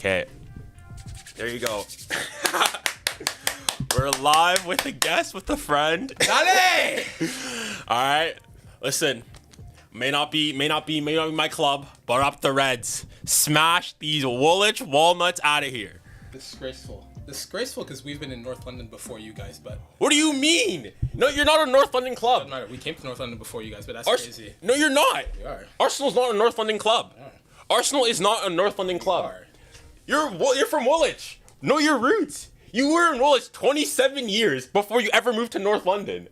Okay, there you go. We're live with a guest, with a friend. Dale! All right, listen. May not be my club, but up the Reds. Smash these Woolwich Walnuts out of here. Disgraceful, because we've been in North London before you guys, but... What do you mean? No, you're not a North London club. Doesn't matter. We came to North London before you guys, but that's crazy. No, you're not. You are. Arsenal's not a North London club. Arsenal is not a North London club. You are. You're from Woolwich. Know your roots. You were in Woolwich 27 years before you ever moved to North London.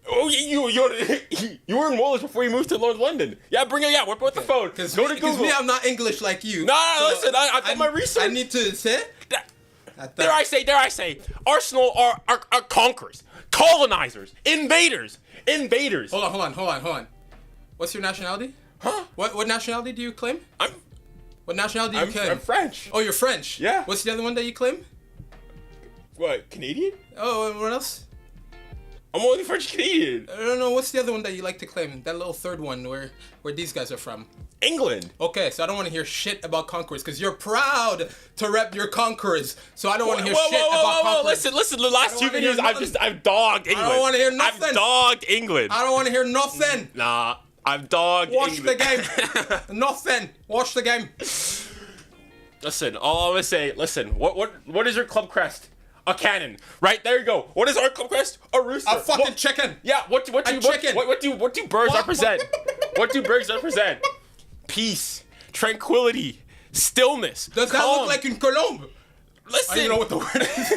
Oh, you were in Woolwich before you moved to North London. Yeah, bring it. Yeah, whip the phone. Because Go to Google. me, I'm not English like you. No, listen. I've done my research. I need to say. Dare I say, Arsenal are conquerors, colonizers, invaders. Hold on. What's your nationality? Huh? What nationality do you claim? What nationality do you claim? I'm French. Oh, you're French? Yeah. What's the other one that you claim? What, Canadian? Oh, and what else? I'm only French Canadian. I don't know. What's the other one that you like to claim? That little third one where these guys are from? England. Okay, so I don't want to hear shit about conquerors because you're proud to rep your conquerors. So I don't want to hear shit about conquerors. Listen. The last 2 videos, I've dogged England. I don't want to hear nothing. I've dogged England. I don't want to hear nothing. Nah, I've dogged Watch England. the game. Nothing. Watch the game. Listen, all I'm gonna say. Listen, what is your club crest? A cannon, right? There you go. What is our club crest? A rooster. A fucking chicken. Yeah. What do birds represent? What do birds represent? Peace, tranquility, stillness. Does that look like in Colombia? Listen. I don't know what the word is.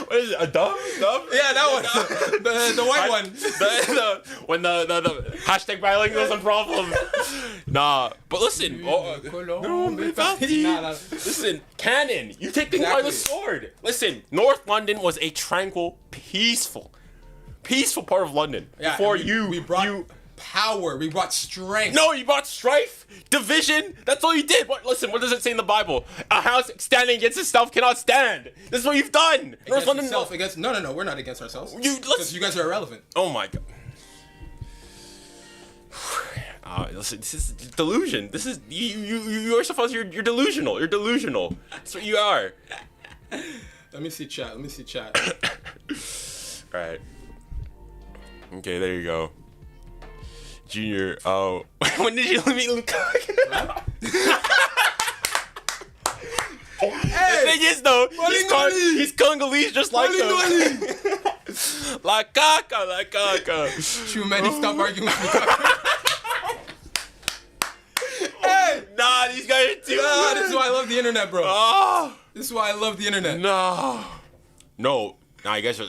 What is it? A dove? Yeah, that one. The white one. When the hashtag bilingual is a problem. Nah, but listen. Listen, cannon. You take things by the sword. Listen, North London was a tranquil, peaceful part of London. Yeah, before we brought power. We brought strength. No, you brought strife, division. That's all you did. Listen, what does it say in the Bible? A house standing against itself cannot stand. This is what you've done. North London. No, we're not against ourselves. Because you guys are irrelevant. Oh my god. Listen, this is delusion. This is you are supposed. You're delusional. You're delusional. That's what you are. Let me see chat. All right. Okay, there you go. Junior, oh. When did you meet Lukaku? The thing is, though, he's Congolese just like him. La caca. Too many, stop arguing with Lukaku. Hey! Nah, these guys are too good. This is why I love the internet, bro. Oh. This is why I love the internet. No. Nah, you guys are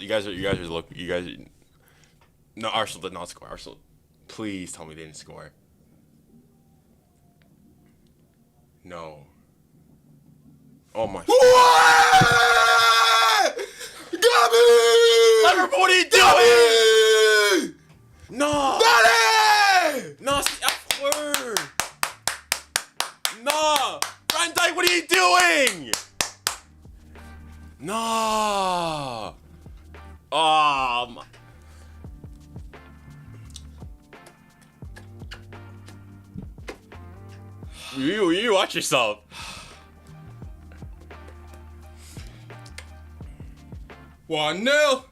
no, Arsenal did not score. Arsenal, please tell me they didn't score. No. Oh my. What? Gabby! Liverpool, what are you doing? No. Daddy! No, it's the F word. No. Van Dijk, what are you doing? No. You watch yourself. 1-0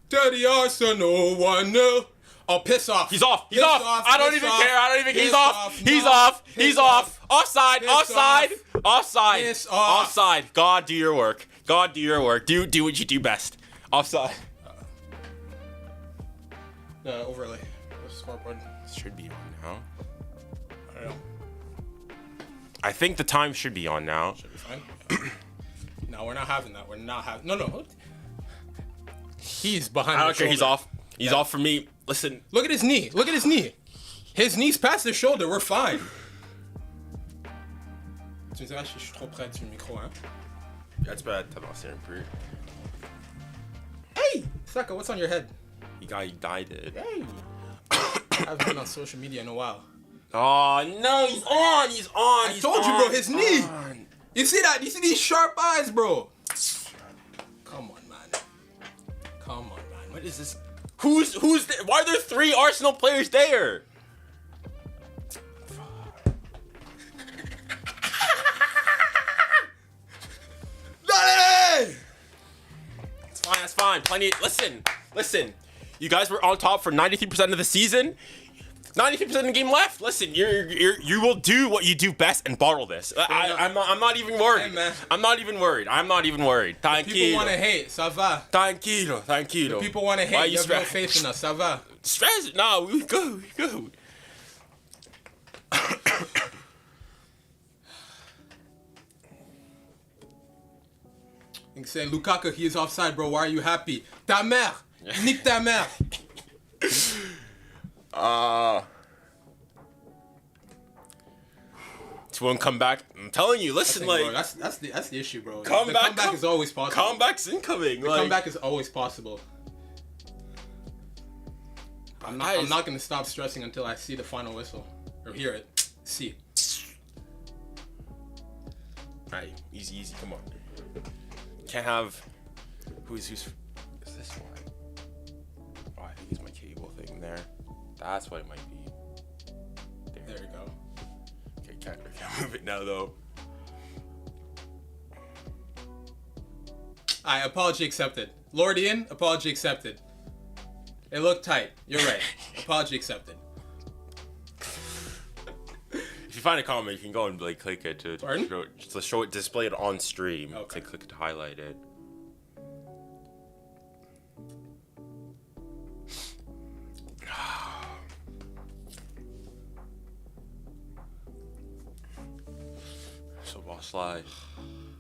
to the Arsenal. 1-0. Oh, piss off. He's off. He's off. I don't even care. He's off. He's off. He's off. Offside. Offside. Offside. Offside. God, do your work. God, do your work. Do what you do best. Offside. Overlay. Scoreboard. Should be on now. I don't know. I think the time should be on now. Should be fine. No, we're not having that. We're not having. No. He's behind. I don't care. He's off. He's off for me. Listen. Look at his knee. Look at his knee. His knee's past his shoulder. We're fine. Tu me diras si je suis trop près du micro, hein? That's bad. Hey, Saka, what's on your head? You died it. Hey. I haven't been on social media in a while. Oh no, he's on. He's on. I told you, bro. His knee. You see that? You see these sharp eyes, bro? Come on, man. Come on, man. What is this? Who's there? Why are there 3 Arsenal players there? It's fine. That's fine. Plenty. Listen. You guys were on top for 93% of the season. 93% of the game left. Listen, you will do what you do best and bottle this. I'm not even worried. Hey, man. I'm not even worried. Tranquilo. People want to hate. Ça va. Tranquilo. People want to hate. You have no faith in us. Ça va. Stress. No, we go. You say, Lukaku, he is offside, bro. Why are you happy? Ta mère. Nique ta mère. To one comeback. I'm telling you, listen, like bro, that's the issue, bro. The comeback is always possible. Comeback's incoming. The comeback is always possible. I'm not gonna stop stressing until I see the final whistle or hear it. See. Alright, easy. Come on. Can't have. Who's this one? Oh, I think it's my cable thing there. That's what it might be. There you go. Okay, can't move it now though. Apology accepted. Lord Ian, apology accepted. It looked tight. You're right. Apology accepted. If you find a comment, you can go and like click it to show it, display it on stream. Okay. Click to highlight it. So ball slide.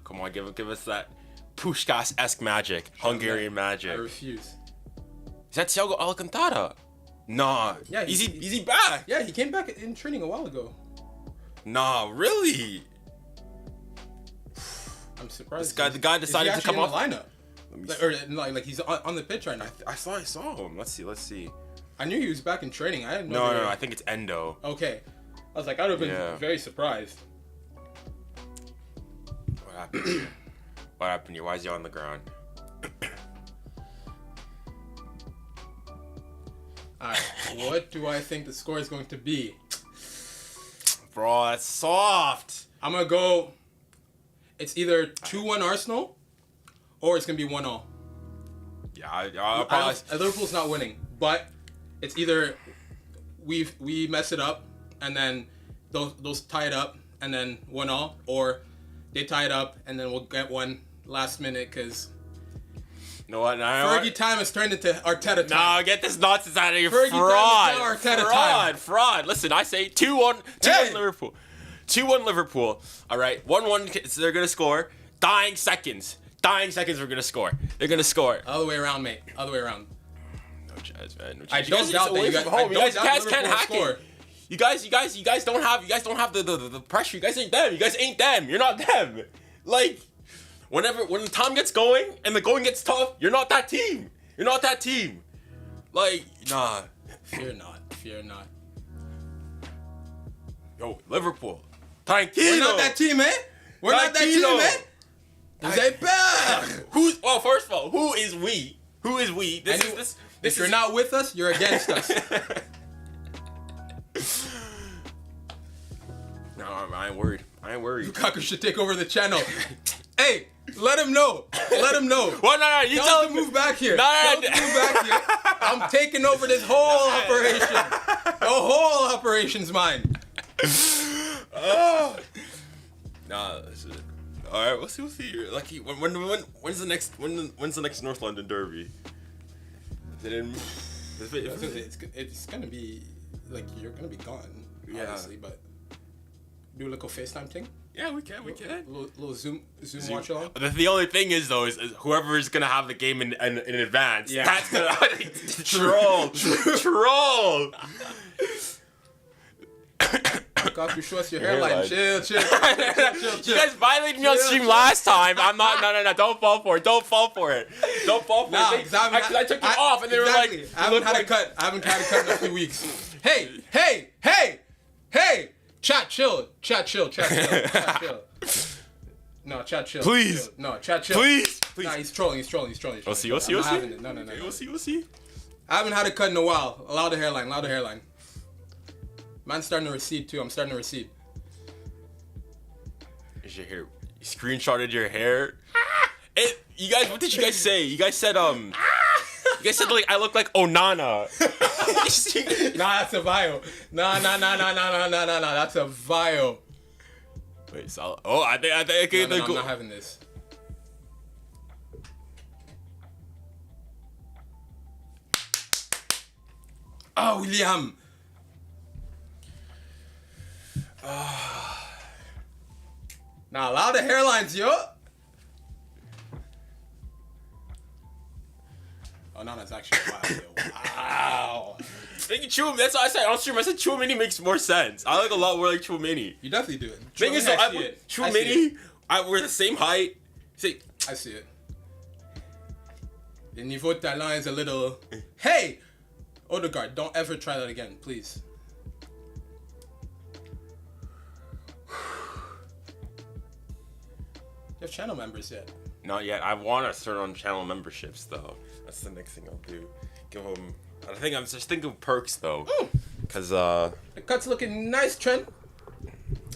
Come on, give us that Puskás-esque magic, Hungarian magic. I refuse. Is that 𝐻𝐻𝐼𝐾𝐬𝐻𝐻? Nah. Yeah, Is he back? Yeah, he came back in training a while ago. Nah, really? I'm surprised. The guy decided to come in off the lineup. Like he's on the pitch right now. I saw him. Let's see. I knew he was back in training. I didn't know. No. I think it's Endo. Okay. I was like, I'd have been very surprised. What happened? What happened here? Why is he on the ground? Alright, what do I think the score is going to be? Bro, that's soft. I'm gonna go. It's either 2-1 Arsenal, or it's gonna be 1-0. Yeah, I'll probably. Liverpool's not winning, but it's either we mess it up and then those tie it up and then 1-0, or they tie it up and then we'll get one last minute because. You know what? Fergie time has turned into Arteta time. No, get this nonsense out of here. Fergie Fraud. time is now Arteta time. Fraud. Listen, I say 2-1 Hey. Liverpool. 2-1 Liverpool. All right, 1-1. So they're gonna score. Dying seconds. We're gonna score. They're gonna score. Other way around, mate. Other way around. No chance, man. No chance. I don't doubt that you guys can't hack it. You guys don't have the pressure. You guys ain't them. You're not them. Like, when the time gets going and the going gets tough, you're not that team. Like, nah. Fear not. Yo, Liverpool. Tranquilo. We're not that team, man. We're not that team, man. First of all, who is we? If you're not with us, you're against us. No, I ain't worried. Lukaku should take over the channel. Hey, let him know. Well, no, you tell him to move back here. Move back here. I'm taking over this whole operation. The whole operation's mine. Oh. Nah, that's it. All right, we'll see. Lucky. When's the next North London derby? It's gonna be like you're gonna be gone, obviously, but do a little FaceTime thing. Yeah, we can. Little Zoom watch along. The only thing is though is whoever is gonna have the game in advance. Yeah. That's gonna troll. Lukaku, show us your hairline. Chill. You guys violated me on stream last time. I'm not. No. Don't fall for it. Nah, because I took it off and they were like, I haven't had a cut in a few weeks. Hey. Chat chill. No, chat chill. Please. Chill. No, chat chill. Please. Nah, he's trolling. We'll see. No. We'll see. I haven't had a cut in a while. Allow the hairline. Man's starting to recede too. I'm starting to recede. Is your hair? You screenshotted your hair? You guys, what did you guys say? You guys said like I look like Onana. Nah, that's a bio. Nah, that's a bio. Wait, so I think okay. No, I'm not having this. Oh, William. Now allow the hairlines, yo. Oh, no, that's actually wow. Thank you, Chum. That's what I said on stream. I said Chouamini makes more sense. I look a lot more like Chouamini. You definitely do it. Thing is, Chouamini, we're the same height. See, I see it. The niveau de talent is a little. Hey, Odegaard, don't ever try that again, please. You have channel members yet? Not yet. I want to turn on channel memberships though. That's the next thing I'll do. Give them. I think I'm just thinking of perks though, cause the cut's looking nice, Trent.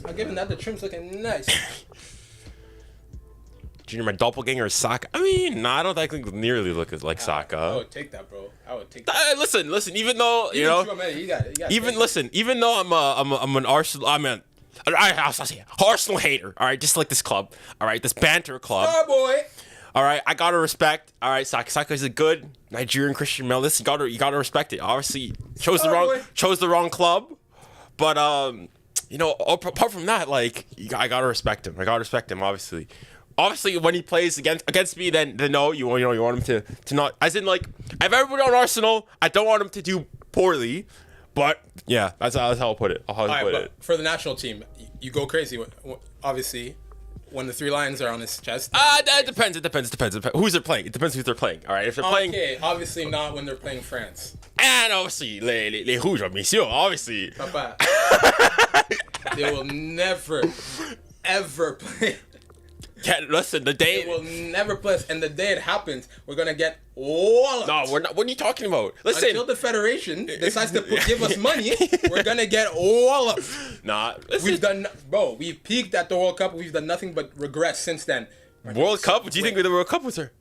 I'm giving that the trim's looking nice. Junior, my doppelganger is Saka. I mean, no, I don't think nearly look like Saka. I would take that, bro. I would take that. Listen. Even though you know, you got it. Even though I'm an Arsenal. I'll say Arsenal hater. All right, just like this club. All right, this banter club. Star boy. All right, I gotta respect. All right, Saka is a good Nigerian Christian male. Listen, you gotta respect it. Obviously, chose the wrong club, but you know, apart from that, like I gotta respect him. Obviously, when he plays against me, then no, you want him to not. As in, like, I have everybody on Arsenal. I don't want him to do poorly, but yeah, that's how I'll put it. For the national team, you go crazy. Obviously. When the three lions are on his chest. It depends. Who's they're playing? It depends who they're playing. All right, if they're playing. Okay, obviously not when they're playing France. And obviously, les rouges, monsieur. Obviously. Papa. They will never, ever play. Listen, the day they will never play us, and the day it happens, we're gonna get walloped. No, we're not. What are you talking about? Listen, until the federation decides to give us money, we're gonna get walloped. Nah, listen. We've peaked at the World Cup. We've done nothing but regress since then. World Cup? What do you think the World Cup was there?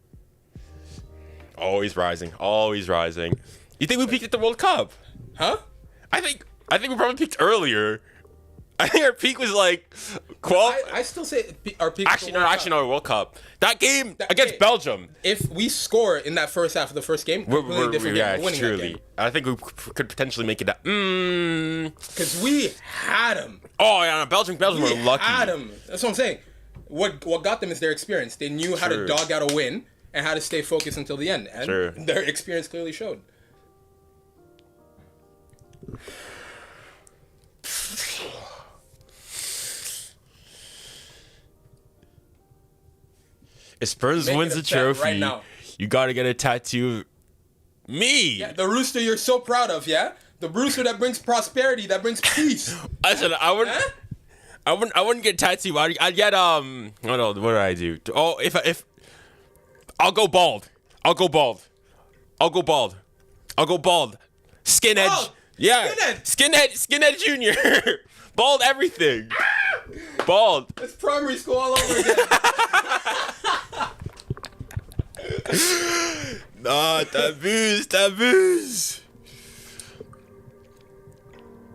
Always rising. You think we peaked at the World Cup? Huh? I think we probably peaked earlier. I think our peak was like 12. I still say our peak. Actually, no, World Cup. That game against Belgium. If we score in that first half of the first game, we're different. Yeah, truly. I think we could potentially make it. Because we had them. Oh yeah, Belgium were lucky. Had them. That's what I'm saying. What got them is their experience. They knew how to dog out a win and how to stay focused until the end, and their experience clearly showed. If Spurs wins the trophy, right now, you gotta get a tattoo of me. Yeah, the rooster you're so proud of, yeah? The rooster that brings prosperity, that brings peace. Listen, I wouldn't get tattooed. I'd get what do I do? Oh, if I'll go bald. Skinhead. Bald. Yeah. Skinhead. Skinhead Junior. Bald everything. Bald. It's primary school all over again. Nah, taboos.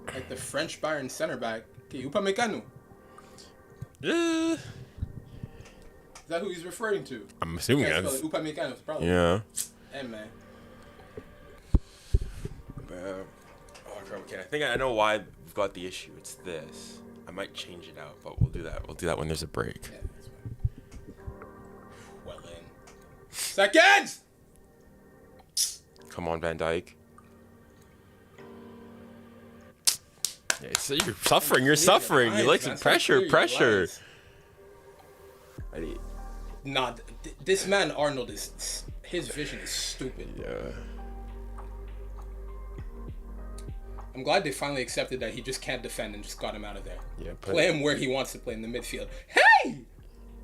Like the French Bayern center back, 𝐀𝐫𝐬𝐞𝐬𝑧𝐞𝐫𝐬𝑃. Is that who he's referring to? I'm assuming that's 𝐀𝐫𝐬𝐞𝐬𝑧𝐞𝐫𝐬𝑃, probably. yeah. Hey man. Okay, I think I know why we've got the issue. It's this. I might change it out, but we'll do that. We'll do that when there's a break. Yeah, that's fine. Well then. Seconds! Come on, Van Dijk. Yeah, so you're suffering. You're suffering. You're like pressure. Nah, this man Arnold is his vision is stupid. Yeah. I'm glad they finally accepted that he just can't defend and just got him out of there. Yeah. Play him where he wants to play in the midfield. Hey!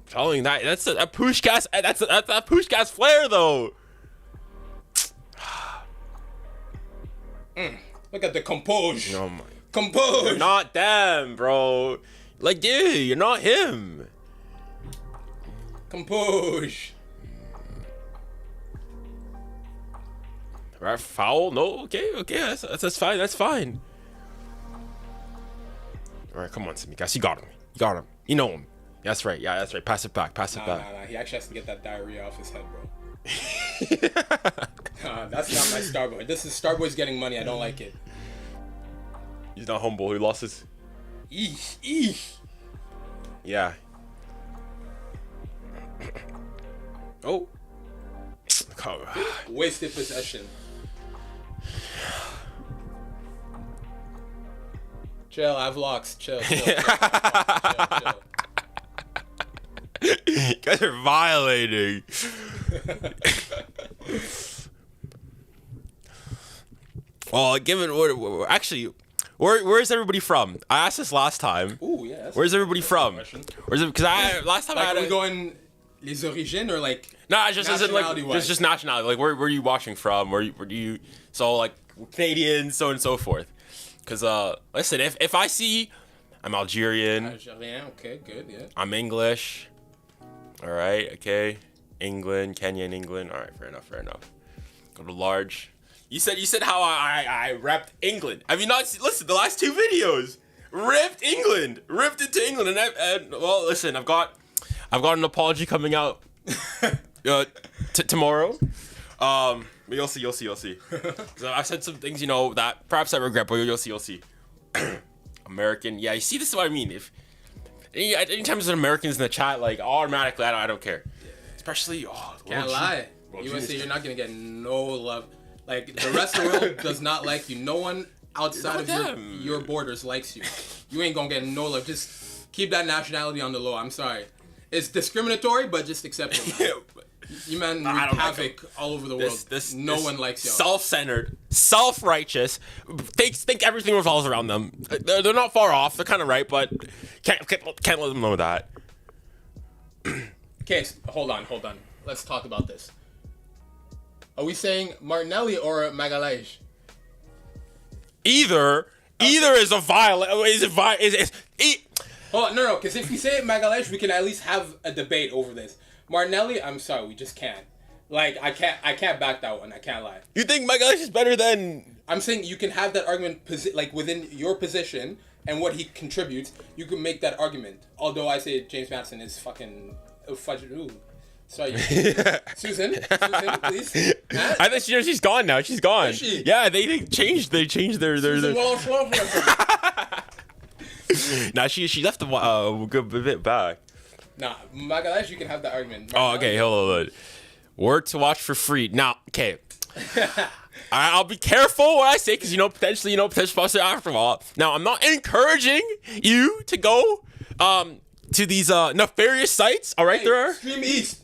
Following that, that's a Puskás. That's a Puskás flair though. Look at the compose. Oh my. Compose. You're not them, bro. Like, dude, you're not him. Compose. Right, foul? No, okay, that's fine, All right, come on, Tsimikas, you got him, you know him. That's right, pass it back. Nah, he actually has to get that diarrhea off his head, bro. That's not my Starboy. This is Starboy's getting money, I don't like it. He's not humble, he lost his... Eesh. Yeah. Oh. Wasted possession. Chill, I have locks. Chill. You guys are violating. Well, given what actually, where's everybody from? I asked this last time. Ooh, yeah. Where's everybody from? Where's it? Because last time like, I had are we going les origines or like? No, it's just nationality-wise? just nationality. Like, where are you watching from? Where do you? So like Canadian, so on and so forth. Because listen, if I see, I'm Algerian. Okay, good, yeah. I'm English. All right, okay. England, Kenya, and England. All right, fair enough. Go to large. You said how I repped England. Have you not seen? Listen, the last two videos ripped into England, and well, listen, I've got an apology coming out tomorrow. But you'll see. So I've said some things, that perhaps I regret, but you'll see. American, yeah. You see, this is what I mean. If anytime there's Americans in the chat, like automatically, I don't care. Especially, can't lie. USA, you're not gonna get no love. Like the rest of the world does not like you. No one outside of your borders likes you. You ain't gonna get no love. Just keep that nationality on the low. I'm sorry. It's discriminatory, but just accept it. You man wreak havoc all over the world. No one likes you. Self-centered, self-righteous. Think everything revolves around them. They're not far off. They're kind of right, but can't let them know that. Okay, hold on. Let's talk about this. Are we saying Martinelli or Magalhaes? Either is a violent. Oh no, because if we say Magalhaes, we can at least have a debate over this. Martinelli, I'm sorry, we just can't. Like, I can't back that one. I can't lie. You think Magalhaes is better than? I'm saying you can have that argument, like within your position and what he contributes. You can make that argument. Although I say James Maddison is fucking fudge. Ooh. Sorry, Susan, please. I think she's gone now. She's gone. Is she? Yeah, they changed. They changed their. Susan, Nah, she left a good bit back. Nah, Magalash, you can have that argument. Oh, okay. Hold on. Word to watch for free. Now, okay. I'll be careful what I say because potentially sponsor after all. Now, I'm not encouraging you to go to these nefarious sites. All right, Hey, there are Stream East.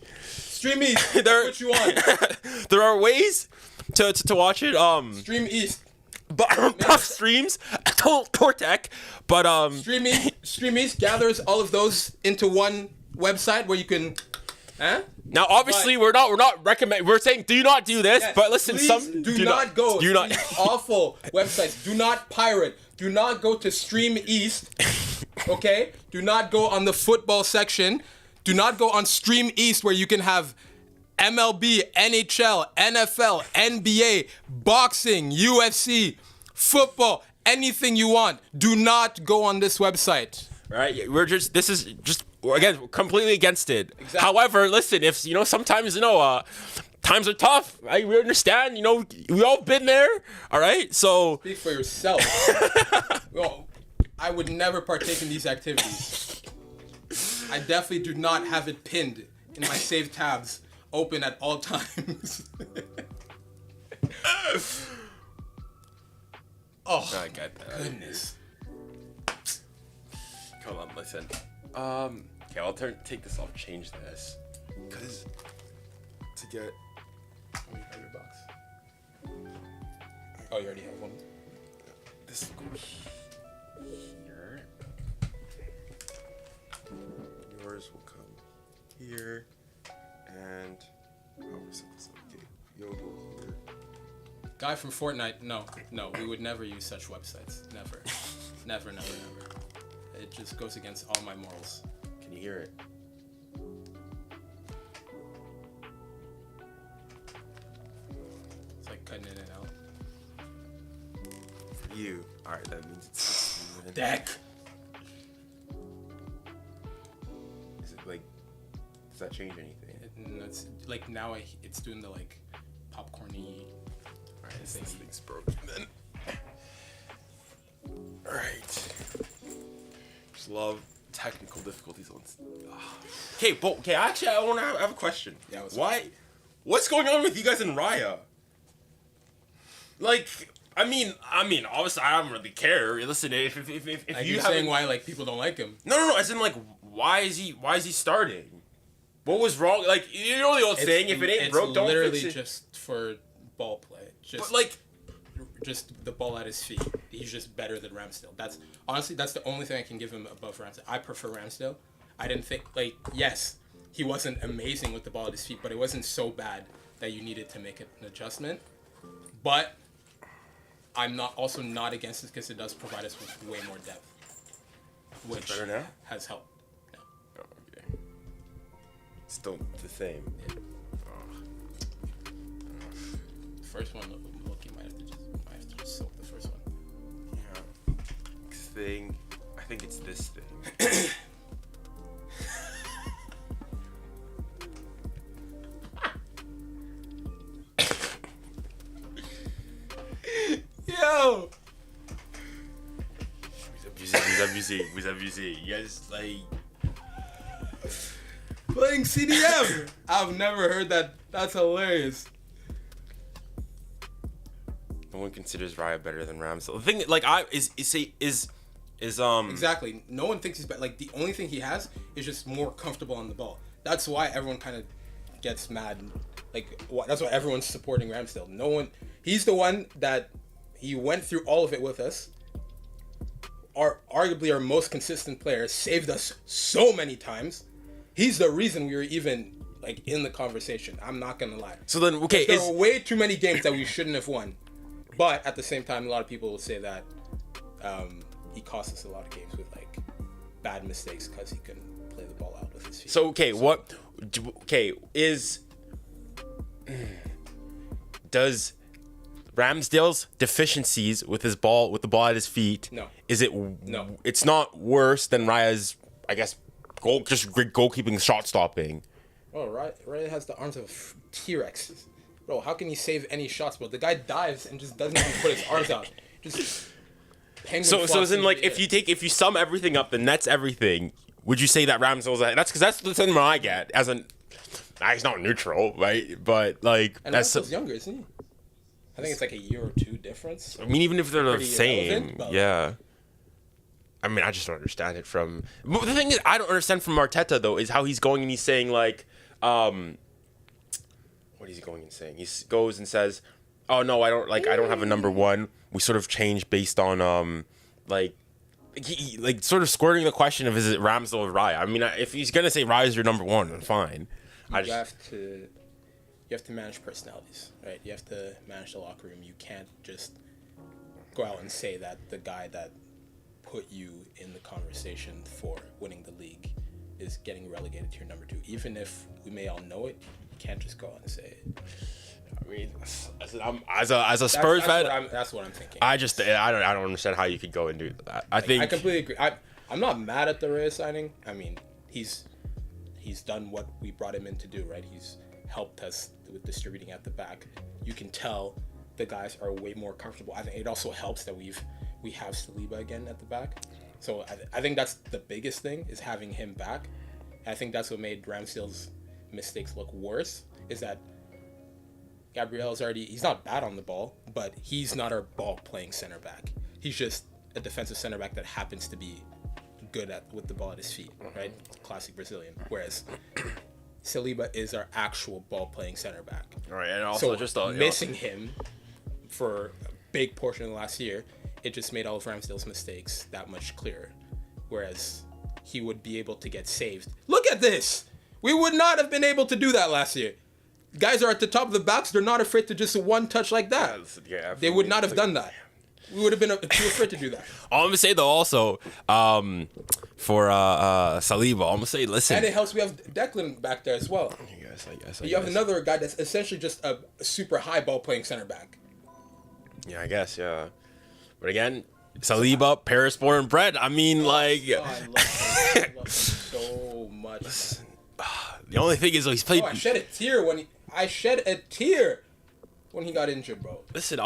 There, what you want? there are ways to watch it. Stream East. But tough streams, Tortec. But Stream East gathers all of those into one website where you can. Now, obviously, we're not recommend. We're saying do not do this. Yes, but listen, please do not go. Do not. These awful websites. Do not pirate. Do not go to Stream East. Okay. Do not go on the football section. Do not go on Stream East where you can have MLB, NHL, NFL, NBA, boxing, UFC, football, anything you want. Do not go on this website. Right? This is just again completely against it. Exactly. However, listen, if sometimes times are tough. Right? We understand. We all been there. All right. So Speak for yourself. Well, I would never partake in these activities. I definitely do not have it pinned in my saved tabs, open at all times. Oh, I got that. goodness. Come on, listen. Okay, I'll take this off, change this, cause to get. Oh, you got your box. Oh, you already have one. This will go here. Yours will come here, and set this up. Okay, you'll go here. Guy from Fortnite, no, we would never use such websites. Never. Never. It just goes against all my morals. Can you hear it? It's like cutting in and out. For you. Alright, that means it's Deck. Is it like, does that change anything? It's like now it's doing the like popcorny. Alright, this thing's broken then. Alright. Just love technical difficulties on. Okay, actually, I have a question. Yeah, What's going on with you guys in Raya? Like, I mean, obviously, I don't really care. Listen, if Like you you're saying why like people don't like him. No. As in, like, why is he starting? What was wrong? Like, you know the old saying, if it ain't broke, don't fix it. It's literally just for ball play. But like, just the ball at his feet. He's just better than Ramsdale. That's the only thing I can give him above Ramsdale. I prefer Ramsdale. I didn't think yes, he wasn't amazing with the ball at his feet, but it wasn't so bad that you needed to make an adjustment. But I'm also not against this because it does provide us with way more depth, which better now? has helped. No. Oh, okay. Still the same. Yeah. First one, look, you might have to just soak the first one. Yeah. I think it's this thing. Yo! Vous abusez. You guys, like... Playing CDM! I've never heard that. That's hilarious. No one considers Raya better than Ramsdale. The thing, like, Exactly. No one thinks he's better. Like, the only thing he has is just more comfortable on the ball. That's why everyone kind of gets mad. Like, that's why everyone's supporting Ramsdale. He's the one that he went through all of it with us. Arguably our most consistent player, saved us so many times. He's the reason we were even like in the conversation. I'm not gonna lie. So then, okay, there were way too many games that we shouldn't have won. But at the same time, a lot of people will say that he cost us a lot of games with like bad mistakes because he couldn't play the ball out with his feet. So does Ramsdale's deficiencies with the ball at his feet? No. No. It's not worse than Raya's, I guess, goalkeeping, shot stopping. Oh, Raya has the arms of a T-Rex. Bro, how can he save any shots, bro? The guy dives and just doesn't even put his arms out. penguin So as in, like, flossing, if you sum everything up, then that's everything. Would you say that Ramsdale's ahead? That's because that's the thing I get as an. He's not neutral, right? But like, and Ramsdale's younger, isn't he? I think it's like a year or two difference. I mean, even if they're the same, but yeah. I mean, I just don't understand it from. But the thing is, I don't understand from Arteta though is how he's going and he's saying like, what is he going and saying? He goes and says, "Oh no, I don't have a number one." We sort of changed based on like. He like sort of squirting the question of is it Ramsdale or Raya? I mean, if he's gonna say Raya's your number one, then fine. You have to manage personalities, right? You have to manage the locker room. You can't just go out and say that the guy that put you in the conversation for winning the league is getting relegated to your number two. Even if we may all know it, you can't just go out and say it. I mean, as a Spurs fan, that's what I'm thinking. I don't understand how you could go and do that. I completely agree. I'm not mad at the Raya signing. I mean, he's done what we brought him in to do, right? He's helped us with distributing at the back. You can tell the guys are way more comfortable. I think it also helps that we have Saliba again at the back. So I think that's the biggest thing is having him back. I think that's what made Ramsdale's mistakes look worse. Is that he's not bad on the ball, but he's not our ball-playing center back. He's just a defensive center back that happens to be good with the ball at his feet, right? Classic Brazilian. Whereas Saliba is our actual ball-playing center back. All right, and also missing him for a big portion of the last year, it just made all of Ramsdale's mistakes that much clearer. Whereas he would be able to get saved. Look at this! We would not have been able to do that last year. Guys are at the top of the backs. They're not afraid to just one touch like that. Yeah, they would not have done that. We would have been too afraid to do that. I'm gonna say though, also for Saliba, I'm gonna say listen. And it helps we have Declan back there as well. I guess. You have another guy that's essentially just a super high ball playing center back. Yeah, I guess. Yeah, but again, Saliba, Paris born and bred. I mean, like. Oh, I love him so much. Listen, the only thing is, though, he's played. I shed a tear when he got injured, bro. Listen,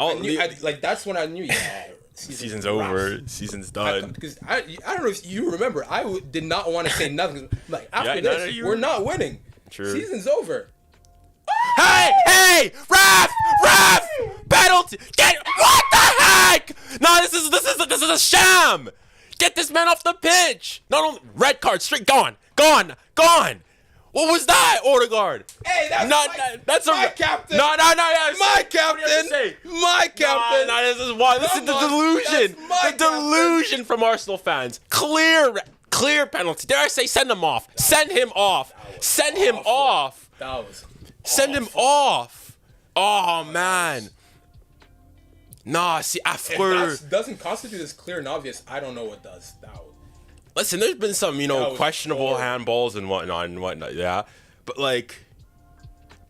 that's when I knew. Yeah, season's over. Season's done. Because I don't know if you remember, I did not want to say nothing. Like after this, we're not winning. True. Season's over. Hey, ref, penalty. What the heck? No, this is a sham. Get this man off the pitch. Not only red card, straight gone. What was that, Odegaard? Hey, that's my captain. No. My captain. My captain. No, this is why. This is the delusion. The delusion from Arsenal fans. Clear penalty. Dare I say, send him off. Send him off. Send him off. That was. Send him off. Oh man. Nah, see, after if that doesn't constitute as clear and obvious, I don't know what does. Listen, there's been some, questionable handballs and whatnot, yeah. But like,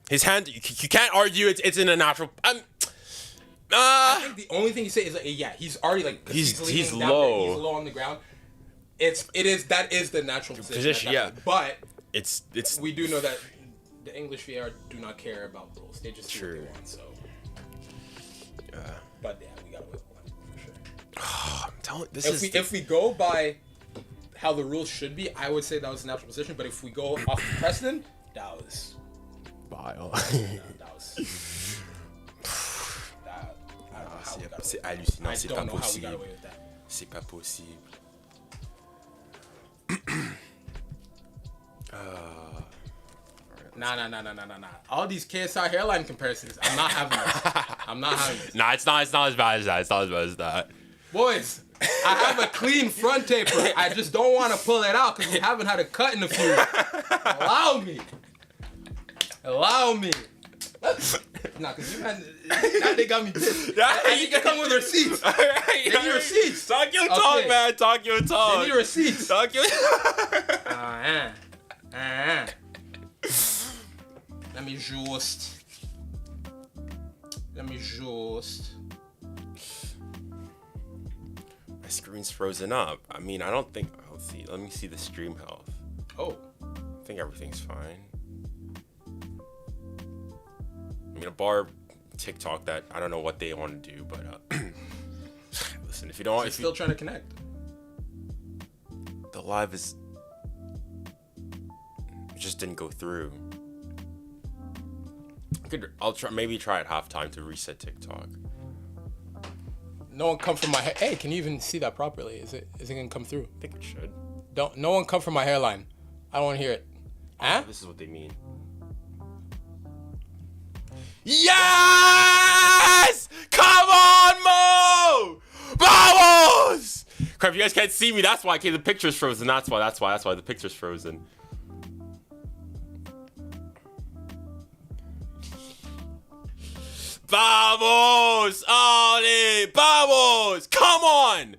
his hand, you can't argue it's in a natural. I think the only thing you say is like, yeah, he's already like he's low. He's low on the ground. That is the natural position. Yeah. But it's we do know that the English VR do not care about rules. They just do what they want. So. Yeah. But yeah, we gotta win one for sure. I'm telling if we go by how the rules should be, I would say that was a natural position. But if we go off the precedent, that was vile. That was. I don't know how we got away with that. C'est hallucinant. I don't know how we got away with that. C'est pas possible. Nah. All these KSI hairline comparisons, I'm not having this. Nah, it's not as bad as that. Boys, I have a clean front taper. I just don't want to pull it out because we haven't had a cut in a few. Allow me. Nah, because now they got me pissed. And you can come with receipts. They need receipts. Talk your talk, man. Talk your talk. They need receipts. Talk your Let me just. My screen's frozen up. I mean, I don't think. Let's see. Let me see the stream health. Oh. I think everything's fine. I mean, a bar TikTok that I don't know what they want to do, but Listen, if you don't, Still trying to connect. The live is. It just didn't go through. I'll try at halftime to reset TikTok. No one come from my hair. Hey, can you even see that properly? Is it gonna come through? I think it should. No one come from my hairline. I don't want to hear it. Huh? This is what they mean. Yes! Come on, Mo! Vamos! Crap, you guys can't see me. That's why. Okay, the picture's frozen. That's why the picture's frozen. Vamos! Allez! Vamos! Come on!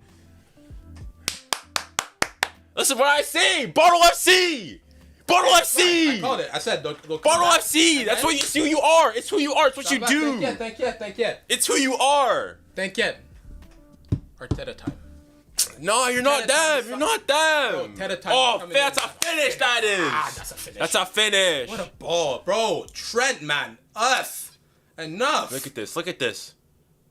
Listen what I say! Bottle FC! Bottle FC! I called it. I said, don't Bottle FC! That's what it's who you are! It's who you are! It's what you do! Thank you. It's who you are! Thank you. Arteta time. No, you're not them! You're not them! Arteta time. Oh, that's a finish, that is! That's a finish. That's a finish! What a ball, bro. Trent, man. Us. Enough. Look at this, look at this.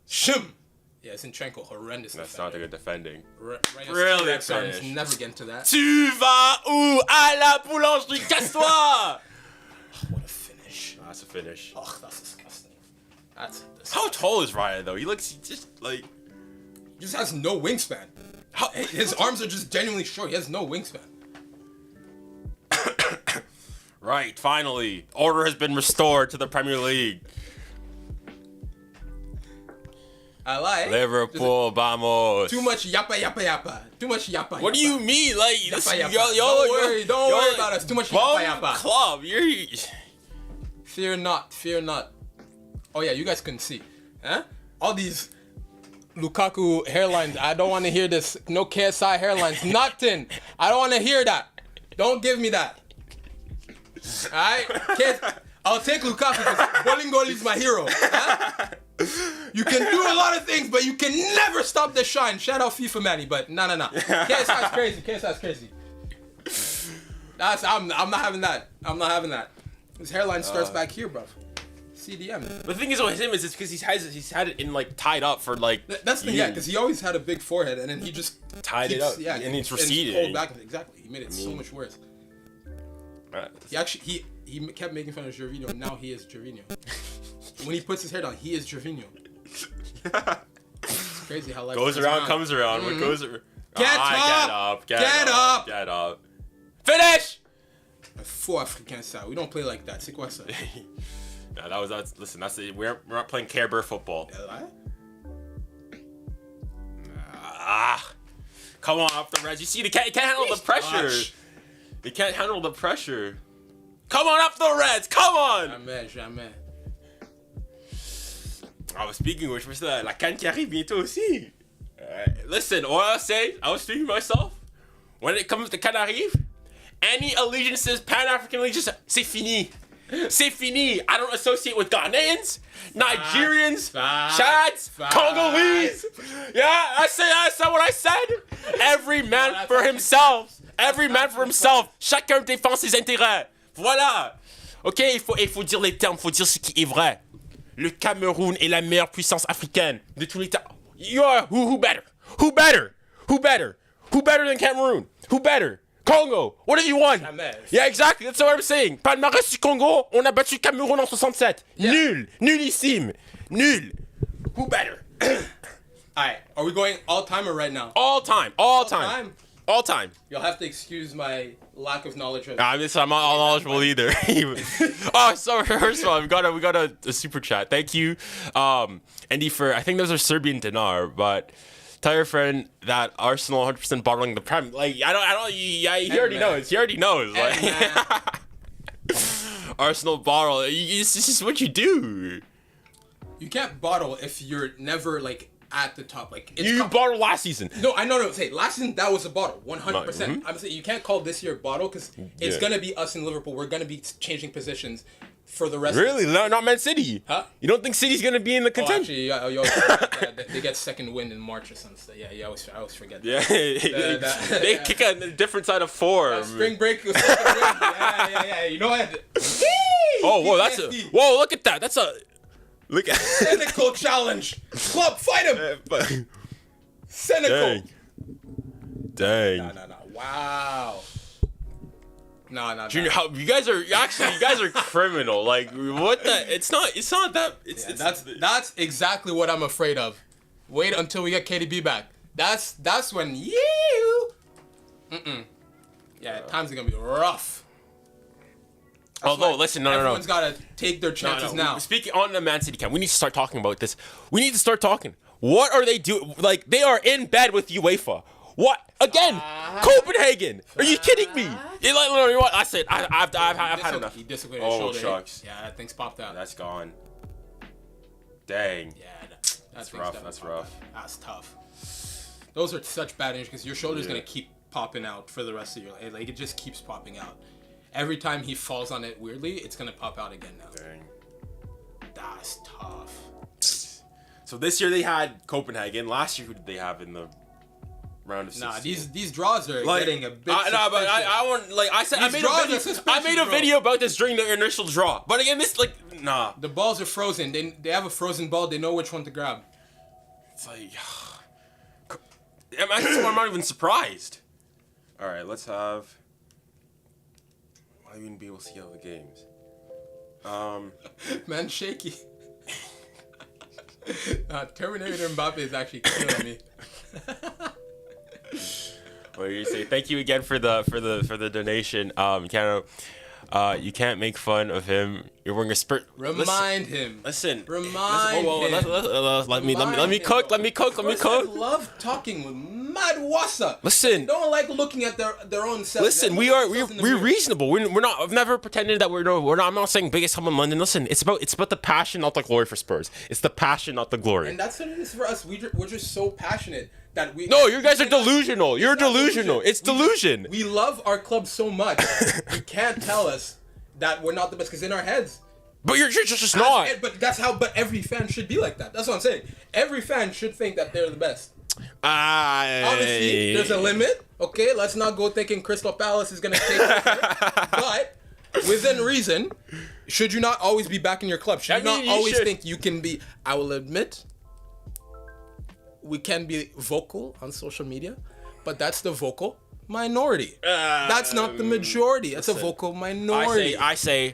Shim. Yeah, Zinchenko, horrendous. That's not a good defending. Brilliant finish. Never get into that. Tu vas où? À la boulangerie, casse-toi! What a finish. That's a finish. Oh, that's disgusting. That's disgusting. How tall is Ryan, though? He looks just like... He just has no wingspan. His arms are just genuinely short. He has no wingspan. Right, finally. Order has been restored to the Premier League. I like Liverpool, vamos. Too much yappa. Too much yappa. What do you mean? Like, Yappa. Don't worry about us. Too much yappa. Club, Fear not. Oh yeah, you guys couldn't see, huh? All these Lukaku hairlines. I don't want to hear this. No KSI hairlines. Nothing. I don't want to hear that. Don't give me that. All right. I'll take Lukaku because Bolingoli is my hero. Huh? You can do a lot of things, but you can never stop the shine. Shout out FIFA Manny, but no. KSI is crazy. I'm not having that. His hairline starts back here, bro. CDM. The thing is with him is it's because he's had it in like tied up for like. That's the thing, yeah, because he always had a big forehead and then he just tied it up, yeah, and it's receded. Pulled back, exactly. He made it so much worse. He kept making fun of Gervinho. Now he is Gervinho. When he puts his hair down, he is Gervinho. It's crazy how life goes around, comes around. Mm-hmm. What goes around? Get up! Finish! Faux Africain, ça. We don't play like that. C'est quoi ça? No, listen, that's it. We're not playing Care-Bear football. Come on, off the Reds. You see, they can't handle the pressure. They can't handle the pressure. Come on, up the Reds. Come on. Jamais. I was speaking which was la CAN qui arrive bientôt aussi. Listen, what I say, I was speaking myself. When it comes to CAN arrive, any allegiances, Pan-African allegiances, c'est fini. C'est fini. I don't associate with Ghanaians, Nigerians, Chads, Congolese. Yeah, I said what I said. Every man for himself. Every man for himself. Chacun défend ses intérêts. Voilà. Ok, il faut dire les termes, il faut dire ce qui est vrai. Le Cameroun est la meilleure puissance africaine de tous les temps. Who better? Who better than Cameroon? Who better? Congo, what have you won? Yeah, exactly, that's what I'm saying. Palmarès du Congo, on a battu Cameroun en 67. Yeah. Nullissime. Nul. Who better? Alright, are we going all-time or right now? All time. You'll have to excuse my lack of knowledge. I'm not all knowledgeable either. Oh, so first of all, we got a super chat. Thank you, Andy, for I think those are Serbian dinar, but tell your friend that Arsenal 100% bottling the Prem. Like he already knows. He already knows. Like Arsenal bottle. This is what you do. You can't bottle if you're never like at the top. Like you bottled last season. No, I know. Say last season that was a bottle, 100%. I'm saying you can't call this year a bottle because it's gonna be us in Liverpool. We're gonna be changing positions for the rest. Really? Not Man City? Huh? You don't think City's gonna be in the contention? You always forget they get second wind in March or something. Yeah, I always forget. Yeah, they kick a different side of form. Spring break was second wind. Yeah. You know what? Whoa! Look at that. That's a. Look at Technical challenge. Club, fight him. Cynical. Dang. No. Wow. No. Junior, how you guys are criminal. Like what the? It's not that. That's exactly what I'm afraid of. Wait until we get KDB back. That's when you. Yeah, times are gonna be rough. Although, listen, no. Everyone's gotta take their chances now. Speaking on the Man City camp, we need to start talking about this. We need to start talking. What are they doing? Like, they are in bed with UEFA. What? Again? Copenhagen? Are you kidding me? You know what? I said, I've had enough. He dislocated his shoulder. Shucks. Yeah, that thing's popped out. That's gone. Dang. Yeah, That's rough. That's rough. That's tough. Those are such bad injuries because your shoulder's going to keep popping out for the rest of your life. Like, it just keeps popping out. Every time he falls on it weirdly, it's going to pop out again now. Dang. That's tough. So this year they had Copenhagen. Last year, who did they have in the round of 16? Nah, these draws are getting a bit. No, but I want, like I said, I made a video about this during the initial draw. But again, this nah. The balls are frozen. They have a frozen ball. They know which one to grab. It's like, I'm not even surprised. All right, let's have. I wouldn't be able to see all the games. Man, shaky. Terminator Mbappe is actually killing me. What do you say? Thank you again for the donation. You can't make fun of him. You're wearing a spurt. Remind him. Listen. Remind him. Let me cook. I love talking with mad wassa. Listen. They don't like looking at their own self. Listen, we're reasonable. We're not. I've never pretended that we're not. I'm not saying biggest hub in London. Listen, it's about the passion, not the glory for Spurs. It's the passion, not the glory. And that's what it is for us. We're just so passionate that we. No, you guys are delusional. You're delusional. It's delusion. We love our club so much. You can't tell us that we're not the best because in our heads. But you're just not. But that's how. But every fan should be like that. That's what I'm saying. Every fan should think that they're the best. Obviously, there's a limit. Okay, let's not go thinking Crystal Palace is gonna take over. But within reason, should you not always be back in your club? Should you not always think you can be? I will admit, we can be vocal on social media, but that's the vocal minority. That's not the majority. That's a vocal minority. I say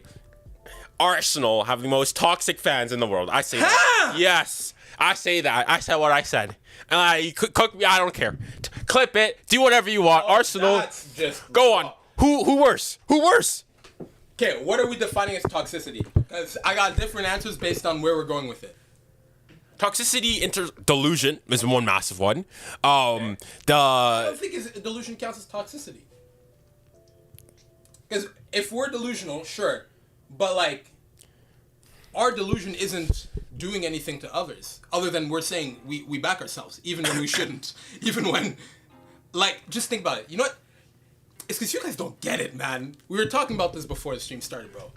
Arsenal have the most toxic fans in the world. I say that. Yes. I say that. I said what I said. You cook me. I don't care. Clip it. Do whatever you want. Arsenal. That's just go on. Who worse? Who worse? Okay, what are we defining as toxicity? Because I got different answers based on where we're going with it. Toxicity delusion is one massive one. I don't think delusion counts as toxicity. Because if we're delusional, sure, but like our delusion isn't doing anything to others other than we're saying we back ourselves even when we shouldn't. Even when, like, just think about it. You know what? It's because you guys don't get it, man. We were talking about this before the stream started, bro.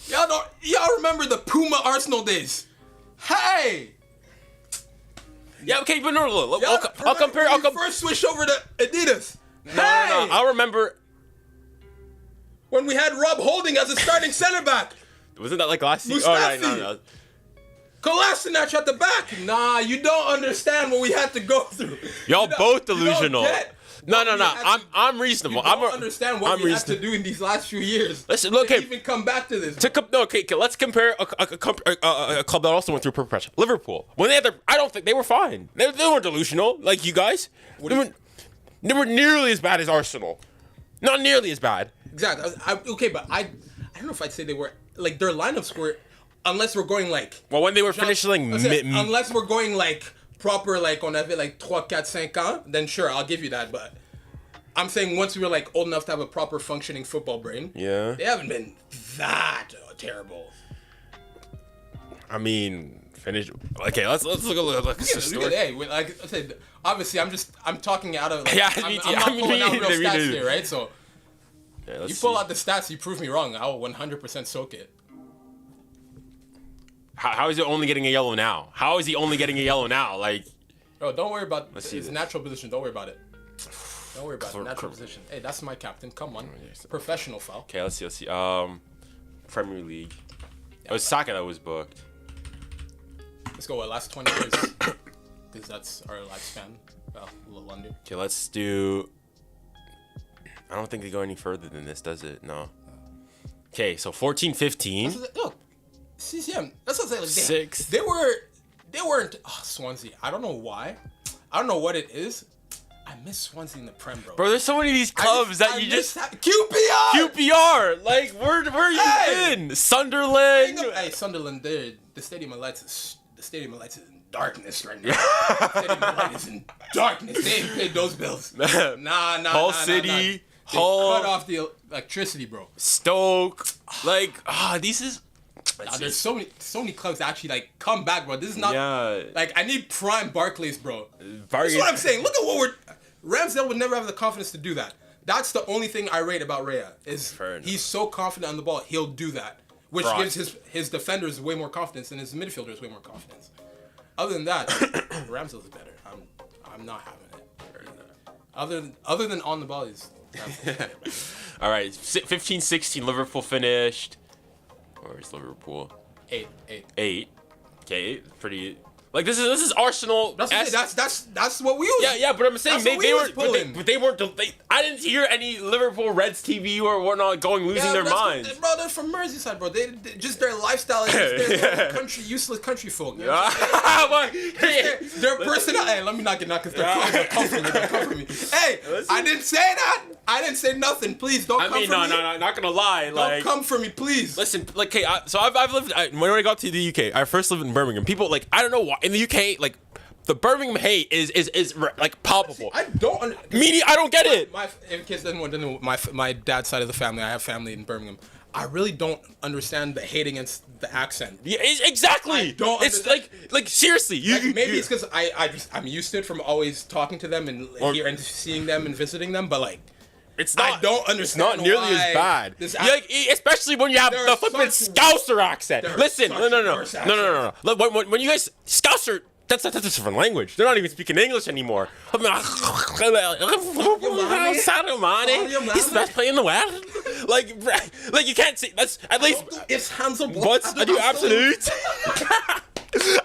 Y'all remember the Puma Arsenal days? Hey! Yeah, okay, but no, I'll compare. I'll first switch over to Adidas. No, I'll remember when we had Rob Holding as a starting center back. Wasn't that like last season? Mustafi. Oh, no. Kolasinac at the back. Nah, you don't understand what we had to go through. Y'all both delusional. No. I'm reasonable. You don't understand what we had to do in these last few years. Listen, look, to even come back to this. Let's compare a club that also went through pressure. Liverpool. When they had I don't think they were fine. They weren't delusional like you guys. They were nearly as bad as Arsenal. Not nearly as bad. Exactly. But I don't know if I'd say they were like their lineups were, unless we're going like. Well, when they were finishing unless we're going like. Proper, like, on avait like 3, 4, 5 ans, then sure, I'll give you that. But I'm saying once we were like old enough to have a proper functioning football brain, they haven't been that terrible. I mean, finish. Okay, let's look at the story. Like I said, obviously, I'm talking out of. Like, yeah, I'm not pulling out real stats here, right? So you pull out the stats, you prove me wrong. I'll 100% soak it. How is he only getting a yellow now? How is he only getting a yellow now? Like, bro, don't worry about his natural position. Don't worry about it. Don't worry about it. Natural position. Hey, that's my captain. Come on, professional foul. Okay, let's see. Premier League. It was Saka that was booked. Let's go. Last 20 years. because that's our lifespan. Well, a little under. Okay, let's do. I don't think they go any further than this, does it? No. Okay, so 14, 15. Look, CCM. That's what I'm saying. Like, Six. They weren't. Oh, Swansea. I don't know why. I don't know what it is. I miss Swansea in the Prem, bro. Bro, there's so many of these clubs that you just QPR. QPR. Like, where you been? Sunderland. Hey, Sunderland. The Stadium of Lights is in darkness right now. Stadium of Lights is in darkness. They ain't paid those bills. Nah. Hull City. They Hull. cut off the electricity, bro. Stoke. Like, There's so many clubs that actually like come back, bro. This is not like I need prime Barclays, bro. That's what I'm saying. Look at what Ramsdale would never have the confidence to do that. That's the only thing I rate about Raya is he's so confident on the ball. He'll do that, which gives his defenders way more confidence and his midfielders way more confidence. Other than that, Ramsdale's better. I'm not having it. Other than on the ball, he's all right. 15, 16. Liverpool finished. Where's Liverpool? 8. Okay, pretty. Like this is Arsenal. That's what we use. Yeah, but I'm saying they weren't. I didn't hear any Liverpool Reds TV or whatnot losing their minds. Bro, they're from Merseyside, bro. They just their lifestyle is just their useless country folk. You know their personality. Hey, let me not get knocked because they're come for me. Hey, I didn't say that. I didn't say nothing. Please don't come for me. No, not gonna lie. Don't come for me, please. Listen, like, hey, so I've lived. When I got to the UK, I first lived in Birmingham. People like I don't know why in the UK like. The Birmingham hate is like palpable. I don't. I don't get it. In case anyone doesn't know, my dad's side of the family, I have family in Birmingham. I really don't understand the hate against the accent. Yeah, exactly. I don't. It's like seriously. Maybe it's because I'm used to it from always talking to them and seeing them and visiting them, but like. It's not. I don't understand. It's not nearly as bad. Especially when you have the flippin' Scouser accent. Listen, no. When you guys Scouser. That's a different language. They're not even speaking English anymore. Saruman, he's the best player in the world. Like you can't say that's at least. It's Hansel. What's I do absolute.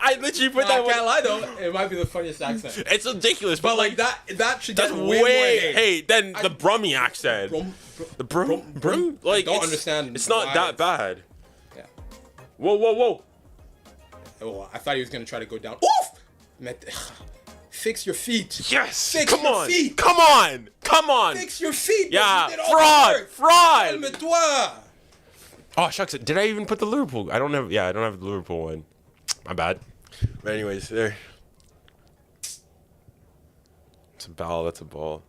I literally put that. I can't lie though. It might be the funniest accent. It's ridiculous, but like that should get that's way more hate than the Brummy accent. The Brum. Like don't understand. It's not that bad. Yeah. Whoa. Oh, I thought he was gonna try to go down. Oof! Fix your feet. Yes. Fix your feet. Come on. Fix your feet. Yeah. Fraud. Oh shucks! Did I even put the Liverpool? I don't have the Liverpool one. My bad. But anyways, there. It's a ball. That's a ball.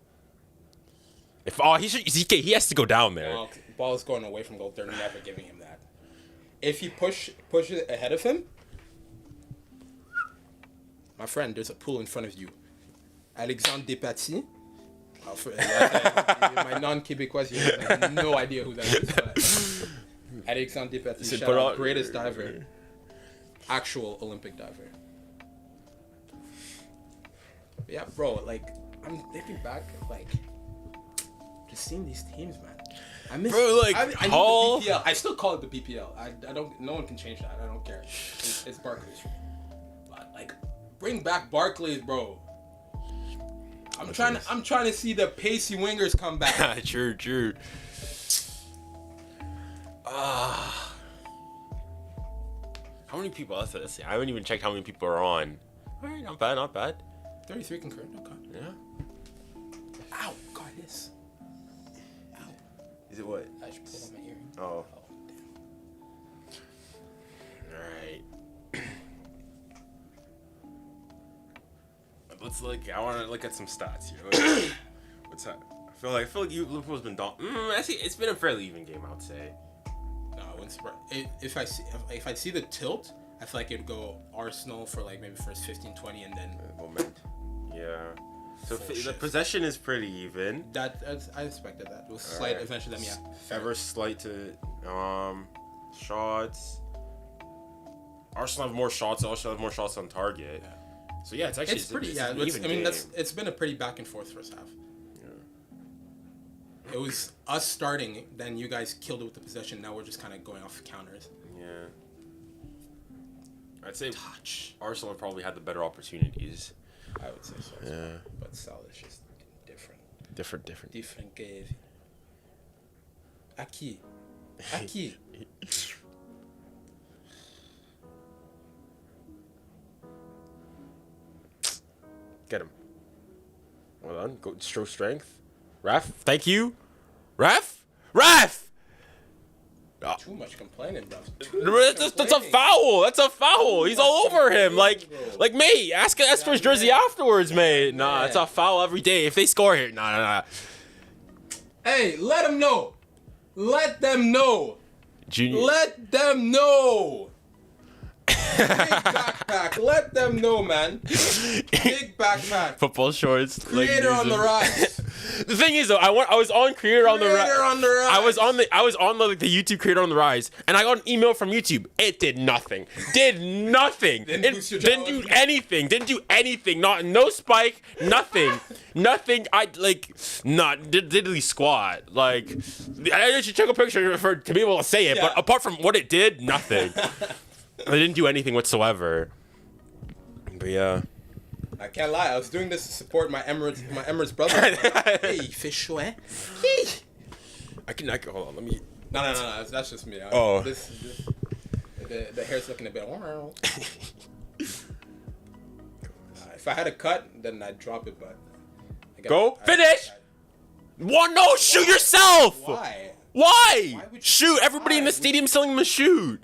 He has to go down there. Well, ball is going away from goal. They're never giving him that. If he push it ahead of him. My friend, there's a pool in front of you. 𝐻𝐸𝐹. My non-Québécois, you have no idea who that is. But 𝐻𝐸𝐹, shout out, greatest diver. Actual Olympic diver. But yeah, bro, like, I'm thinking back, like, just seeing these teams, man. I miss, bro, like, Hull. I still call it the BPL. I don't, no one can change that. I don't care. It's Barclays. But, like, bring back Barclays, bro. I'm trying to see the pacey wingers come back. True. How many people? Let's see. I haven't even checked how many people are on. All right, not bad. 33 concurrent. Okay. Yeah. Ow! God, this. Ow. Is it what? I should pull on my earring. Oh. Damn. All right. Let's look. I want to look at some stats here. What's that? I feel like Liverpool's been actually, it's been a fairly even game, I would say. No, I wouldn't surprise. If I see the tilt, I feel like it'd go Arsenal for like maybe first 15, 20, and then moment. Yeah. So the possession is pretty even. I expected that. It was slight eventually. Then yeah. Ever slight to shots. Arsenal have more shots. Arsenal have more shots on target. Yeah. So yeah, it's actually pretty. It's been a pretty back and forth first half. Yeah. It was us starting, then you guys killed it with the possession. Now we're just kind of going off counters. Yeah. I'd say Arsenal probably had the better opportunities. I would say so. Yeah. But Salah is just different. Different. 𝐀𝐫𝐬𝐿. Aki. Get him. Well done. Go show strength. Ref. Thank you. Ref. Too much complaining, bro. That's a foul. That's a foul. He's all over him. Like mate, ask for his jersey afterwards, mate. Nah, it's a foul every day. If they score here, nah. Hey, let them know. Junior. Let them know. Big backpack. Let them know, man. Big backpack. Football shorts. Creator on the rise. The thing is, though, I was on Creator on the Rise. I was on the YouTube Creator on the Rise, and I got an email from YouTube. It did nothing. Didn't do anything. No spike. Nothing. Diddly squat. Like, I should check a picture to be able to say it. Yeah. But apart from what it did, nothing. I didn't do anything whatsoever. But yeah. I can't lie. I was doing this to support my Emirates brother. Hey, fish eh? I can hold on. Let me. No. That's just me. The hair's looking a bit. If I had a cut, then I'd drop it. But finish. No, shoot yourself. Why? Shoot! Everybody in the stadium telling him to shoot.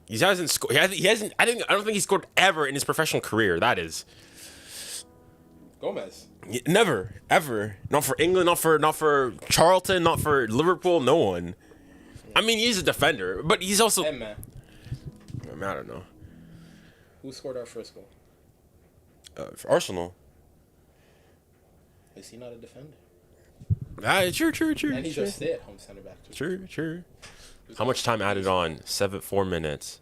He hasn't scored. He hasn't. I don't think he scored ever in his professional career. That is. Gomez. Never, ever. Not for England. Not for Charlton. Not for Liverpool. No one. I mean, he's a defender, but he's also. Hey, man. I don't know. Who scored our first goal? For Arsenal. Is he not a defender? True. And he's a stay-at-home center back too. True. How much time added on? 4 minutes.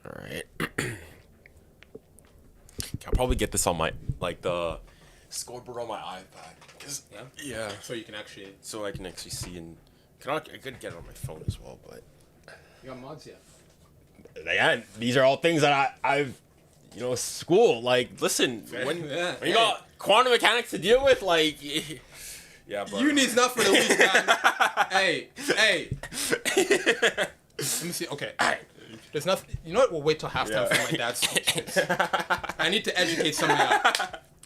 All right. I'll probably get this on my the scoreboard on my iPad. Yeah. So you can actually. So I can actually see and I could get it on my phone as well, but. You got mods yet? Yeah, these are all things that I've school. Like, listen, when you got quantum mechanics to deal with, like. Yeah, bro. Uni's not for the weak, man. Hey. Let me see. Okay. There's nothing. You know what? We'll wait till halftime for my dad's speech. I need to educate somebody else.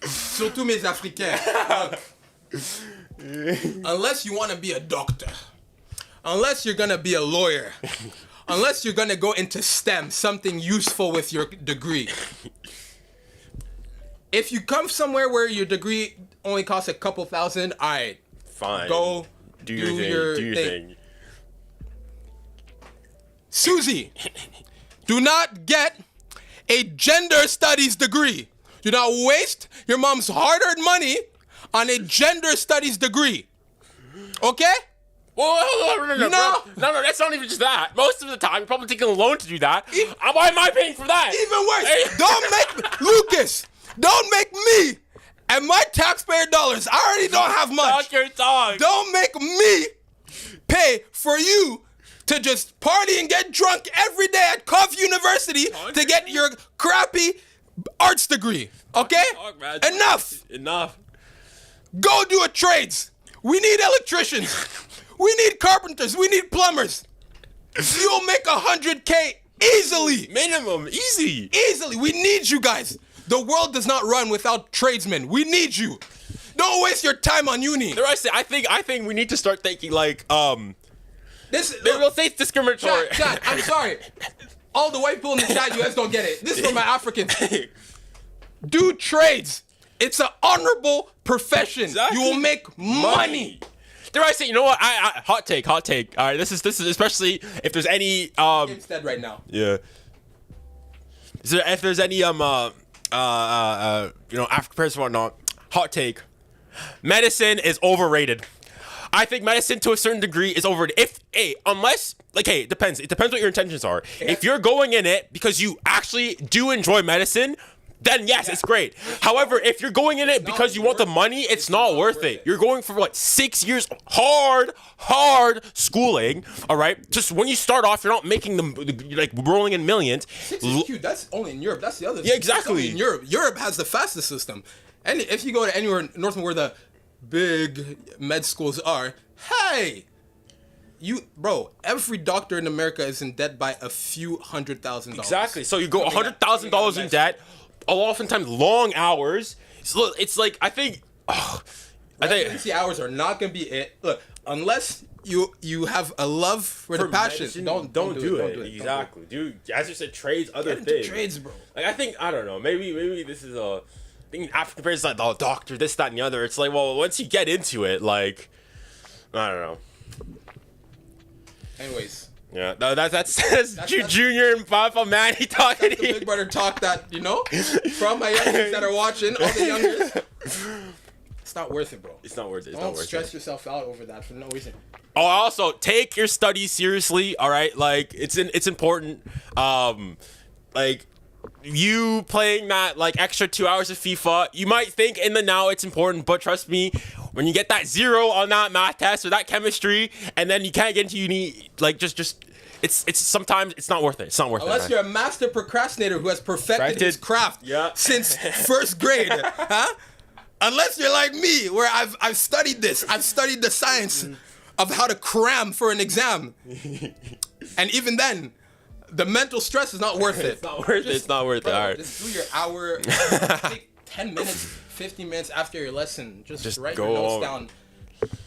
Surtout mes Africains. Unless you want to be a doctor, unless you're gonna be a lawyer, unless you're gonna go into STEM, something useful with your degree. If you come somewhere where your degree only costs a couple thousand, alright. Fine. Go do your thing. Susie, do not get a gender studies degree. Do not waste your mom's hard-earned money on a gender studies degree. Okay? Well, no, that's not even just that. Most of the time, you're probably taking a loan to do that. Why am I paying for that? Even worse, don't make me and my taxpayer dollars. I already don't have much. Talk your talk. Don't make me pay for you to just party and get drunk every day at Cuff University to get your crappy arts degree. Okay? Enough. Go do a trades. We need electricians. We need carpenters. We need plumbers. You'll make $100K easily. Minimum. Easily. We need you guys. The world does not run without tradesmen. We need you. Don't waste your time on uni. I think we need to start thinking like This we'll say it's discriminatory. Chat, I'm sorry. All the white people in the chat, you guys don't get it. This is for my Africans. Do trades. It's an honorable profession. Exactly. You will make money. Dare I say, you know what? I hot take. All right, this is especially if there's any instead right now. Yeah. So if there's any African parents and whatnot, hot take. Medicine is overrated. I think medicine to a certain degree is overrated. It depends. It depends what your intentions are. Yeah. If you're going in it because you actually do enjoy medicine, then yes, it's great. However, if you're going in it because you want the money, it's not worth it. You're going for what, 6 years hard schooling. All right, just when you start off, you're not making them like rolling in millions. 6 is cute. That's only in Europe. That's the other thing. Yeah, exactly. That's only in Europe. Europe has the fastest system, and if you go to anywhere north where the big med schools are, hey. Bro, every doctor in America is in debt by a few $100,000. Exactly. So you go $100,000 in debt, oftentimes long hours. So it's like I think residency hours are not gonna be it. Look, unless you have a love for the passion, medicine, don't do it. Exactly, dude. As you said, trades, other things. Trades, bro. Like I don't know. Maybe this is a thing. African parents like, oh, doctor, this, that, and the other. It's like, well, once you get into it, like, I don't know. Anyways. Yeah, no, that's Junior and Papa Manny talking. That's the big brother talk that, from my youngers that are watching, all the youngers. It's not worth it, bro. It's not worth it. Don't stress yourself out over that for no reason. Oh, also, take your studies seriously, all right? Like, it's important. Like, you playing that, like, extra 2 hours of FIFA, you might think in the now it's important, but trust me, when you get that 0 on that math test or that chemistry, and then you can't get into uni, like, just it's sometimes it's not worth it. It's not worth it. Unless you're a master procrastinator who has perfected his craft since first grade, huh? Unless you're like me, where I've studied this. I've studied the science of how to cram for an exam, and even then, the mental stress is not worth it. It's not worth it. It's not worth it. All right. Just do your hour, take 10 minutes, 15 minutes after your lesson. Just write your notes down.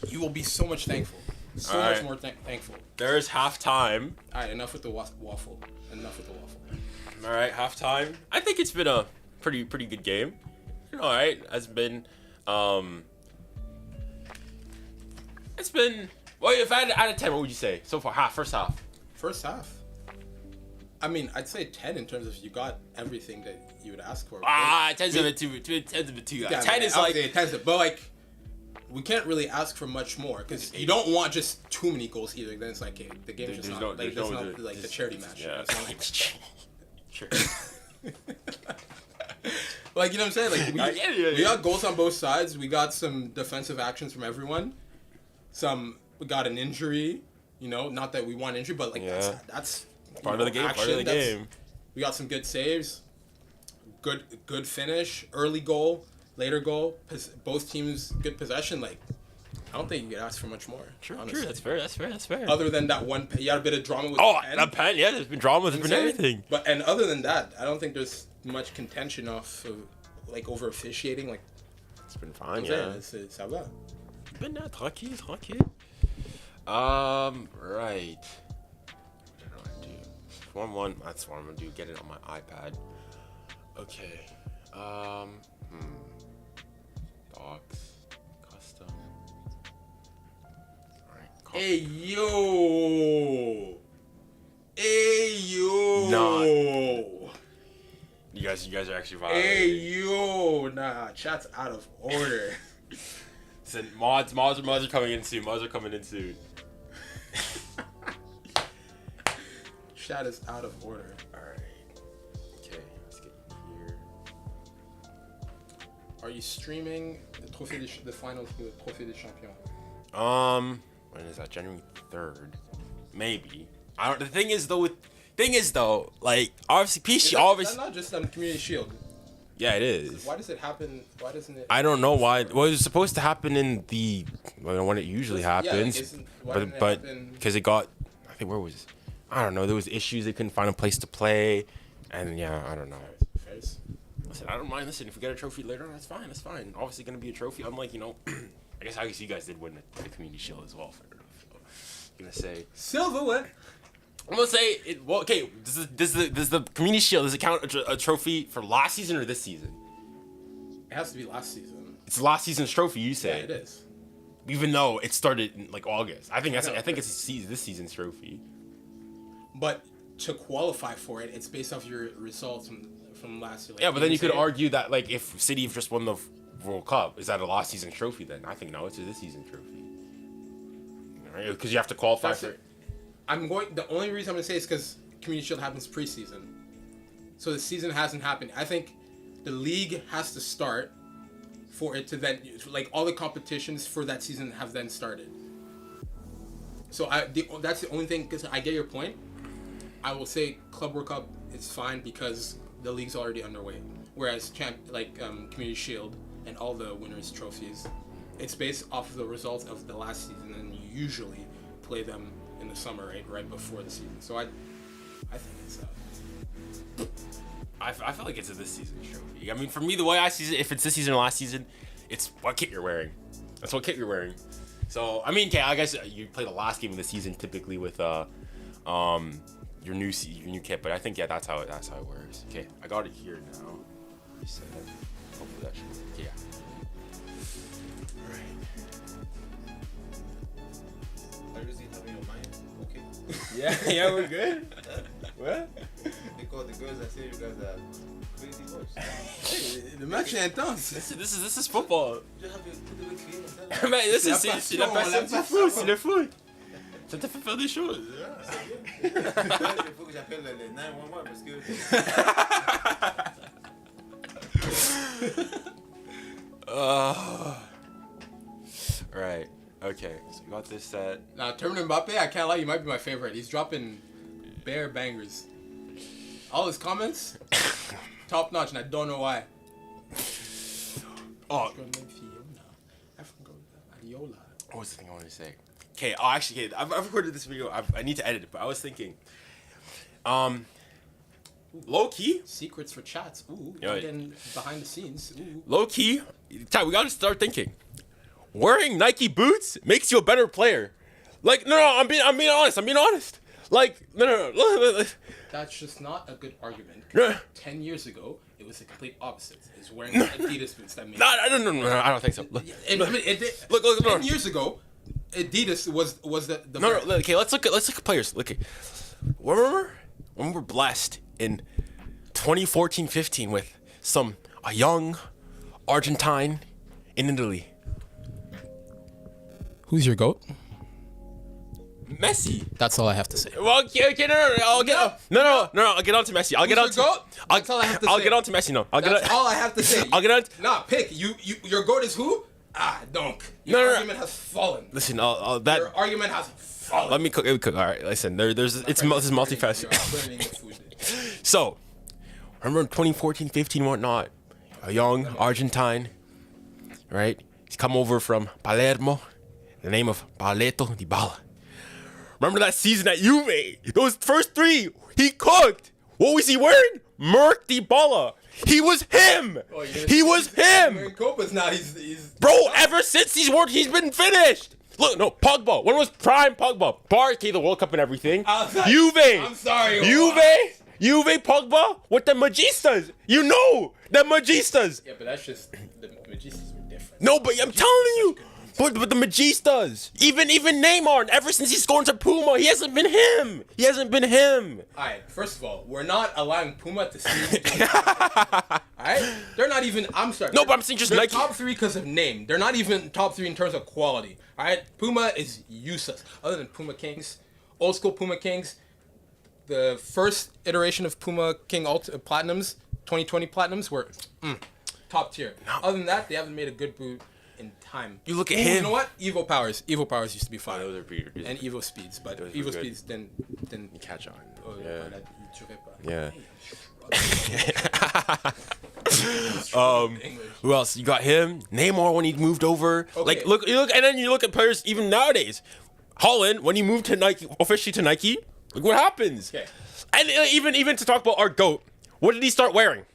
You will be so much thankful. So much more thankful. There's halftime. All right, enough with the waffle. Enough with the waffle. All right, halftime. I think it's been a pretty good game. All right, it's been. It's been. Well, if I had out of 10, what would you say so far? First half. First half. I mean, I'd say 10 in terms of you got everything that you would ask for. 10's a bit too. 10 is like. 10's but like, we can't really ask for much more because you don't want just too many goals either. Then it's like, okay, the game's just not like the charity match. Yeah. It's not like, you know what I'm saying? Like we got goals on both sides. We got some defensive actions from everyone. We got an injury. Not that we want injury, but like that's part of the game. Part of the game. We got some good saves. Good finish. Early goal. Later goal. Both teams good possession. Like, I don't think you could ask for much more. True. That's fair. Other than that one, you had a bit of drama with the pen. Yeah, there's been drama. There's been everything. And other than that, I don't think there's much contention off of, like, over officiating. Like, it's been fine. Ça va. Been tranquille. Right. What do I do? Form 1. That's what I'm gonna do. Get it on my iPad. Okay. Docs. Custom. Alright. Hey yo. No. You guys are actually violating. Hey yo. Nah, chat's out of order. Listen, mods are coming in soon. Chat is out of order. Alright. Okay, let's get here. Are you streaming the finals for the Trophée des Champions? When is that? January 3rd? Maybe. The thing is though, like, obviously PSG That's not just on Community Shield. Yeah, it is. Why does it happen? Why doesn't it? I don't know why. Well, it was supposed to happen in when it usually happens, but because it got, I think, where was it? I don't know. There was issues. They couldn't find a place to play, and yeah, I don't know. Listen, I don't mind. Listen, if we get a trophy later on, that's fine. That's fine. Obviously, gonna be a trophy. Unlike, I guess you guys did win the Community Shield as well. I'm gonna say silverware. I'm gonna say it. Well, okay. Does the Community Shield, does it count a trophy for last season or this season? It has to be last season. It's last season's trophy. You say? Yeah, it is. Even though it started in like August, I think it's this season's trophy. But to qualify for it, it's based off your results from last year. Like, yeah, but then you could argue that, like, if City just won the World Cup, is that a last season trophy then? I think no, it's a this season trophy. Right? Because you have to qualify for it. The only reason I'm going to say is because Community Shield happens preseason. So the season hasn't happened. I think the league has to start for it to then, like, all the competitions for that season have then started. So that's the only thing, because I get your point. I will say Club World Cup is fine because the league's already underway. Whereas Community Shield and all the winners' trophies, it's based off of the results of the last season, and you usually play them in the summer, right before the season. So I think it's I feel like it's a this season's trophy. I mean, for me, the way I see it, if it's this season or last season, it's what kit you're wearing. That's what kit you're wearing. So, I mean, okay, I guess you play the last game of the season typically with your new kit, but I think that's how it works. Okay, I got it here now. Reset. Hopefully that should work. Yeah. Yeah, we're good. What? Because the girls, I say you guys are crazy boys. the match est intense. This is football. Je have tout de crier. Mais c'est la passion du foot, c'est le foot. Ça te fait faire des choses. Il faut que j'appelle les 911 parce que. Right. Okay. So we got this set. Now, Termin Mbappe, I can't lie, he might be my favorite. He's dropping bare bangers. All his comments, top notch, and I don't know why. Oh. What was the thing I wanted to say? Okay. Oh, actually, I've recorded this video. I need to edit it, but I was thinking, low key secrets for chats. Ooh, yeah, getting behind the scenes. Ooh. Low key, Ty, we gotta start thinking. Wearing Nike boots makes you a better player. Like, no, I'm being honest. Like, no. That's just not a good argument. No. 10 years ago, it was the complete opposite. It's wearing Adidas boots that made. No, I don't think so. Look, 10 years ago, Adidas was the no. Okay, let's look at players. Look, remember when we were blessed in 2014-15 with a young Argentine in Italy. Who's your GOAT? Messi. That's all I have to say. Well, okay, no. I'll get on to Messi. I'll get on to GOAT? That's all I have to say. I'll get on to Messi. No, That's all I have to say. I'll get on. Nah, pick. Your GOAT is who? Don't. Your argument has fallen. Listen, your argument has fallen. Let me cook. All right, listen. This is multifaceted. So, remember in 2014-15, whatnot, a young Argentine, right? He's come over from Palermo, the name of Pablito Dybala. Remember that season at Juve? Those first three, he cooked. What was he wearing? Merc Dybala. He was him. He was him. Now he's bro. Ever since he's been finished. Look, no, Pogba. When was prime Pogba? Okay, the World Cup and everything. Juve. I'm sorry. Juve, Pogba with the Magistas. You know, the Magistas. Yeah, but that's just, the Magistas were different. No, but I'm telling you. But the Magistas. Even Neymar, ever since he's going to Puma, he hasn't been him. Alright, first of all, we're not allowing Puma to see. Alright? They're not even, I'm sorry. No, but I'm saying just they're Nike. top 3 because of name. They're not even top 3 in terms of quality. Alright? Puma is useless. Other than Puma Kings, old school Puma Kings, the first iteration of Puma King Platinums, 2020 Platinums, were top tier. No. Other than that, they haven't made a good boot in time. You look at him. You know what? Evo Powers used to be fine. Those are pretty good. And Evo Speeds, but Evo Speeds didn't catch on. Yeah. Who else? You got him. Neymar when he moved over. Okay. Like look, and then you look at players even nowadays. Haaland when he moved to Nike, officially to Nike. Look what happens. Okay. And even to talk about our GOAT, what did he start wearing?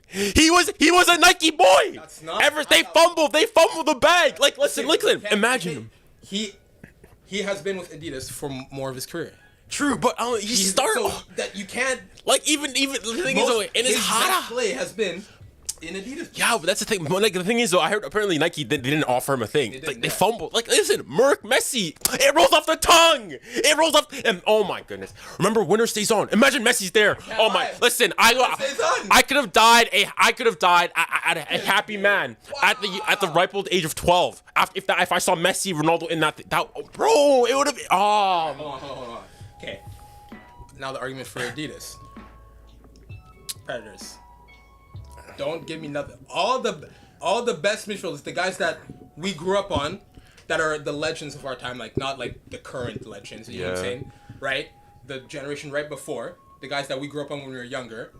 He was a Nike boy. That's not. They fumbled the bag. Like listen, imagine him. He has been with Adidas for more of his career. True, but he started so that you can't. Like even the thing is though, in his best play has been in Adidas. Yeah, but that's the thing. Like the thing is though, I heard apparently Nike they didn't offer him a thing. They fumbled. Like listen, Merc Messi, it rolls off the tongue. It rolls off. And oh my goodness, remember winner stays on. Imagine Messi's there. Oh my, listen, I could have died. I could have died at a happy man at the ripe old age of 12. If I saw Messi, Ronaldo in that bro, it would have been. Hold on. Okay, now the argument for Adidas. Predators. Don't give me nothing. All the best midfielders, the guys that we grew up on, that are the legends of our time, like not like the current legends. You know what I'm saying? Right? The generation right before, the guys that we grew up on when we were younger.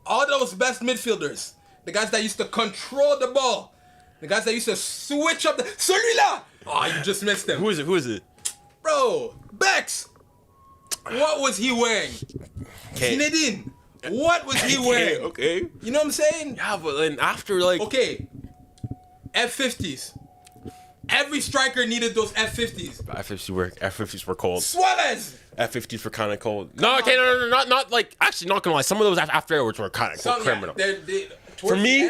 All those best midfielders, the guys that used to control the ball, the guys that used to switch up the celui-là. Oh, you just missed him. Who is it? Bro, Bex. What was he wearing? Zinedine. What was he wearing? Okay. You know what I'm saying? Yeah, but then after like. Okay. F50s. Every striker needed those F50s. F50s were cold. Suarez. F50s were kind of cold. No, not like. Actually, not gonna lie. Some of those afterwards were kind of criminal. For me,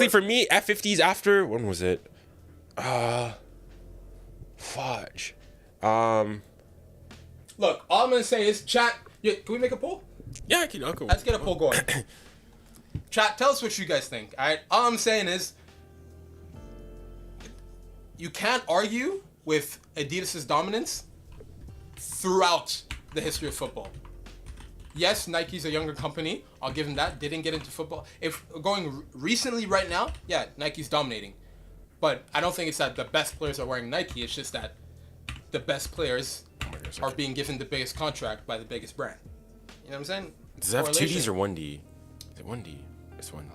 for me, F50s after, when was it? Fudge. Look, all I'm gonna say is, chat. Yeah, can we make a poll? Yeah, I'll go. Let's get a poll going. Chat, tell us what you guys think. All right. All I'm saying is, you can't argue with Adidas' dominance throughout the history of football. Yes, Nike's a younger company. I'll give them that. They didn't get into football. If going recently right now, yeah, Nike's dominating. But I don't think it's that the best players are wearing Nike. It's just that the best players are being given the biggest contract by the biggest brand. You know what I'm saying? Does that have 2Ds or 1D? Is it 1D? It's 1.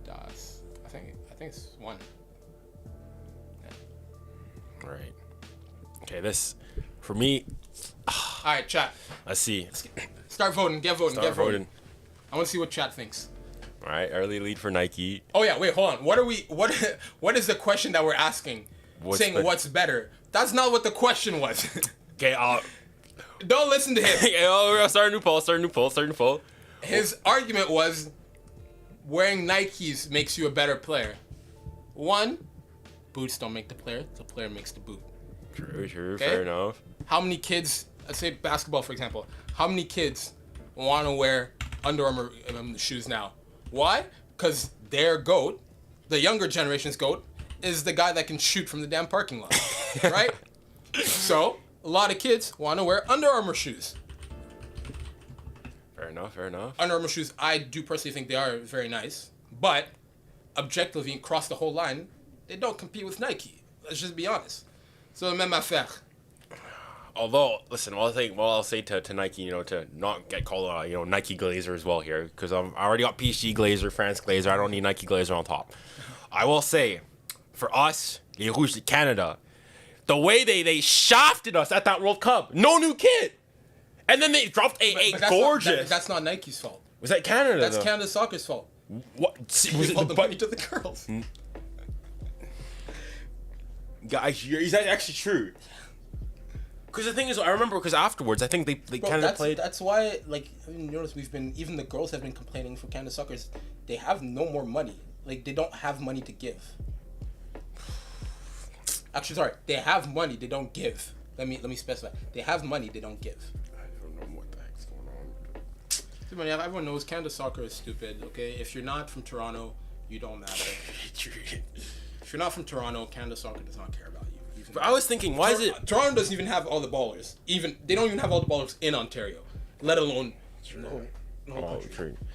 Adidas. I think it's 1. Yeah. Right. Okay, this, for me. All right, chat. Let's see. Start voting. Get voting. Start voting. I want to see what chat thinks. All right, early lead for Nike. Oh yeah, wait, hold on. What is the question that we're asking? What's better? That's not what the question was. Okay, don't listen to him. We'll start a new poll. His argument was wearing Nikes makes you a better player. 1, boots don't make the player makes the boot. True, okay? Fair enough. How many kids, let's say basketball for example, how many kids want to wear Under Armour shoes now? Why? Because their GOAT, the younger generation's GOAT, is the guy that can shoot from the damn parking lot, right? So, a lot of kids want to wear Under Armour shoes. Fair enough. Under Armour shoes, I do personally think they are very nice, but objectively, across the whole line, they don't compete with Nike. Let's just be honest. So, même affaire. Although, listen, I'll say to Nike, to not get called Nike Glazer as well here, because I already got PSG Glazer, France Glazer. I don't need Nike Glazer on top. I will say, for us, les Rouges de Canada, the way they shafted us at that World Cup, no new kit, and then they dropped a gorgeous. That's not Nike's fault. Was that Canada? That's Canada Soccer's fault. What? Was it the money to the girls? Guys, is that actually true? Because the thing is, I remember afterwards, I think they Canada played. That's why, notice even the girls have been complaining for Canada Soccer's. They have no more money. Like, they don't have money to give. Actually, sorry, they have money, they don't give. Let me specify. They have money, they don't give. I don't know what the heck's going on. Everyone knows Canada Soccer is stupid. Okay, if you're not from Toronto, you don't matter. If you're not from Toronto, Canada Soccer does not care about you. But I was thinking, why is it? Toronto doesn't even have all the ballers. They don't even have all the ballers in Ontario, let alone True.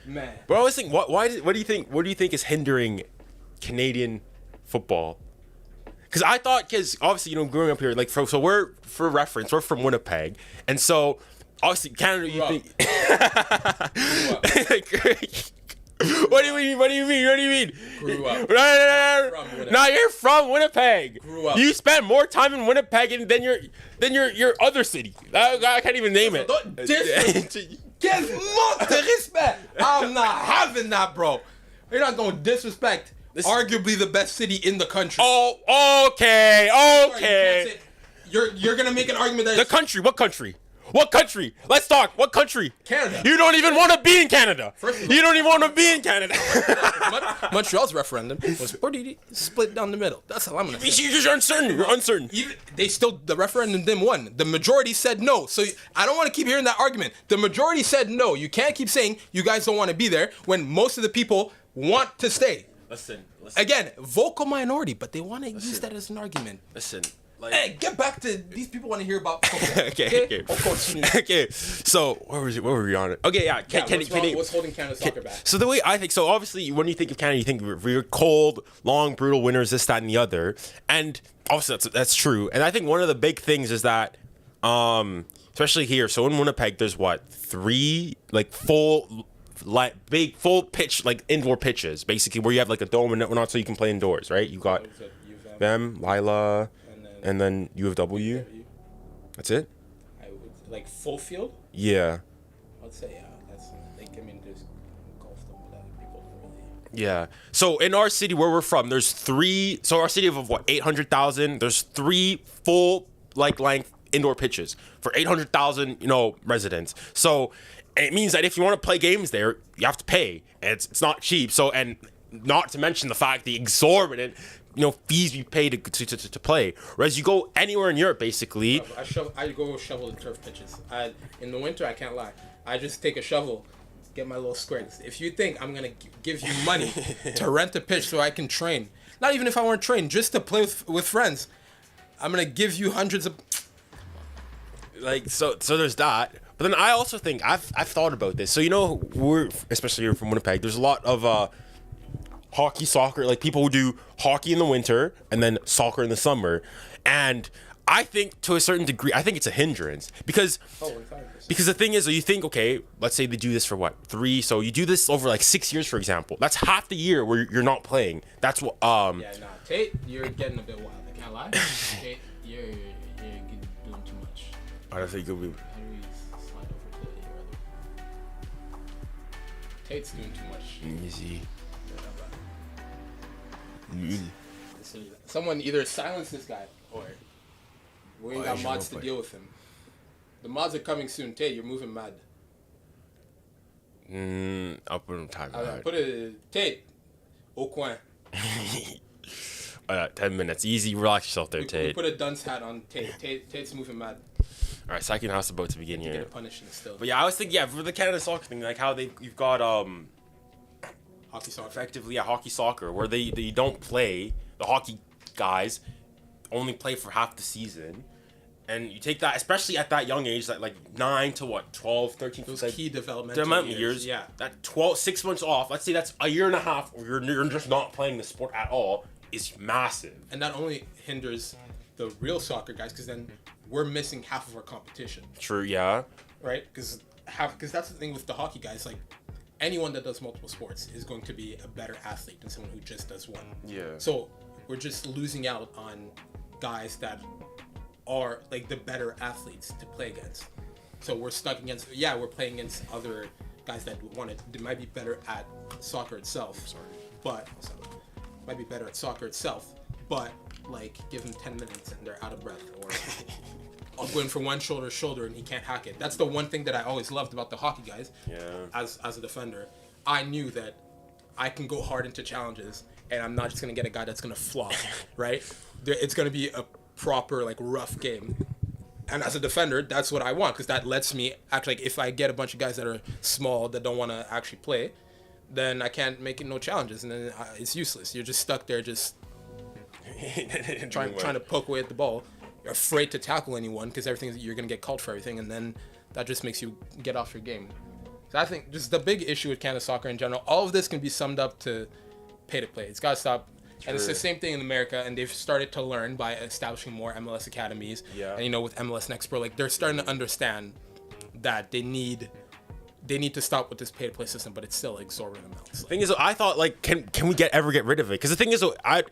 Man. But I was thinking, what do you think is hindering Canadian football? Because I thought, obviously growing up here, so we're from Winnipeg, and so obviously Canada. What do you mean? Grew up. No, you're from Winnipeg. Grew up. You spent more time in Winnipeg than your other city. I can't even name it. Disrespect. I'm not having that, bro. You're not gonna disrespect arguably the best city in the country. Oh, okay. Sorry, you're gonna make an argument that the country. What country? What country? Let's talk. What country? Canada. You don't even want to be in Canada. You don't even want to be in Canada. Montreal's referendum was pretty split down the middle. That's all I'm gonna say. You're uncertain. You're uncertain. The referendum didn't win. The majority said no. So I don't want to keep hearing that argument. The majority said no. You can't keep saying you guys don't want to be there when most of the people want to stay. Listen. Again, vocal minority, but they want to use that as an argument. Listen. Like, Hey, get back to these people want to hear about football. okay. Of course. Okay, so what were we on? Okay, yeah. What's holding Canada soccer back? So the way I think, so obviously when you think of Canada, you think we're cold, long, brutal winners, this, that, and the other, and obviously that's true. And I think one of the big things is that, especially here, so in Winnipeg, there's what, 3 like full pitch, like indoor pitches, basically, where you have like a dome and whatnot, so you can play indoors, right? You got them, Lila, and then U of W. That's it. Like full field. Yeah. I'd say that's like there's golf them without people really. Yeah. So in our city where we're from, there's 3. So our city of what, 800,000. There's 3 full length indoor pitches for 800,000 residents. So it means that if you want to play games there, you have to pay. And it's not cheap. So, and not to mention the fact the exorbitant fees we pay to play. Whereas you go anywhere in Europe, basically. I go shovel the turf pitches. In the winter, I can't lie. I just take a shovel, get my little squares. If you think I'm gonna give you money to rent a pitch so I can train, not even if I want to train, just to play with friends, I'm gonna give you hundreds of. Like so there's that. But then I also think I've thought about this. So we're especially here from Winnipeg. There's a lot of hockey, soccer, like people who do hockey in the winter and then soccer in the summer. And I think to a certain degree, I think it's a hindrance because the thing is, you think, okay, let's say they do this for what, 3, so you do this over like 6 years, for example. That's half the year where you're not playing. That's what Tate, you're getting a bit wild. I can't lie. Tate, you're doing too much. I don't think you'll be. How do we slide over to your other? Tate's doing too much. Easy. Someone either silence this guy or we ain't got mods to deal with him. The mods are coming soon. Tate, you're moving mad. I'll put him time. Put it, Tate, au coin. 10 minutes. Easy. Relax yourself there, Tate. We put a dunce hat on Tate. Tate's moving mad. All right, second house about to begin here. Get a punishment still. But yeah, I was thinking, for the Canada soccer thing, like how you've got hockey soccer. Effectively, hockey soccer, where they don't play. The hockey guys only play for half the season. And you take that, especially at that young age, that like 9 to what, 12, 13. Those like, key developmental years. Yeah. That 6 months off, let's say that's a year and a half where you're just not playing the sport at all, is massive. And that only hinders the real soccer guys, because then we're missing half of our competition. True, yeah. Right? Because that's the thing with the hockey guys, like, anyone that does multiple sports is going to be a better athlete than someone who just does one. Yeah. So we're just losing out on guys that are like the better athletes to play against. So we're stuck against, we're playing against other guys that they might be better at soccer itself. Might be better at soccer itself, but like give them 10 minutes and they're out of breath, or I'll go in for one shoulder and he can't hack it. That's the one thing that I always loved about the hockey guys. Yeah. As a defender, I knew that I can go hard into challenges and I'm not just gonna get a guy that's gonna flop, right? It's gonna be a proper like rough game. And as a defender, that's what I want, because that lets me act like if I get a bunch of guys that are small that don't want to actually play, then I can't make it no challenges, and then it's useless. You're just stuck there, just trying to poke away at the ball. You're afraid to tackle anyone because you're gonna get called for everything, and then that just makes you get off your game. So I think just the big issue with Canada soccer in general, all of this can be summed up to pay to play. It's gotta stop. True. And it's the same thing in America, and they've started to learn by establishing more MLS academies. Yeah. And with MLS Next Pro, like they're starting to understand that they need to stop with this pay-to-play system, but it's still exorbitant amounts. The thing is, I thought, like, can we ever get rid of it? Because the thing is,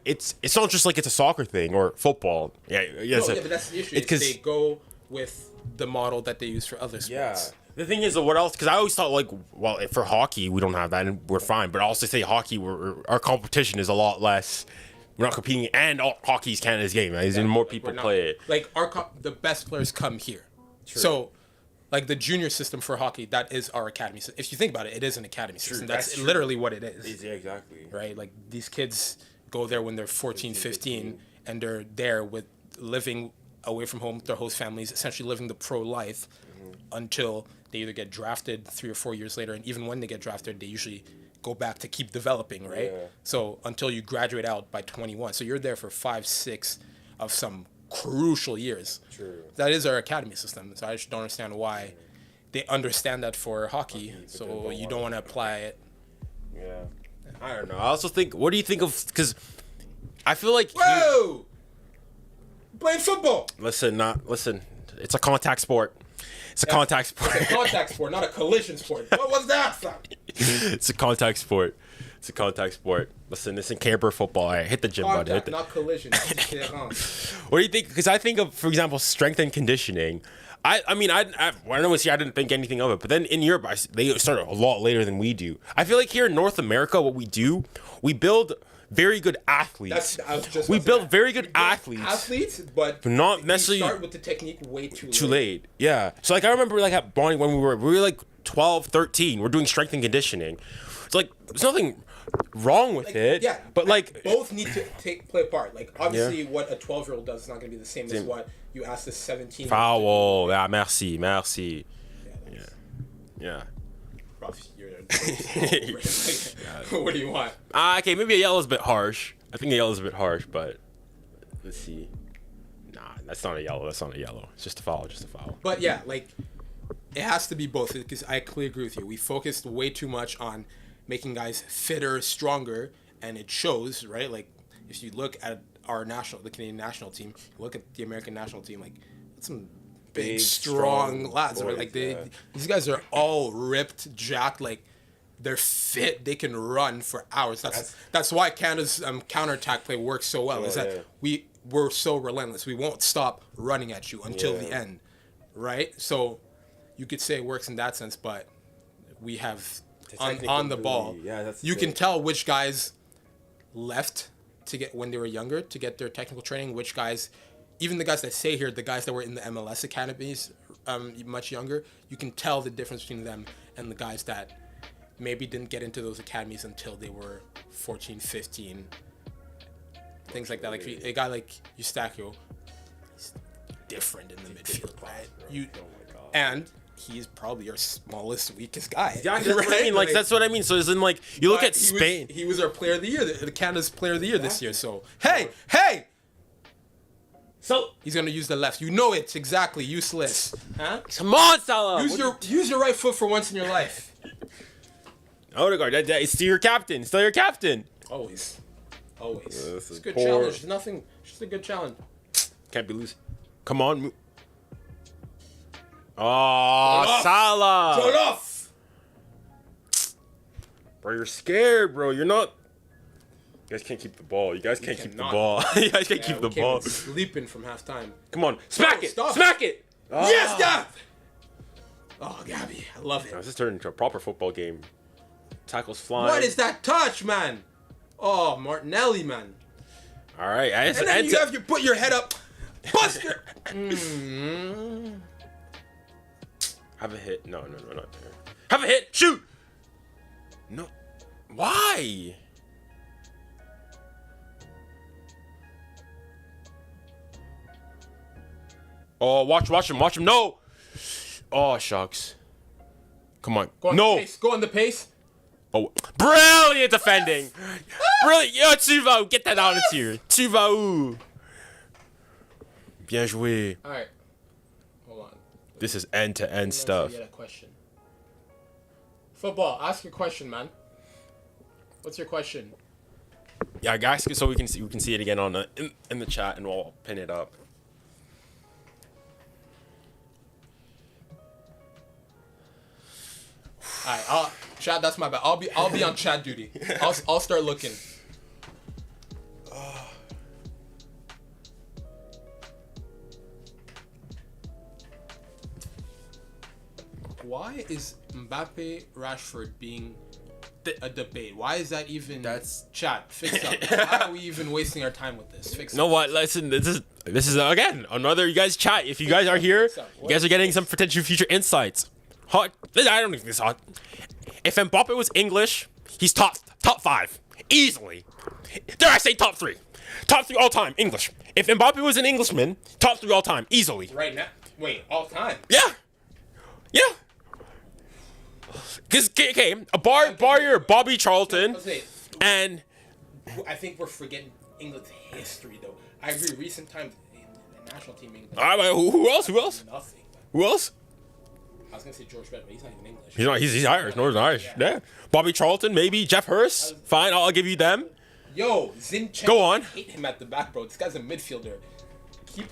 it's not just like it's a soccer thing or football. Yeah, but that's the issue. Because they go with the model that they use for other sports. Yeah. The thing is, what else? Because I always thought, like, well, for hockey, we don't have that, and we're fine. But I also say hockey, our competition is a lot less. We're not competing, and hockey's Canada's game. Right? Yeah, more people play it. Like, the best players come here. True. So, like, the junior system for hockey, that is our academy system. If you think about it, it is an academy system. That's literally what it is. Yeah, exactly. Right? Like, these kids go there when they're 14, 15, and they're there living away from home with their host families, essentially living the pro life until they either get drafted 3 or 4 years later, and even when they get drafted, they usually go back to keep developing, right? Yeah. So until you graduate out by 21. So you're there for 5, 6 of some crucial years. True. That is our academy system. So I just don't understand why they understand that for hockey. So you don't want to apply it. Yeah. I don't know. I also think, what do you think of, because I feel like... Whoa! Playing football! Listen, it's a contact sport. It's a contact sport. It's a contact sport, not a collision sport. What was that, fam? It's a contact sport. It's a contact sport. Listen, this is camper football. All right, hit the gym, buddy. Contact, not collision. What do you think? Because I think of, for example, strength and conditioning. I mean, when I was here, I didn't think anything of it. But then in Europe, they started a lot later than we do. I feel like here in North America, what we do, we build very good athletes. We build very good athletes. But not necessarily start with the technique way too late. Yeah. So like I remember like at Bonnie when we were like 12, 13, we're doing strength and conditioning. It's like there's nothing wrong with it. Yeah. But like both need to play a part. Like obviously what a 12-year-old does is not going to be the same as what you ask the 17. Foul. Yeah, merci. Yeah. Rough year. What do you want? Okay, maybe a yellow's a bit harsh. I think a yellow's a bit harsh, but let's see. Nah, that's not a yellow. It's just a foul. But yeah, like it has to be both because I clearly agree with you. We focused way too much on making guys fitter, stronger, and it shows, right? Like if you look at the Canadian national team, look at the American national team, like that's some big strong lads. Boys, right? Like these guys are all ripped, jacked, like they're fit. They can run for hours. That's why Canada's counterattack play works so well. Is that we're so relentless. We won't stop running at you until the end, right? So you could say it works in that sense, but we have on the ball. Yeah, you can tell which guys left to get when they were younger to get their technical training. Which guys, even the guys that stay here, the guys that were in the MLS academies, much younger, you can tell the difference between them and the guys that maybe didn't get into those academies until they were 14, 15. Things like that. Like a guy like 𝐻𝐸𝐸𝑐𝐲, he's different in the midfield, right? And he's probably your smallest, weakest guy. Yeah, that's what I mean. Like that's what I mean. So it's in like you look at Spain. He was our player of the year, the Canada's player of the year this year. So hey. So he's gonna use the left. You know it exactly. Useless. Huh? Come on, Salah. Use your right foot for once in your life. Odegaard, it's still your captain. Always. It's a good challenge. Nothing. Just a good challenge. Can't be losing. Come on. Oh, Salah. Turn off. Bro, you're scared, bro. You're not. You guys can't keep the ball. You guys can't keep the ball. You guys can't keep the ball. Sleeping from halftime. Come on. Smack it. Stop. Smack it. Oh. Yes, Gav. Oh, Gabby. I love it. This is turned into a proper football game. Tackles flying. What is that touch, man? Oh, Martinelli, man. All right. And then you have to put your head up. Buster. Have a hit. No, not there. Have a hit. Shoot. No. Why? Oh, watch him. No. Oh, shucks. Come on. Go on the pace. Oh, brilliant defending. Brilliant. Yo, 𝐻𝐸𝐸𝑐𝐲, get that out of here. 𝐻𝐸𝐸𝑐𝐲. Bien joué. All right. Hold on. This is end-to-end stuff. Get a question. Football. Ask your question, man. What's your question? Yeah, guys, so we can see it again on in the chat, and we'll pin it up. All right, chat. That's my bad. I'll be on chat duty. I'll start looking. Why is Mbappe Rashford being a debate? Why is that even? That's chat. Fix up. Why are we even wasting our time with this? Fix up. You know what? Listen, this is again another you guys chat. If you guys are here, you guys are getting some potential future insights. I don't think this is hot. If Mbappe was English, he's top 5 easily. Dare I say top 3? Top 3 all time English. If Mbappe was an Englishman, top 3 all time easily. Right now, wait, all time? Yeah. Because bar your Bobby Charlton, and I think we're forgetting England's history though. I agree. Recent times, National team English. All right, who else? Who else? Nothing. Who else? I was gonna say George Bett, but he's not even English. He's not. He's Irish. Northern Irish. Yeah. Bobby Charlton, maybe. Jeff Hurst. Fine, I'll give you them. Yo, Zinchenko. Go on. I hate him at the back, bro. This guy's a midfielder.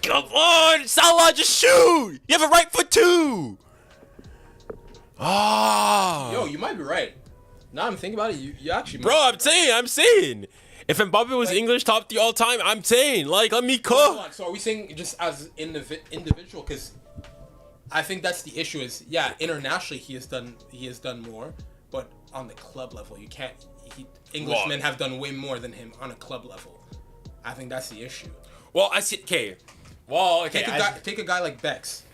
Come on, Salah, just shoot. You have a right foot too. Ah. Yo, you might be right. Now I'm thinking about it. You actually. Bro, I'm saying. If Mbappe was English top 3 all time, I'm saying, like, let me cook. So are we saying just as individual? Because I think that's the issue. Is internationally he has done more, but on the club level you can't. Englishmen have done way more than him on a club level. I think that's the issue. Well, I see. Okay. Well, okay. Take a guy like Bex.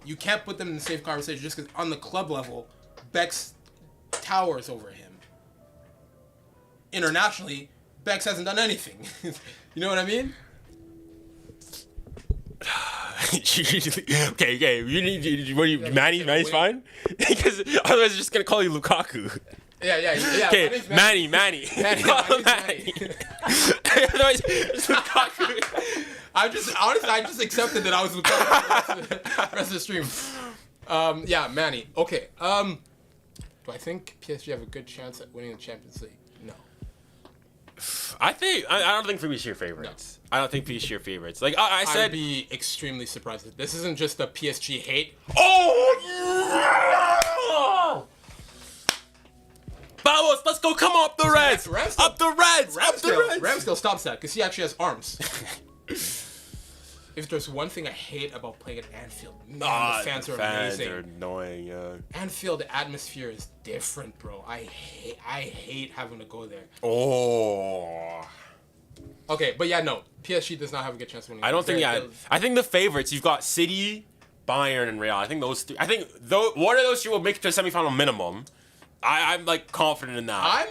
You can't put them in the same conversation just because on the club level, Bex towers over him. Internationally, Bex hasn't done anything. You know what I mean? okay. You need Manny's fine? Because otherwise, they're just gonna call you Lukaku. Yeah. Okay, Manny. Manny. Otherwise, it's Lukaku. I just accepted that I was Lukaku the rest of the stream. Manny. Okay. Do I think PSG have a good chance at winning the Champions League? No. I don't think PSG are favorites. No. I don't think PSG are favorites. Like I said, I'd be extremely surprised if this isn't just a PSG hate. Oh! Vamos, let's go! Come on, up the Reds! Up the Reds! Ramsdale stops that because he actually has arms. If there's one thing I hate about playing at Anfield, man, the fans are amazing. Are annoying, yeah. Anfield, the atmosphere is different, bro. I hate having to go there. Oh. Okay, but yeah, no. PSG does not have a good chance of winning. I don't think. Yeah, I think the favorites. You've got City, Bayern, and Real. I think those three. I think one of those two will make it to a semifinal minimum. I'm like confident in that.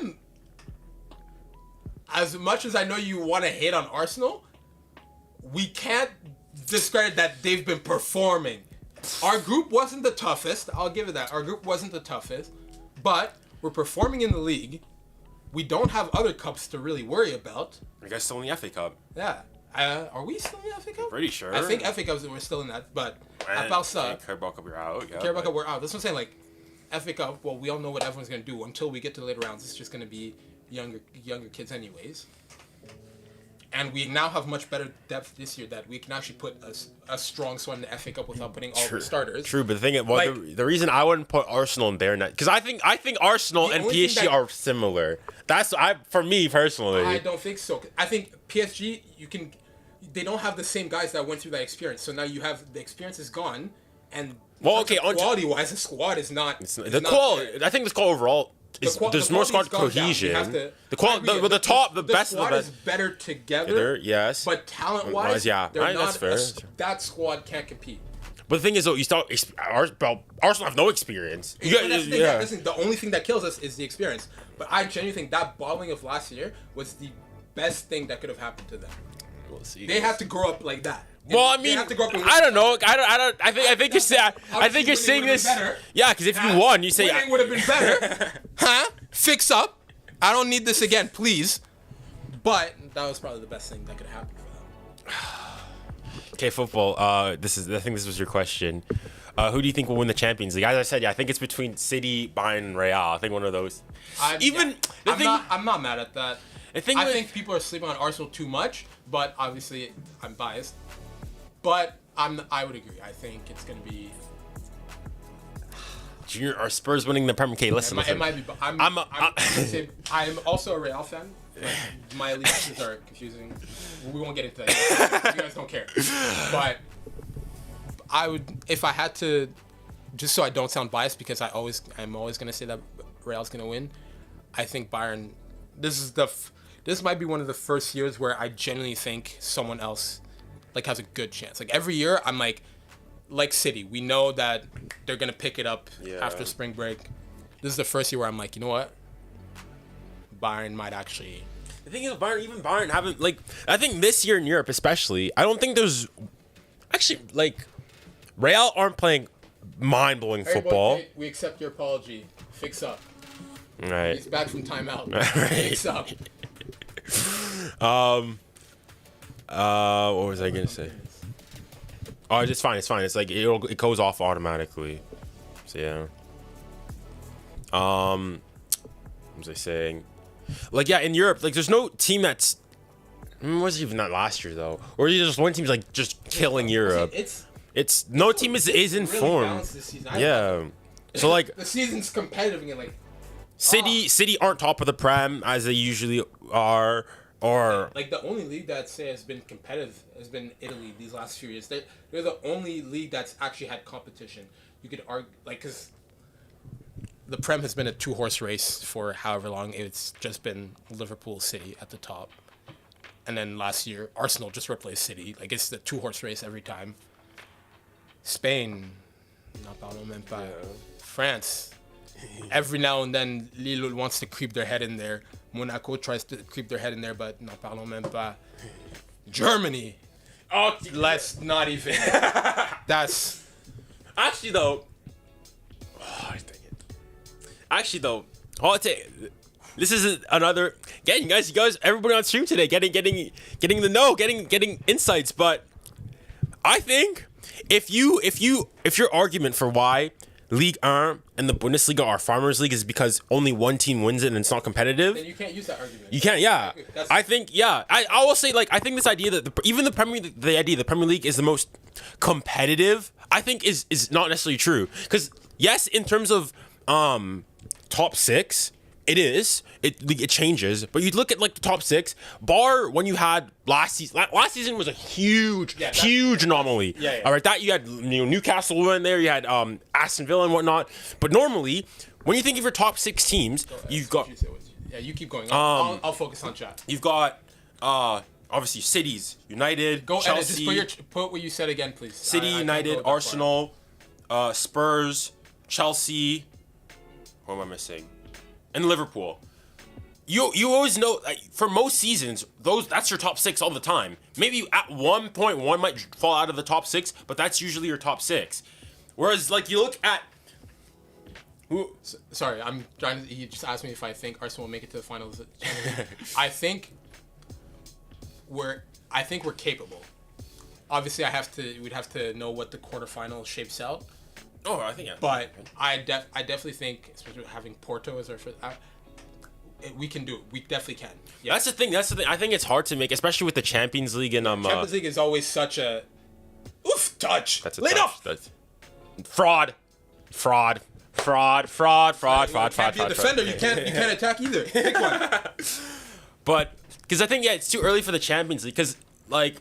As much as I know you want to hate on Arsenal, we can't discredit that they've been performing. Our group wasn't the toughest. I'll give it that. Our group wasn't the toughest, but we're performing in the league. We don't have other cups to really worry about. You guys still in the FA Cup? Yeah. Are we still in the FA Cup? Pretty sure. I think FA Cup we're still in that, but at Barca, Carabao Cup, we're out. Yeah, Carabao Cup, we're out. That's what I'm saying. Like FA Cup, well, we all know what everyone's gonna do until we get to the later rounds. It's just gonna be younger kids, anyways. And we now have much better depth this year that we can actually put a strong squad in the FA Cup without putting all the starters. True, but the thing is, the reason I wouldn't put Arsenal in there, because I think Arsenal and PSG are similar. That's for me personally. I don't think so. I think PSG, they don't have the same guys that went through that experience. So now you have the experience is gone, and quality-wise, the squad is not. The quality. I think the squad overall. There's more squad cohesion. The best squad is better together. Yes. But talent-wise, that's fair. That squad can't compete. But the thing is, though, Arsenal have no experience. The only thing that kills us is the experience. But I genuinely think that bottling of last year was the best thing that could have happened to them. We'll see. They have to grow up like that. Well, I mean, I don't know. I think you're saying this. Yeah, because if you won, you say winning would have been better. Huh? Fix up. I don't need this again, please. But that was probably the best thing that could happen for them. Okay, football. I think this was your question. Who do you think will win the Champions League? As I said, I think it's between City, Bayern, and Real. I think one of those. I'm not mad at that. I think people are sleeping on Arsenal too much, but obviously I'm biased. But I would agree. I think it's gonna be. Junior, are Spurs winning the Premier League? Listen. It might be. I'm also a Real fan. My allegiances are confusing. We won't get into that. You guys don't care. But I would, if I had to, just so I don't sound biased, because I'm always gonna say that Real's gonna win. I think Bayern. This might be one of the first years where I genuinely think someone else has a good chance. Every year I'm like City. We know that they're gonna pick it up after spring break. This is the first year where I'm like, you know what? Bayern might actually. The thing is, Bayern haven't I think this year in Europe especially. I don't think there's actually Real aren't playing mind-blowing football. Boy, we accept your apology. Fix up. All right. He's back from timeout. Right. Fix up. What was I gonna say? Oh, it's fine. It's fine. It's like it goes off automatically. So yeah. What was I saying? Like yeah, in Europe, like there's no team that's. Was even that last year though, or just one team's like just killing Europe. It's no team is in form. Yeah. So like the season's competitive again. Like City aren't top of the Prem as they usually are. Or like the only league that say has been competitive has been Italy these last few years. They're the only league that's actually had competition. You could argue like because the Prem has been a 2-horse race for however long. It's just been Liverpool, City at the top, and then last year Arsenal just replaced City. Like it's the 2-horse race every time. Spain, not parlons même pas. France, every now and then Lille wants to creep their head in there. Monaco tries to creep their head in there, but n'en parlons même pas. Germany. Oh, let's not even. That's actually though. Oh, dang it. Actually though, this is another. Again, you guys, everybody on stream today, getting the know, getting insights. But I think if your argument for why Ligue 1 and the Bundesliga are Farmers League is because only one team wins it and it's not competitive. Then you can't use that argument. You can't, yeah. I think, yeah. I will say, like, I think this idea that even the Premier League is the most competitive, I think is not necessarily true. Because yes, in terms of top 6, it is. It changes. But you look at like the top 6, bar when you had last season. Last season was a huge anomaly. Yeah. All right, that you had Newcastle in there. You had Aston Villa and whatnot. But normally, when you think of your top 6 teams, you've got. Yeah, you keep going. I'll focus on chat. You've got obviously cities, United, Chelsea. Just put what you said again, please. City, United, Arsenal, Spurs, Chelsea. What am I missing? And Liverpool. You always know, like, for most seasons, that's your top 6 all the time. Maybe at one point one might fall out of the top 6, but that's usually your top 6. Whereas like you look at sorry, I'm trying to. He just asked me if I think Arsenal will make it to the finals. I think we're capable. Obviously, we'd have to know what the quarterfinal shapes out. Oh, I think yeah. But I definitely think, especially having Porto as our first, we can do it. We definitely can. Yeah. That's the thing. I think it's hard to make, especially with the Champions League and Champions League is always such a touch. That's a Laid touch. off. That's fraud. You can't be a defender. You can't attack either. Pick one. But because I think it's too early for the Champions League. Because like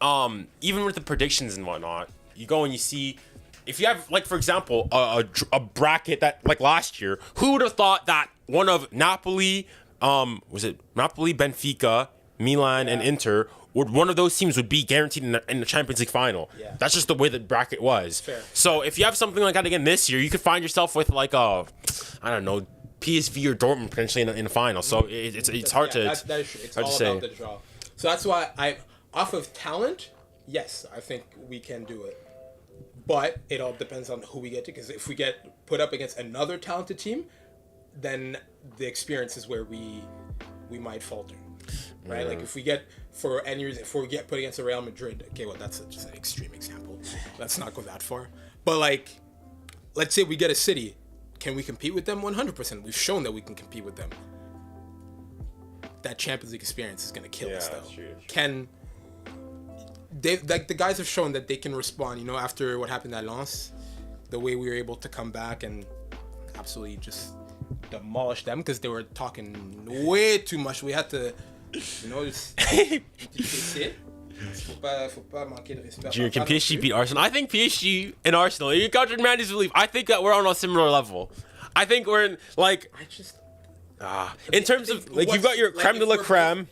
even with the predictions and whatnot, you go and you see. If you have, like, for example, a bracket that, like, last year, who would have thought that one of Napoli, was it Napoli, Benfica, Milan, and Inter, one of those teams would be guaranteed in the Champions League final? Yeah. That's just the way the bracket was. Fair. So if you have something like that again this year, you could find yourself with, like, I don't know, PSV or Dortmund potentially in the final. So it's hard to that is true. It's hard all to say. about the draw. So that's why off of talent, yes, I think we can do it. But it all depends on who we get to, because if we get put up against another talented team, then the experience is where we might falter, right? Yeah. Like if we get for any reason, if we get put against a Real Madrid, okay, well that's just an extreme example. Let's not go that far. But like, let's say we get a City, can we compete with them? 100%. We've shown that we can compete with them. That Champions League experience is gonna kill us though. That's true. The guys have shown that they can respond, after what happened at Lens, the way we were able to come back and absolutely just demolish them because they were talking way too much. We had to, just Junior, can PSG beat Arsenal? I think PSG and Arsenal, you got your man believe. I think that we're on a similar level. I think we're in, like, in terms of, like, you've got your creme de la creme.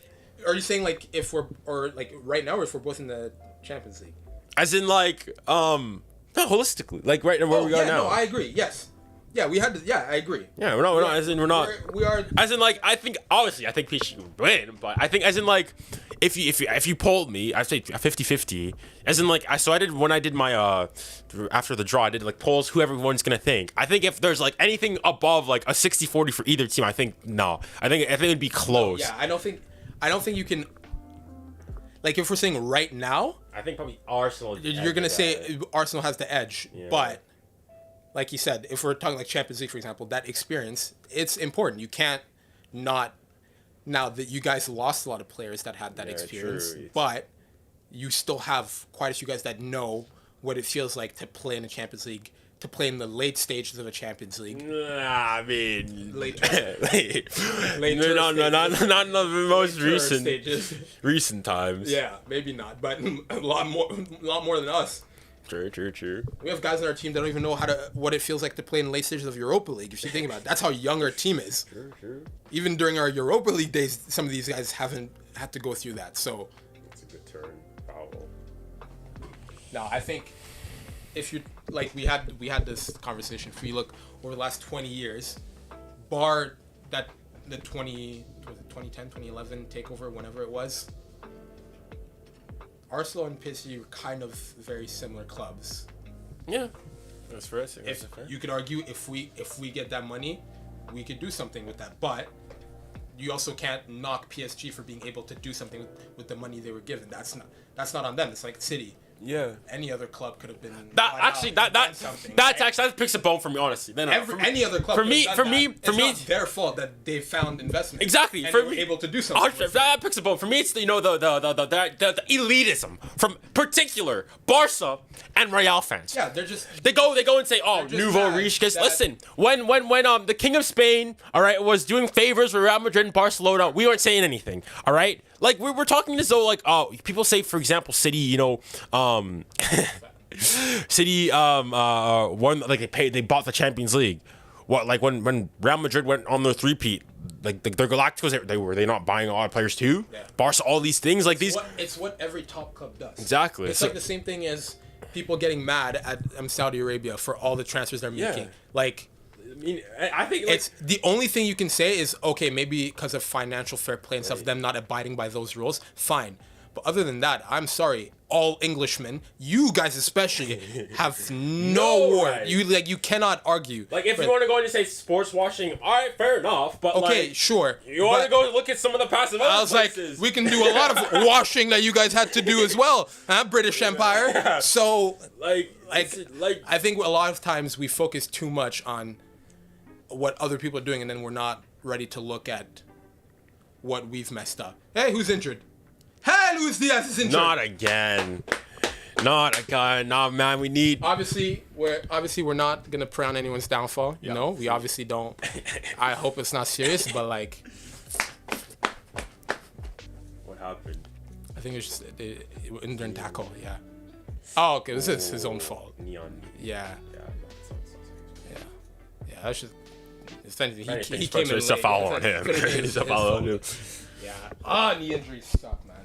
Are you saying like if we're right now, or if we're both in the Champions League? As in like not holistically, like right now where we are now. No, I agree. Yes. Yeah, we had to. Yeah, I agree. Yeah, we're not. As in we're not. We are. As in like I think PSG would win, but I think as in like if you polled me, I'd say 50-50. As in like I did when I did my after the draw, I did like polls who everyone's gonna think. I think if there's like anything above like a 60-40 for either team, I think it'd be close. Yeah, I don't think you can. like if we're saying right now, I think probably Arsenal. you're gonna say Arsenal has the edge. Yeah. But like you said, if we're talking like Champions League, for example, that experience, it's important. You can't not. Now that you guys lost a lot of players that had that experience, true. but you still have quite a few guys that know what it feels like to play in a Champions League, to play in the late stages of a Champions League. I mean, Late not in the most recent stages. recent times. Yeah, maybe not, but a lot more than us. True. We have guys on our team that don't even know what it feels like to play in late stages of Europa League. If you think about it, that's how young our team is. True. Even during our Europa League days, some of these guys haven't had to go through that. So, It's a good turn, Powell. no, I think if you like, we had this conversation. If we look over the last 20 years, bar that the 2010, 2011 takeover, whenever it was, Arsenal and PSG were kind of very similar clubs. Yeah, that's fair. If you could argue if we get that money, we could do something with that. But you also can't knock PSG for being able to do something with the money they were given. That's not on them. It's like City. Yeah. Any other club could have been. That picks a bone for me, honestly. Any other club. For me, it's not their fault that they found investment. Exactly. And For they were me, able to do something. that picks a bone. For me, it's the elitism from particular Barca and Real fans. Yeah, they're just. They go and say, "Oh, just nouveau mad riche." Because that- listen, when the King of Spain, all right, was doing favors with Real Madrid and Barcelona, we weren't saying anything, all right. Like we're talking as though like people say, for example, City, City won, like they bought the Champions League. What, like when Real Madrid went on their three-peat, like the Galacticos, they not buying a lot of players too? Yeah. Barca, all these things like these. It's what every top club does. Exactly. It's like the same thing as people getting mad at Saudi Arabia for all the transfers they're making. Like, I mean, I think like, it's the only thing you can say is, okay, maybe because of financial fair play and stuff, them not abiding by those rules, fine. But other than that, I'm sorry, all Englishmen, you guys especially, have no word. right. You cannot argue. Like if you want to go and say sports washing, all right, fair enough. But okay, like, sure. you want to go look at some of the passive. I was like, we can do a lot of washing that you guys had to do as well, huh, British Empire. So, like, I think a lot of times we focus too much on what other people are doing, and then we're not ready to look at what we've messed up. Hey, who's injured? Hey, Luis Diaz is injured. Not again. Nah, man. We need. Obviously, we're not gonna prey on anyone's downfall. You know, we obviously don't. I hope it's not serious, but like, What happened? I think it's just during tackle. Yeah. Oh, okay. This is his own fault. Neon. Yeah. Yeah. Yeah. That's just. If anything, he He came in late. It's a foul on him. Could've been It's a his foul on fault. him. Knee injuries suck, man.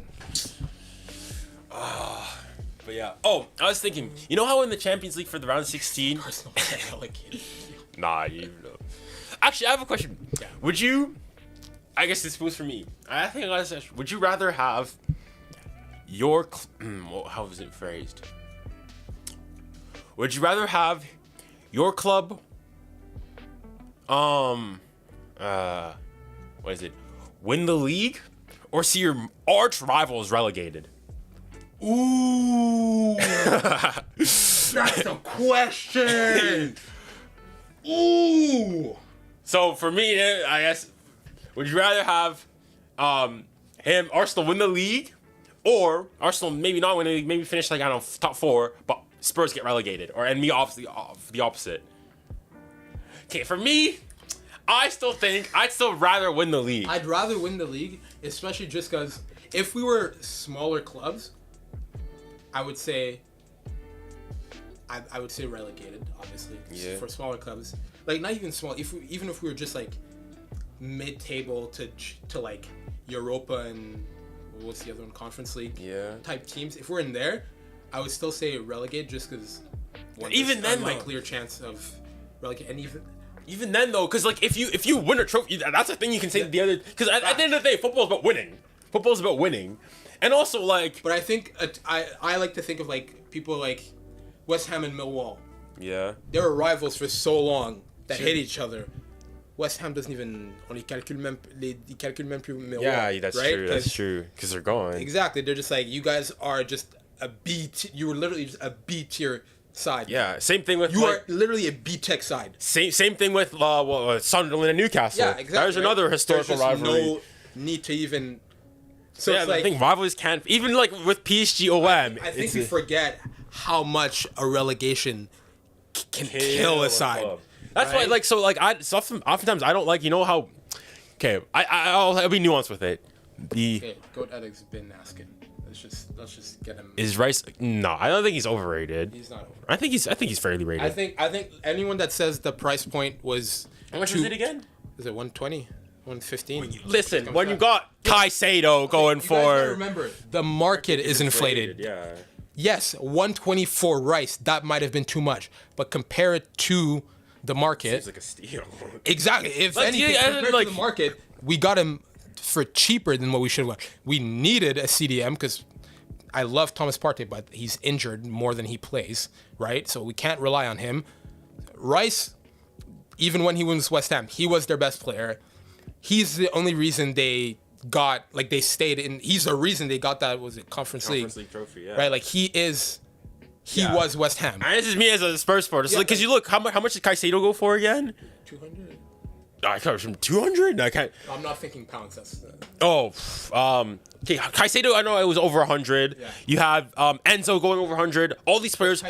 But yeah. Oh, I was thinking. You know how in the Champions League for the round of 16? Arsenal got relegated. Nah, you know. Actually, I have a question. Yeah. Would you? I guess this was for me. I think I got this. Would you rather have your? How was it phrased? Would you rather have your club? What is it? Win the league, or see your arch rivals relegated? Ooh, that's a question. Ooh. So for me, I guess, would you rather have Arsenal win the league, or Arsenal maybe not win the league, maybe finish like, I don't know, top 4, but Spurs get relegated, and me obviously the opposite. Okay, for me, I'd still rather win the league. I'd rather win the league, especially just because if we were smaller clubs, I would say relegated, obviously. Yeah. For smaller clubs, like not even small. Even if we were just like mid-table to like Europa and what's the other one, Conference League type teams. If we're in there, I would still say relegated just because. Even then, unlikelier chance of relegate, and even then though, because like if you win a trophy, that's a thing you can say to the other. Because at the end of the day, football's about winning. Football's about winning, and also like. But I think I like to think of like people like West Ham and Millwall. Yeah. They were rivals for so long that hit each other. West Ham doesn't even ils calculent même plus Millwall. Yeah, that's right? true. That's true. Because they're gone. Exactly. They're just like, you guys are just a you were literally just a B tier side. Yeah. Same thing with you are literally a B Tech side. Same thing with Sunderland and Newcastle. Yeah, exactly. There's another historical rivalry. No need to even. So yeah, it's like, I think rivalries can't even like with PSG OM. I think we forget how much a relegation can kill a side. That's why, like, oftentimes I don't like, how. Okay, I'll be nuanced with it. Okay, 𝐻𝐸𝐾𝐳𝐸 been asking. Let's just get him. Is Rice? No, I don't think he's overrated. He's not overrated. I think he's fairly rated. I think anyone that says the price point was. How much was it again? Is it 120? 115? Listen, when you got 𝐻𝐸𝐳𝐸 going you guys gotta for. remember, the market is inflated. Yeah. Yes, 124 Rice, that might have been too much, but compare it to the market. Seems like a steal. Exactly. If Like, anything, yeah, compared like- to the market, we got him for cheaper than what we should have got. We needed a CDM because I love Thomas Partey, but he's injured more than he plays, right? So we can't rely on him. Rice, even when he was West Ham, he was their best player. He's the only reason they got, like, they stayed in. He's the reason they got that, was it Conference League trophy, yeah. right? Like, he was West Ham. And this is me as a Spurs supporter. So, because you look, how much did 𝐻𝐸𝐳𝐸 go for again? 200. I can't from 200. I can't. I'm not thinking pounds. That's Okay, 𝐻𝐸𝐳𝐸, I know it was over 100. Yeah. You have Enzo going over 100. All these players,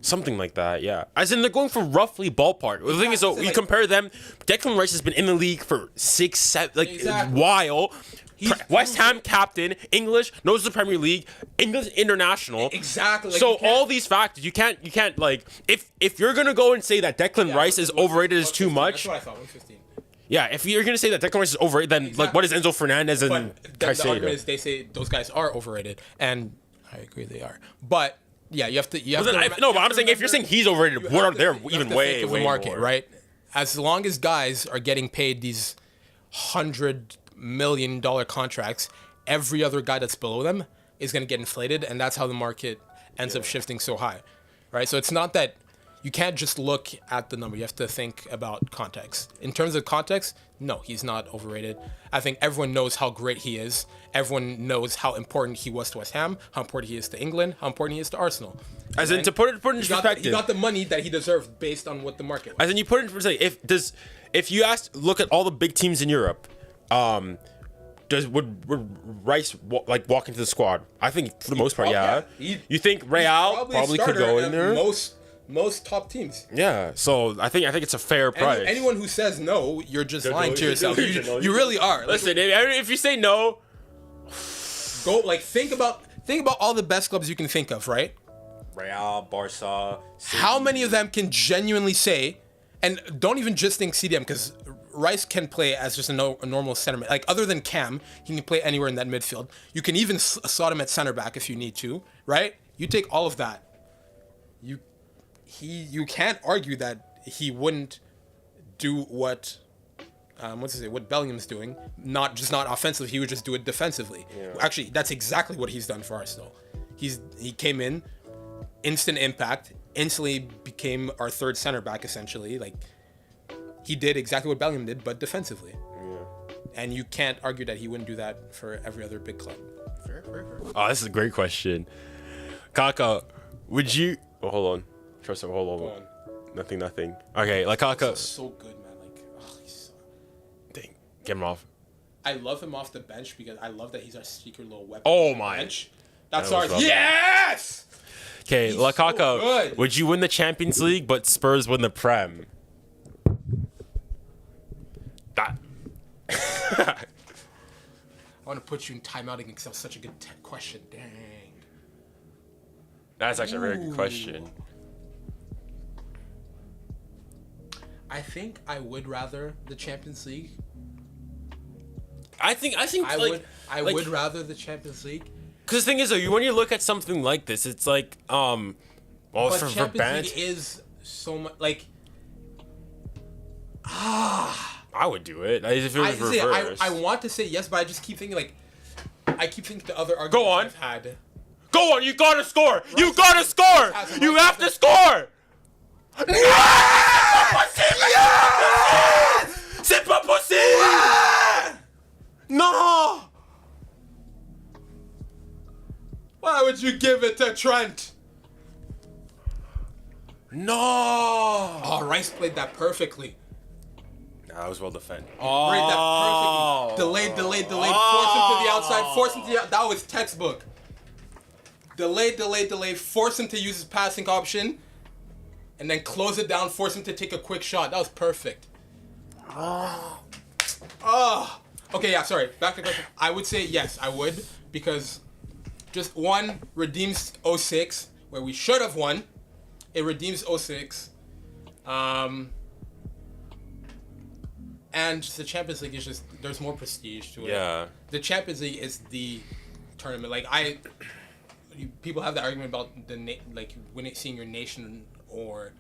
something like that. Yeah, as in they're going for roughly ballpark. The thing is, though, you compare them. Declan Rice has been in the league for 6, 7, like Exactly. while. West Ham captain, English, knows the Premier League, English international. Exactly. Like, So all these factors, you can't like if you're gonna go and say that Declan Rice is overrated is too much. That's what I thought. 115. Yeah, if you're gonna say that Declan Rice is overrated, then like what is Enzo Fernandez and But the argument 𝐻𝐸𝐳𝐸? is they say those guys are overrated, and I agree they are. But yeah, you have to. No, but I'm saying if you're saying he's overrated, what are they're even way market, more. right? As long as guys are getting paid these $100 million contracts, every other guy that's below them is going to get inflated, and that's how the market ends up shifting so high, right? So it's not that you can't just look at the number. You have to think about context. In terms of context, no, he's not overrated. I think everyone knows how great he is. Everyone knows how important he was to West Ham, how important he is to England, how important he is to Arsenal. As in, to put it in perspective, He got the money that he deserved based on what the market was. as in you put it in perspective, if you look at all the big teams in Europe, would Rice walk into the squad? I think for the most part, yeah. You think Real probably could go in there? Most top teams. Yeah, so I think it's a fair price. Anyone who says no, you're just lying to yourself. You really are. Listen, if you say no, go think about all the best clubs you can think of, right? Real, Barca. How many of them can genuinely say, and don't even just think CDM, because Rice can play as just a normal center. Like, other than Cam, he can play anywhere in that midfield. You can even slot him at center back if you need to, right? You take all of that. You can't argue that he wouldn't do what Bellingham's doing. Not offensively, he would just do it defensively. Yeah. Actually, that's exactly what he's done for Arsenal. He came in, instant impact, instantly became our third center back essentially. Like, he did exactly what Bellingham did, but defensively. Yeah. And you can't argue that he wouldn't do that for every other big club. Fair. Oh, this is a great question. Kaka, would you... Oh, hold on. Trust him. Hold on. Nothing. Okay, like Kaka... He's so good, man. Like, he's so... Dang. Get him off. I love him off the bench because I love that he's our secret little weapon. Oh, my. Bench. That's ours. Yes! Okay, Lakaka, would you win the Champions League, but Spurs win the Prem? That. I want to put you in timeout again because that was such a good question. Dang. That's actually a very good question. I think I would rather the Champions League. I think I would rather the Champions League. Because the thing is, though, when you look at something like this, it's like, well, but for Champions League is so much like. I would do it. If it was reversed. I want to say yes, but I just keep thinking the other arguments Go on. I've had. Go on, you gotta score! You gotta score! You have to score! C'est pas possible! No! Why would you give it to Trent? No! Oh, Rice played that perfectly. That was well defended. Played that perfectly. Delayed. Force him to the outside. Force him to the... That was textbook. Delayed. Force him to use his passing option. And then close it down. Force him to take a quick shot. That was perfect. Okay, yeah, sorry. Back to the question. I would say yes, I would. Because just one redeems 06, where we should have won. It redeems 06. And just the Champions League is just, there's more prestige to it. Yeah. The Champions League is the tournament. Like, people have the argument about seeing your nation or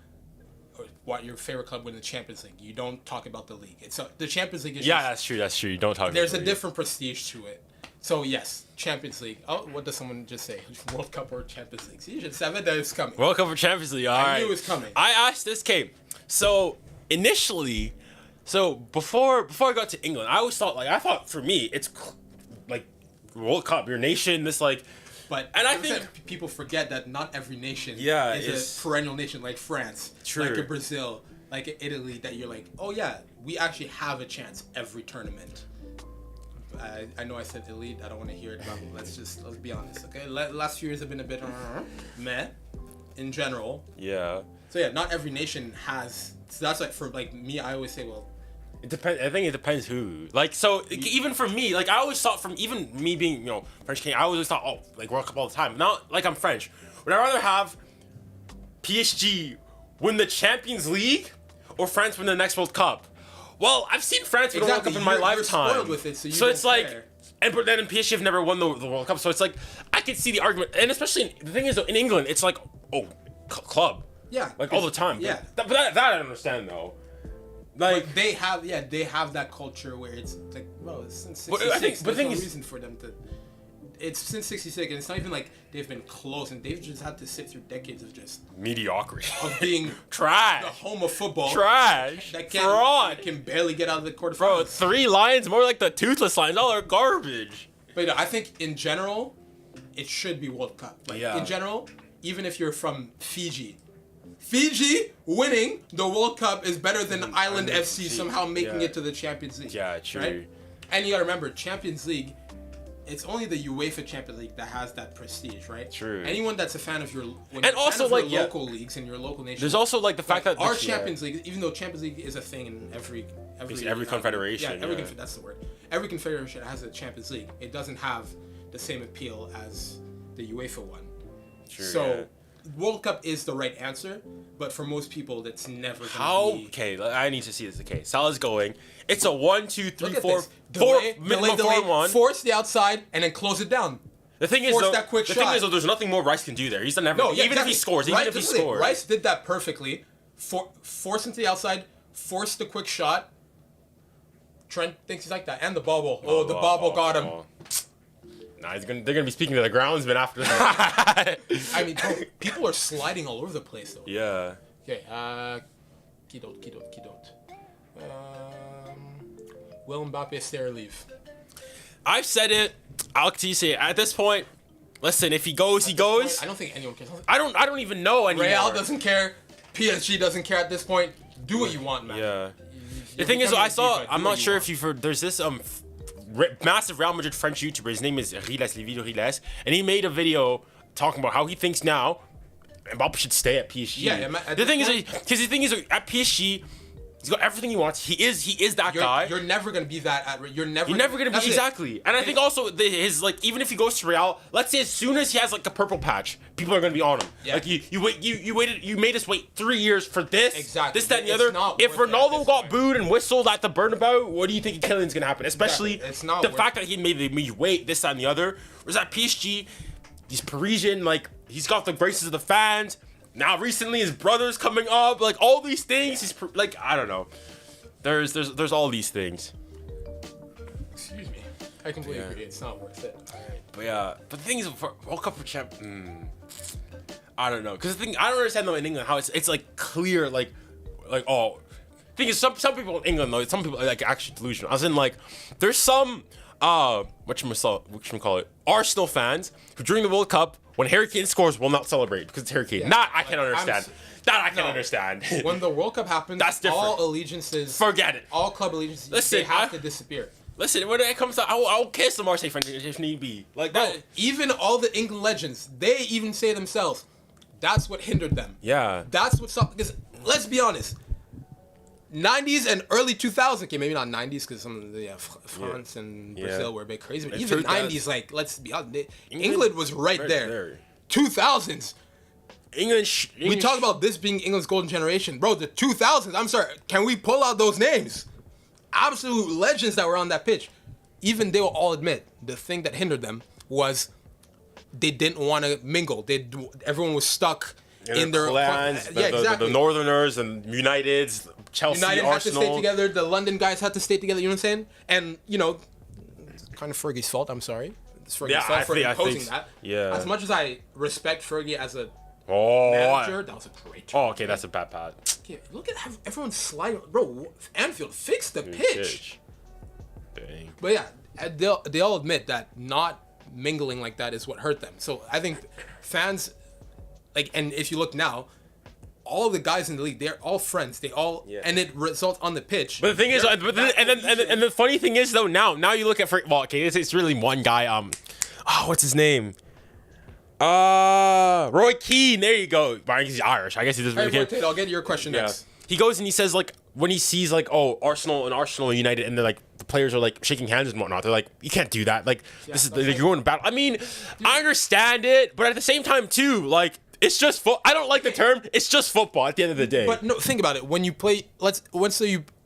what your favorite club win the Champions League. You don't talk about the league. The Champions League is that's true. You don't talk about there's the a league. different prestige to it. So yes, Champions League. Oh, what does someone just say? World Cup or Champions League? See, you should say that it's coming. World Cup or Champions League. I knew it was coming. I asked this, Kate. So initially, before I got to England, I always thought for me it's like World Cup, your nation, this like. But I think people forget that not every nation is a perennial nation like France, like a Brazil, like a Italy. That you're like, oh yeah, we actually have a chance every tournament. I know I said elite. I don't want to hear it, but let's be honest, okay? Last few years have been a bit meh in general. Yeah. So yeah, not every nation has. So that's like for like me. I always say, well, it depends. I think it depends who. Like, so even for me, like I always thought from even me being French Canadian, I always thought like World Cup all the time. Not like I'm French. Would I rather have PSG win the Champions League or France win the next World Cup? Well, I've seen France win the World Cup in my lifetime. You're spoiled with it, so it's like, but then PSG have never won the World Cup, so it's like I can see the argument, and especially the thing is though, in England, it's like club, like all the time. But that I understand though. Like they have that culture where it's like, well, since 66, there's no reason for them to. It's since 66, and it's not even like they've been close, and they've just had to sit through decades of just mediocrity, of being trash, the home of football, trash, fraud, that can barely get out of the quarterfinals. Bro, 3 lions, more like the toothless lions. All are garbage. But I think in general, it should be World Cup. Like in general, even if you're from Fiji winning the World Cup is better than Island FC somehow making it to the Champions League. Yeah, true. Right? And you gotta remember, Champions League, it's only the UEFA Champions League that has that prestige, right? True. Anyone that's a fan of your local leagues and your local nation. There's also like the fact that our Champions League, even though Champions League is a thing in every confederation. That's the word. Every confederation has a Champions League. It doesn't have the same appeal as the UEFA one. True. So World Cup is the right answer, but for most people, that's never going to be. Okay, I need to see this. Okay, Salah's going. It's a 1, 2, 3, 4, delay, 4-1. Force the outside and then close it down. The thing is, though, there's nothing more Rice can do there. He's done everything. Even if he scores, Rice did that perfectly. Force into the outside, force the quick shot. Trent thinks he's like that, and the bobble. The bobble got him. Nah, they're gonna be speaking to the groundsman after that. I mean, people are sliding all over the place though. Yeah. Okay. Quidote. Will Mbappe stay or leave? I've said it. I'll say it. At this point, listen. If he goes, he goes. I don't think anyone cares. I don't even know anymore. Real doesn't care. PSG doesn't care at this point. Do what you want, man. Yeah. The thing is, I'm not sure if you've heard. There's this massive Real Madrid French YouTuber. His name is 𝐻𝐸𝐸, and he made a video talking about how he thinks now Mbappe should stay at PSG. Yeah. The thing is, at PSG, he's got everything he wants. He is that guy. You're never gonna be that. You're never gonna be exactly. And I think also his even if he goes to Real, let's say as soon as he has like a purple patch, people are gonna be on him. Yeah. Like you made us wait 3 years for this. Exactly. This, that, and the other. If Ronaldo got booed and whistled at the Bernabeu, what do you think Kylian's gonna happen? Especially the fact that he made me wait this, that, and the other. Whereas at PSG, he's Parisian, like he's got the graces of the fans. Now recently his brother's coming up, like all these things. He's like, I don't know. There's all these things. Excuse me. I completely agree. It's not worth it. All right. But the thing is, for World Cup for champ, I don't know. Because the thing I don't understand though in England how it's like clear like like, oh, thing is, some people in England, though, some people are like actually delusional. As in, like, there's some whatchamacallit, Arsenal fans who during the World Cup, when Harry Kane scores, will not celebrate because it's Harry Kane. Yeah. I can understand. I can understand. When the World Cup happens, That's different. all allegiances, Forget it. all club allegiances, Listen, they have to disappear. Listen, when it comes to, I'll kiss the Marseille fans if need be. Like that. But even all the England legends, they even say themselves, that's what hindered them. Yeah. That's what's up. Because let's be honest, 90s and early 2000s, okay, maybe not 90s because some of the France and Brazil were a bit crazy, but even 90s, like, let's be honest, England was right there. 2000s. We talk about this being England's golden generation. Bro, the 2000s, I'm sorry, can we pull out those names? Absolute legends that were on that pitch. Even they will all admit the thing that hindered them was they didn't want to mingle. Everyone was stuck in their clans, exactly. The Northerners and Uniteds, Chelsea, United Arsenal. had to stay together. The London guys had to stay together. You know what I'm saying? And it's kind of Fergie's fault. I'm sorry. It's Fergie's fault for imposing that. Yeah. As much as I respect Fergie as a manager, that was a great turn. Oh, okay, that's a bad pad. Okay, look at how everyone's sliding. Bro, Anfield, fix the pitch. Dang. But yeah, they all admit that not mingling like that is what hurt them. So I think fans, like, and if you look now, all the guys in the league, they're all friends. They all, and it results on the pitch. But the thing is, and the funny thing is though, now you look at it's really one guy. What's his name? Roy Keane. There you go. He's Irish. I guess he doesn't really care. I'll get your question next. He goes and he says, like, when he sees, like, Arsenal United, and they're like, the players are like shaking hands and whatnot. They're like, you can't do that. Like, this is you're going to battle. I mean, I understand it, but at the same time too, like, it's just I don't like the term. It's just football at the end of the day. But no, think about it. When you play,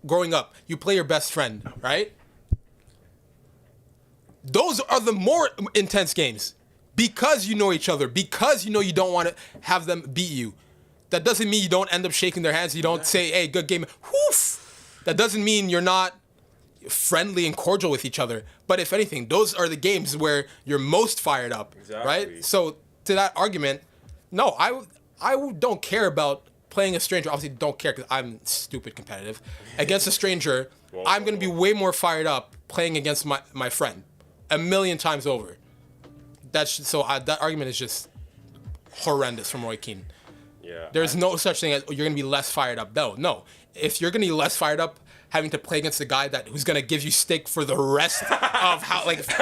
growing up, you play your best friend, right? Those are the more intense games because you know each other, because you know you don't want to have them beat you. That doesn't mean you don't end up shaking their hands. You don't say, hey, good game. Woof. That doesn't mean you're not friendly and cordial with each other. But if anything, those are the games where you're most fired up, right? So to that argument, no, I don't care about playing a stranger. Obviously, don't care because I'm stupid competitive. Against a stranger, I'm going to be way more fired up playing against my friend 1,000,000 times over. That argument is just horrendous from Roy Keane. Yeah. There's no such thing as you're going to be less fired up. No. If you're going to be less fired up having to play against a guy who's going to give you stick for the rest of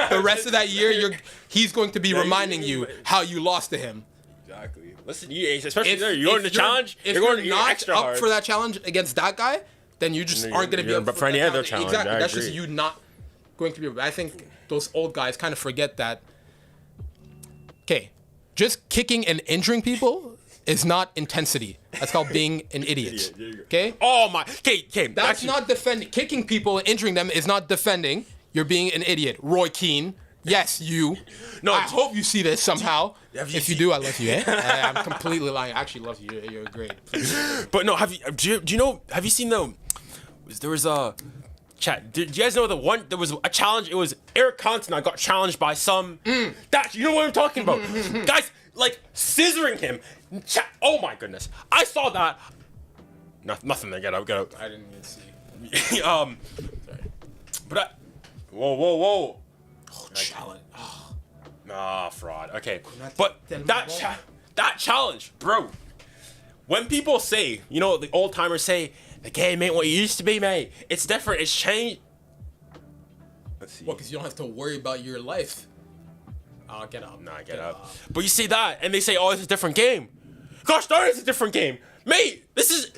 the rest of that year, he's going to be reminding you how you lost to him. Exactly. Listen, especially you're going to challenge. If you're not extra up hard for that challenge against that guy, then you just aren't going to be up for any other challenge. Exactly. That's just you not going to be. I think those old guys kind of forget that. Okay, just kicking and injuring people is not intensity. That's called being an idiot. Okay? Oh my. Okay. That's not defending. Kicking people and injuring them is not defending. You're being an idiot. Roy Keane. Yes, you. No, I hope you see this somehow. If you do, I love you. I'm completely lying. I actually love you. You're great. But no, do you know? Have you seen there was a chat? Did you guys know there was a challenge? It was Eric Cantona got challenged by some. That you know what I'm talking about, guys. Like scissoring him. Oh my goodness! I saw that. Nothing there. Get out. I didn't even see. Sorry. But whoa. Oh, challenge. Nah, fraud. Okay, but that challenge, bro. When people say, the old timers say, like, hey, mate, what you used to be, mate, it's different. It's changed. Let's see. Well, because you don't have to worry about your life. Get up. Nah, get up. But you see that, and they say, oh, it's a different game. Gosh darn, it's a different game, mate. This is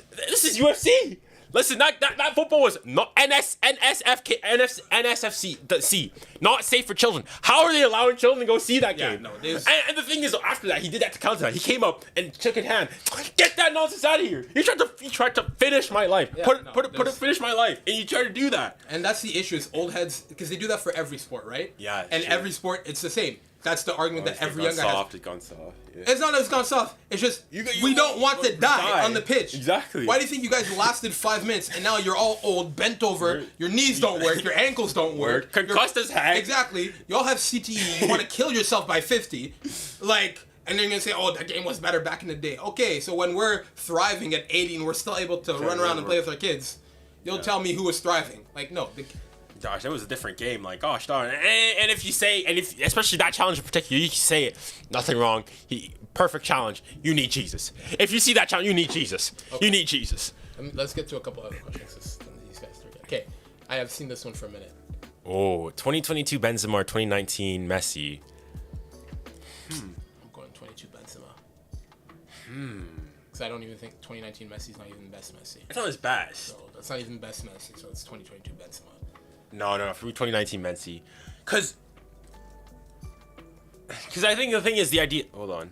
UFC. Listen, that football was not NSFC, not safe for children. How are they allowing children to go see that game? No, and the thing is, after that, he did that to Continental. He came up and shook his hand. Get that nonsense out of here. He tried to finish my life. Finish my life, and you tried to do that. And that's the issue. Is old heads, because they do that for every sport, right? Yeah. And every sport, it's the same. That's the argument that every young guy has. It's gone soft. Yeah. It's not that it's gone soft. It's just we don't want to die on the pitch. Exactly. Why do you think you guys lasted 5 minutes and now you're all old, bent over, your knees don't work, your ankles don't work. Concussed as heck. Exactly. You all have CTE. You want to kill yourself by 50. And then you're going to say, oh, that game was better back in the day. Okay, so when we're thriving at 80 and we're still able to run around and play with our kids, you'll tell me who was thriving. Like, no. Gosh, that was a different game. Like, gosh darn. And if you say, especially that challenge in particular, you can say it, nothing wrong. Perfect challenge. You need Jesus. If you see that challenge, you need Jesus. Okay. You need Jesus. Let's get to a couple other questions. These guys are okay. I have seen this one for a minute. Oh, 2022 Benzema or 2019 Messi. I'm going 22 Benzema. Because I don't even think 2019 Messi's not even the best Messi. It's not his best. So that's not even the best Messi. So it's 2022 Benzema. No, for me 2019 Messi. Because I think the thing is the idea. Hold on.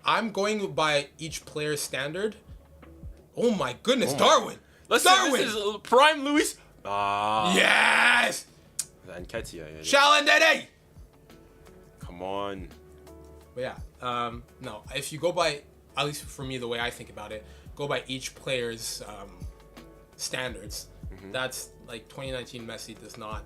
I'm going by each player's standard. Oh my goodness, Darwin. Darwin. This is prime Luis. Yes. And 𝐀𝐫𝐬𝐸. 𝙈𝘾𝙈. Come on. But yeah, no. If you go by, at least for me, the way I think about it, go by each player's standards. That's like 2019 Messi does not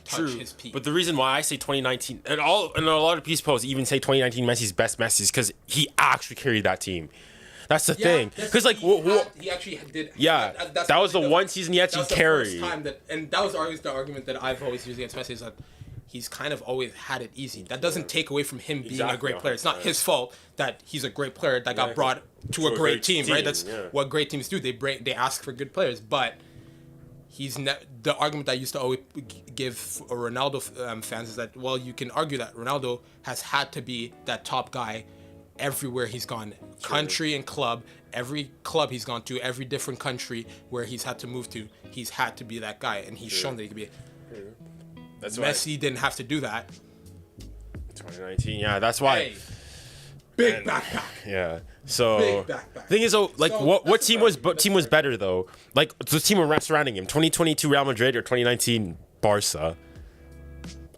touch his peak. But the reason why I say 2019 and a lot of peace posts even say 2019 Messi's best Messi's because he actually carried that team. That's the thing. Because like he actually did. Yeah, that was the one season he actually carried. And that was always the argument that I've always used against Messi is that he's kind of always had it easy. That doesn't take away from him being a great player. It's not his fault that he's a great player that got brought to a great team, right? That's what great teams do. They ask for good players, but he's the argument I used to always give Ronaldo fans is that, well, you can argue that Ronaldo has had to be that top guy everywhere he's gone, country and club. Every club he's gone to, every different country where he's had to move to, he's had to be that guy, and he's shown that he could be. That's Messi didn't have to do that. 2019, yeah, that's why. Hey, big backpack. Yeah. So big backpack. Thing is, though, like what team was better though? Like the team surrounding him. 2022 Real Madrid or 2019 Barca.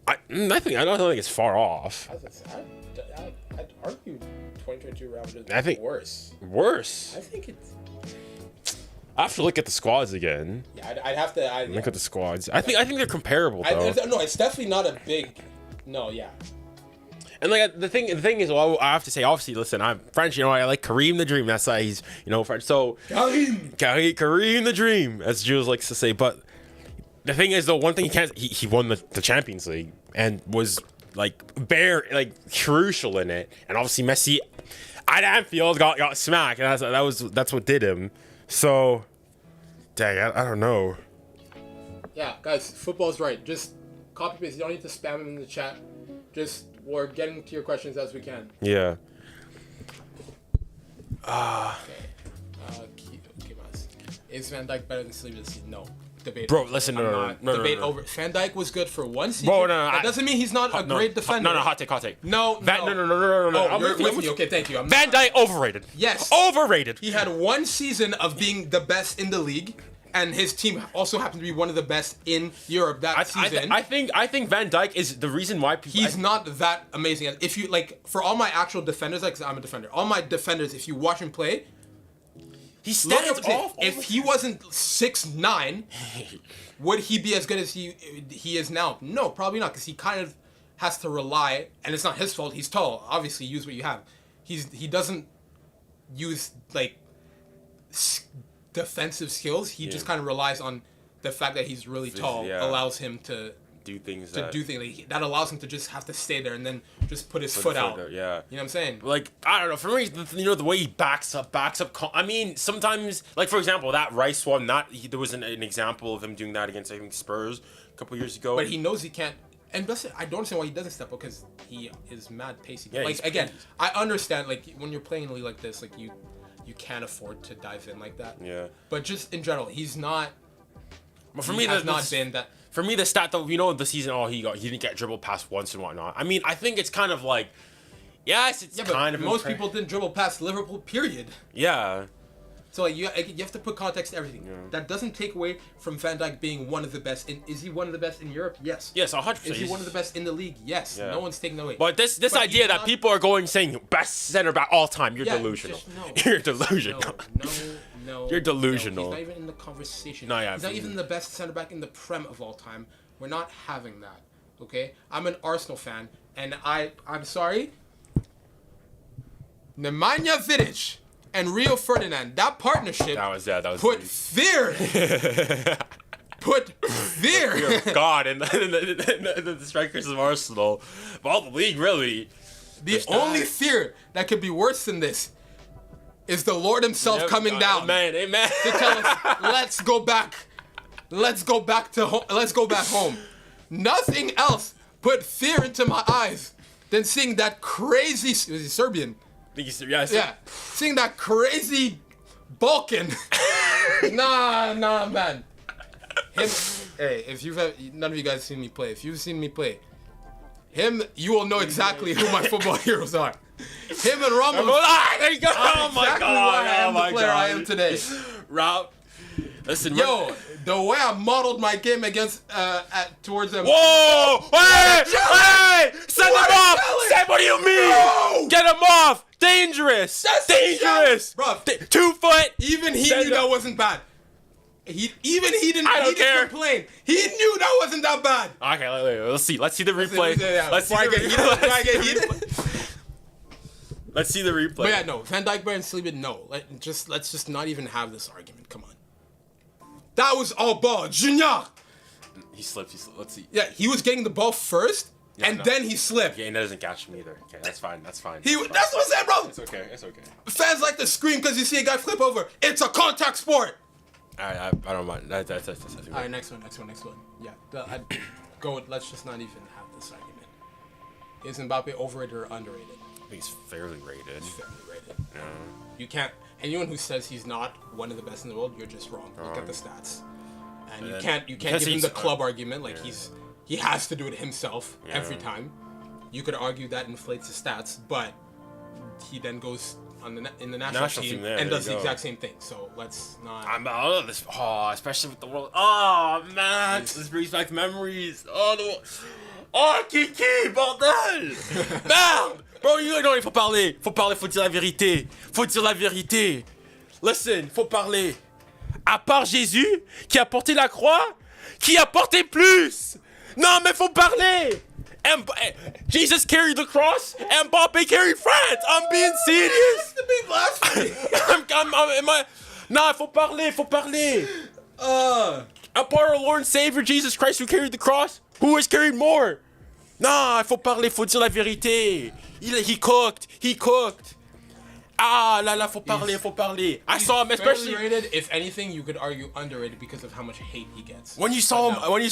I don't think it's far off. I'd argue 2022 Real Madrid. I think worse. I think it's. I have to look at the squads again. Yeah, I'd have to. Look at the squads. I think they're comparable though. No, it's definitely not a big. No, yeah. And like the thing is, well, I have to say, obviously, listen, I'm French. You know, I like Kareem the Dream. That's why he's French. So Kareem the Dream, as Jules likes to say. But the thing is, though, one thing he can't. He won the Champions League and was crucial in it. And obviously, Messi at Anfield got smacked, and that's what did him. So, dang, I don't know. Yeah, guys, football's right. Just copy paste. You don't need to spam them in the chat. Just we're getting to your questions as we can. Yeah. Is Van Dijk better than Sleeveless? No. Debate. Bro, listen, no. Over. Van Dijk was good for one season. Bro, no. That doesn't mean he's not a great defender. No, hot take. No. No. Oh, you're with me. Okay, thank you. Van Dijk overrated. Yes. Overrated. He had one season of being the best in the league, and his team also happened to be one of the best in Europe that season. I think Van Dijk is the reason why people. He's not that amazing. If you for all my actual defenders, like 'cause I'm a defender, all my defenders, if you watch him play, he stands off. If he wasn't 6'9", would he be as good as he is now? No, probably not, because he kind of has to rely, and it's not his fault. He's tall. Obviously, use what you have. He doesn't use defensive skills. He just kind of relies on the fact that he's really tall. Allows him to do things that allows him to just have to stay there and then just put his foot out. Yeah, you know what I'm saying? Like, I don't know. For me, the way he backs up. I mean, sometimes, like for example, that Rice one. There was an example of him doing that against I think Spurs a couple years ago. But he knows he can't. And I don't understand why he doesn't step up, because he is mad pacey. Yeah, again, I understand when you're playing in a league like this, you can't afford to dive in like that. Yeah. But just in general, he's not. But for me, has not been that. For me, the stat though, the season, he didn't get dribbled past once and whatnot. I mean, I think it's kind of like, yes, it's kind of. Most people didn't dribble past Liverpool. Period. Yeah. So you have to put context to everything. Yeah. That doesn't take away from Van Dijk being one of the best. Is he one of the best in Europe? Yes. Yes, 100%. Is he one of the best in the league? Yes. Yeah. No one's taking that away. But this idea that people are saying best center back all time, you're delusional. You're delusional. No. You're delusional. He's not even in the conversation. No, yeah. He's not even the best center back in the Prem of all time. We're not having that. Okay? I'm an Arsenal fan, and I'm sorry. Nemanja Vidic and Rio Ferdinand, that partnership That was put fear. Put fear. Fear of God and the strikers of Arsenal. Of all the league, really. The only fear that could be worse than this is the Lord himself coming down. Amen. To tell us, let's go back. Let's go back home. Nothing else put fear into my eyes than seeing that crazy, was he Serbian? Yeah. Seeing that crazy Balkan. nah, man. Hey, if none of you guys seen me play. If you've seen me play, you will know exactly who my football heroes are. Him and Ramos. There you go. Oh my God. Why I am the player I am today. Rob, listen. The way I modeled my game against towards them. Whoa! Hey! Send him off! What do you mean? No! Get him off! Dangerous! That's dangerous! Bro, 2 foot! Even he knew that wasn't bad. He didn't complain. He knew that wasn't that bad. Okay, let's see. Let's see the replay. Let's see the replay. But yeah, no. Van Dijk, Bayern, Saliba, no. Let's just not even have this argument. Come on. That was all ball. Junior! He slipped. Let's see. Yeah, he was getting the ball first, then he slipped. Yeah, and that doesn't catch him either. Okay, that's fine. That's fine. That's what I said, bro. It's okay. Fans like to scream because you see a guy flip over. It's a contact sport. I don't mind. That's all right, next one. Yeah, let's just not even have this argument. Is Mbappe overrated or underrated? I think he's fairly rated. Yeah. You can't. Anyone who says he's not one of the best in the world, you're just wrong. Look at the stats, and you can't give him the club argument like he has to do it himself every time. You could argue that inflates his stats, but he then goes in the national team and does the exact same thing. So let's not. I'm out of this. Oh, especially with the world. Oh man, this brings back memories. Kiki, bordel. Merde. Bro, non, il faut parler, faut dire la vérité. Listen, faut parler. À part Jésus, qui a porté la croix, qui a porté plus? Non, mais faut parler. Jesus carried the cross, Mbappe carried France. I'm being serious. Nah, faut parler. À part our Lord and Savior Jesus Christ who carried the cross, who has carried more? Nah, faut parler, faut dire la vérité. He cooked. Ah, là, faut parler. I saw him, especially rated. If anything, you could argue underrated because of how much hate he gets. When you saw him, when you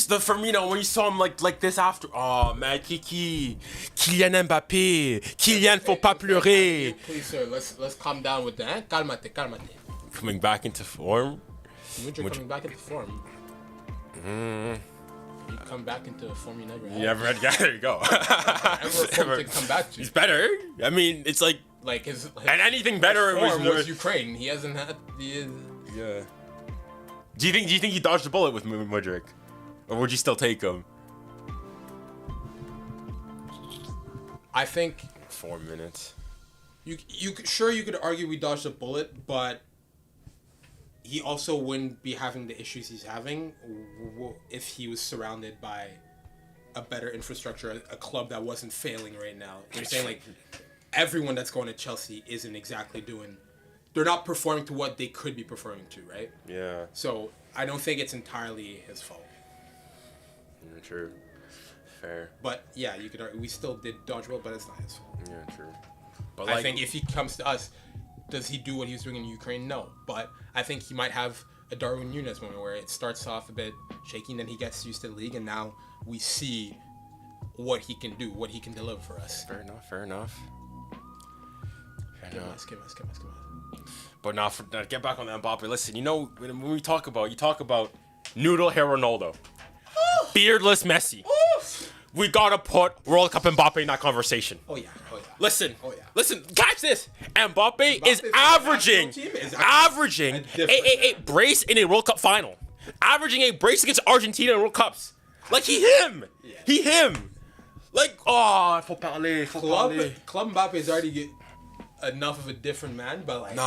saw him like this after. Oh man, Kylian Mbappe, Kylian, faut pas pleurer. Please, sir, let's calm down with that. Calmate. Coming back into form. Coming back into form. You come back into a form you never had. You never had. Yeah, there you go. Never come back to. He's better. I mean, it's like his and anything better was Ukraine. He hasn't had. Yeah. Do you think he dodged the bullet with Mudryk, or would you still take him? I think 4 minutes. You could argue we dodged a bullet, but he also wouldn't be having the issues he's having if he was surrounded by a better infrastructure, a club that wasn't failing right now. You're saying like everyone that's going to Chelsea isn't exactly they're not performing to what they could be performing to, right? Yeah. So I don't think it's entirely his fault. Yeah, true. Fair. But yeah, you could argue we still did dodge well, but it's not his fault. Yeah, true. But I think if he comes to us, does he do what he was doing in Ukraine? No. But I think he might have a Darwin Núñez moment where it starts off a bit shaky and then he gets used to the league and now we see what he can do, what he can deliver for us. Fair enough. Come on. But now, get back on that Mbappe. Listen, when we talk about noodle hair Ronaldo, beardless Messi. We gotta put World Cup Mbappe in that conversation. Oh yeah. Listen, catch this. Mbappe is averaging a brace in a World Cup final. Averaging a brace against Argentina in World Cups. Like him. Like, faut parler. Club Mbappe is already enough of a different man, but like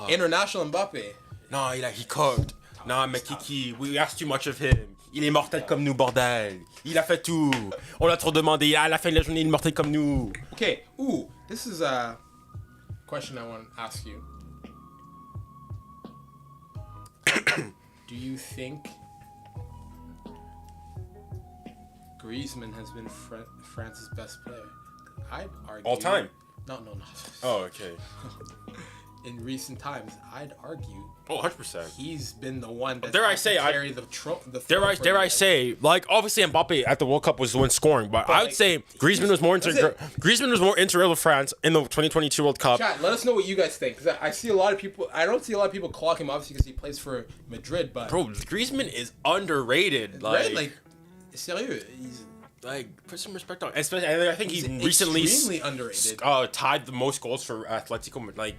international Mbappe. No, he cooked. Non, mais Kiki, we asked too much of him. Il est mortel comme nous, bordel. Il a fait tout. On l'a trop demandé. À la fin de la journée, il est mortel comme nous. Okay. This is question I want to ask you. Do you think Griezmann has been France's best player? I'd argue. All time? No. Oh, okay. In recent times, I'd argue. Oh, 100%. He's been the one that Dare I say, carry Dare I say, like, obviously Mbappe at the World Cup was the one scoring, but I would say Griezmann was more integral to France in the 2022 World Cup. Chat, let us know what you guys think, because I see a lot of people. I don't see a lot of people clock him, obviously, because he plays for Madrid. But bro, Griezmann is underrated. Right? Like, sérieux, he's like, put some respect on. Especially, I think he recently extremely underrated. Tied the most goals for Atletico. Like,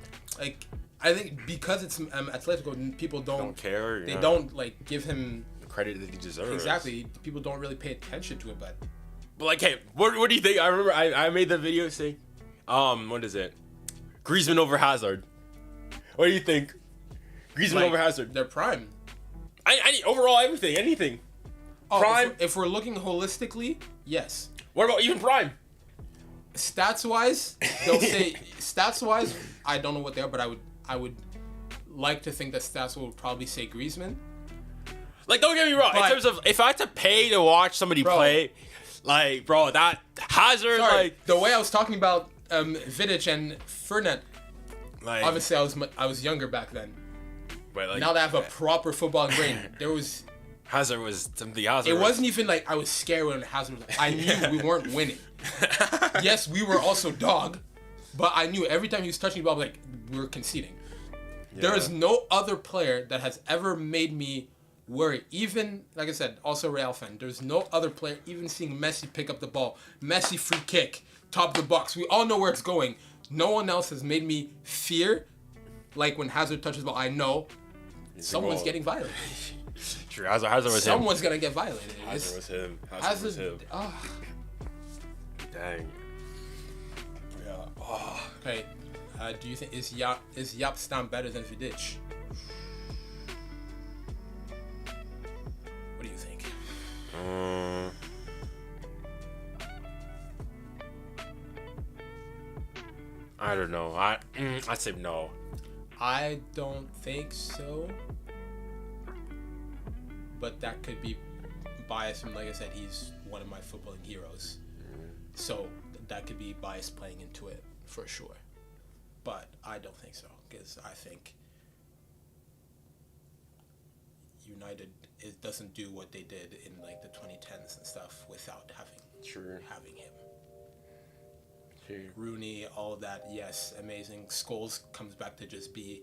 I think because it's Atletico, people don't care. They don't like give him the credit that he deserves. Exactly. People don't really pay attention to it, but like, hey, what do you think? I remember I made the video saying, what is it? Griezmann over Hazard. What do you think? Griezmann over Hazard. They're prime. I overall anything. Prime. If we're looking holistically, yes. What about even prime? Stats wise, they'll say stats wise. I don't know what they are, but I would like to think that stats will probably say Griezmann. Like, don't get me wrong. In terms of if I had to pay to watch somebody play, like, bro, that Hazard, like the way I was talking about Vidic and Fernet. Like, obviously, I was younger back then. But like, now that I have a proper football brain, there was. Hazard was something. Hazard. It wasn't even like I was scared when Hazard was. I knew we weren't winning. Yes, we were also dog, but I knew every time he was touching the ball, like we were conceding. Yeah. There is no other player that has ever made me worry. Even like I said, also Real fan. There's no other player. Even seeing Messi pick up the ball, Messi free kick, top of the box. We all know where it's going. No one else has made me fear. Like when Hazard touches the ball, I know someone's getting violated. True, Hazard was him. Someone's gonna get violated. Hazard was him. Hazard was him. Dang. Yeah. Oh. Okay. Do you think is 𝐻𝐼𝐹 better than Vidic? What do you think? I don't know. I'd say no. I don't think so. But that could be biased from, like I said, he's one of my footballing heroes. So that could be bias playing into it for sure. But I don't think so, because I think United doesn't do what they did in like the 2010s and stuff without having him. Sure. Rooney, all of that, yes, amazing. Scholes comes back to just be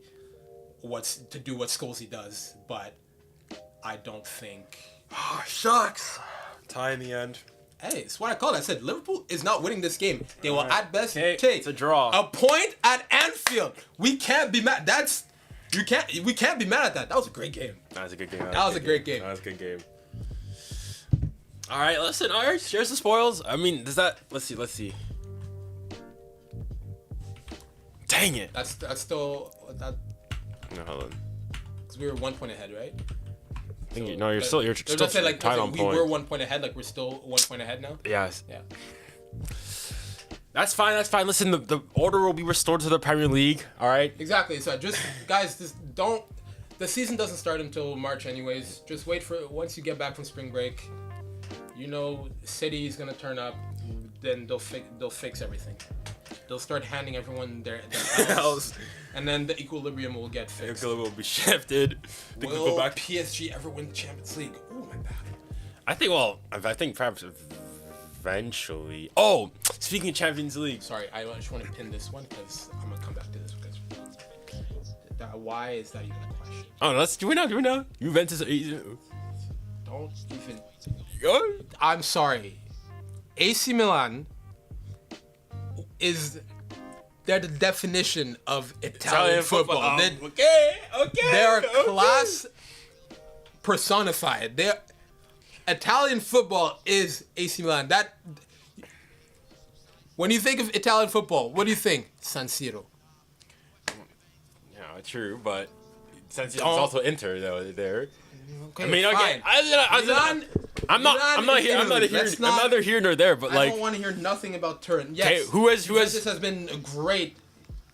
what Scholes does, but I don't think. Oh, shucks. Tie in the end. Hey, it's what I called. I said Liverpool is not winning this game. They will at best take it's a draw. A point at Anfield. We can't be mad. We can't be mad at that. That was a great game. That was a good game. That was a great game. That was a good game. All right, listen. All right, shares the spoils. I mean, does that? Let's see. Dang it. That's still that. No, hold on. Because we were 1 point ahead, right? You're still tied on point. We were 1 point ahead. Like we're still 1 point ahead now. Yes. Yeah. That's fine. Listen, the order will be restored to the Premier League. All right. Exactly. So guys, don't. The season doesn't start until March, anyways. Just wait for once you get back from spring break. You know, City's gonna turn up. Then they'll fix everything. They'll start handing everyone their house, and then the equilibrium will get fixed. The equilibrium will be shifted. Will go back. PSG ever win the Champions League? Oh, my bad. I think perhaps eventually. Oh, speaking of Champions League. Sorry, I just want to pin this one because I'm going to come back to this because why is that even a question? Oh, let's do it now. Juventus. Don't even. I'm sorry. AC Milan they're the definition of Italian football. Okay. They're class personified. Italian football is AC Milan. When you think of Italian football, what do you think? San Siro. Yeah, true, but San Siro's also Inter though. There. Okay, I mean, fine. I'm neither here nor there, but I don't want to hear nothing about Turin. Yes, who has has been great.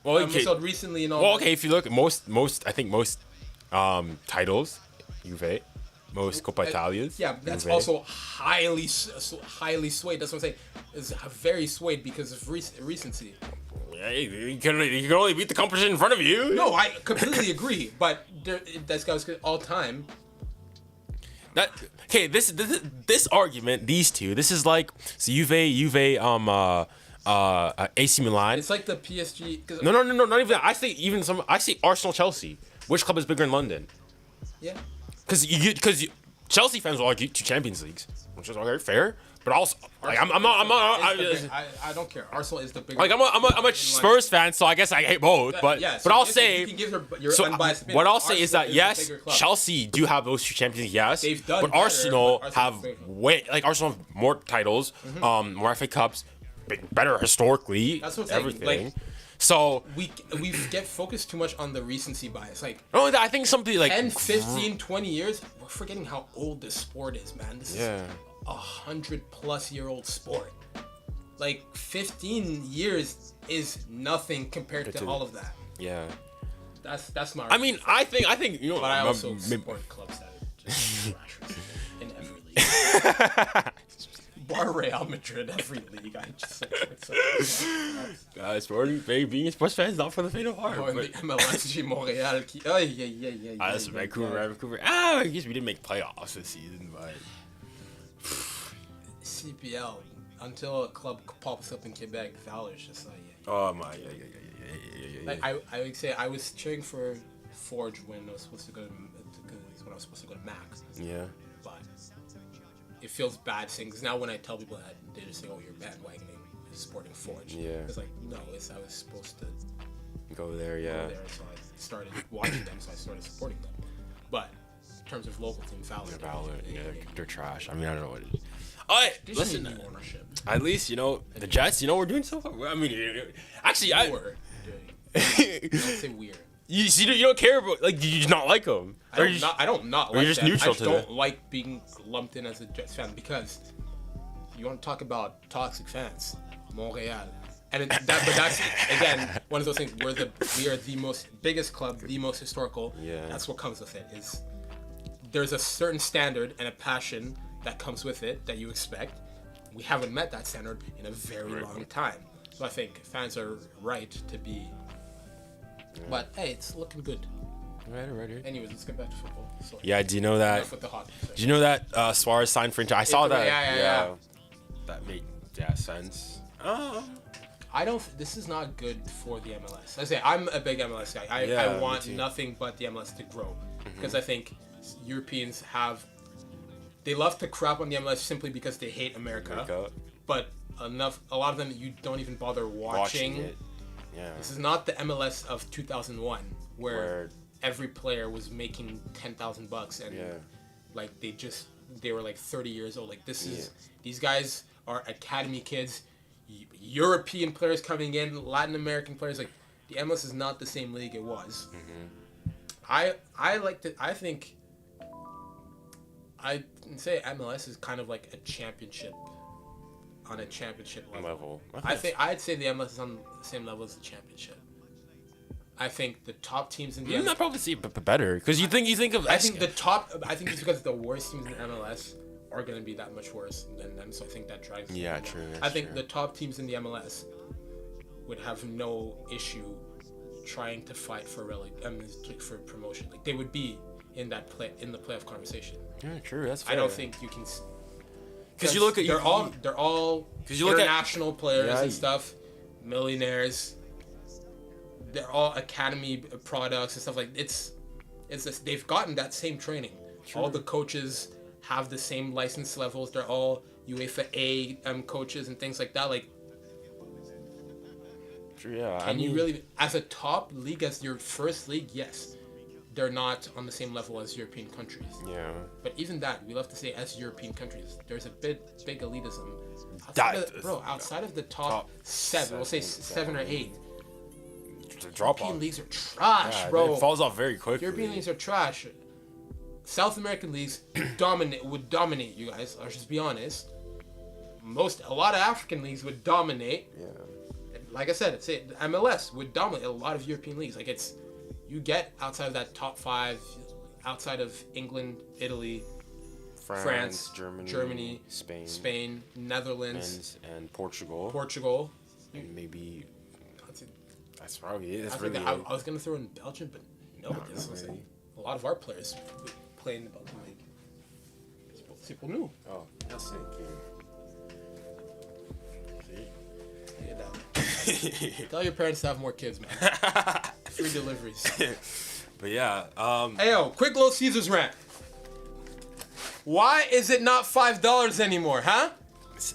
Well, okay. So recently, you know. Well, okay. If you look at most titles, Juve, most Coppa Italias. Yeah, that's Juve. also highly swayed. That's what I'm saying. It's very swayed because of recency. Yeah, you can only beat the competition in front of you. No, I completely agree. But this guy's all time. This argument, these two, this is like Juve, AC Milan. It's like the PSG. No, not even that. I say Arsenal, Chelsea. Which club is bigger in London? Yeah. Because Chelsea fans will argue 2 Champions Leagues, which is okay, fair. But also, like, I don't care. Arsenal is the biggest. Like, I'm a Spurs fan, so I guess I hate both. But I'll say, you can give your so unbiased opinion. what I'll say is that Arsenal yes, the bigger club. Chelsea do have those 2 Champions Leagues, yes. They've done but better, Arsenal but have Arsenal have more titles, more FA Cups, better historically. That's what I'm saying. Everything. Like, so we get focused too much on the recency bias. Like, I think something like 10, 15, 20 years, we're forgetting how old this sport is, man. This is 100-plus-year-old sport. Like 15 years is nothing compared to all of that. Yeah. That's my. I mean, I think you know. But I also support clubs that are just trashers in every league. Bar Real Madrid every league. I just support being a sports fan is not for the faint of heart. Oh, and the MLS Montreal. That's Vancouver. I guess we didn't make playoffs this season, but CPL until a club pops up in Quebec, Valor's just like oh my Like I would say I was cheering for Forge when I was supposed to go to Max. Yeah. But it feels bad saying because now when I tell people that they just say, "Oh, you're bandwagoning supporting Forge." Yeah. It's like no, I was supposed to go there. Yeah. Go there, so I started watching them, so I started supporting them. But in terms of local team, Valor, they're trash. I mean, I don't know what it is. All right, listen. Ownership. At least the Jets. We're doing so far. I mean, actually, Don't say weird. You don't care about do you not like them? I don't like you're just them. neutral I just to don't them. like being lumped in as a Jets fan because you want to talk about toxic fans, Montreal, and that's again one of those things where we are the biggest club, the most historical. Yeah. That's what comes with it. Is there's a certain standard and a passion that comes with it that you expect. We haven't met that standard in a very long time, so I think fans are right to be. But hey, it's looking good. Right. Anyways, let's get back to football. Sorry. Yeah, do you know that? Enough with the hockey. Do you know that Suarez signed for Inter? I saw that. Yeah. That made sense. I don't. This is not good for the MLS. I say I'm a big MLS guy. I want nothing but the MLS to grow because I think Europeans they love to crap on the MLS simply because they hate America. But a lot of them you don't even bother watching it. Yeah. This is not the MLS of 2001 where every player was making $10,000 and they were like 30 years old. Like these guys are academy kids, European players coming in, Latin American players. Like the MLS is not the same league it was. I think I'd say MLS is kind of like a championship. On a championship level. I'd say the MLS is on the same level as the championship. I think the top teams in the MLS. I'd probably see better because you think of. I think it's because the worst teams in the MLS are going to be that much worse than them. So I think that drives. Yeah, true. I think the top teams in the MLS would have no issue trying to fight for for promotion. Like they would be in the playoff conversation. Yeah, true. That's fair. I don't think you can. Because you look at they're all international players and stuff, millionaires. They're all academy products and stuff like it's just, they've gotten that same training. True. All the coaches have the same license levels. They're all UEFA A coaches and things like that. Like, true, yeah. Can you really, as a top league, as your first league, yes. They're not on the same level as European countries. Yeah. But even that, we love to say as European countries, there's a big elitism. Outside of the top 7, we'll say 7 or 8. European leagues are trash, bro. It falls off very quickly. European leagues are trash. South American leagues would dominate you guys. Let's just be honest. A lot of African leagues would dominate. Yeah. like I said, it's MLS would dominate a lot of European leagues. Like you get outside of that top 5, outside of England, Italy, France, Germany, Spain, Netherlands, and Portugal. And maybe that's probably it. I was gonna throw in Belgium, but no, because really. A lot of our players play in the Belgian league. People knew. Oh, that's it. Tell your parents to have more kids, man. Free deliveries. But yeah. Hey yo, quick little Caesar's rant. Why is it not $5 anymore, huh?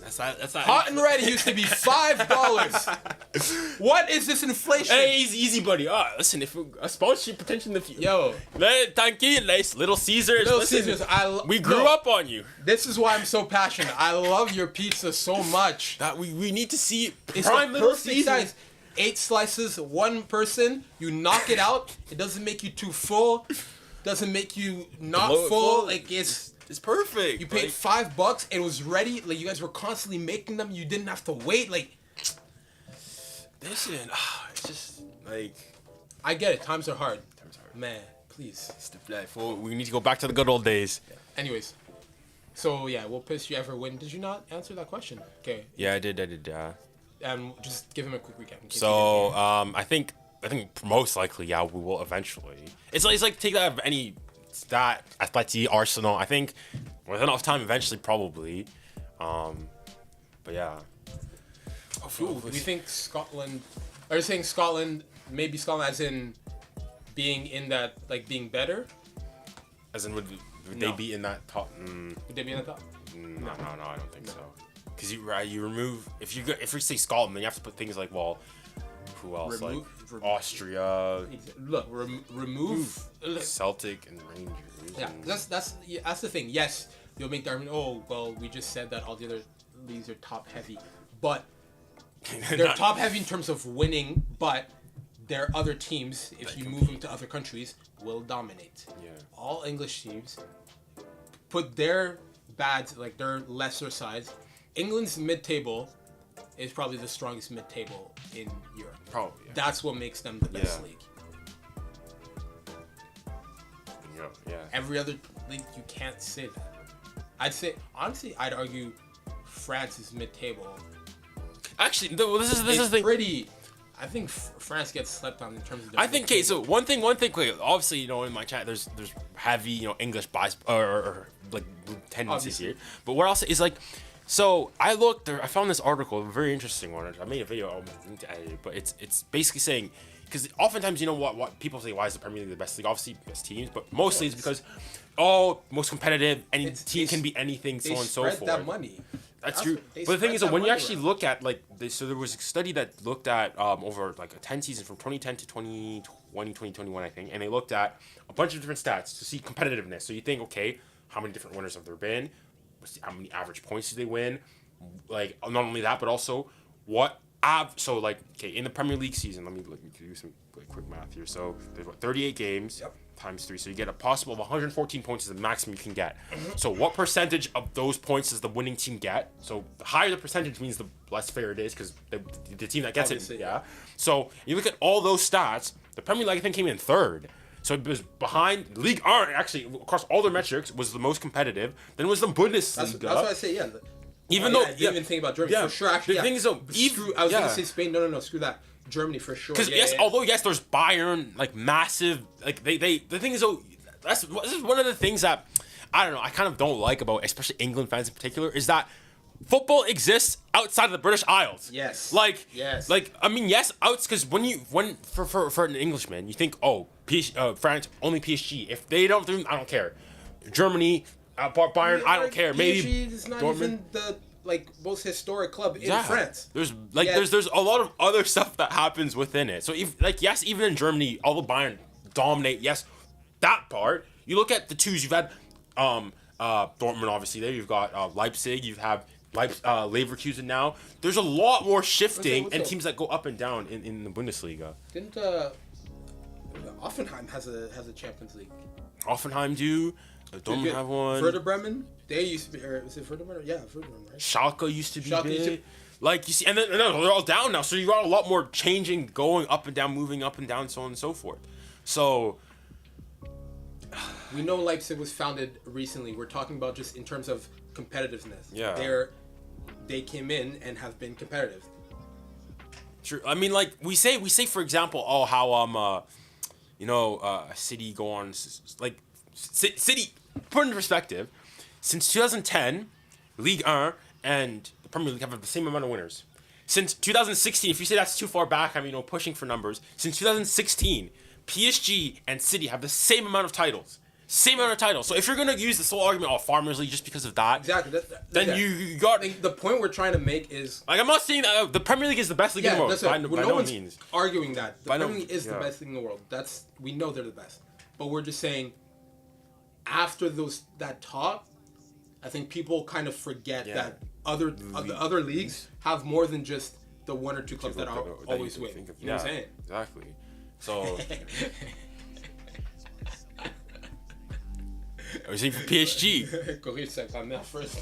That's not Hot and ready used to be $5. What is this inflation? Hey, easy, buddy. Listen, if a sponsorship potential in the future. Yo. Tranquiles, Little Caesars. Little Caesars, we grew up on you. This is why I'm so passionate. I love your pizza so much. That we need to see it's prime the Little perfect Caesars. size. 8 slices, 1 person. You knock it out. It doesn't make you too full. Doesn't make you not full. Like it's perfect. You paid $5. It was ready. Like you guys were constantly making them. You didn't have to wait. Like listen, it's just like I get it. Times are hard. Man, please. We need to go back to the good old days. Yeah. Anyways, so yeah, will piss you ever win? Did you not answer that question? Okay. Yeah, I did. And just give him a quick recap. So I think most likely, yeah, we will eventually. It's like take that of any stat, Atleti, Arsenal. I think with enough time, eventually, probably. But yeah. Do we think Scotland? Are you saying Scotland? Maybe Scotland, as in being in that, like being better. As in, would they be in that top? Would they be in the top? No, I don't think so. Because you remove if you say Scotland, then you have to put things like who else Austria. Look, remove Celtic and Rangers. Yeah, that's the thing. Yes, you'll make the argument. Oh well, we just said that all the other leagues are top heavy, but they're top heavy in terms of winning. But there are other teams. If you move them to other countries, will dominate. Yeah. All English teams put their their lesser sides. England's mid-table is probably the strongest mid-table in Europe. Probably. Yeah. That's what makes them the best league. Yeah. Every other league, you can't say that. Honestly, I'd argue France is mid-table. Actually, this is the thing. Pretty. I think France gets slept on in terms of. I think. Okay, so one thing. Quick. Obviously, in my chat, there's heavy, English bias or like tendencies here. But what else is like. So I found this article, a very interesting one. I made a video. I'll need to edit it, but it's basically saying, because oftentimes what people say, why is the Premier League the best league? Obviously, best teams, but mostly it's because most competitive. Any team can be anything, so on and so forth. They spread that money. That's true. But the thing is, when you actually look at so there was a study that looked at over like a 10 season from 2010 to 2020, 2021, I think, and they looked at a bunch of different stats to see competitiveness. So you think, okay, how many different winners have there been? How many average points do they win? Like, not only that, but also in the Premier League season, let me do some quick math here. So there's 38 games times 3, so you get a possible of 114 points is the maximum you can get. So what percentage of those points does the winning team get? So the higher the percentage means the less fair it is, because the team that gets it, yeah. So you look at all those stats, the Premier League I think came in 3rd. So it was behind League R. Actually, across all their metrics, was the most competitive. Then it was the Bundesliga. That's what I say. Yeah. Even though I didn't even think about Germany for sure. Actually, the thing is though, I was gonna say Spain. No. Screw that. Germany for sure. Because although there's Bayern, like massive, like they. The thing is though, this is one of the things that I don't know. I kind of don't like about, especially England fans in particular, is that football exists outside of the British Isles. Yes. Yes, because when for an Englishman, you think, France, only PSG. If they don't do, I don't care. Germany, Bayern, I don't care. Maybe PSG is not even the most historic club in France. There's there's a lot of other stuff that happens within it. So even in Germany, although Bayern dominate, yes, that part. You look at the twos. You've had Dortmund, obviously. There you've got Leipzig. You have Leverkusen now. There's a lot more shifting and teams that go up and down in the Bundesliga. Didn't Offenheim has a Champions League? Hoffenheim do. Dortmund have one. Werder Bremen, they used to be. Or is it Werder Bremen? Yeah, Werder Bremen, right? Schalke used to be Schalke big. used to- Like you see, and then no, they're all down now. So you got a lot more changing, going up and down, moving up and down, so on and so forth. So we know Leipzig was founded recently. We're talking about just in terms of competitiveness. Yeah. They came in and have been competitive. Sure. I mean, like we say for example, how City go on like City. Put into perspective, since 2010, Ligue 1 and the Premier League have the same amount of winners. Since 2016, if you say that's too far back, I mean, pushing for numbers. Since 2016, PSG and City have the same amount of titles. Same amount of titles. So if you're gonna use this whole argument, Farmers League, just because of that, Exactly. then you got. The point we're trying to make is Like, I'm not saying that the Premier League is the best league in the world. By no one's means arguing that the By no- Premier League is the yeah. best league in the world. We know they're the best, but we're just saying. After that talk, I think people kind of forget that other leagues have more than just the one or two clubs that always win. You know what I'm saying? Exactly. So. I was saying for PSG. Corrige sa grammaire first.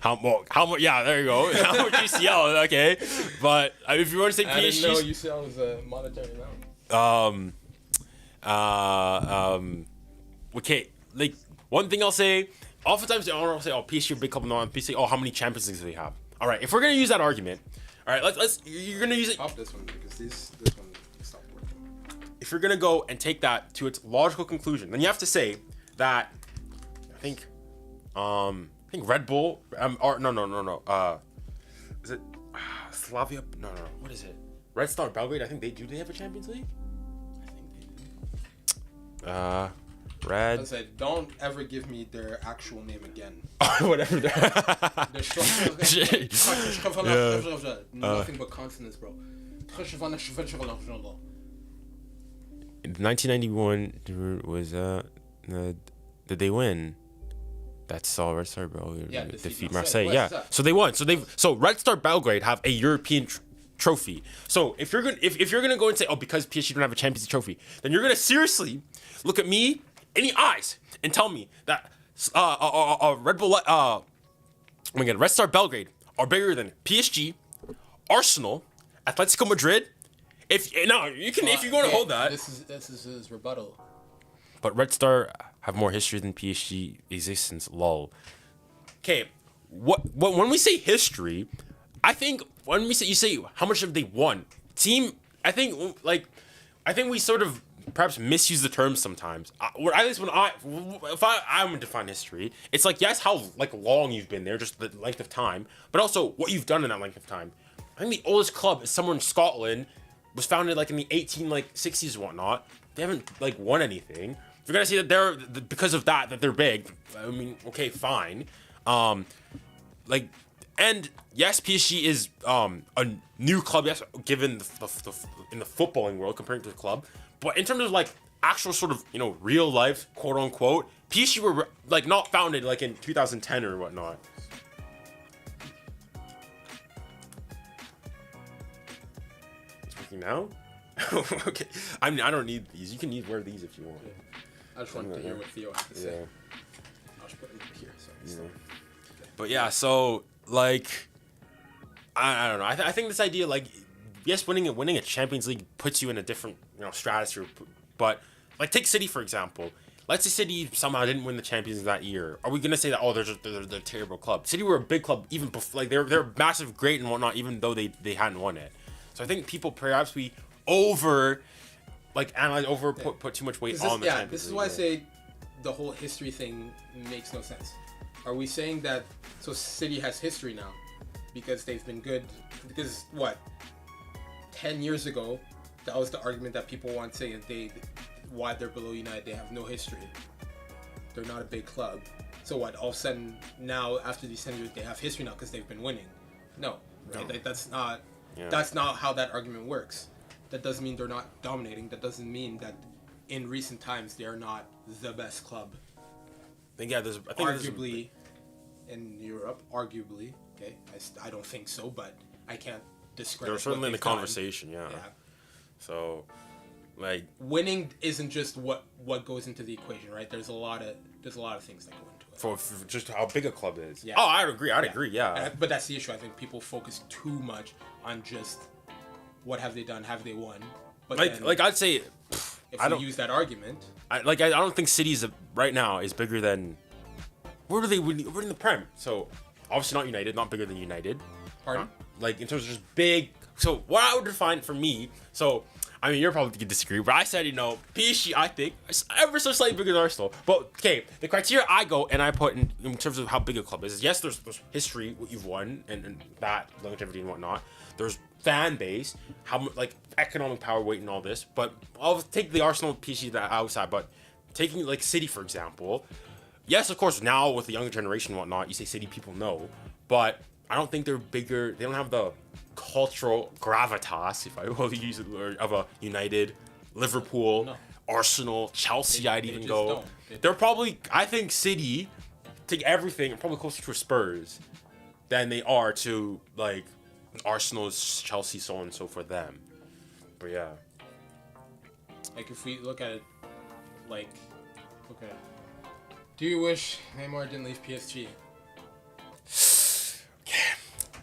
How much? Yeah, there you go. How much UCL? Okay, but if you want to say PSG, I didn't know UCL was a monetary amount. Okay, like one thing I'll say. Oftentimes I don't say, PSG are a big club, no, PSG. How many Champions Leagues do they have? All right, if we're gonna use that argument, all right, let's. You're gonna use it. Stop this one because this one stopped working. If you're gonna go and take that to its logical conclusion, then you have to say that I think Red Bull. No. Is it Slavia? No. What is it? Red Star Belgrade. I think they do. They have a Champions League. I think they do. Red. I said, don't ever give me their actual name again. Whatever. Nothing but consonants, bro. In 1991 was did they win? That's all Red Star Belgrade defeat Marseille. Marseille. Yeah, so they won. So Red Star Belgrade have a European trophy. So if you're gonna go and say, because PSG don't have a Champions League trophy, then you're gonna seriously look at me in the eyes and tell me that Red Star Belgrade are bigger than PSG, Arsenal, Atletico Madrid. If you're going to hold that, this is his rebuttal. but Red Star have more history than PSG existence. Lol. Okay, when we say history, I think when you say how much have they won, team. I think we sort of perhaps misuse the term sometimes. At least when if I'm gonna define history, it's like, yes, how long you've been there, just the length of time, but also what you've done in that length of time. I think the oldest club is somewhere in Scotland, was founded in the 1860s and whatnot. They haven't won anything. If you're gonna say that they're because of that they're big, I mean, okay, fine. And yes, PSG is a new club, yes, given the in the footballing world compared to the club. But in terms of actual sort of real life, quote unquote, PSG were not founded in 2010 or whatnot. It's working now. Okay, I mean, I don't need these. You can wear these if you want. I just wanted to hear what Theo had to say. Yeah. I'll just put it over here. So But yeah, so I don't know. I think this idea yes, winning a Champions League puts you in a different stratosphere. But take City for example. Let's say City somehow didn't win the Champions League that year. Are we gonna say that they're a terrible club? City were a big club even before, they're massive, great and whatnot, even though they hadn't won it. So I think people perhaps we put too much weight on the Champions League. This is why I say the whole history thing makes no sense. Are we saying that City has history now because they've been good? Because 10 years ago, that was the argument that people want to say that why they're below United. They have no history. They're not a big club. So all of a sudden now after these 10 years they have history now because they've been winning? No, right? That's not how that argument works. That doesn't mean they're not dominating. That doesn't mean that in recent times they are not the best club. Arguably in Europe, arguably. Okay, I don't think so, but I can't discredit. They're certainly in the conversation, yeah. So, Like winning isn't just what goes into the equation, right? There's a lot of things that go into it. for just how big a club is. Yeah. Oh, I'd agree. Yeah. But that's the issue. I think people focus too much on just what have they done, have they won? But Like I'd say, if I we don't use that argument, I don't think City's right now is bigger than. Where do they win? We're in the Prem, so obviously not United, not bigger than United. pardon? Like in terms of just big. So what I would define for me, so I mean you're probably gonna disagree, but I said PSG I think is ever so slightly bigger than Arsenal. But okay, the criteria I go and I put in terms of how big a club is yes, there's history, what you've won and that longevity and whatnot. There's fan base, how like economic power, weight, and all this. But I'll take the Arsenal PSG that outside. But taking like City for example, yes, of course now with the younger generation and whatnot, you say City people know, but I don't think they're bigger. They don't have the cultural gravitas, if I will use the word, of a United, Liverpool, Arsenal, Chelsea. I'd even go. They're probably. I think City, take everything, are probably closer to a Spurs than they are to like Arsenal's, Chelsea, so on and so for them. But yeah. Like if we look at it, like, okay, do you wish Neymar didn't leave PSG?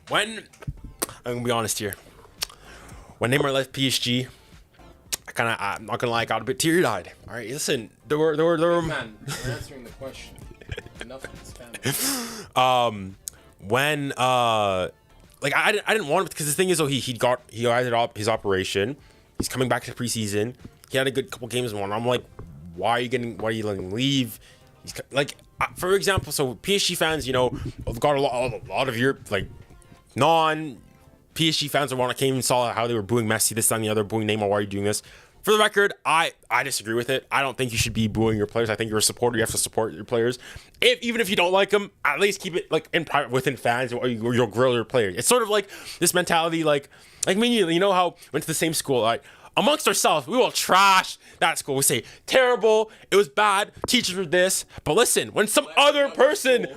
When I'm gonna be honest here, when Neymar left PSG, I'm not gonna lie, I got a bit teary-eyed. All right, listen, there were Man, you're answering the question. Enough of this family. when like I didn't want him because the thing is though he guided up his operation. He's coming back to preseason. He had a good couple games and one. I'm like, why are you letting him leave? He's like, for example, so PSG fans, have got a lot of your like non-PSG fans that came and saw how they were booing Messi this time, the other booing Neymar. Why are you doing this? For the record, I disagree with it. I don't think you should be booing your players. I think you're a supporter. You have to support your players. Even if you don't like them, at least keep it like in private within fans, or you'll grill your players. It's sort of like this mentality, like me, you know how went to the same school, like amongst ourselves, we will trash that school. We say terrible, it was bad, teachers were this. But listen, when some other person,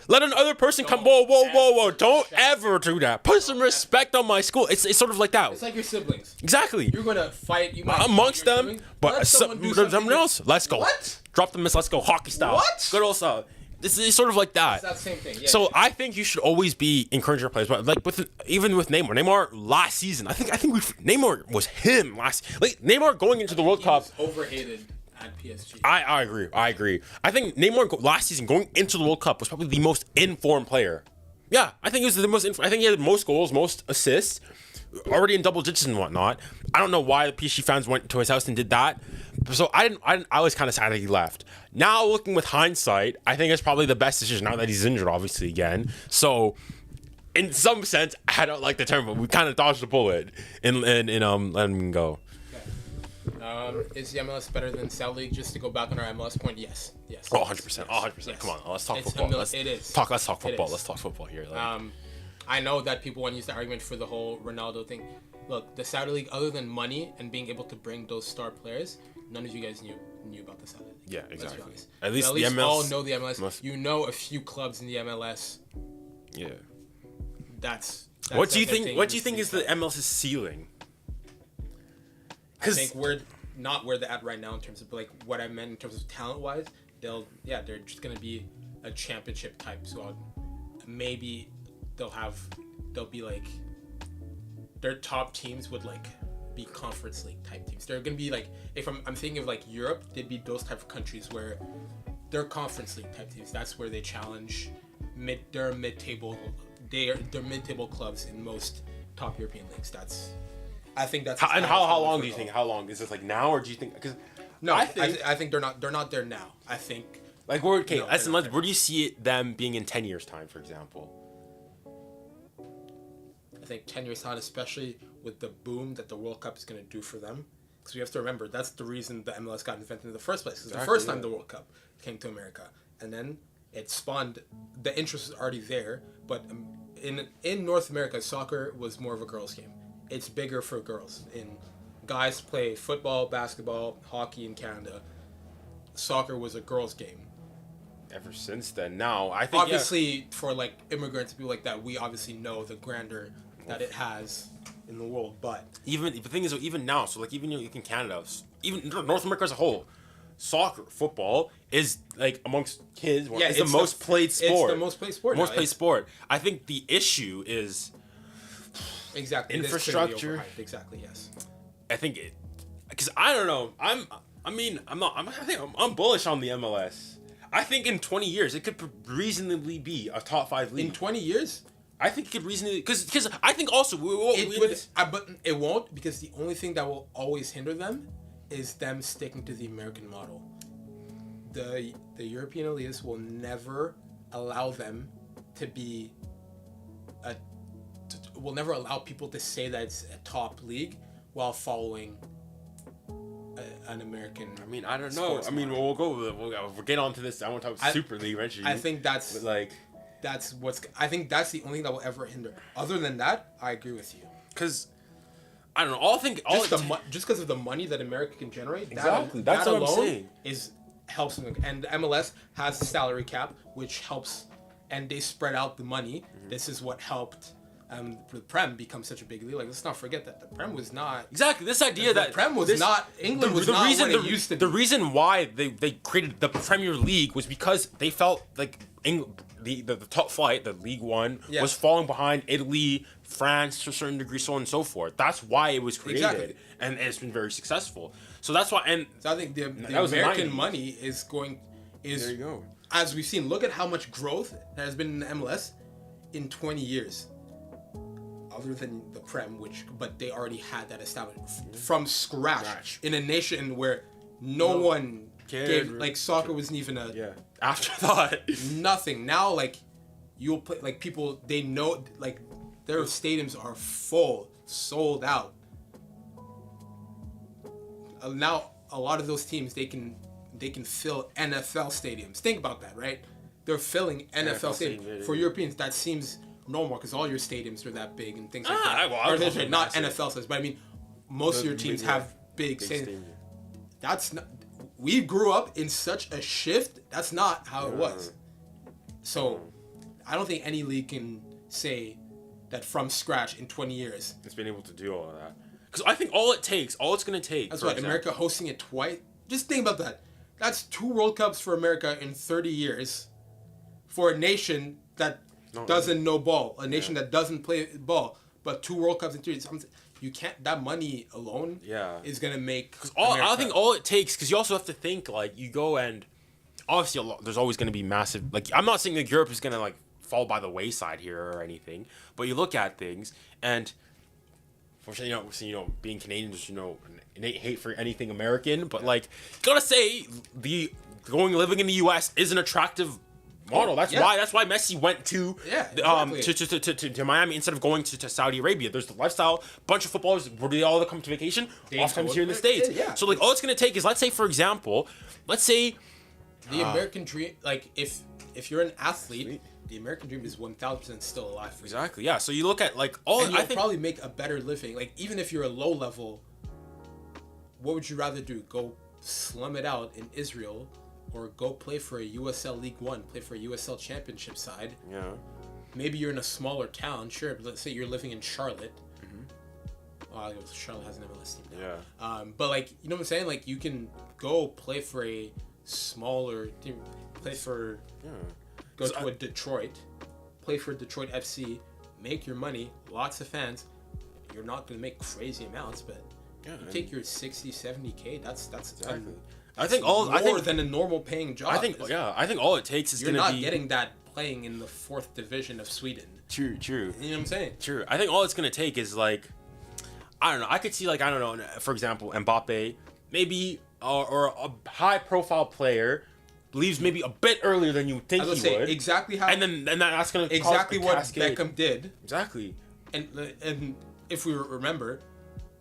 let another person come, whoa, don't ever do that. Put some respect on my school. It's sort of like that. It's like your siblings. Exactly. You're gonna fight. You might amongst them, but someone else. Let's go. What? Drop the miss. Let's go. Hockey style. What? Good old style. It's sort of like that. It's that same thing. Yeah, so I think you should always be encouraging your players, but like even with Neymar. Neymar last season, I think Neymar was him last. Like Neymar going into the World Cup. Overhated at PSG. I agree. I think Neymar last season going into the World Cup was probably the most informed player. Yeah, I think he was the most. I think he had the most goals, most assists, already in double digits and whatnot. I don't know why the PSG fans went to his house and did that. So I was kind of sad that he left. Now looking with hindsight, I think it's probably the best decision now that he's injured, obviously again. So in some sense, I don't like the term, but we kind of dodged the bullet in letting him go. Is the MLS better than Saudi League? Just to go back on our MLS point, yes. Oh, 100%. 100%. Yes. Come on, let's talk football. Let's talk football. Let's talk football here. I know that people want to use the argument for the whole Ronaldo thing. Look, the Saudi League, other than money and being able to bring those star players, none of you guys knew about the Saudi League. Yeah, exactly. At least the MLS, all know the MLS. You know a few clubs in the MLS. Yeah. That's what do you think? What do you think is the MLS's ceiling? I think we're not where they're at right now in terms of like what I meant in terms of talent-wise. They're just gonna be a championship type squad. Maybe they'll be like their top teams would like be conference league type teams. They're gonna be like, if I'm thinking of like Europe, they'd be those type of countries where they're conference league type teams. That's where they challenge they're mid-table clubs in most top European leagues. I think that's how long do you think? How long is this, like now, or do you think? Because no, I think they're not there now. I think like where do you see them being in 10 years time, for example? I think 10 years time, especially with the boom that the World Cup is going to do for them. Because we have to remember, that's the reason the MLS got invented in the first place. Because the first time the World Cup came to America. And then it spawned, the interest was already there. But in North America, soccer was more of a girls' game. It's bigger for girls. Guys play football, basketball, hockey in Canada. Soccer was a girls' game. Ever since then, now I think obviously for like immigrants, people like that, we obviously know the grandeur that it has in the world, but even the thing is, even now, so like even in Canada, even North America as a whole, soccer, football is like amongst kids, it's the most played sport. It's the most played sport. Most played sport. I think the issue is exactly infrastructure. Exactly. Yes. I think because I don't know. I'm bullish on the MLS. I think in 20 years it could reasonably be a top 5 league. In 20 years. I think it could reasonably because I think also but it won't, because the only thing that will always hinder them is them sticking to the American model. The European elites will never allow them to be will never allow people to say that it's a top league while following an American. I mean, I don't know. I mean, we'll get on to this. I want to talk Super League eventually. I think that's I think that's the only thing that will ever hinder. Other than that, I agree with you. Because I don't know. Just because of the money that America can generate. Exactly. That's that what alone I'm saying. Helps them. And the MLS has a salary cap, which helps, and they spread out the money. Mm-hmm. This is what helped the Prem become such a big league. Like, let's not forget that the Prem was not exactly this idea that Prem was not England was not what it used to be. The reason why they created the Premier League was because they felt like the top flight, the League One, was falling behind Italy, France to a certain degree, so on and so forth. That's why it was created, and it's been very successful. So that's why. And so I think the American money is there you go. As we've seen, look at how much growth there has been in the MLS in 20 years. Other than the Prem, but they already had that established from scratch in a nation where no one cared. Like soccer wasn't even a afterthought. Nothing. Now, like you'll play, like people they know, like their stadiums are full, sold out. Now a lot of those teams they can fill NFL stadiums. Think about that, right? They're filling NFL stadiums. For Europeans, that seems normal because all your stadiums are that big and things like that. Well, not NFL size, but I mean, most of your teams have big stadiums. That's not. We grew up in such a shift. That's not how it was. So, I don't think any league can say that from scratch in 20 years it's been able to do all of that. Because I think all it's going to take. That's why America hosting it twice. Just think about that. That's 2 World Cups for America in 30 years, for a nation that doesn't know ball, a nation that doesn't play ball, but 2 World Cups in 3 years. You can't. That money alone is gonna make. I think all it takes, because you also have to think like you go and obviously there's always gonna be massive. Like I'm not saying that Europe is gonna like fall by the wayside here or anything, but you look at things and, being Canadian, just innate hate for anything American, but like gotta say living in the U.S. is an attractive model. That's why Messi went to Miami instead of going to Saudi Arabia. There's the lifestyle. Bunch of footballers, where they all come to vacation? Oftentimes here in the States. So like all it's gonna take is, let's say for example, the American dream. Like if you're an athlete, the American dream is 1,000% still alive for you. Exactly. Yeah. So you look at like I think probably make a better living. Like even if you're a low level, what would you rather do? Go slum it out in Israel? Or go play for a USL League One, play for a USL Championship side. Yeah. Maybe you're in a smaller town, sure. But let's say you're living in Charlotte. Mm-hmm. Charlotte has an MLS team now. Yeah. But like, you know what I'm saying? Like, you can go play for a smaller team. Go to a Detroit, play for Detroit FC, make your money, lots of fans. You're not going to make crazy amounts, but you take your 60, 70K. That's exactly. I think more than a normal paying job. I think all it takes is you're not getting that playing in the 4th division of Sweden. True. You know what I'm saying? True. I think all it's gonna take is like, I don't know. I could see like, I don't know. For example, Mbappe, maybe or a high profile player leaves maybe a bit earlier than you think he would. Exactly how. And that's gonna exactly cause what cascade. Beckham did. Exactly. And if we remember,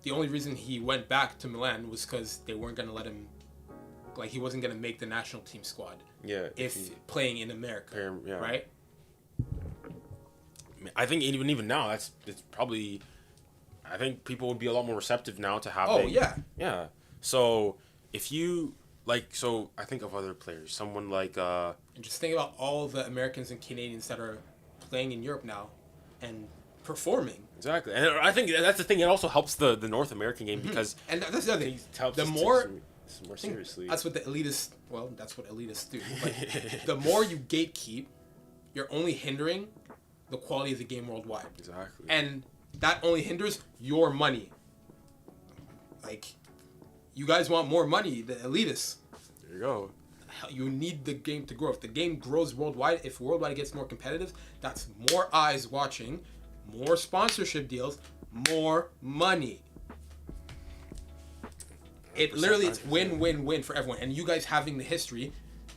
the only reason he went back to Milan was because they weren't gonna let him. Like, he wasn't going to make the national team squad. Yeah. If playing in America. Right? I think even now, it's probably... I think people would be a lot more receptive now to have Yeah. So, if you... I think of other players. Someone like... And just think about all the Americans and Canadians that are playing in Europe now and performing. Exactly, and I think that's the thing. It also helps the North American game because and that's the other thing. Helps The us more more seriously. That's what the elitists. Well, that's what elitists do. But the more you gatekeep, you're only hindering the quality of the game worldwide. Exactly. And that only hinders your money. Like, you guys want more money, the elitists. There you go. You need the game to grow. If the game grows worldwide, if worldwide gets more competitive, that's more eyes watching, more sponsorship deals, more money. It literally, it's win-win-win for everyone. And you guys having the history,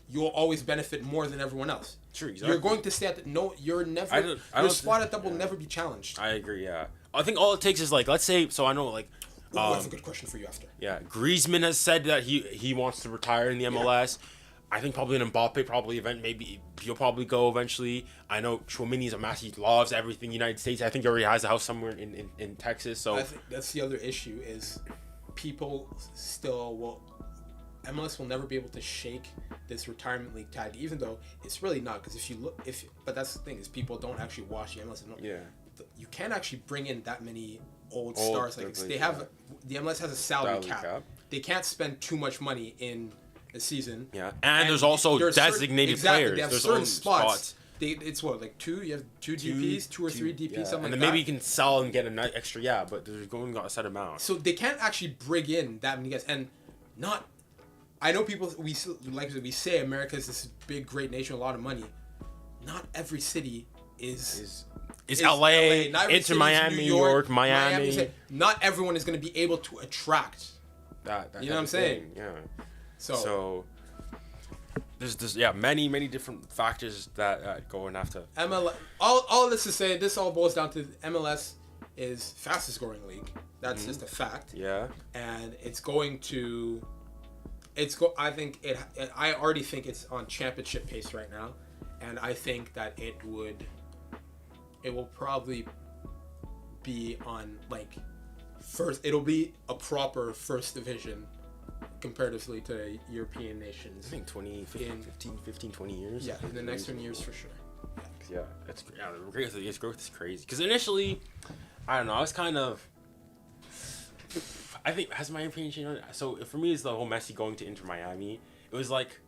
you'll always benefit more than everyone else. True, exactly. You're going to stay at you're never, your spot at that will never be challenged. I agree, yeah. I think all it takes is, like, let's say, so I know, like... I have a good question for you after. Yeah, Griezmann has said that he wants to retire in the MLS. Yeah. I think probably an Mbappe maybe he'll probably go eventually. I know 𝘀𝐻𝐻𝑚Iney's a mess. He loves everything United States. I think he already has a house somewhere in Texas. So I think that's the other issue is people still will... MLS will never be able to shake this retirement league tag, even though it's really not. Because but that's the thing is people don't actually watch the MLS. Yeah. You can't actually bring in that many old stars. Like they have, the MLS has a salary cap. They can't spend too much money in a season. Yeah, and there's also designated players. They have there's certain spots. It's what, like you have two DPs, two or three DPs, something like that. And then maybe you can sell and get an extra, but there's going a set amount. So they can't actually bring in that many guys, and not. I know people we say America is this big great nation with a lot of money. Not every city is LA, into Miami, New York, Miami. Not everyone is going to be able to attract. That you know what I'm saying? Yeah. So there's many different factors that go and have to. MLS. All this is saying, this all boils down to MLS is fastest scoring league. That's just a fact. Yeah. And it's going to. I think it. I already think it's on championship pace right now, and I think that it will probably be on like first. It'll be a proper first division comparatively to European nations. I think 20 years. Yeah, in the next 20 years for sure. Yeah, its growth is crazy. Because initially, I don't know, I was kind of. I think, has my opinion changed on it? So for me, it's the whole Messi going to Inter Miami. It was like,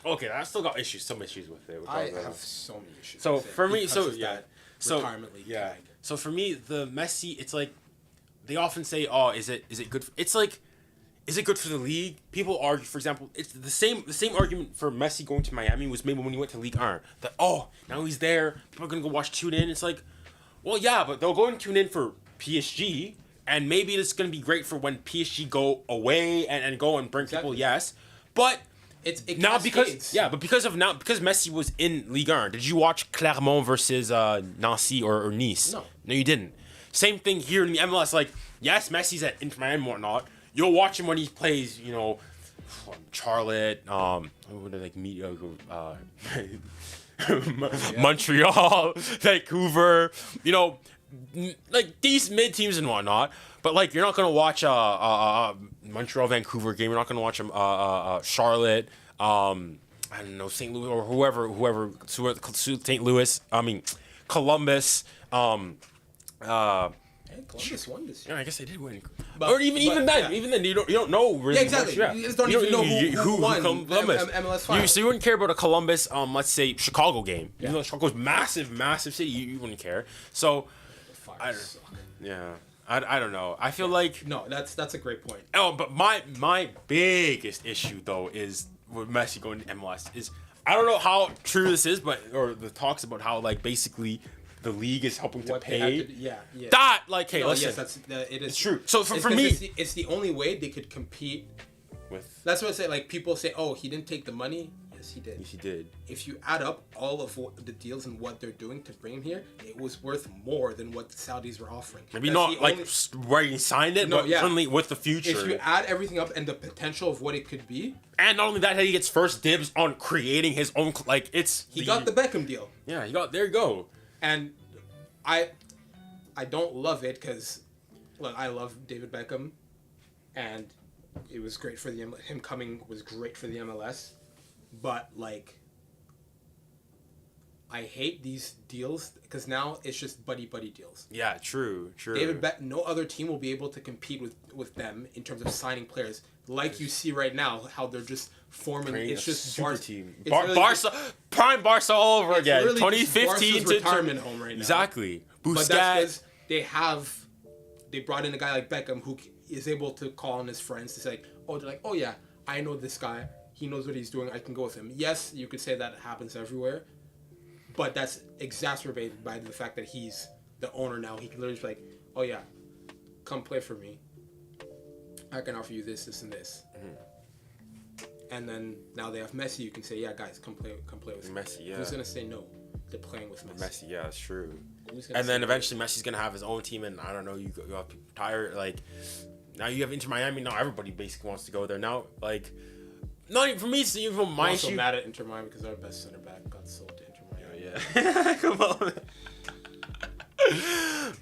okay, I still got some issues with it. I have so many issues. So with for it me, retirement league tag. So for me, the Messi, it's like, they often say, oh, is it good? It's like, is it good for the league? People argue, for example, it's the same argument for Messi going to Miami was made when he went to Liga 1. That, now he's there, people are going to go tune in. It's like, well, yeah, but they'll go and tune in for PSG, and maybe it's going to be great for when PSG go away and go and bring people, yes. But it now because Messi was in Ligue 1, did you watch Clermont versus Nancy or Nice? No, you didn't. Same thing here in the MLS. Like, yes, Messi's at Inter Miami and whatnot. You'll watch him when he plays, Charlotte, Montreal, Vancouver, like these mid teams and whatnot. But like, you're not gonna watch Montreal Vancouver game. You're not gonna watch Charlotte. I don't know, St. Louis or whoever St. Louis. I mean, Columbus. Columbus won this year. Yeah, I guess they did win. But even then, you don't know really. Yeah, exactly. You just don't even know who won Columbus. MLS final. So you wouldn't care about a Columbus, let's say Chicago game. Yeah. Even though Chicago's massive city, you wouldn't care. So, I don't know. I feel like no, that's a great point. Oh, but my biggest issue though is with Messi going to MLS is I don't know how true this is, or the talks about how like basically the league is helping to pay. That like, hey, listen, yes, it is true. So for me, it's the only way they could compete with. That's what I say. Like people say, oh, he didn't take the money. Yes, he did. Yes, he did. If you add up all of the deals and what they're doing to bring him here, it was worth more than what the Saudis were offering. Maybe not like where he signed it, but certainly with the future. If you add everything up and the potential of what it could be, and not only that, he gets first dibs on creating his own. Like he got the Beckham deal. Yeah, he got. There you go. And I don't love it because, look, I love David Beckham, and it was great for him coming was great for the MLS, but like, I hate these deals because now it's just buddy deals. Yeah, true. No other team will be able to compete with them in terms of signing players. Like you see right now, how they're just forming. It's just super Barca team. Really Barca, prime Barca all over again. Really 2015 to retirement home right now. Exactly. But that's because they brought in a guy like Beckham who is able to call on his friends to say, oh yeah, I know this guy. He knows what he's doing. I can go with him. Yes, you could say that happens everywhere, but that's exacerbated by the fact that he's the owner now. He can literally be like, oh yeah, come play for me. I can offer you this, and this. Mm-hmm. And then now they have Messi. You can say, yeah, guys, come play with Messi. Yeah. Who's gonna say no to playing with Messi? Yeah, that's true. And then eventually Messi's gonna have his own team, and I don't know. You have people tired. Like now you have Inter Miami. Now everybody basically wants to go there. Now like. Not even for me, it's even my issue. I'm also mad at Inter Miami because our best center back got sold to Inter Miami. Yeah. Come on.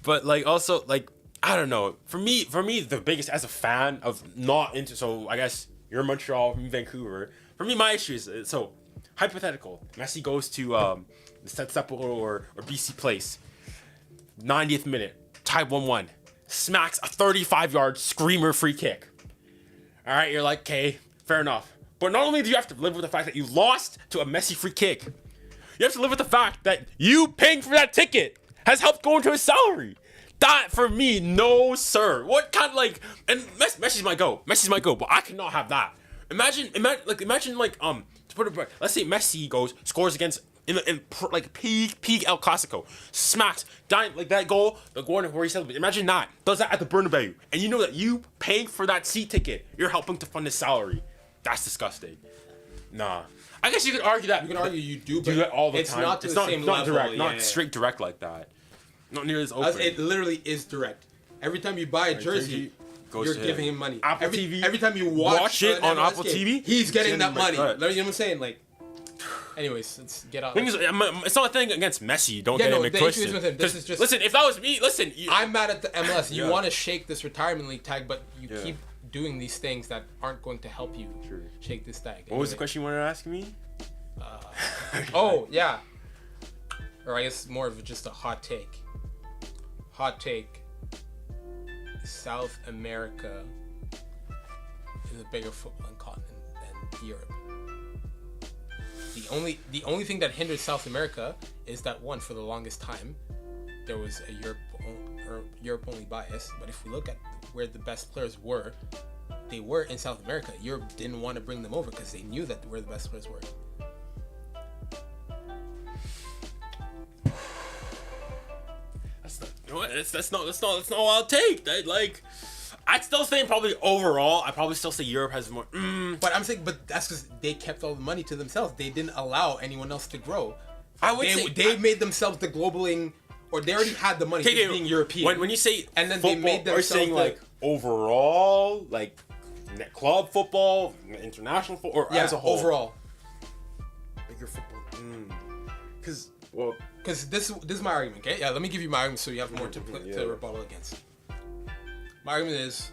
But like also like I don't know. For me the biggest as a fan of not into so I guess you're Montreal, I'm Vancouver. For me my issue is so hypothetical. Messi goes to the Step or BC Place. 90th minute, tied 1-1. Smacks a 35-yard screamer free kick. All right, you're like, okay, fair enough. But not only do you have to live with the fact that you lost to a Messi free kick, you have to live with the fact that you paying for that ticket has helped go into his salary. That, for me, no, sir. What kind of, like, and Messi's my go, but I cannot have that. Imagine, to put it, let's say Messi scores against, in peak El Clasico, smacks, like that goal, the one where he celebrates. Imagine that, does that at the Bernabeu, and you know that you paying for that seat ticket, you're helping to fund his salary. That's disgusting. Nah. I guess you could argue that. You can argue you do, but do that all the it's time. not to the same level. Direct, yeah, not straight direct like that. Not near as open. It literally is direct. Every time you buy a jersey, you're giving him money. Apple TV. Every time you watch it on MLS Apple game, TV, he's getting that money. Right. You know what I'm saying? Like, anyways, let's get out. It's not a thing against Messi. Don't get it twisted. This is just. Listen, if that was me, I'm mad at the MLS. You want to shake this retirement league tag, but you keep doing these things that aren't going to help you shake this tag. What was the question you wanted to ask me? Oh yeah, or I guess more of just a hot take. South America is a bigger footballing continent than Europe. The only thing that hinders South America is that one, for the longest time, there was a Europe only bias. But if we look at where the best players were, they were in South America. Europe didn't want to bring them over because they knew that where the best players were. That's not what I'll take. I'd still say probably overall, I probably still say Europe has more. But I'm saying, that's because they kept all the money to themselves. They didn't allow anyone else to grow. They made themselves the globaling, or they already had the money being European. When you say and then football, they made themselves saying like overall, like club football, international football, or as a whole. Overall, bigger football. Because this is my argument. Okay, yeah. Let me give you my argument so you have more to rebuttal against. My argument is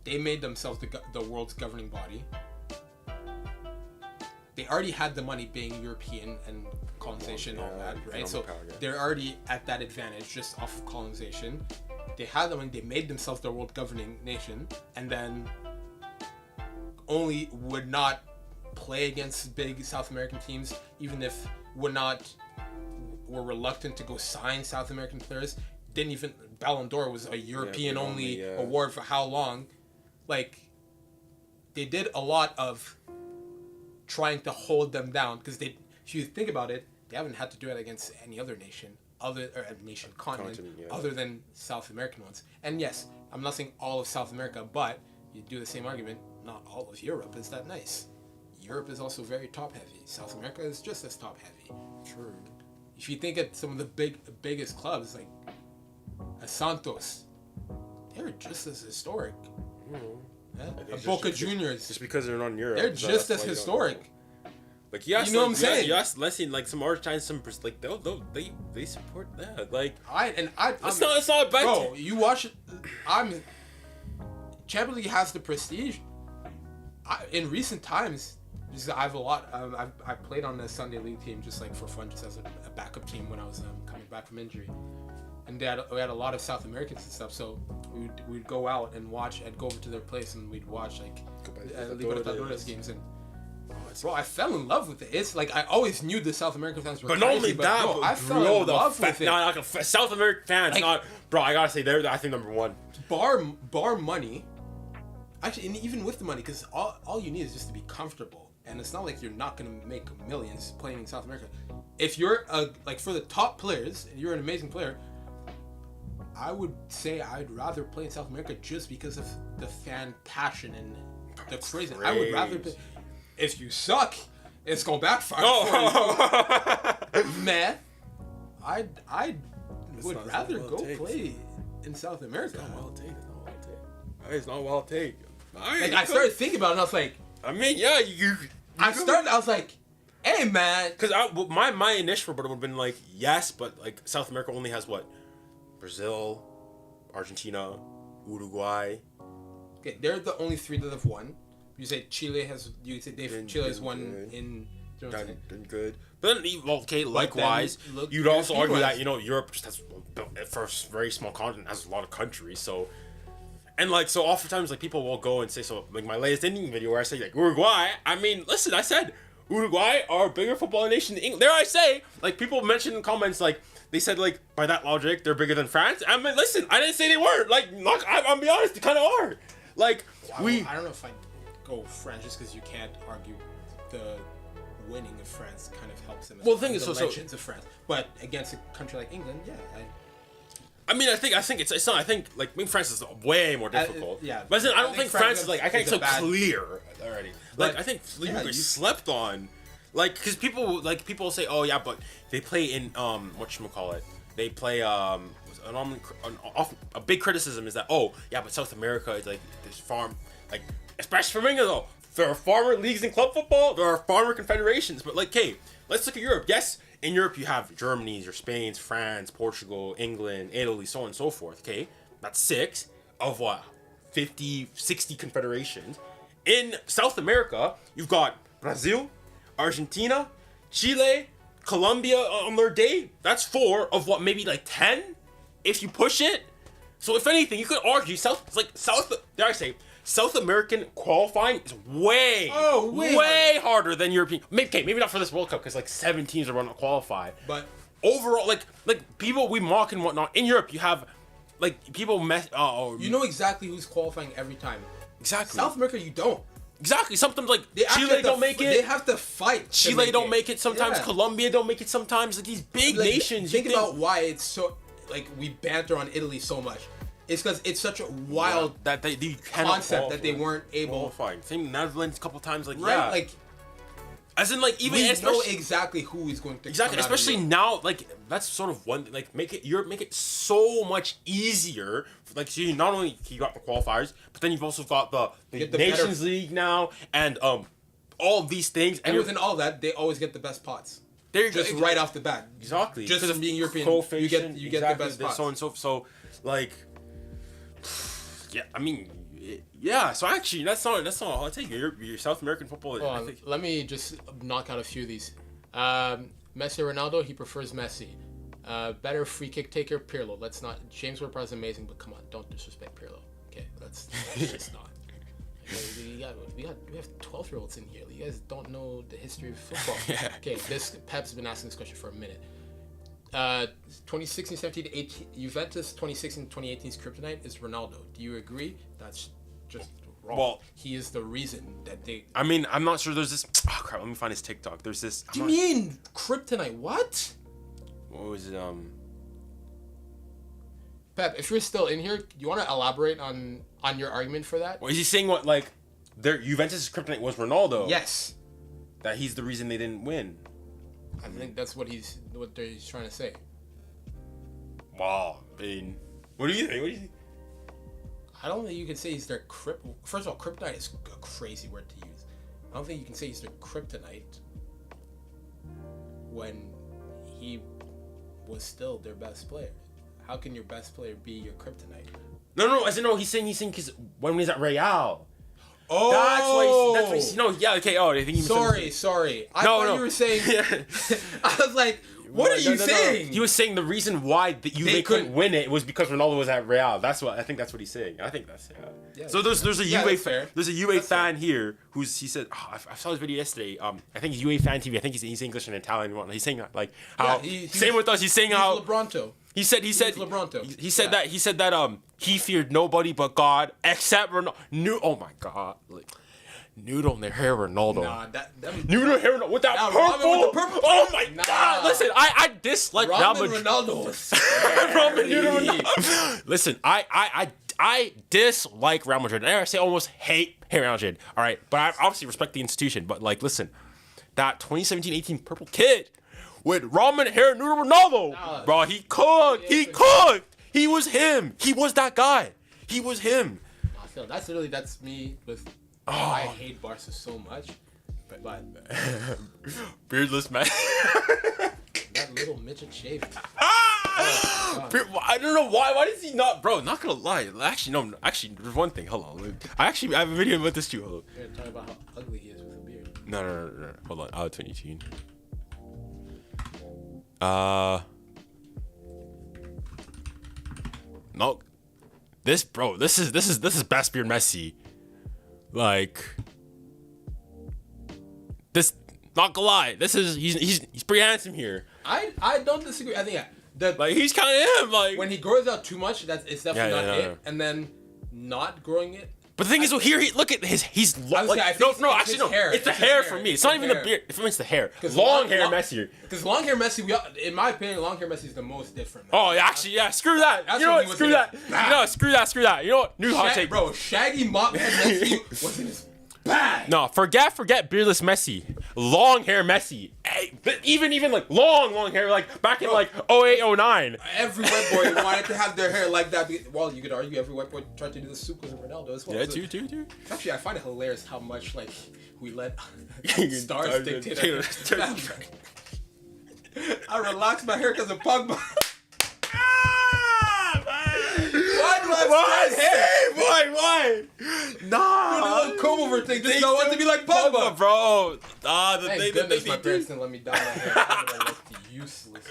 they made themselves the world's governing body. They already had the money being European and colonization and all that, right? So they're already at that advantage just off of colonization. They had the money, they made themselves their world governing nation, and then only would not play against big South American teams, even if were reluctant to go sign South American players. Didn't even Ballon d'Or was a European only award for how long? Like, they did a lot of trying to hold them down because if you think about it, they haven't had to do it against any other nation continent other than South American ones. And yes, I'm not saying all of South America, but you do the same argument, not all of Europe is that nice. Europe is also very top heavy. South America is just as top heavy. True. If you think of some of the biggest clubs like Santos, they're just as historic. Boca Juniors, just because they're not in Europe, they're just as historic. Like yes, you know what I'm saying? Yes, let's see, like some Argentines, like they support that. Like it's not bad. Bro, you watch it. Champions League has the prestige. In recent times, Just, I have a lot. I played on the Sunday League team just like for fun, just as a backup team when I was coming back from injury. And we had a lot of South Americans and stuff, so we'd go out and watch. I'd go over to their place and we'd watch like Libertadores games. And bro, I fell in love with it. It's like I always knew the South American fans were But crazy, not only that, bro, I fell in love with it. No, South American fans, Like, bro. I gotta say, they're I think number one. Bar money. Actually, and even with the money, because all you need is just to be comfortable, and it's not like you're not gonna make millions playing in South America. If you're like for the top players, and you're an amazing player, I would say I'd rather play in South America just because of the fan passion and the crazy. I would rather play. If you suck, it's gonna backfire. For you. Man, I would rather go play in South America. It's not well taken. Like I started thinking about it, and I was like, I mean, yeah, I was like, hey man, because my initial would have been like yes, but like South America only has what? Brazil, Argentina, Uruguay. Okay, they're the only three that have won. You say Chile has. You say Chile has won in. Done good. But then, okay, likewise, you'd also argue that Europe just has, for a very small continent, has a lot of countries. So, and like so, oftentimes like people will go and say so. Like my latest Indian video where I say like Uruguay. I mean, listen, I said Uruguay are a bigger football nation than England. There I say, like people mentioned in comments like. They said, like, by that logic, they're bigger than France. I mean, listen, I didn't say they weren't. Like, I'm be honest, they kind of are. Like, I don't know if I go France just because you can't argue the winning of France kind of helps them. Well, the thing is, legends of France. But against a country like England, yeah. I mean, I think it's not. I think like France is way more difficult. Yeah. But I don't think France is like I can't so clear already. Like But, I think you slept on. Like, cause people say, oh yeah, but they play in whatchamacallit. They play a big criticism is that but South America is like this farm, like especially for England though. There are farmer leagues in club football. There are farmer confederations. But like, hey, let's look at Europe. Yes, in Europe you have Germany's, your Spain's, France, Portugal, England, Italy, so on and so forth. Okay, that's 6 of what 50, 60 confederations. In South America, you've got Brazil, Argentina, Chile, Colombia on their day. That's 4 of what, maybe like 10 if you push it. So if anything, you could argue South American qualifying is way harder than European. Maybe not for this World Cup because like 7 teams are going to qualify. But overall, like people we mock and whatnot. In Europe, you have like people you know exactly who's qualifying every time. Exactly. South America, you don't. Exactly. Sometimes like Chile don't make it. They have to fight. Chile don't make it sometimes. Yeah. Colombia don't make it sometimes. Like these big nations. Think about why it's so like we banter on Italy so much. It's because it's such a wild that they concept that they weren't able. Same Netherlands a couple times. Like right, like as in like even we know exactly who is going to especially now. Like that's sort of one like make it so much easier. Like so you not only you got the qualifiers, but then you've also got the Nations League now, and all of these things. And within all that, they always get the best pots. They're just right off the bat. Exactly. Just from being European, you get the best pots. So and so like. Yeah, I mean, yeah. So actually, that's not. I'll take your South American football. Let me just knock out a few of these. Messi, Ronaldo. He prefers Messi. Better free kick taker, Pirlo. Let's not. James Ward-Prowse is amazing, but come on, don't disrespect Pirlo. Okay, that's just not. We have 12-year-olds in here. You guys don't know the history of football. Yeah. Okay, Pep's been asking this question for a minute. 2016-17 Juventus 2016-2018's kryptonite is Ronaldo. Do you agree? That's just wrong. Well, he is the reason that they. I mean, I'm not sure. There's this. Oh crap! Let me find his TikTok. There's this. Do you mean kryptonite? What? What was it? Pep, if you're still in here, do you want to elaborate on your argument for that? Well, is he saying what like their Juventus' kryptonite was Ronaldo? Yes. That he's the reason they didn't win. I think that's what he's trying to say. Wow, I mean, what do you think? I don't think you can say he's their First of all, kryptonite is a crazy word to use. I don't think you can say he's their kryptonite when he was still their best player. How can your best player be your kryptonite? No. As in, no, he's saying because when he was at Real. Oh, That's what he's no, yeah, okay. Oh, I think he sorry. I thought you were saying. I was like, what are you saying? He was saying the reason why they couldn't win it was because Ronaldo was at Real. I think that's what he's saying. I think that's yeah. So there's a UA fair. There's a UA fan here he said I saw his video yesterday. I think he's UA fan TV. I think he's English and Italian and whatnot. He's saying like how same with us. He's saying how LeBronto. He said that he feared nobody but God except Ronaldo. Oh my God. Like, noodle hair Ronaldo. Nah, noodle hair Ronaldo with that purple. With the purple. Oh my God! Listen, I dislike Ronaldo. Ramen noodle Ronaldo. Listen, I dislike Real Madrid. I say almost hate Real Madrid. All right, but I obviously respect the institution. But like, listen, that 2017-18 purple kid with ramen hair noodle Ronaldo, bro, he cooked. He cooked. He was him. He was that guy. He was him. I feel that's me with. I hate Barca so much, but beardless man. that little midget shaved. I don't know why. Why does he not, bro? Not gonna lie. Actually, no. Actually, there's one thing. Hold on. I have a video about this too. Hold on. You're talking about how ugly he is with a beard. No. Hold on. 2018. No. This is best beard Messi. Like, this, not gonna lie, he's pretty handsome here. I don't disagree. I think like he's kind of him. Like when he grows out too much, it's definitely not it. And then not growing it. But the thing is, here look at he's like hair. It's the hair for me. It's not even the beard. For me, it's the hair. Long hair Messi. Because long hair Messi, in my opinion, long hair Messi is the most different. Oh, actually, yeah. Screw that. You know what? Screw that. No, screw that. You know what? New hot take, bro. Shaggy mop head Messi was in his bag. No, forget beardless Messi. Long hair Messi. Hey, even like long hair, like back in like 08, 09. Every white boy wanted to have their hair like that. Well, you could argue every white boy tried to do the soup with Ronaldo as well. Yeah, too. Actually, I find it hilarious how much like we let stars dictate our hair. I relaxed my hair because of Pogba. Why? Nah. The little comb-over thing. Just don't want to be like Pogba, bro. Thank goodness my parents didn't let me dye my hair. I looked useless.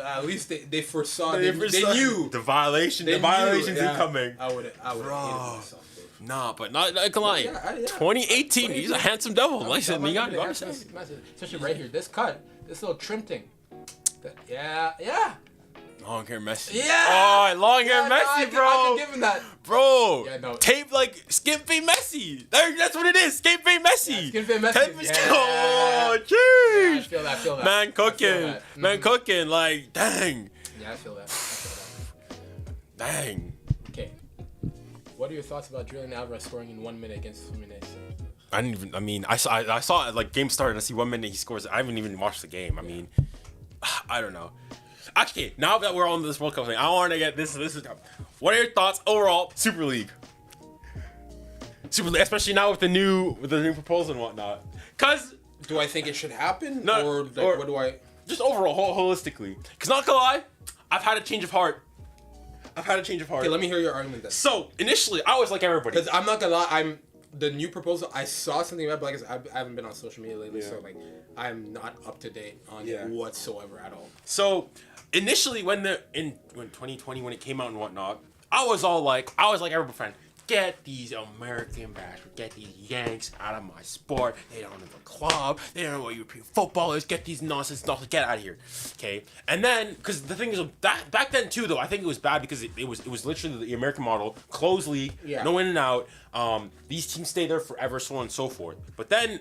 At least they foresaw. They knew the violation. The violations incoming. I would have hated myself. Nah, but not gonna lie. 2018, he's a handsome devil. Listen, you gotta say. Especially right here, this cut, this little trim thing. Yeah. Long hair Messi. Yeah. Oh, long hair Messi, bro. I can give him that. Bro. Yeah, no. Tape like skin fade Messi. That's what it is. Skin fade Messi. Skin fade Messi. Oh, jeez. Yeah, I feel that. Man cooking. Like, dang. Yeah, I feel that. Dang. Okay. What are your thoughts about Julian Alvarez scoring in 1 minute against Fluminense? I saw it, like game started. I see 1 minute he scores. I haven't even watched the game. I mean, I don't know. Actually, now that we're on this World Cup thing, I want to get this. What are your thoughts overall, Super League? Especially now with the new proposal and whatnot. Cause do I think it should happen, no, or what do I? Just overall, holistically. Cause not gonna lie, I've had a change of heart. Okay, let me hear your argument then. So initially, I was like everybody. Cause I'm not gonna lie, the new proposal. I saw something about, but like I haven't been on social media lately, so like I'm not up to date on it whatsoever at all. So initially, when 2020 when it came out and whatnot, I was like everybody friend. Get these American bastards, get these Yanks out of my sport. They don't have a club. They don't know what European football is. Get these nonsense. Get out of here. Okay. And then, because the thing is, that back then too, though, I think it was bad because it was literally the American model, closed league, no in and out. These teams stay there forever, so on and so forth. But then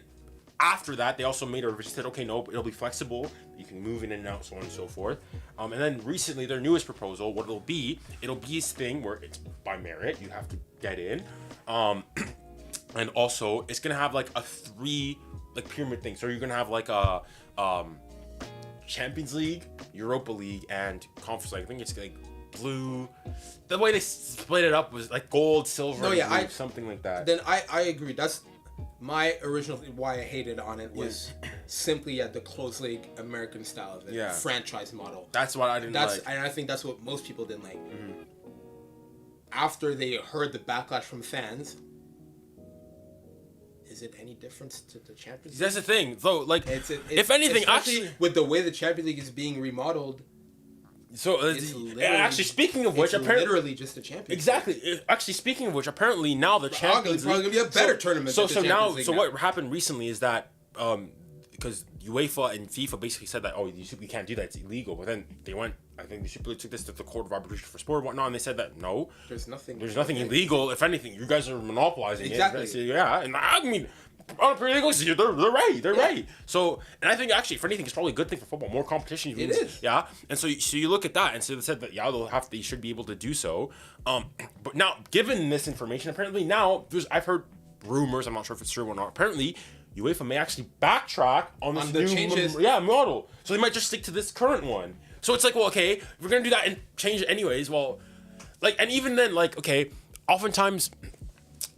after that, they also made said, okay, no, it'll be flexible. You can move in and out, so on and so forth. And then recently, their newest proposal, what it'll be this thing where it's by merit. You have to get in. And also, it's going to have like a 3 pyramid thing. So you're going to have like a Champions League, Europa League, and Conference League. I think it's like blue. The way they split it up was like gold, silver, blue, something like that. Then I agree. That's my original why I hated on it was simply the closed league American style of it, franchise model. That's what I didn't like. And I think that's what most people didn't like. After they heard the backlash from fans, is it any difference to the Champions League? That's the thing. So, like, It's if anything, especially actually, with the way the Champions League is being remodeled. so actually, speaking of which, it's apparently, literally just the Champions League. Exactly. Actually, speaking of which, apparently now the Champions League probably gonna be a better tournament. So than the now, Champions League so now. what happened recently is that because UEFA and FIFA basically said that you can't do that, it's illegal. But then they went. I think the Super League took this to the Court of Arbitration for Sport and whatnot, and they said that no, there's nothing illegal. If anything, you guys are monopolizing exactly. it. So, yeah, and I mean. On a pretty legal, they're right. They're right. So, and I think actually, if anything, it's probably a good thing for football. More competition. It is. Yeah. And so you look at that, and so they said that they should be able to do so. But now, given this information, apparently now I've heard rumors. I'm not sure if it's true or not. Apparently, UEFA may actually backtrack on this the new changes. Model. So they might just stick to this current one. So it's like, well, okay, if we're gonna do that and change it anyways. Well, like, and even then, like, okay, oftentimes,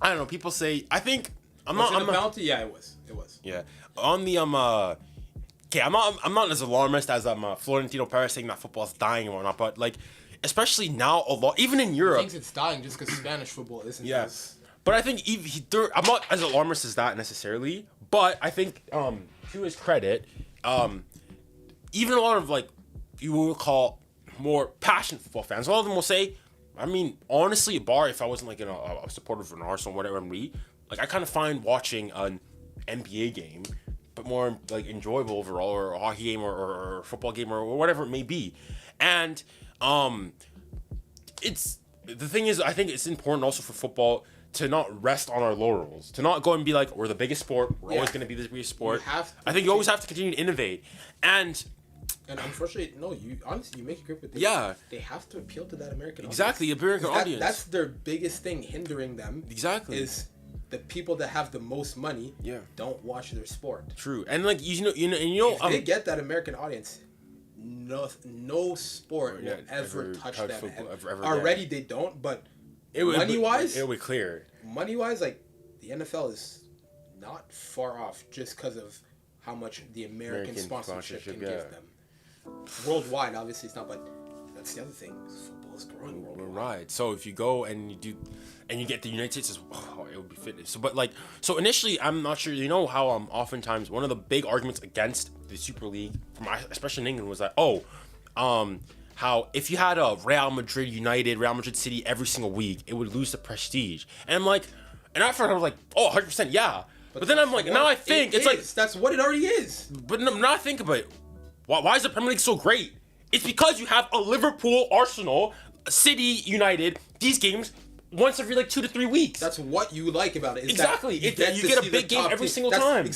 I don't know. People say, I think. I'm not. Penalty? Yeah, it was. Yeah. On the okay, I'm not as alarmist as Florentino Perez saying that football's dying and whatnot, but like, especially now a lot, even in Europe. He thinks it's dying just because Spanish football isn't. Yes. But I think I'm not as alarmist as that necessarily. But I think to his credit, even a lot of like you would call more passionate football fans, a lot of them will say, I mean, honestly, if I wasn't like a supporter of an Arsenal, whatever, like I kind of find watching an NBA game, but more like enjoyable overall, or a hockey game, or a football game, or whatever it may be. And it's the thing is, I think it's important also for football to not rest on our laurels, to not go and be like, we're the biggest sport, we're always going to be the biggest sport. I think you always have to continue to innovate. And unfortunately, no, you make a grip with this. Yeah. They have to appeal to that American audience. Exactly, American audience. That's their biggest thing hindering them. Exactly. Is the people that have the most money don't watch their sport. True. And like you know if they get that American audience, no sport will ever touch them. Ever, already they don't, but money wise, like the NFL is not far off just because of how much the American sponsorship can give them. Worldwide, obviously it's not, but that's the other thing. Football is growing worldwide. Right. So if you go and you do, and you get the United States, it would be fitness. So, but like, so initially, I'm not sure. You know how oftentimes one of the big arguments against the Super League, especially in England, was that how if you had a Real Madrid United, Real Madrid City every single week, it would lose the prestige. And I'm like, and at first I was like, 100%, yeah. But then I'm like, now I think it's like that's what it already is. But now I think about it. Why is the Premier League so great? It's because you have a Liverpool, Arsenal, City, United. These games once every like 2 to 3 weeks. That's what you like about it. Exactly. You get a big game every single time.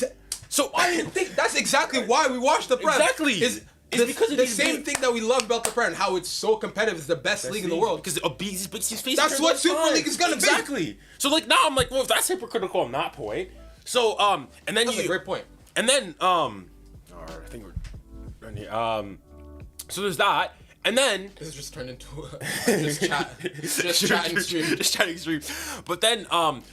So I think that's exactly why we watch the Prem. Exactly. It's because of the same thing that we love about the Prem, how it's so competitive. It's the best league in the world. Because these big teams. That's what Super League is gonna be. Exactly. So like now I'm like, well, if that's hypocritical on that point. So and then that's a great point. And then I think we're done here. So there's that. And then this just turned into chatting stream. Just chatting stream. But then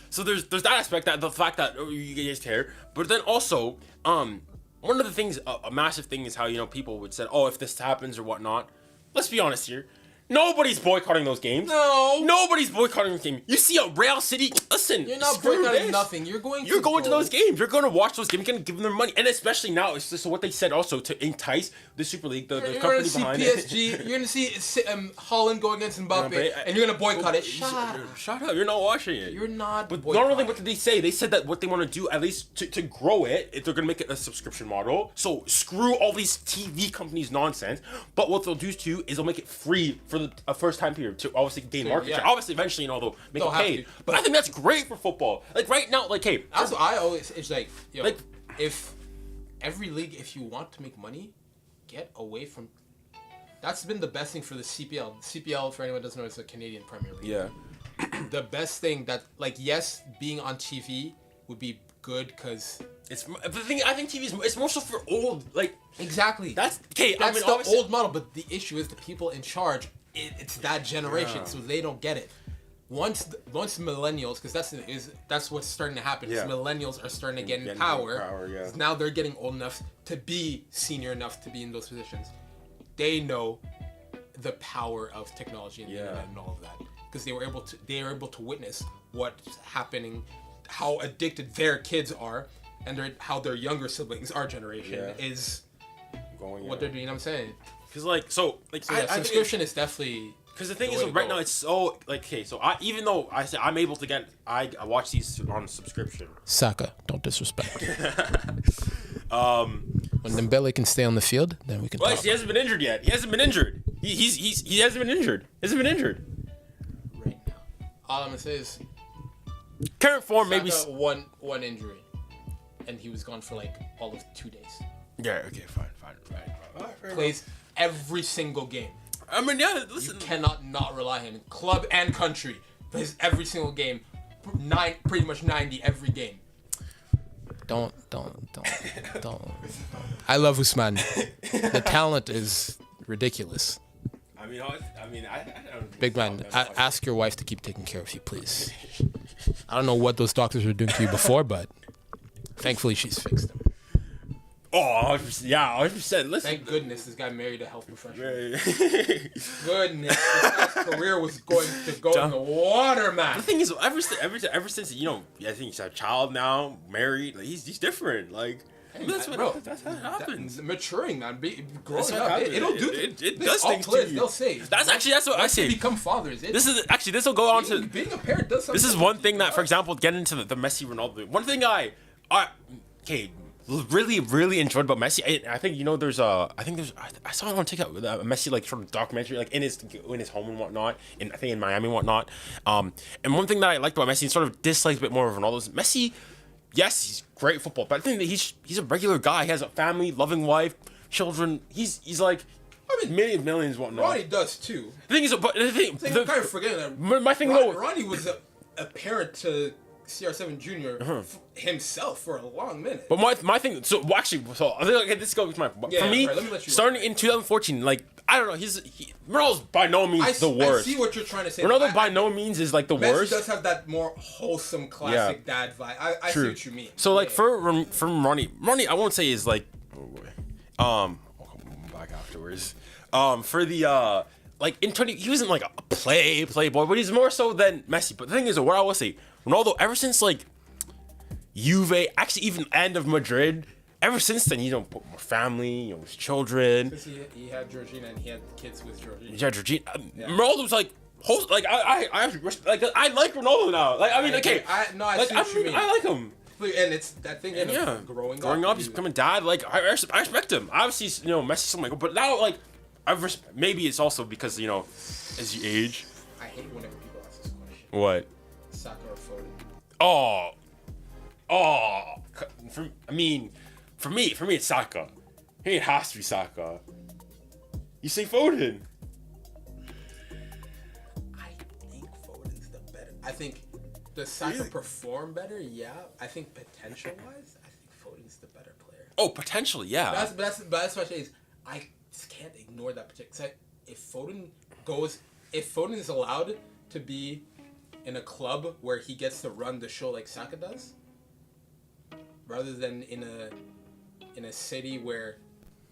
so there's that aspect, that the fact that you get used to hair. But then also one of the things, a massive thing is how people would say, if this happens or whatnot. Let's be honest here. Nobody's boycotting those games. No. Nobody's boycotting those games. You see a Real City, listen. You're not boycotting nothing. You're going to those games. You're going to watch those games. You're going to give them their money. And especially now, it's just what they said also to entice the Super League, the company behind it. You're going to see Haaland go against Mbappe, and you're going to boycott it. Shut up. You're not watching it. You're not But not only what did they say, they said that what they want to do, at least to grow it, if they're going to make it a subscription model. So screw all these TV companies nonsense. But what they'll do too is they'll make it free for a first time period to obviously gain market share. Obviously, eventually, they'll make it paid. But I think that's great for football. Like right now, like, hey, that's what I always. It's like, if every league, if you want to make money, get away from. That's been the best thing for the CPL. CPL, for anyone who doesn't know, is the Canadian Premier League. Yeah. The best thing that, like, yes, being on TV would be good because it's the thing. I think TV it's more so for old, like. Exactly. That's okay. That's the old model, but the issue is the people in charge. It's that generation, so they don't get it. Once millennials, because that's what's starting to happen. Yeah. Millennials are starting to get in power. Now they're getting old enough to be senior enough to be in those positions. They know the power of technology and the internet and all of that, because they were able to witness what's happening, how addicted their kids are, and how their younger siblings, our generation, is going what they're doing. You know what I'm saying? Because like subscription is definitely. Because the thing is, right now it's so like, okay, so even though I say I'm able to get, I watch these on subscription. Saka, don't disrespect. When Dembele can stay on the field, then we can. Well, talk. he hasn't been injured yet. He hasn't been injured. He hasn't been injured. Hasn't been injured. Right now, all I'm gonna say is current form Saka maybe one injury, and he was gone for like all of 2 days. Yeah. Okay. Fine. Plays every single game. I mean, yeah. Listen, You cannot not rely on him. Club and country plays every single game, pretty much 90 every game. Don't. I love Ousmane. The talent is ridiculous. I don't. Big man, ask your wife to keep taking care of you, please. I don't know what those doctors were doing to you before, but thankfully she's fixed them. Oh, 100%. Listen. Thank goodness this guy married a health professional. The Goodness, this guy's career was going to go in the water, man. thing is, ever since I think he's a child now, married, like he's different. Like that's what happens. Maturing, man. Growing what up, happens. it'll do. It does all things to players, you. they'll say. That's what I say. Become fathers. This will go on to. Being a parent does something. This is one thing that, for example, get into the Messi Ronaldo. One thing I really enjoyed about Messi. I think I saw it on TikTok, Messi like sort of documentary, like in his home and whatnot, I think in Miami and whatnot. And one thing that I liked about Messi and sort of disliked a bit more of Ronaldo is Messi. Yes, he's great at football, but I think that he's a regular guy. He has a family, loving wife, children. He's like, I mean, millions whatnot. Ronnie does too. The thing is, but the thing, I'm kind of forgetting that. My thing though, Ronnie was a parent to CR7 Jr. Himself for a long minute. But my thing, so I think okay, this goes my for me. Right, let me let you starting in 2014, like I don't know, Ronaldo's by no means the worst. I see what you're trying to say. Ronaldo by no means is like the Messi worst. does have that more wholesome, classic dad vibe. I see what you mean. So like from Ronnie, I won't say is like, oh boy, I'll come back afterwards. For the like in 20, he wasn't like a playboy, but he's more so than Messi. But the thing is, what I will say, Ronaldo, ever since like Juve, actually even end of Madrid, ever since then, put more family, his children. Because he had Georgina and he had kids with Georgina. Yeah, Georgina. Ronaldo's like, I like Ronaldo now. Like, I mean, okay. I see what you mean. I like him. And it's that thing. Yeah. Growing up, he's becoming a dad. Like, I respect him. Obviously, Messi's something like, but now, like, maybe it's also because, as you age. I hate whenever people ask this question. What? Saka or Foden? For me, it's Saka. It has to be Saka. You say Foden. I think Foden's the better. I think does Saka perform better? Yeah. I think potential-wise, I think Foden's the better player. Oh, potentially, yeah. That's what I say is I just can't ignore that particular. If Foden is allowed to be in a club where he gets to run the show like Saka does, rather than in a city where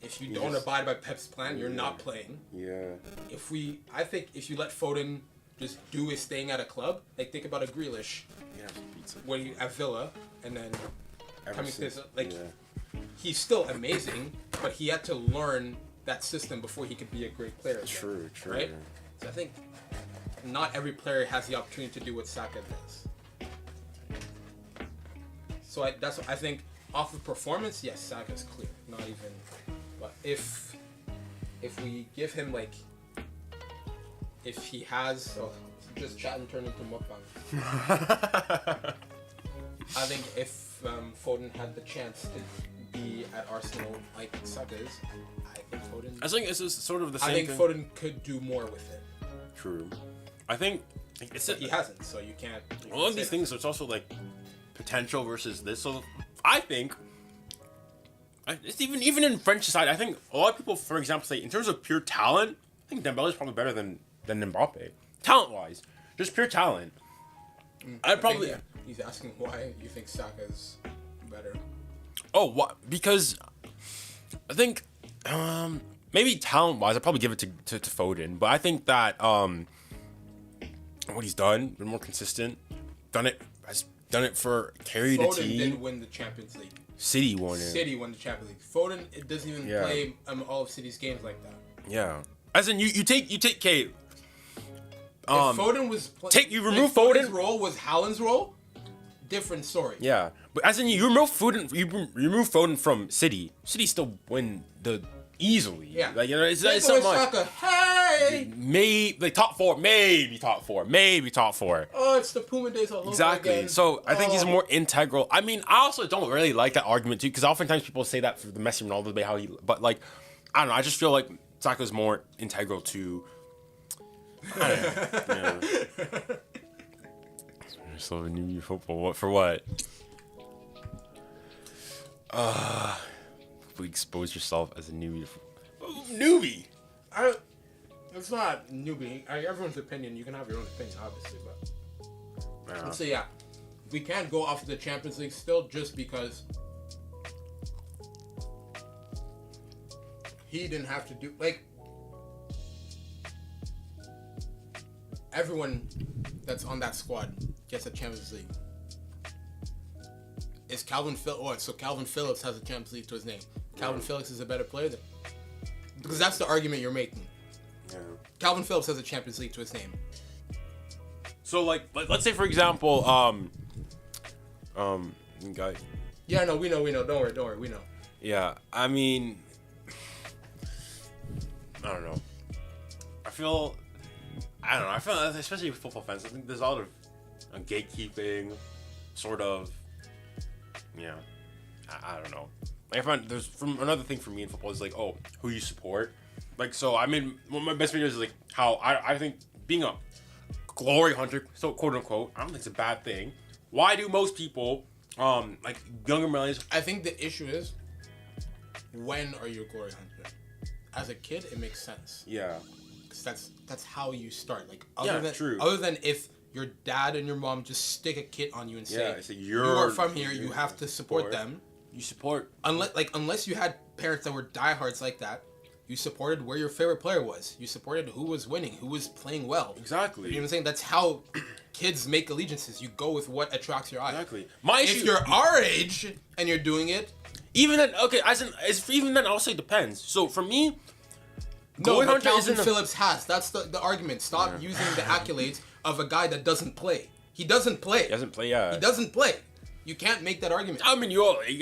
if you don't abide by Pep's plan, you're not playing. Yeah. I think if you let Foden just do his thing at a club, like think about a Grealish, when he at Villa, and then coming to this, he's still amazing, but he had to learn that system before he could be a great player again. True. Right? So I think not every player has the opportunity to do what Saka does. So I think off of performance, yes, Saka's clear. Not even, but if we give him if he has just chat and turn into mukbang. I think if Foden had the chance to be at Arsenal like Saka is, I think Foden. I think this is sort of the same I think thing. Foden could do more with it. True. I think he hasn't, so you can't. A lot of these things, it's also like potential versus this. So I think it's even in French society, I think a lot of people, for example, say in terms of pure talent, I think Dembele is probably better than Mbappe, talent-wise, just pure talent. He's asking why you think Saka's better. Oh, what? Because I think maybe talent-wise, I'd probably give it to Foden, but I think that what he's done, been more consistent, done it as done it for carried a Foden team. didn't win the Champions League. City won it. City won the Champions League. Foden, it doesn't even play all of City's games like that. Yeah. As in, you take Kate. If Foden was you remove Foden's Foden role was Haaland's role, different story. Yeah, but as in you remove Foden from City. City still win easily. Yeah, like it's not much. Saka, hey, maybe top four. Oh, it's the Puma days all over Exactly. again. So I think he's more integral. I mean, I also don't really like that argument too, because oftentimes people say that for the Messi Ronaldo debate, but like, I don't know. I just feel like Saka's more integral to. So new football. What for? What? We expose yourself as a newbie. Newbie. It's not newbie. Everyone's opinion. You can have your own opinion, obviously, but so yeah, we can't go off the Champions League still just because he didn't have to do like. Everyone that's on that squad gets a Champions League. Is Calvin Phillips? Oh, so Calvin Phillips has a Champions League to his name. Calvin Phillips is a better player than, because that's the argument you're making. Yeah. Calvin Phillips has a Champions League to his name. So like, let's say for example, guy. Yeah, no, we know. Don't worry, we know. Yeah, I mean, I don't know. I feel like, especially with football fans, I think there's a lot of gatekeeping, sort of. Yeah, I don't know. Like I find there's another thing for me in football is like, oh, who you support. Like, so I mean, one of my best videos is like how I think being a glory hunter, so quote unquote, I don't think it's a bad thing. Why do most people, like younger millennials? I think the issue is, when are you a glory hunter? As a kid, it makes sense. Yeah. That's how you start. Like true. Other than if your dad and your mom just stick a kit on you and say, you are from here, you have to support them. You support unless you had parents that were diehards like that, you supported where your favorite player was. You supported who was winning, who was playing well. Exactly. You know what I'm saying? That's how kids make allegiances. You go with what attracts your eye. Exactly. If you're our age and you're doing it, even then, okay, even then, I'll say depends. So for me, no, but Calvin Phillips has. That's the argument. Stop using the accolades of a guy that doesn't play. He doesn't play. He doesn't play, yeah. He doesn't play. You can't make that argument. I mean,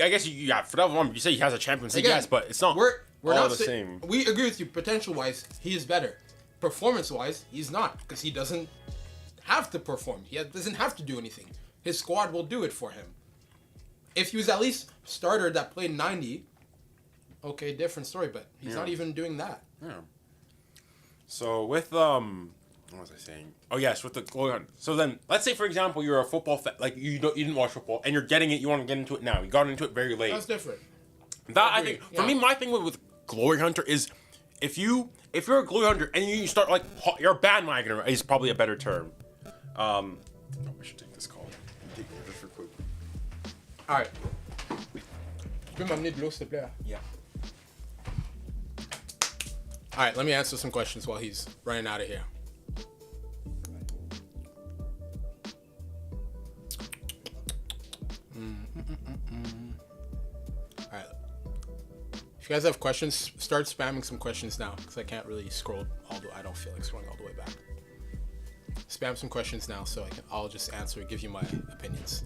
I guess for that one, you say he has a Champions League, yes, but it's not. We're all not the same. We agree with you. Potential-wise, he is better. Performance-wise, he's not, because he doesn't have to perform. He doesn't have to do anything. His squad will do it for him. If he was at least starter that played 90, okay, different story. But he's not even doing that. Yeah. So with what was I saying? Oh yes, with the glory hunt. So then, let's say for example, you're a football fan, like you didn't watch football, and you're getting it. You want to get into it now. You got into it very late. That's different. I think for me, my thing with glory hunter is if you're a glory hunter and you start like you're a bandwagoner is probably a better term. I should take this call. Take this for quick. All right. Tu peux m'amener de l'eau, s'il te plaît? Yeah. All right, let me answer some questions while he's running out of here. All right. If you guys have questions, start spamming some questions now, because I can't really scroll I don't feel like scrolling all the way back. Spam some questions now so I'll just answer, give you my opinions.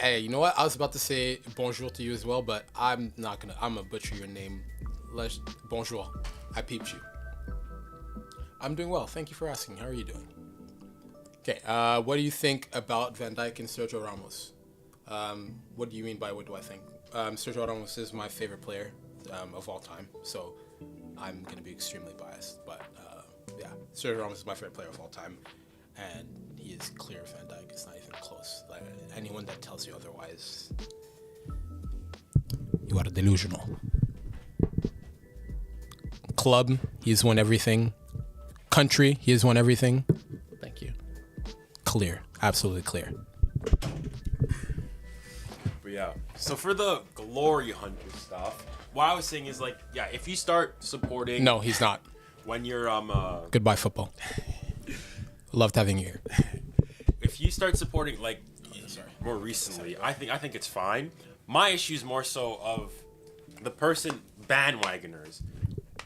Hey, you know what? I was about to say bonjour to you as well, but I'm gonna butcher your name. Bonjour. I peeped you. I'm doing well. Thank you for asking. How are you doing? Okay, what do you think about Van Dijk and Sergio Ramos? What do you mean by what do I think? Sergio Ramos is my favorite player of all time, so I'm gonna be extremely biased, but yeah, Sergio Ramos is my favorite player of all time, and he is clear Van Dijk. It's not even close. Like, anyone that tells you otherwise, you are delusional. Club, he's won everything. Country, he has won everything. Thank you. Clear, absolutely clear. But yeah, so for the glory hunter stuff, what I was saying is like, yeah, if you start supporting. No, he's not. When you're Goodbye, football. Loved having you here. if you start supporting like more recently, I think it's fine. My issue is more so of the person bandwagoners.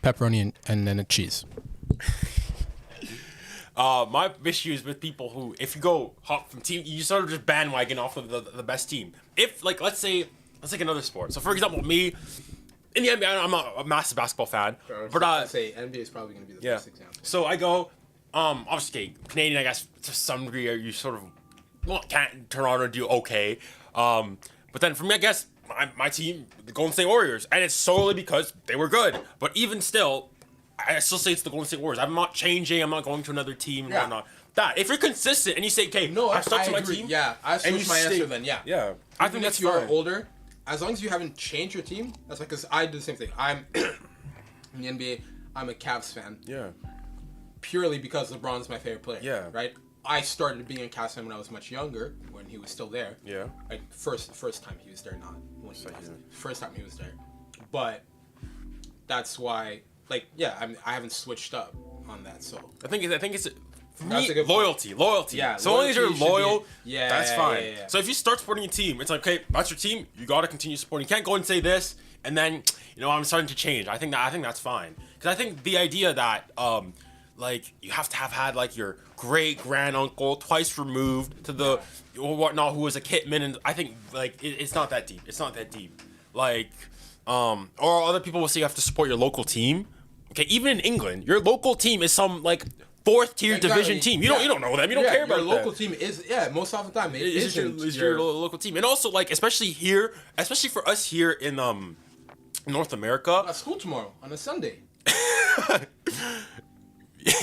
Pepperoni and then a cheese. My issue is with people who, if you go hop from team, you sort of just bandwagon off of the best team. If like let's take another sport. So for example, me in the NBA, I'm not a massive basketball fan, but I'd say NBA is probably going to be the best example. So I go, obviously Canadian, I guess to some degree, you sort of can't turn on or do okay. But then for me, I guess my team, the Golden State Warriors, and it's solely because they were good. But even still, I still say it's the Golden State Warriors. I'm not changing. I'm not going to another team and whatnot. That if you're consistent and you say, okay, no, I stuck to my agree. team. Yeah, I switched my answer then. Yeah. Yeah, I think that's if you're fine. older, as long as you haven't changed your team, that's like, because I do the same thing. I'm in the NBA. I'm a Cavs fan. Yeah. Purely because LeBron's my favorite player. Yeah. Right. I started being a Cavs fan when I was much younger, when he was still there. Yeah. Like first time he was there, not when he left. First time he was there, but that's why. Like, yeah, I haven't switched up on that. So I think it's for That's me, a good loyalty. Yeah, so long as you're loyalty should loyal, be- that's fine. yeah. So if you start supporting a team, it's like, okay, that's your team. You got to continue supporting. You can't go and say this and then, I'm starting to change. I think that's fine. Because I think the idea that like you have to have had like your great grand uncle twice removed to the or whatnot who was a kitman, and I think like it's not that deep. It's not that deep. Like or other people will say you have to support your local team. Okay, even in England, your local team is some like fourth tier division team. You don't know them. You don't care about your local team is most often the time it isn't your local team, and also like especially for us here in North America. At school tomorrow on a Sunday.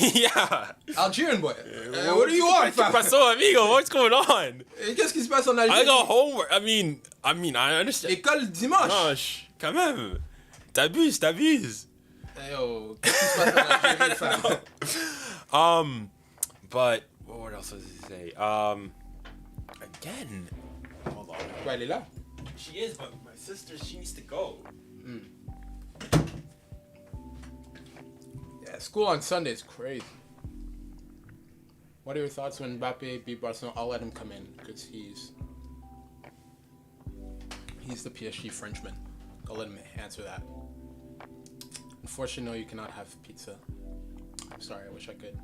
Yeah. Algerian boy. What do you want, fam? Paso, amigo, what's going on? Qu'est-ce qui se passe en Algérie? I got homework. I mean, I understand. 𝐻𝐻𝐸𝐷𝐻. Gosh, quand même. T'abuses. Yo, qu'est-ce qui se passe en Algérie, fam? But what else does he say? Again. Hold on. Ouais, elle est là. She is, but my sister, she needs to go. Yeah, school on Sunday is crazy. What are your thoughts when Mbappe beat Barcelona? I'll let him come in because he's the PSG Frenchman. I'll let him answer that. Unfortunately, no, you cannot have pizza. I'm sorry, I wish I could.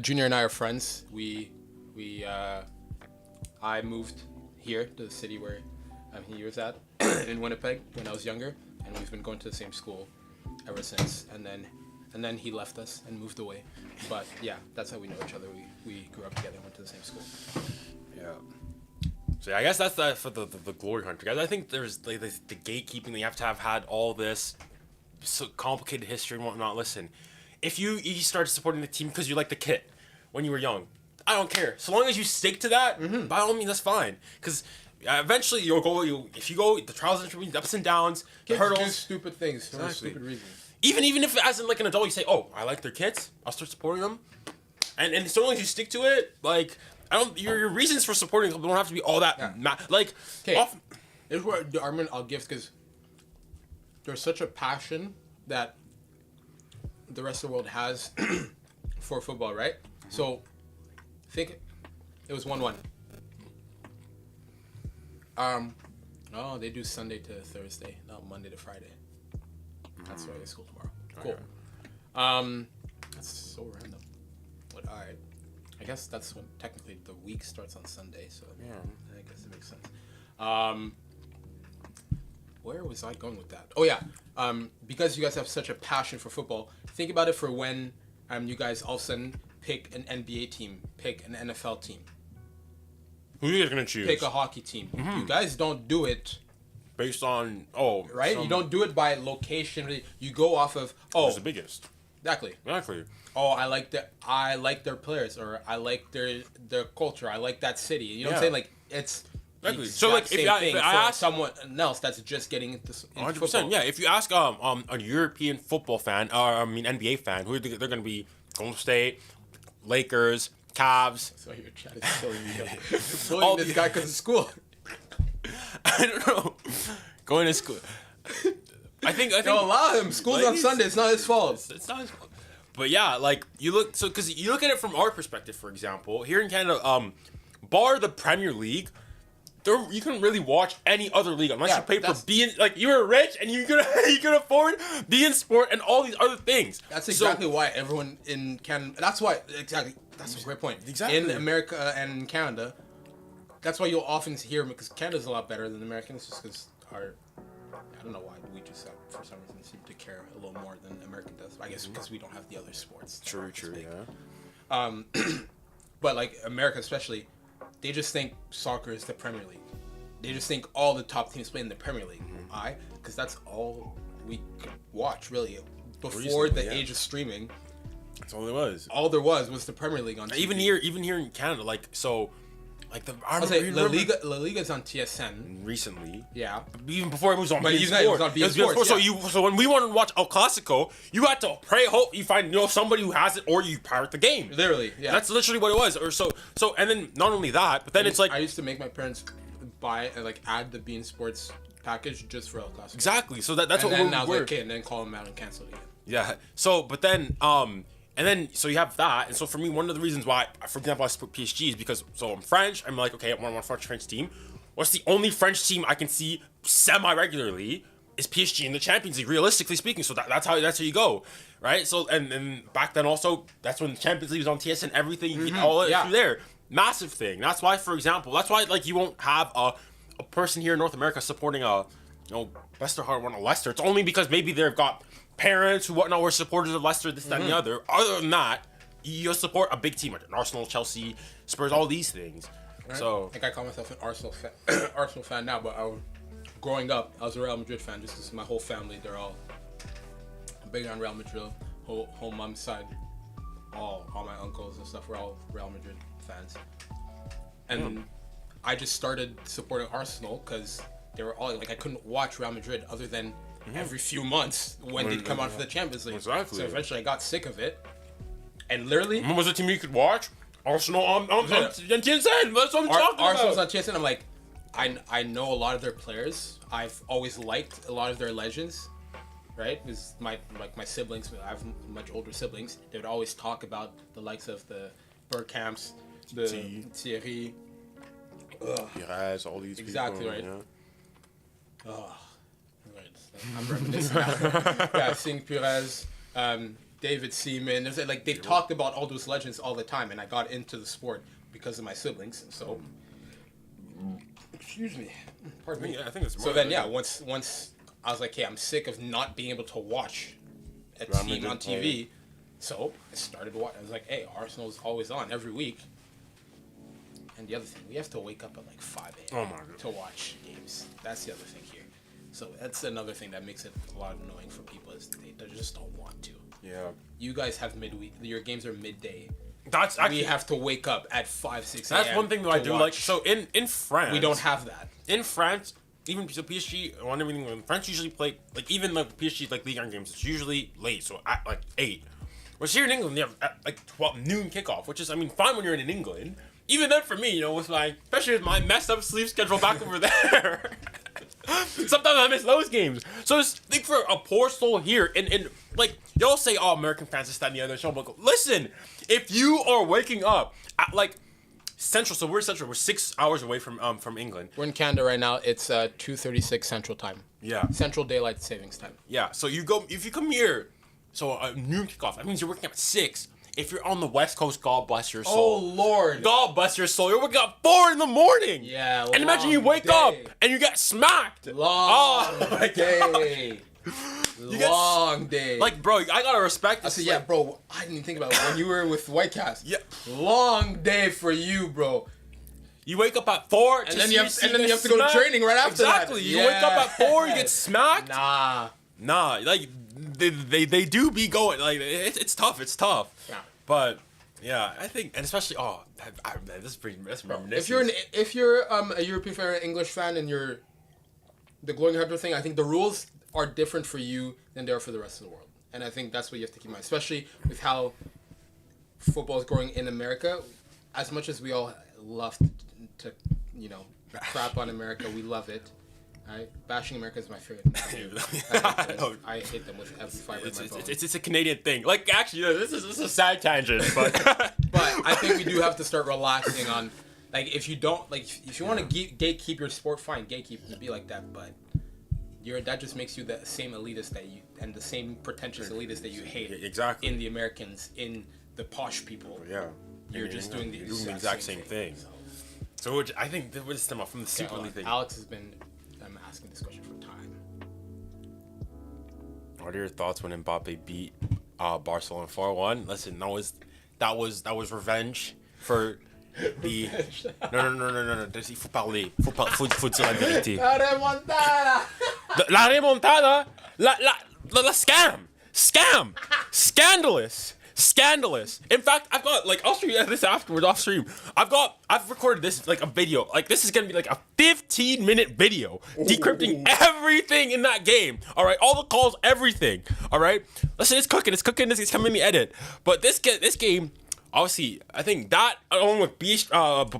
Junior and I are friends. I moved here to the city where he was at in Winnipeg when I was younger, and we've been going to the same school ever since. And then he left us and moved away. But yeah, that's how we know each other. We grew up together and went to the same school. Yeah. So yeah, I guess that's that for the glory hunter guys. I think there's like the gatekeeping. You have to have had all this so complicated history and whatnot. Listen, if you started supporting the team because you liked the kit when you were young, I don't care. So long as you stick to that, by all means, that's fine. Because eventually if you go the trials and tribulations, ups and downs, the hurdles, do stupid things for stupid reasons. Even if as in like an adult you say, oh, I like their kits, I'll start supporting them, and so long as you stick to it, like your reasons for supporting them don't have to be all that like. Okay, here's where I'll give because there's such a passion that the rest of the world has for football, right? So think it was 1-1. Oh, they do Sunday to Thursday, not Monday to Friday. That's why I get school tomorrow. Cool. That's so random. But alright. I guess that's when technically the week starts on Sunday, so yeah, I guess it makes sense. Where was I going with that? Oh yeah. Because you guys have such a passion for football, think about it for when you guys all of a sudden pick an NBA team, pick an NFL team. Who are you guys gonna choose? Pick a hockey team. You guys don't do it based on right. You don't do it by location. You go off of who's the biggest. Exactly. Oh, I like their players, or I like their culture. I like that city. You know what I'm saying? Like it's exactly. So like if I ask someone else that's just getting into 100%. Football. Yeah. If you ask a European football fan, or NBA fan, who they're gonna be Golden State, Lakers, Cavs. So your chat is so bullying this guy because of school. I don't know. Going to school. I think don't allow him. School's on Sunday. It's not his fault. It's not his fault. But yeah, like because you look at it from our perspective, for example, here in Canada, bar the Premier League, you couldn't really watch any other league unless you pay for being like you were rich and you could afford being sport and all these other things. That's exactly why everyone in Canada. That's why That's a great point. Exactly. In America and Canada, that's why you'll often hear because Canada's a lot better than Americans, just because I don't know why we just for some reason seem to care a little more than American does. I guess because we don't have the other sports. True, yeah. But like America especially, they just think soccer is the Premier League. They just think all the top teams play in the Premier League. Why? Because that's all we could watch really before the age of streaming. That's all there was. All there was the Premier League on TV. Even here in Canada, like I remember La Liga's on TSN recently. Yeah. Even before it was on BeIN Sport. It was on BeIN Sport. So when we wanted to watch El Clasico, you had to hope you find somebody who has it, or you pirate the game. Literally, yeah. That's literally what it was. Or so and then not only that, but then it's like I used to make my parents buy and add the BeIN Sports package just for El Clasico. Exactly. So that's what we're okay, and then call them out and cancel it again. Yeah. So but then and then, so you have that, and so for me, one of the reasons why, for example, I support PSG is because, so I'm French, I'm like, okay, I want to watch a French team. What's the only French team I can see semi-regularly is PSG in the Champions League, realistically speaking, so that's how you go, right? So, and back then also, that's when the Champions League was on TSN, everything, you get all it through there. Massive thing. That's why, for example, you won't have a person here in North America supporting Leicester. It's only because maybe they've got parents who whatnot were supporters of Leicester, this, that, and the other. Other than that, you'll support a big team like Arsenal, Chelsea, Spurs, all these things. Right. So I think I call myself an Arsenal fan now, but growing up, I was a Real Madrid fan just because my whole family, they're all big on Real Madrid. Whole mom's side, all my uncles and stuff were all Real Madrid fans. And I just started supporting Arsenal because they were all I couldn't watch Real Madrid other than every few months when they'd come out for the Champions League. Exactly. So eventually I got sick of it. And literally... What was the team you could watch? Arsenal on TSN. That's what I'm talking about. Arsenal's on TSN. I'm like, I know a lot of their players. I've always liked a lot of their legends. Right? Because my siblings, I have much older siblings, they would always talk about the likes of the Bergkamps, the Thierry. Pires, all these exactly people. Right. Yeah. Oh. I'm reminiscing now. Yeah, seeing Pires, David Seaman. They talked about all those legends all the time, and I got into the sport because of my siblings. So, excuse me, pardon me. Yeah, I think it's. So then, once I was like, hey, I'm sick of not being able to watch a team on TV. So I started watching. I was like, hey, Arsenal's always on every week. And the other thing, we have to wake up at 5 a.m. To watch games. That's the other thing here. So that's another thing that makes it a lot annoying for people is they just don't want to. Yeah. You guys have midweek. Your games are midday. That's actually... We have to wake up at 5, 6 a.m. That's one thing that I do like. So in France... We don't have that. In France, even so PSG, on everything, when France usually play, even the PSG, Liga games, it's usually late, so at 8. Whereas here in England, they have at 12 noon kickoff, which is, fine when you're in England. Even then for me, especially with my messed up sleep schedule back over there. Sometimes I miss those games. So just think for a poor soul here, and y'all say, oh, American fans are standing the other show, but listen, if you are waking up at Central, so we're Central, we're 6 hours away from England. We're in Canada right now. It's 2:36 Central Time. Yeah. Central Daylight Savings Time. Yeah. So if you come here, so a noon kickoff, that means you're waking up at 6. If you're on the West Coast, God bless your soul. Oh, Lord. God bless your soul. You're waking up 4 in the morning. Yeah, and imagine you wake up and you get smacked. Long day. Long day. Bro, I gotta respect this. I said, yeah, bro, I didn't even think about it. When you were with White Cast. Yeah. Long day for you, bro. You wake up at 4, and then you have to go to training right after that. Exactly. You wake up at 4, you get smacked. Nah. They do be going. It's tough. It's tough. Yeah. But yeah, I think, and especially this is reminiscent. If you're a European fan or an English fan and you're the glowing hunter thing, I think the rules are different for you than they are for the rest of the world. And I think that's what you have to keep in mind, especially with how football is growing in America. As much as we all love to crap on America, we love it. Bashing America is my favorite. I hate them with every fiber in my bone. It's a Canadian thing. Like, actually, this is a side tangent, but but I think we do have to start relaxing on, like, if you don't, like, if you want to gatekeep your sport, fine, gatekeep to be like that, but that just makes you the same elitist and the same pretentious elitist that you hate. Exactly. In the Americans, in the posh people. Yeah. You're just doing the exact same thing. So I think that would stem up from the Super League thing. Alex has been asking this question for time. What are your thoughts when Mbappe beat Barcelona 4-1? Listen, that was revenge for the non. Il faut parler. Faut dire la vérité. La remontada. La remontada. La scam. Scandalous. In fact, I've got, like, I'll show you this afterwards off stream. I've recorded this, like, a video. Like, this is gonna be like a 15-minute video decrypting everything in that game. All right, all the calls, everything. All right, listen, it's cooking. It's coming in the edit. But this game, obviously, I think that along with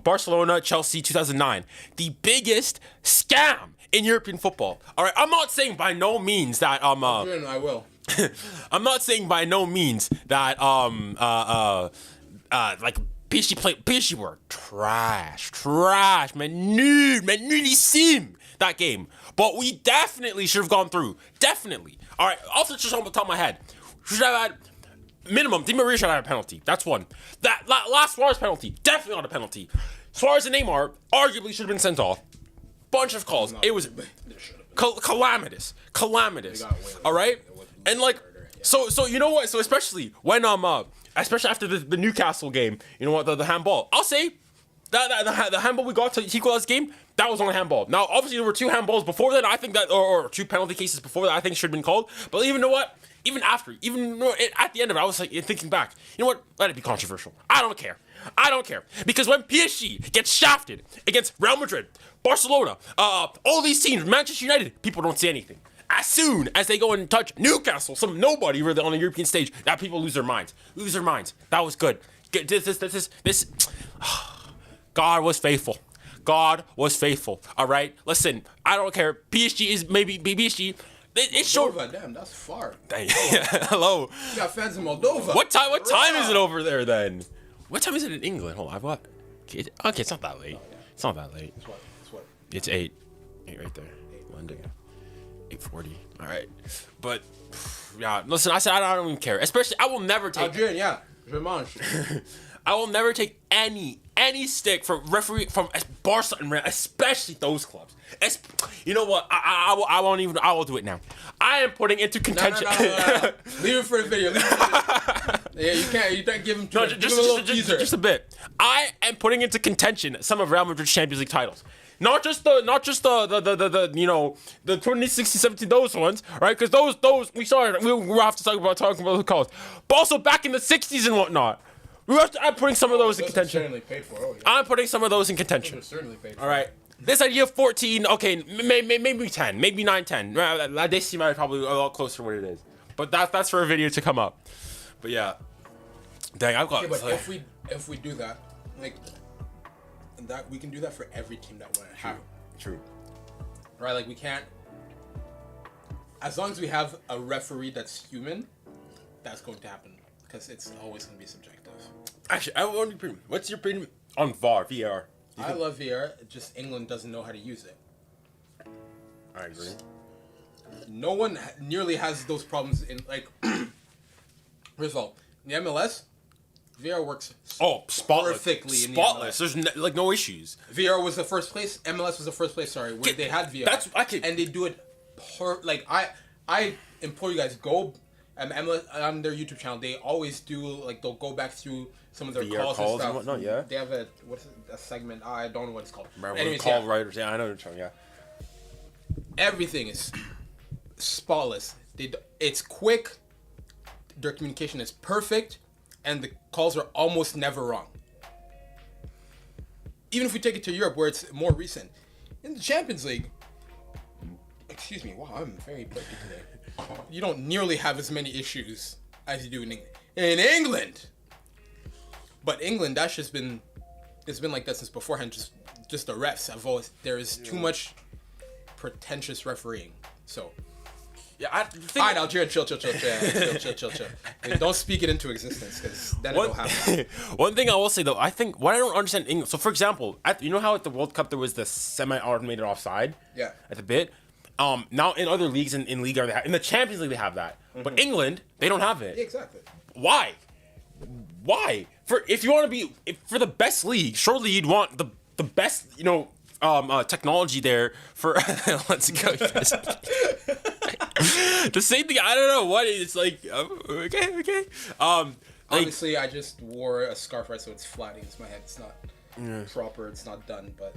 Barcelona, Chelsea, 2009, the biggest scam in European football. All right, I'm not saying by no means that I will. I'm not saying by no means that like PSG were trash, nullissime that game. But we definitely should have gone through. Definitely. All right. Also, just on the top of my head, should have had minimum. Di Maria should have had a penalty. That's one. That last Suarez penalty, definitely not a penalty. Suarez and Neymar arguably should have been sent off. Bunch of calls. It was calamitous. All right. And, like, so you know what? So especially when especially after the Newcastle game, you know what? The handball. I'll say that the handball we got to equalize this game, that was only handball. Now, obviously there were 2 handballs before that. I think that or 2 penalty cases before that. I think should have been called. But even know what? Even at the end of it, I was like thinking back. You know what? Let it be controversial. I don't care because when PSG gets shafted against Real Madrid, Barcelona, all these teams, Manchester United, people don't say anything. As soon as they go and touch Newcastle, some nobody really on the European stage, that people lose their minds. That was good. This. God was faithful. All right. Listen, I don't care. PSG is maybe PSG. It's short. Damn, that's far. Dang. Hello. You got fans in Moldova. What time is it over there then? What time is it in England? Hold on. I've got. Okay, it's not that late. It's not that late. It's what? It's 8. 8 right there. London. 8:40. All right. But yeah, listen. I said I don't even care. Especially, I will never take. Algerian, yeah. I will never take any stick from referee from Barca and Real, especially those clubs. You know what? I won't even. I will do it now. I am putting into contention. No. Leave it for the video. Yeah, you can't. You can't give him. Just a bit. I am putting into contention some of Real Madrid's Champions League titles. Not just the you know, the 2016-17 those ones, right? Because those we saw it. We'll have to talk about the calls, but also back in the 60s and whatnot. I'm putting some of those in contention. Certainly paid for. Oh, yeah. I'm putting some of those in contention. Certainly paid for. All right. This idea of 14, okay, maybe 10, maybe 9, 10. La Decima is probably a lot closer to what it is. But that's for a video to come up. But yeah. Dang, I've got. Yeah, but if we do that, like, that we can do that for every team that want to have. True. Right, like we can't. As long as we have a referee that's human, that's going to happen because it's always going to be subjective. Actually, I want to. What's your opinion on VAR? I love VAR. Just England doesn't know how to use it. I agree. No one nearly has those problems in, like. First of all, in the MLS, VAR works perfectly. Spotless. There's no issues. VAR was the first place. MLS was the first place. Sorry, where they had VAR. And they do it I implore you guys, go MLS on their YouTube channel. They always do, like, they'll go back through some of their calls and stuff. And whatnot, yeah. They have a segment. I don't know what it's called. Anyways, call writers. Yeah, I know what you're talking. Yeah. Everything is spotless. It's quick. Their communication is perfect, and the calls are almost never wrong. Even if we take it to Europe, where it's more recent, in the Champions League. Excuse me. Wow, I'm very perky today. You don't nearly have as many issues as you do in England. In England, but England, that's just been. It's been like that since beforehand. Just the refs have always. There is too much pretentious refereeing. So. Yeah, I think. All right, Algeria, chill. I mean, don't speak it into existence, because then it'll happen. One thing I will say though, I think what I don't understand in England. So for example, you know how at the World Cup there was the semi-automated offside. Yeah. At the bit. Now in other leagues in Liga, in the Champions League they have that, but England they don't have it. Yeah, exactly. Why? If you want to be for the best league, surely you'd want the best technology there for. Let's go. The same thing. I don't know what it's like. Okay. Obviously, I just wore a scarf right, so it's flat against my head. It's not proper. It's not done, but.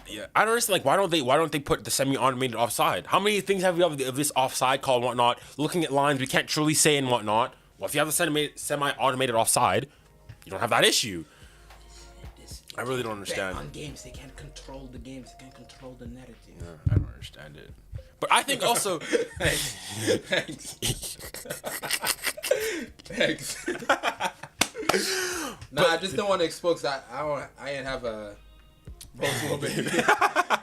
Yeah, I don't understand. Like, why don't they put the semi-automated offside? How many things have we of this offside call and whatnot? Looking at lines we can't truly say and whatnot. Well, if you have the semi-automated offside, you don't have that issue. I really don't understand. On games, they can't control the games. They can't control the narrative. I don't understand it. But I think also. Thanks. Nah, I just don't want to expose that. I ain't have a. Both a little bit. I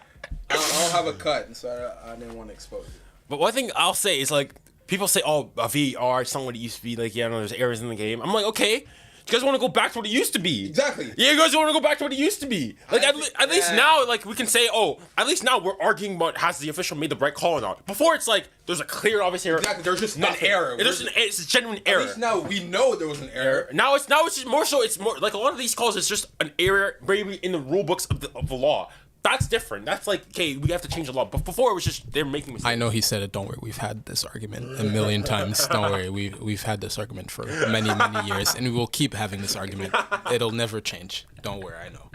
don't have a cut, and so I didn't want to expose it. But one thing I'll say is like people say, "Oh, VAR, it's not what it used to be." Like, yeah, no, there's errors in the game. I'm like, okay. You guys want to go back to what it used to be? Exactly. Yeah, you guys want to go back to what it used to be. Like at least now, like we can say, oh, at least now we're arguing about has the official made the right call or not. Before it's like there's a clear, obvious error. Exactly. There's just nothing. an error. It's a genuine error. At least now we know there was an error. Now it's just more so. It's more like a lot of these calls. It's just an error, maybe in the rule books of the law. That's different. That's like, okay, we have to change the law. But before it was just they're making mistakes. I know he said it. Don't worry. We've had this argument a million times. Don't worry. We've had this argument for many years, and we will keep having this argument. It'll never change. Don't worry. I know.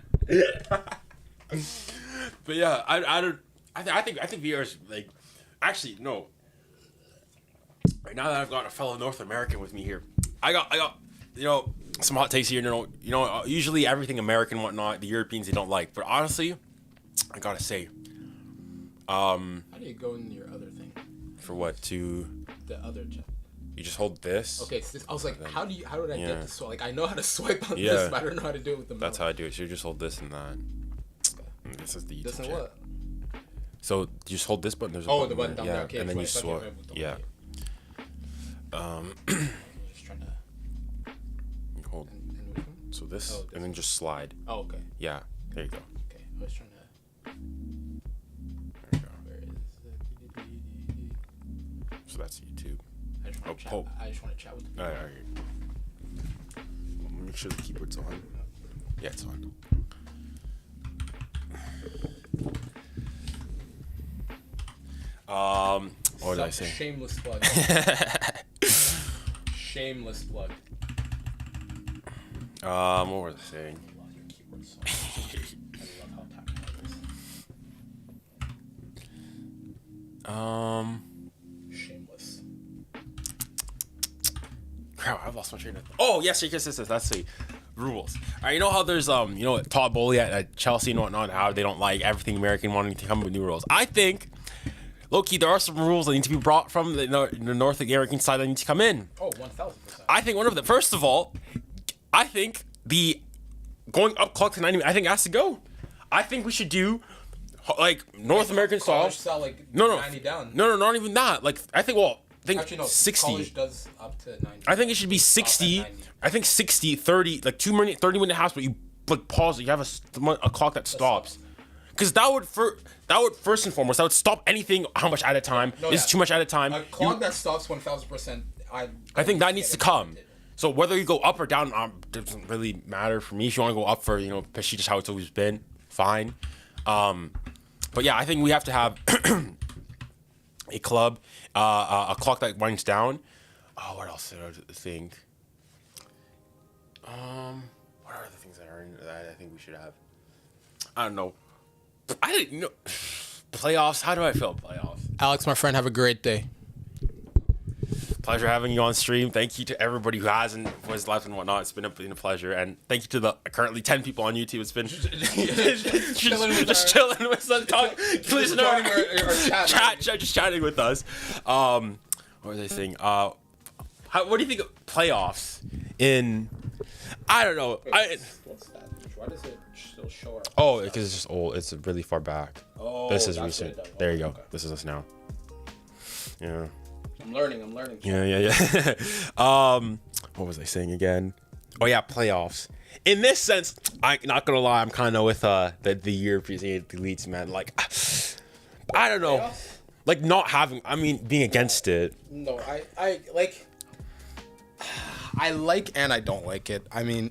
But yeah, I think VAR is like, actually no. Right now that I've got a fellow North American with me here, I got some hot takes here. Usually everything American and whatnot, the Europeans they don't like. But honestly, I gotta say, how do you go in your other thing? For what? To the other chat. You just hold this. Okay, so I was like, how did I get this? So like, I know how to swipe on this, but I don't know how to do it with the mouse. That's how I do it. So you just hold this and that. Okay. And this is the YouTube this and chat. what? So you just hold this button. There's a the button down there. Okay, and then you swap. Yeah. Just trying to hold. So this, and then just slide. Oh, okay. Yeah. There you go. Okay, I was trying to. There you go. Where is it? So that's YouTube. I just want to chat with the All right. Make sure the keyboard's on. Yeah, it's on. What did I say? Shameless plug. Shameless plug. What was I saying? Shameless. Crap, I've lost my train of thought. Oh, yes. Let's see. Rules. All right, you know how there's, Todd Bowley at Chelsea and whatnot, how they don't like everything American wanting to come up with new rules. I think, low-key, there are some rules that need to be brought from the North American side that need to come in. Oh, 1,000%. I think one of them, first of all, I think the going up clock to 90, I think it has to go. I think we should do like North American style. Like 90 down. No, not even that. Like I think Actually, no, 60. College does up to 90. I think it should be 60. I think 60, 30, like 2 minute, 30-minute halves, but you like pause it. You have a clock that stops. Because that would first and foremost, that would stop anything. How much at a time? Is too much at a time? A clock that stops 1,000%. I think that needs to come. So whether you go up or down, doesn't really matter for me. If you want to go up for PSG, just how it's always been, fine. But yeah, I think we have to have a club, a clock that winds down. Oh, what else did I think? What are the things that I think we should have? I don't know. I didn't know. Playoffs. How do I feel playoffs? Alex, my friend, have a great day. Pleasure having you on stream. Thank you to everybody who has and was left and whatnot. It's been a pleasure. And thank you to the currently 10 people on YouTube. It's been just chilling with us, just chatting with us. What was I saying? What do you think of playoffs in? I don't know. What's that? Why does it still show up? Oh, because it's just old. It's really far back. Oh. This is that's recent. what it does. There you Okay, go. okay. This is us now. Yeah. I'm learning. Yeah. What was I saying again? Oh yeah, playoffs. In this sense, I'm not gonna lie, I'm kind of with the European elites, man. Like, I don't know, Playoffs? like not having. I mean, being against it. No, I like. I like and I don't like it. I mean,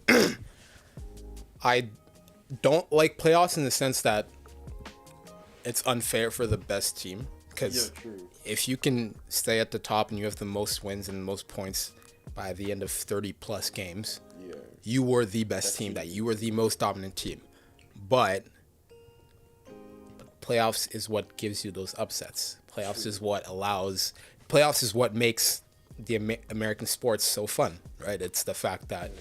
I don't like playoffs in the sense that it's unfair for the best team. Because if you can stay at the top and you have the most wins and the most points by the end of 30 plus games, you were the best team. That you were the most dominant team. But playoffs is what gives you those upsets. Playoffs is what allows. Playoffs is what makes the American sports so fun, right? It's the fact that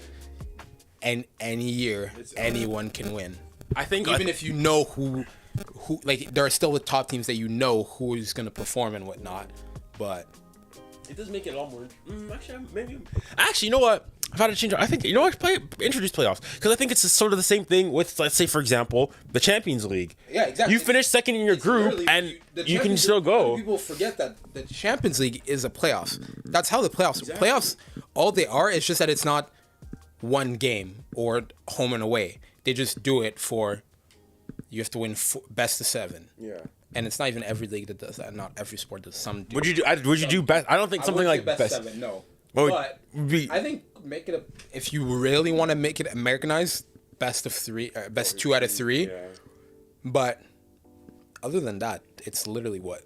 any year anyone can win. I think Even if you know who like there are still the top teams that you know who is going to perform and whatnot, but it does make it a lot more. Actually, you know what? I've had to change. I think introduce playoffs because I think it's sort of the same thing with, let's say, for example, the Champions League. Yeah, exactly. You finish second in your group and you can still go. People forget that the Champions League is a playoffs. That's how the playoffs. Exactly. Playoffs, all they are is just that it's not one game or home and away. They just do it for. You have to win best of 7. Yeah. And it's not even every league that does that. Not every sport does. Some do. Would you do best? I don't think something like best 7. No. But I think make it if you really want to make it Americanized, best of 3, best 2 out of 3. Yeah. But other than that, it's literally what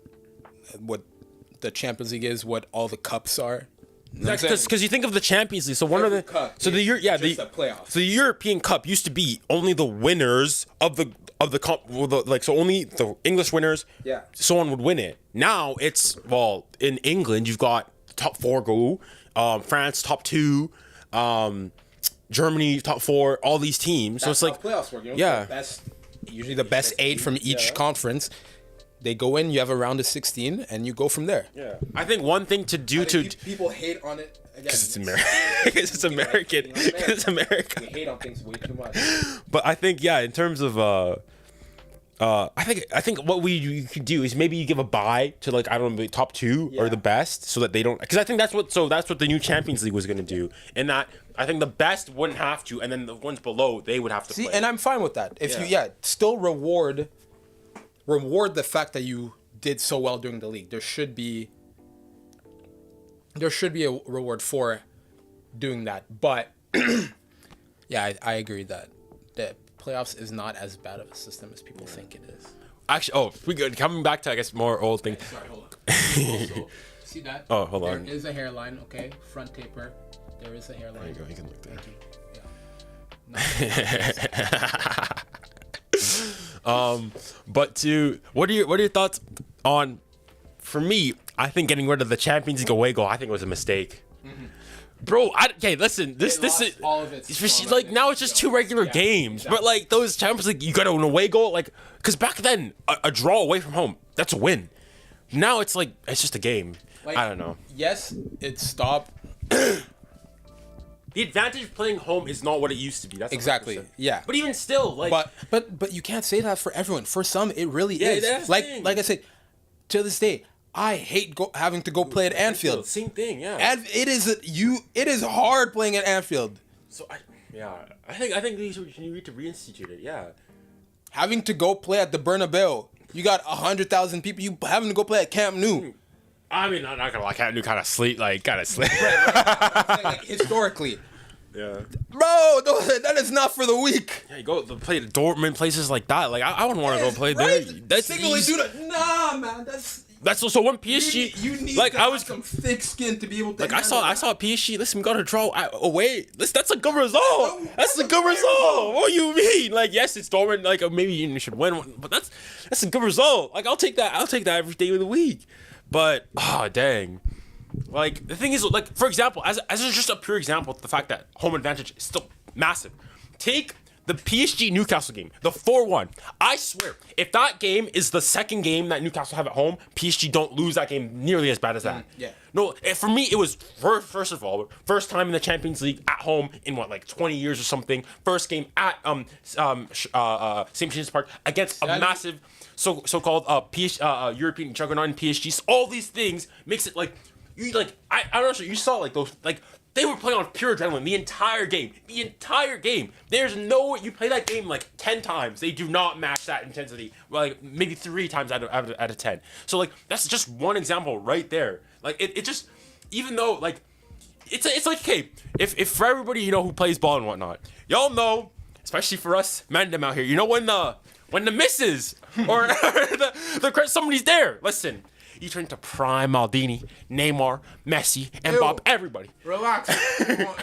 the Champions League is, what all the cups are. Because you think of the Champions League, so one Every of the cup so the is just a playoff. So the European Cup used to be only the winners of the comp, so only the English winners. Yeah. Someone would win it. Now it's in England you've got top 4 go, France top 2, Germany top 4, all these teams. That's so it's like playoffs work. You know, usually the best 8 from each conference. They go in, you have a round of 16, and you go from there. Yeah. I think one thing to do people hate on it because it's American. It's American. It's American. We hate on things way too much. But I think in terms of I think what you could do is maybe you give a bye to I don't know, the top 2 or the best so that they don't, because I think that's what the new Champions League was going to do, in that I think the best wouldn't have to, and then the ones below they would have to play. And I'm fine with that. If you still reward the fact that you did so well during the league. There should be a reward for doing that. But I agree that the playoffs is not as bad of a system as people think it is. Actually, coming back to I guess more old thing. Sorry, hold on. Also, see that? Oh, hold on. There is a hairline, okay? Front taper. There is a hairline. There you go. You can look there. Thank you. But what are your thoughts on? For me, I think getting rid of the Champions League away goal, I think was a mistake. Mm-hmm. Bro, listen, this is all of it. Now it's just 2 regular games, exactly. But those Champions League, you got an away goal, because back then a draw away from home, that's a win. Now it's it's just a game. I don't know. Yes, it stopped. The advantage of playing home is not what it used to be. That's 100%. Exactly. Yeah. But even still, but you can't say that for everyone. For some, it really is. That's like the thing. I said, to this day, I hate having to go play at Anfield. Same thing, yeah. And it is hard playing at Anfield. So I think you need to reinstitute it. Yeah. Having to go play at the Bernabeu, you got 100,000 people. You having to go play at Camp Nou. I mean, I'm not gonna lie, Camp Nou kind of sleep. Historically. Yeah. Bro, that is not for the weak. Yeah, you go to play Dortmund, places like that. I wouldn't want to go play there. That's Nah, man. That's also when PSG. You need to have some thick skin to be able to. I saw PSG. Listen, we got to draw away. That's a good result. That's a good result. What do you mean? Yes, it's Dortmund. Maybe you should win one, but that's a good result. I'll take that. I'll take that every day of the week. But dang. The thing is, for example, as just a pure example, the fact that home advantage is still massive. Take the PSG Newcastle game, the 4-1. I swear, if that game is the second game that Newcastle have at home, PSG don't lose that game nearly as bad as that. Yeah. No, for me, it was first of all, first time in the Champions League at home in what, like 20 years or something. First game at St. James's Park against a massive so-called European juggernaut in PSG. So all these things makes it like you like I don't know. You saw like those like. They were playing on pure adrenaline the entire game. The entire game. There's no... You play that game like 10 times. They do not match that intensity. Like, maybe 3 times out of 10. So, like, that's just one example right there. Like, it just... Even though, like... It's like, okay, if for everybody, you know, who plays ball and whatnot, y'all know, especially for us men out here, you know when the misses or somebody's there. Listen... You turn to Prime, Maldini, Neymar, Messi, Mbappe, everybody. Relax.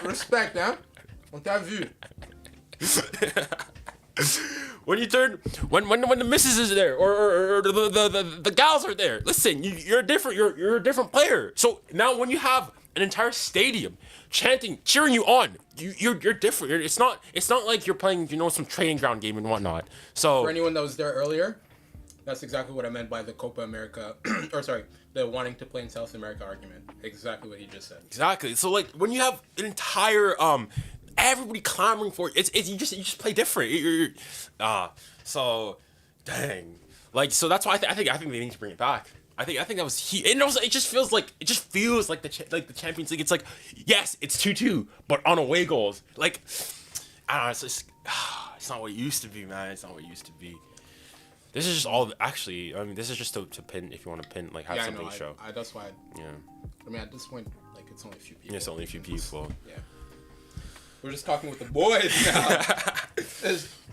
Respect, hein? On t'a vu. When the missus is there or the gals are there, listen, you're a different player. So now when you have an entire stadium cheering you on, you're different. It's not like you're playing, you know, some training ground game and whatnot. So for anyone that was there earlier, that's exactly what I meant by the Copa America, or sorry, the wanting to play in South America argument. Exactly what he just said. Exactly. So like when you have an entire everybody clamoring for it, you just play different. So dang. Like so that's why I think they need to bring it back. I think that was and also it just feels like the Champions League. It's like yes, it's 2-2, but on away goals. Like I don't know. It's just it's not what it used to be, man. It's not what it used to be. This is just all. Actually, I mean, this is just to pin. If you want to pin, like have something show. That's why. Yeah. I mean, at this point, like it's only a few people. It's only a few people. Yeah. We're just talking with the boys now.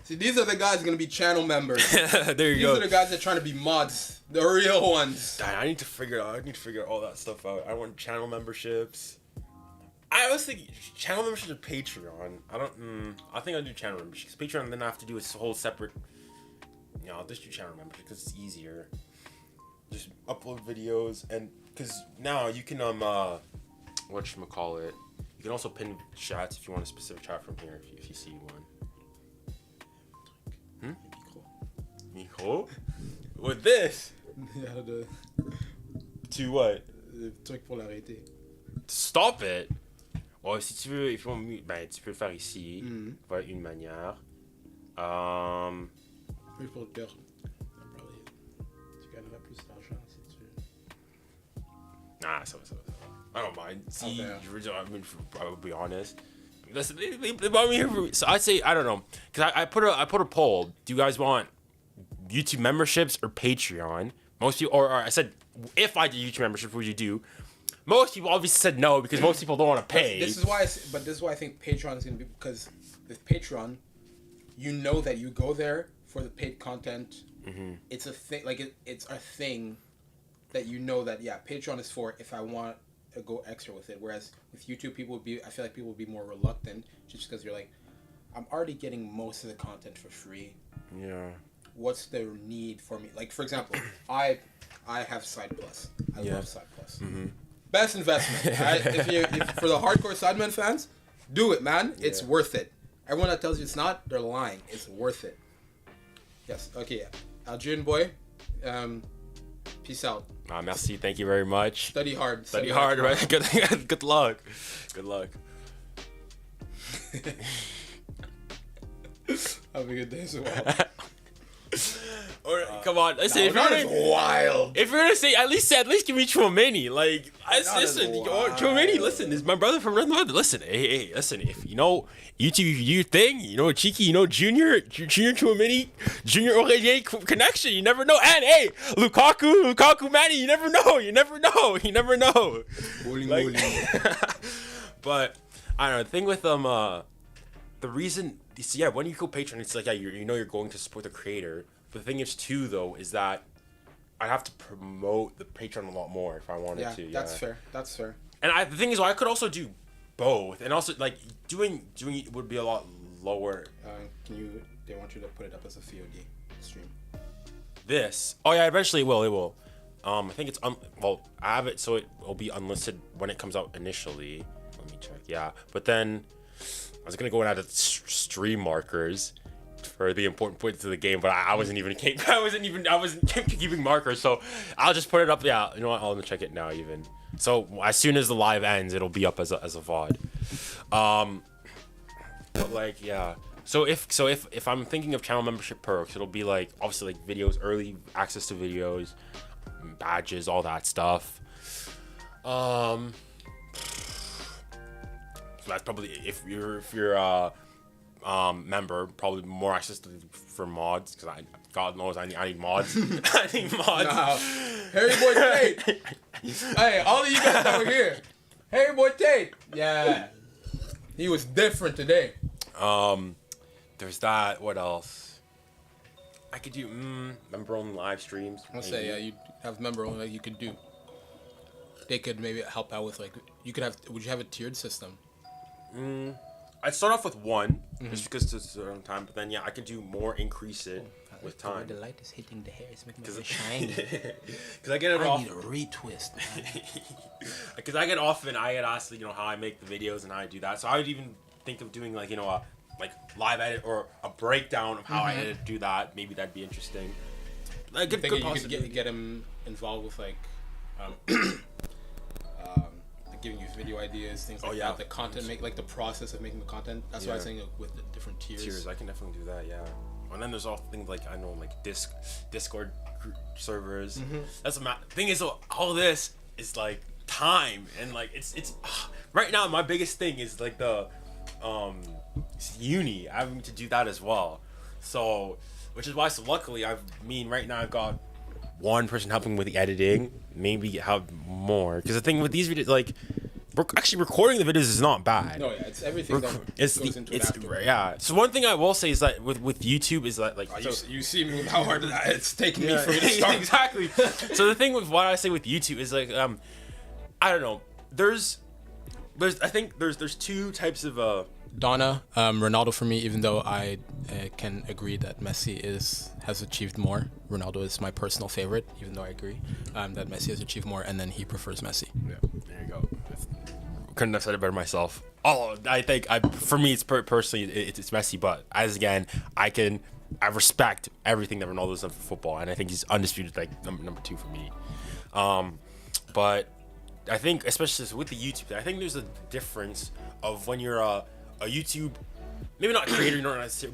See, these are the guys gonna be channel members. There you go. These are the guys that are trying to be mods, the real ones. I need to figure all that stuff out. I want channel memberships. I was thinking channel memberships or Patreon. I think I'll do channel memberships. Patreon, then I have to do a whole separate. Yeah, I'll just do channel membership because it's easier. Just upload videos and because now you can whatchamacallit. You can also pin chats if you want a specific chat from here if you see one. Nico? With this? To what? Le truc pour l'arrêter. Stop it. Oh, si tu veux, tu peux le faire ici. Voilà une manière. Mais pour le perdre, tu gagneras plus d'argent si tu... Nah, so. I don't mind. See, I mean, I'll be honest. Listen, they brought me here for... So I'd say, I don't know. Because I put a poll. Do you guys want YouTube memberships or Patreon? Most people... Or I said, if I did YouTube memberships, what would you do? Most people obviously said no because most people don't want to pay. This is why I think Patreon is going to be... Because with Patreon, you know that you go there for the paid content. It's a thing, like it's a thing that you know that Patreon is for if I want to go extra with it. Whereas with YouTube, I feel like people would be more reluctant just because you're like, I'm already getting most of the content for free. Yeah. What's the need for me? Like for example, I have Side Plus. I love Side Plus. Best investment. If for the hardcore Sidemen fans, do it, man. It's worth it. Everyone that tells you it's not, they're lying. It's worth it. Yes. Okay. Algerian boy. Peace out. Merci. Thank you very much. Study hard. Study hard, right? Good luck. Good luck. Have a good day, so come on, listen. Wild. If you're gonna say at least give me Tchouaméni. Like, listen, Tchouaméni. Listen, is my brother from North London. Listen, hey, listen. If you know YouTube, you do your thing. You know Cheeky. You know Junior Tchouaméni, Junior 𝙭connection. You never know. And hey, Lukaku, Manny. You never know. Bowling. But I don't know. The thing with the reason. Yeah, when you go Patreon, it's like you know you're going to support the creator. But the thing is too though is that I have to promote the Patreon a lot more if I wanted to. Yeah, That's fair. And the thing is, I could also do both, and also like doing it would be a lot lower. They want you to put it up as a VOD stream. This? Oh yeah, eventually it will. I think it's I have it so it will be unlisted when it comes out initially. Let me check. Yeah, but then. was gonna go and add stream markers for the important points of the game, but I wasn't keeping markers, so I'll just put it up. Yeah, you know what? I'll check it now even. So as soon as the live ends, it'll be up as a VOD. But like, yeah. So if I'm thinking of channel membership perks, it'll be like obviously like videos, early access to videos, badges, all that stuff. So that's probably if you're a member, probably more access for mods, because God knows I need mods. I need mods. Nah. Harry Boy Tate. Hey, all of you guys that were here. Harry Boy Tate. Yeah. He was different today. There's that. What else? I could do member only live streams. I'll say, yeah, you have member only, like you could do. They could maybe help out with, like, would you have a tiered system? I'd start off with one, just because it's a certain time, but then yeah, I could do more, increase it with time. The light is hitting the hair, it's making it shiny. Because I get it off. I need a retwist. Because I get asked, how I make the videos and how I do that. So I would even think of doing like, a live edit or a breakdown of how I edit, do that. Maybe that'd be interesting. Like, you could get him involved with like, giving you video ideas, things like that. The content, like the process of making the content. That's why I was saying with the different tiers. I can definitely do that. Yeah. And then there's all things like like Discord servers. That's the thing is, all this is like time, and like it's right now my biggest thing is like the uni, having to do that as well. So, which is why luckily right now I've got one person helping with the editing, maybe have more, because the thing with these videos, like, actually recording the videos is not bad. No, yeah, it's everything that goes into it after. Yeah. So one thing I will say is that with YouTube is that like, you see me how hard it's taking me for me to start. Exactly. So the thing with what I say with YouTube is like, I don't know. I think there's two types of Donna, Ronaldo for me, even though I can agree that Messi has achieved more. Ronaldo is my personal favorite, even though I agree that Messi has achieved more, and then he prefers Messi. Yeah, there you go. Couldn't have said it better myself. I think for me, it's personally it's Messi, but I respect everything that Ronaldo's done for football, and I think he's undisputed like number 2 for me. But I think especially with the YouTube, I think there's a difference of when you're a YouTube, maybe not a creator,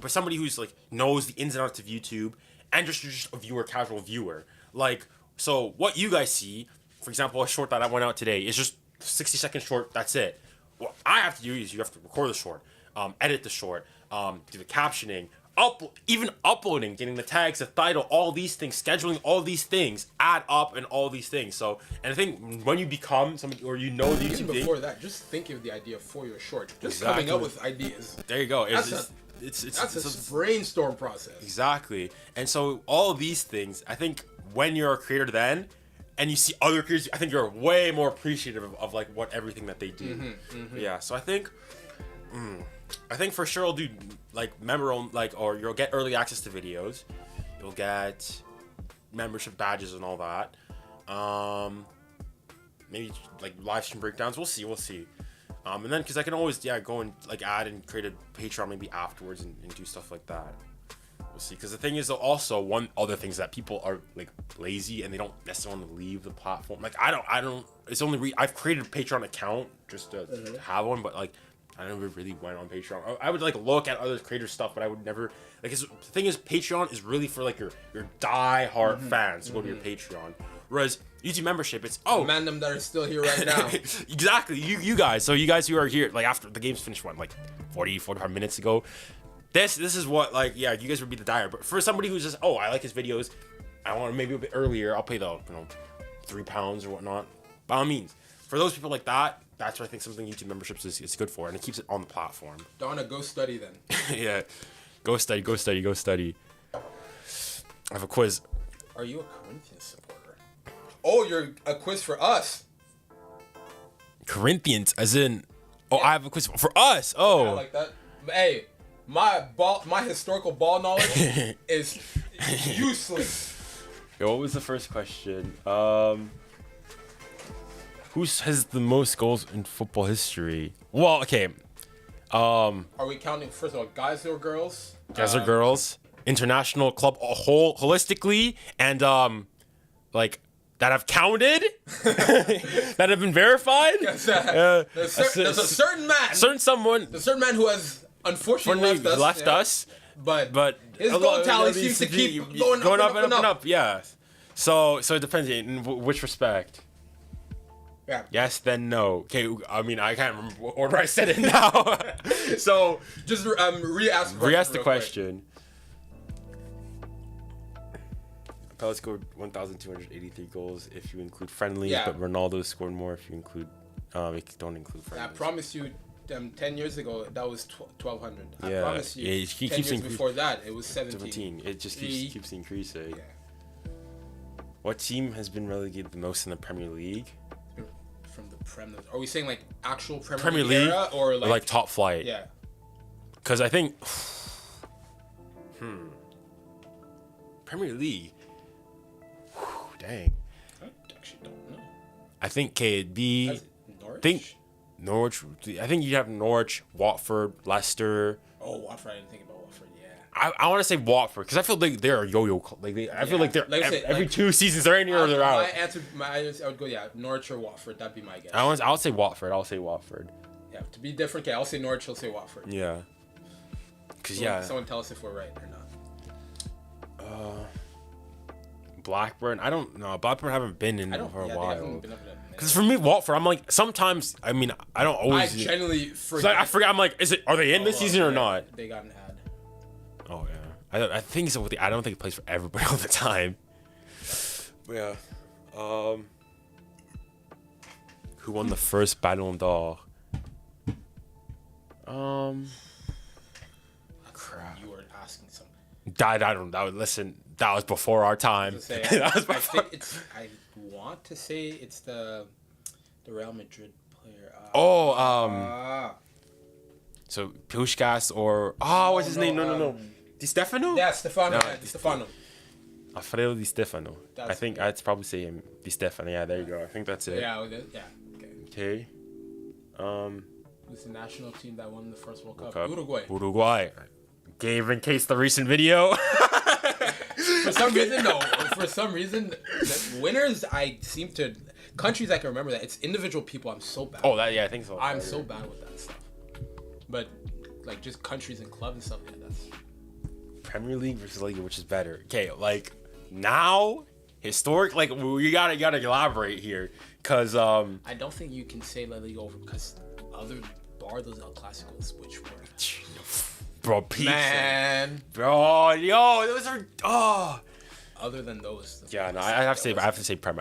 but somebody who's like knows the ins and outs of YouTube, and just a viewer, casual viewer. Like, so what you guys see, for example, a short that I went out today is just 60-second short. That's it. What I have to do is you have to record the short, edit the short, do the captioning, even uploading, getting the tags, the title, all these things, scheduling all these things add up, and all these things. So, and I think when you become somebody, or the YouTube thing, before that, just thinking of the idea for your short, just coming up with ideas. There you go. It's a brainstorm process. Exactly. And so all of these things, I think when you're a creator then, and you see other creators, I think you're way more appreciative of like what everything that they do. Yeah. So I think for sure I'll do like or you'll get early access to videos, you'll get membership badges and all that. Maybe like live stream breakdowns. We'll see. And then because I can always go and like add and create a Patreon maybe afterwards and do stuff like that. We'll see. Because the thing is, also one other thing is that people are like lazy and they don't necessarily want to leave the platform. Like I don't. It's only I've created a Patreon account just to have one, but like I never really went on Patreon. I would like look at other creators' stuff, but I would never like. The thing is, Patreon is really for like your die-hard fans to go to your Patreon. Whereas YouTube membership, it's man, them that are still here right now. Exactly, you guys. So you guys who are here, like after the game's finished, like 45 minutes ago. This is what you guys would be the dire. But for somebody who's just I like his videos, I want to maybe a bit earlier. I'll pay the £3 or whatnot. By all means, for those people like that, that's what I think something YouTube memberships is good for, and it keeps it on the platform. Donna, go study then. Yeah, go study. I have a quiz. Are you a Corinthians supporter? Oh, you're a quiz for us. Corinthians, as in, I have a quiz for us. Oh, I like that. Hey, my historical ball knowledge is useless. Yo, what was the first question? Who has the most goals in football history? Well, okay. Are we counting, first of all, guys or girls? Guys or girls? International club holistically, and like that have counted, that have been verified. There's a certain man. Certain someone. The certain man who has unfortunately left us. But his goal tally seems to keep going up and up. Yeah. So it depends in which respect. Yeah. Yes, then no. Okay, I mean, I can't remember what order I said it now. So just re-ask the question. Pelé scored 1,283 goals if you include friendlies, but Ronaldo scored more if you include don't include friendlies. I promise you, 10 years ago that was 1,200. Yeah. I promise you. 10 years before that, it was 17. It just keeps increasing. Yeah. What team has been relegated the most in the Premier League? From the Prem, are we saying like actual Premier League era or like top flight? Yeah. Because I think Premier League. Dang. I actually don't know. I think it'd be Norwich. I think you have Norwich, Watford, Leicester. Oh, Watford! I didn't think about Watford. Yeah. I want to say Watford because I feel like they're a yo-yo. I feel like they're every 2 seasons they're in here or they're out. I would go Norwich or Watford. That'd be my guess. I'll say Watford. Yeah, to be different, I'll say Norwich. He'll say Watford. Yeah. Because someone tell us if we're right or not. Blackburn. I don't know. Blackburn haven't been in for a while. Because for me, Watford, I'm like sometimes. I mean, I don't always. I generally forget. I forget. I'm like, are they in this season or not? They got an ad. Oh yeah. I think so. I don't think it plays for everybody all the time. Yeah. Who won the first Ballon d'Or? Crap. You were asking something. I don't know. Listen, that was before our time. I want to say it's the Real Madrid player. So Puskás or what's his name? No. Di Stefano? Yeah, Stefano. Di Stefano. Alfredo Di Stefano. I think I'd probably say him. Di Stefano. Yeah, there you go. I think that's it. Yeah. Okay. Who's the national team that won the first World Cup? Uruguay. Gave in case the recent video. For some reason, no. For some reason, the winners, countries I can remember that. It's individual people I'm so bad with. I think so. I'm so bad with that stuff. But, like, just countries and clubs and stuff, that's... Premier League versus Liga, which is better? Okay, like, now, historic, like, you gotta elaborate here. Because, I don't think you can say La Liga over, because bar those El Clásicos, which were... Bro, pizza. Man. Bro, yo, those are... Other than those... Yeah, no, I have to say Prem.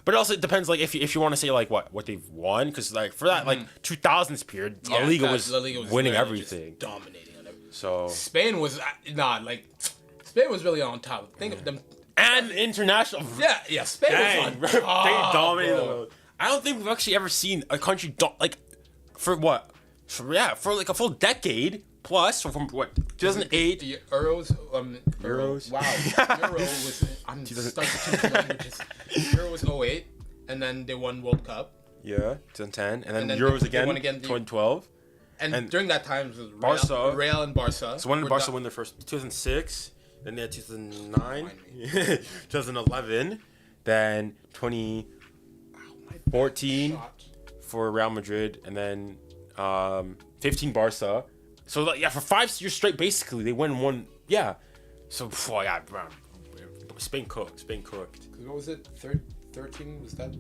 But also, it depends, like, if you want to say, like, what they've won. Because, like, for that, like, 2000s period, La Liga was winning everything. Dominating on everything. So... Spain was... Spain was really on top. Think of them... And international... Yeah, Spain was on top. They dominated the world. I don't think we've actually ever seen a country... For what? For like a full decade... Plus, from what, 2008? The Euros. Wow. Euro was... I'm stuck to languages. Euro was 08, and then they won World Cup. Yeah, 2010. And then Euros again, 2012. And during that time, it was Real and Barca. So when did Barca win their first? 2006. Then they had 2009. 2011. Then 2014 for Real Madrid. And then 15 Barca. So, for 5 years straight, basically, they win one. Yeah. So, Spain cooked. What was it? 13? Was that?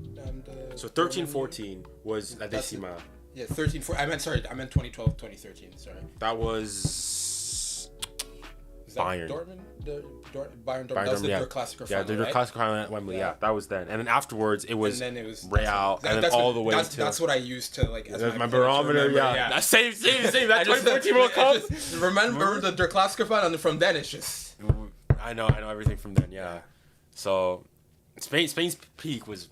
So, 13-14 was La Decima. Yeah, 13-14. I meant 2012, 2013. Sorry. That was Bayern. Dortmund? Bayern Dortmund. That was the Der Klassiker final, the Der Klassiker final at Wembley. Yeah, that was then. And then afterwards, it was Real, and then that's all the way to... That's what I used to, like, as my barometer, yeah. That same. That 2014 World Cup. Remember the Der Klassiker final, and from then, it's just... I know everything from then, yeah. So, Spain's peak was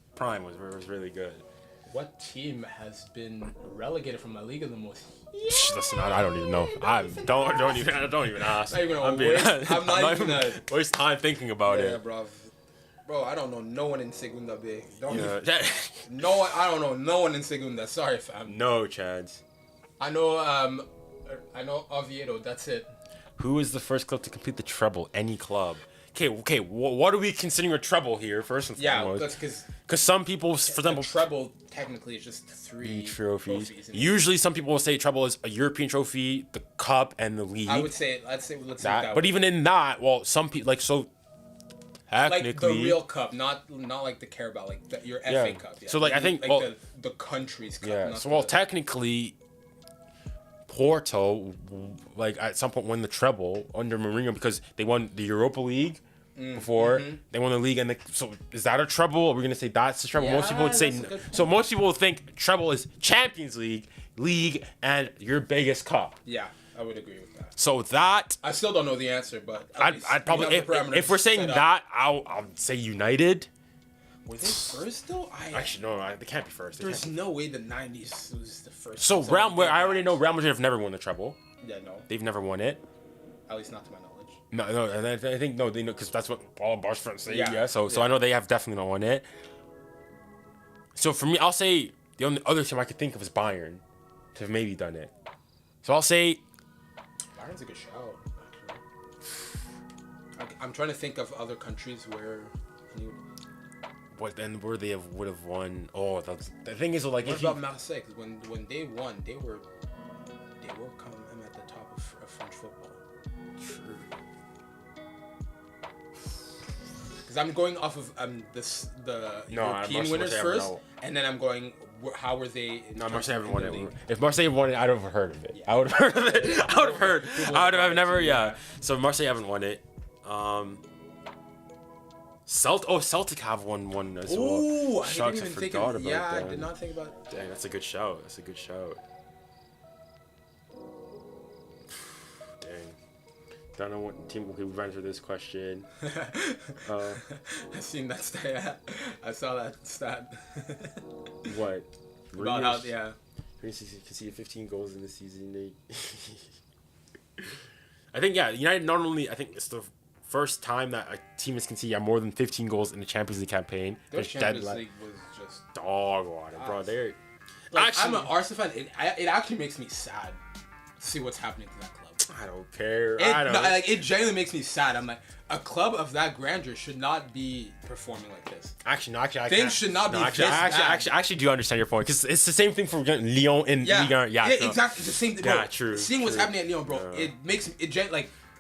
really good. What team has been relegated from La Liga the most? Listen, I don't even know. Don't even ask. I'm not even gonna waste time thinking about it. Bro, I don't know no one in Segunda B. I don't know no one in Segunda. Sorry, fam. No chance. I know Oviedo. That's it. Who is the first club to complete the treble? Any club. Okay. What are we considering a treble here? First and foremost. Because some people, for example, treble technically is just 3 trophies. Usually, some people will say treble is a European trophy, the cup, and the league. I would say let's say that. But even in that, well, some people technically, like the real cup, not like the 𝐀𝐫𝐬𝐿, like your FA Cup. Yeah. So I think the country's cup. Yeah. So technically, Porto at some point won the treble under Mourinho because they won the Europa League before they won the league, and so is that a treble? Are we gonna say that's a treble? Yeah, most people would say so. Most people would think treble is Champions League, and your biggest cup. Yeah, I would agree with that. So that I still don't know the answer, but I'd probably if we're saying that, I'll say United. Were they first though? Actually, no, they can't be first. There's no way the 90s was the first. So I already know Real Madrid have never won the treble. Yeah, no. They've never won it. At least not to my knowledge. No, and I think they know because that's what all Barca fans say. Yeah. So I know they have definitely not won it. So for me, I'll say the only other team I could think of is Bayern to have maybe done it. So I'll say Bayern's a good shout. I'm trying to think of other countries where. What then? Where they would have won? Oh, the thing is What about Marseille? Because when they won, they were coming at the top of French football. True. Because I'm going off of the European winners first, and then I'm going how were they? No, Marseille haven't won it. If Marseille won it, I'd have heard of it. Yeah. I would have heard of it. I would have never. Yeah. So Marseille haven't won it. Celtic have won one as well. Ooh, I Shucks, didn't even think forgot of about that. I did not think about. Dang, that's a good shout. Dang. Don't know what team we could answer this question. I seen that stat. I saw that stat. What? About how, yeah. Conceded 15 goals in the season. I think, United not only, I think it's the first time that a team has conceded more than 15 goals in the Champions League campaign. Their Champions League was just dog water, bro. They're I'm an Arsenal fan. It actually makes me sad to see what's happening to that club. I don't care. It genuinely makes me sad. I'm like, a club of that grandeur should not be performing like this. Things should not be this bad. I actually do understand your point because it's the same thing for Lyon in Liga. Yeah, exactly. It's the same thing. Yeah, true. Seeing what's happening at Lyon, bro, it makes it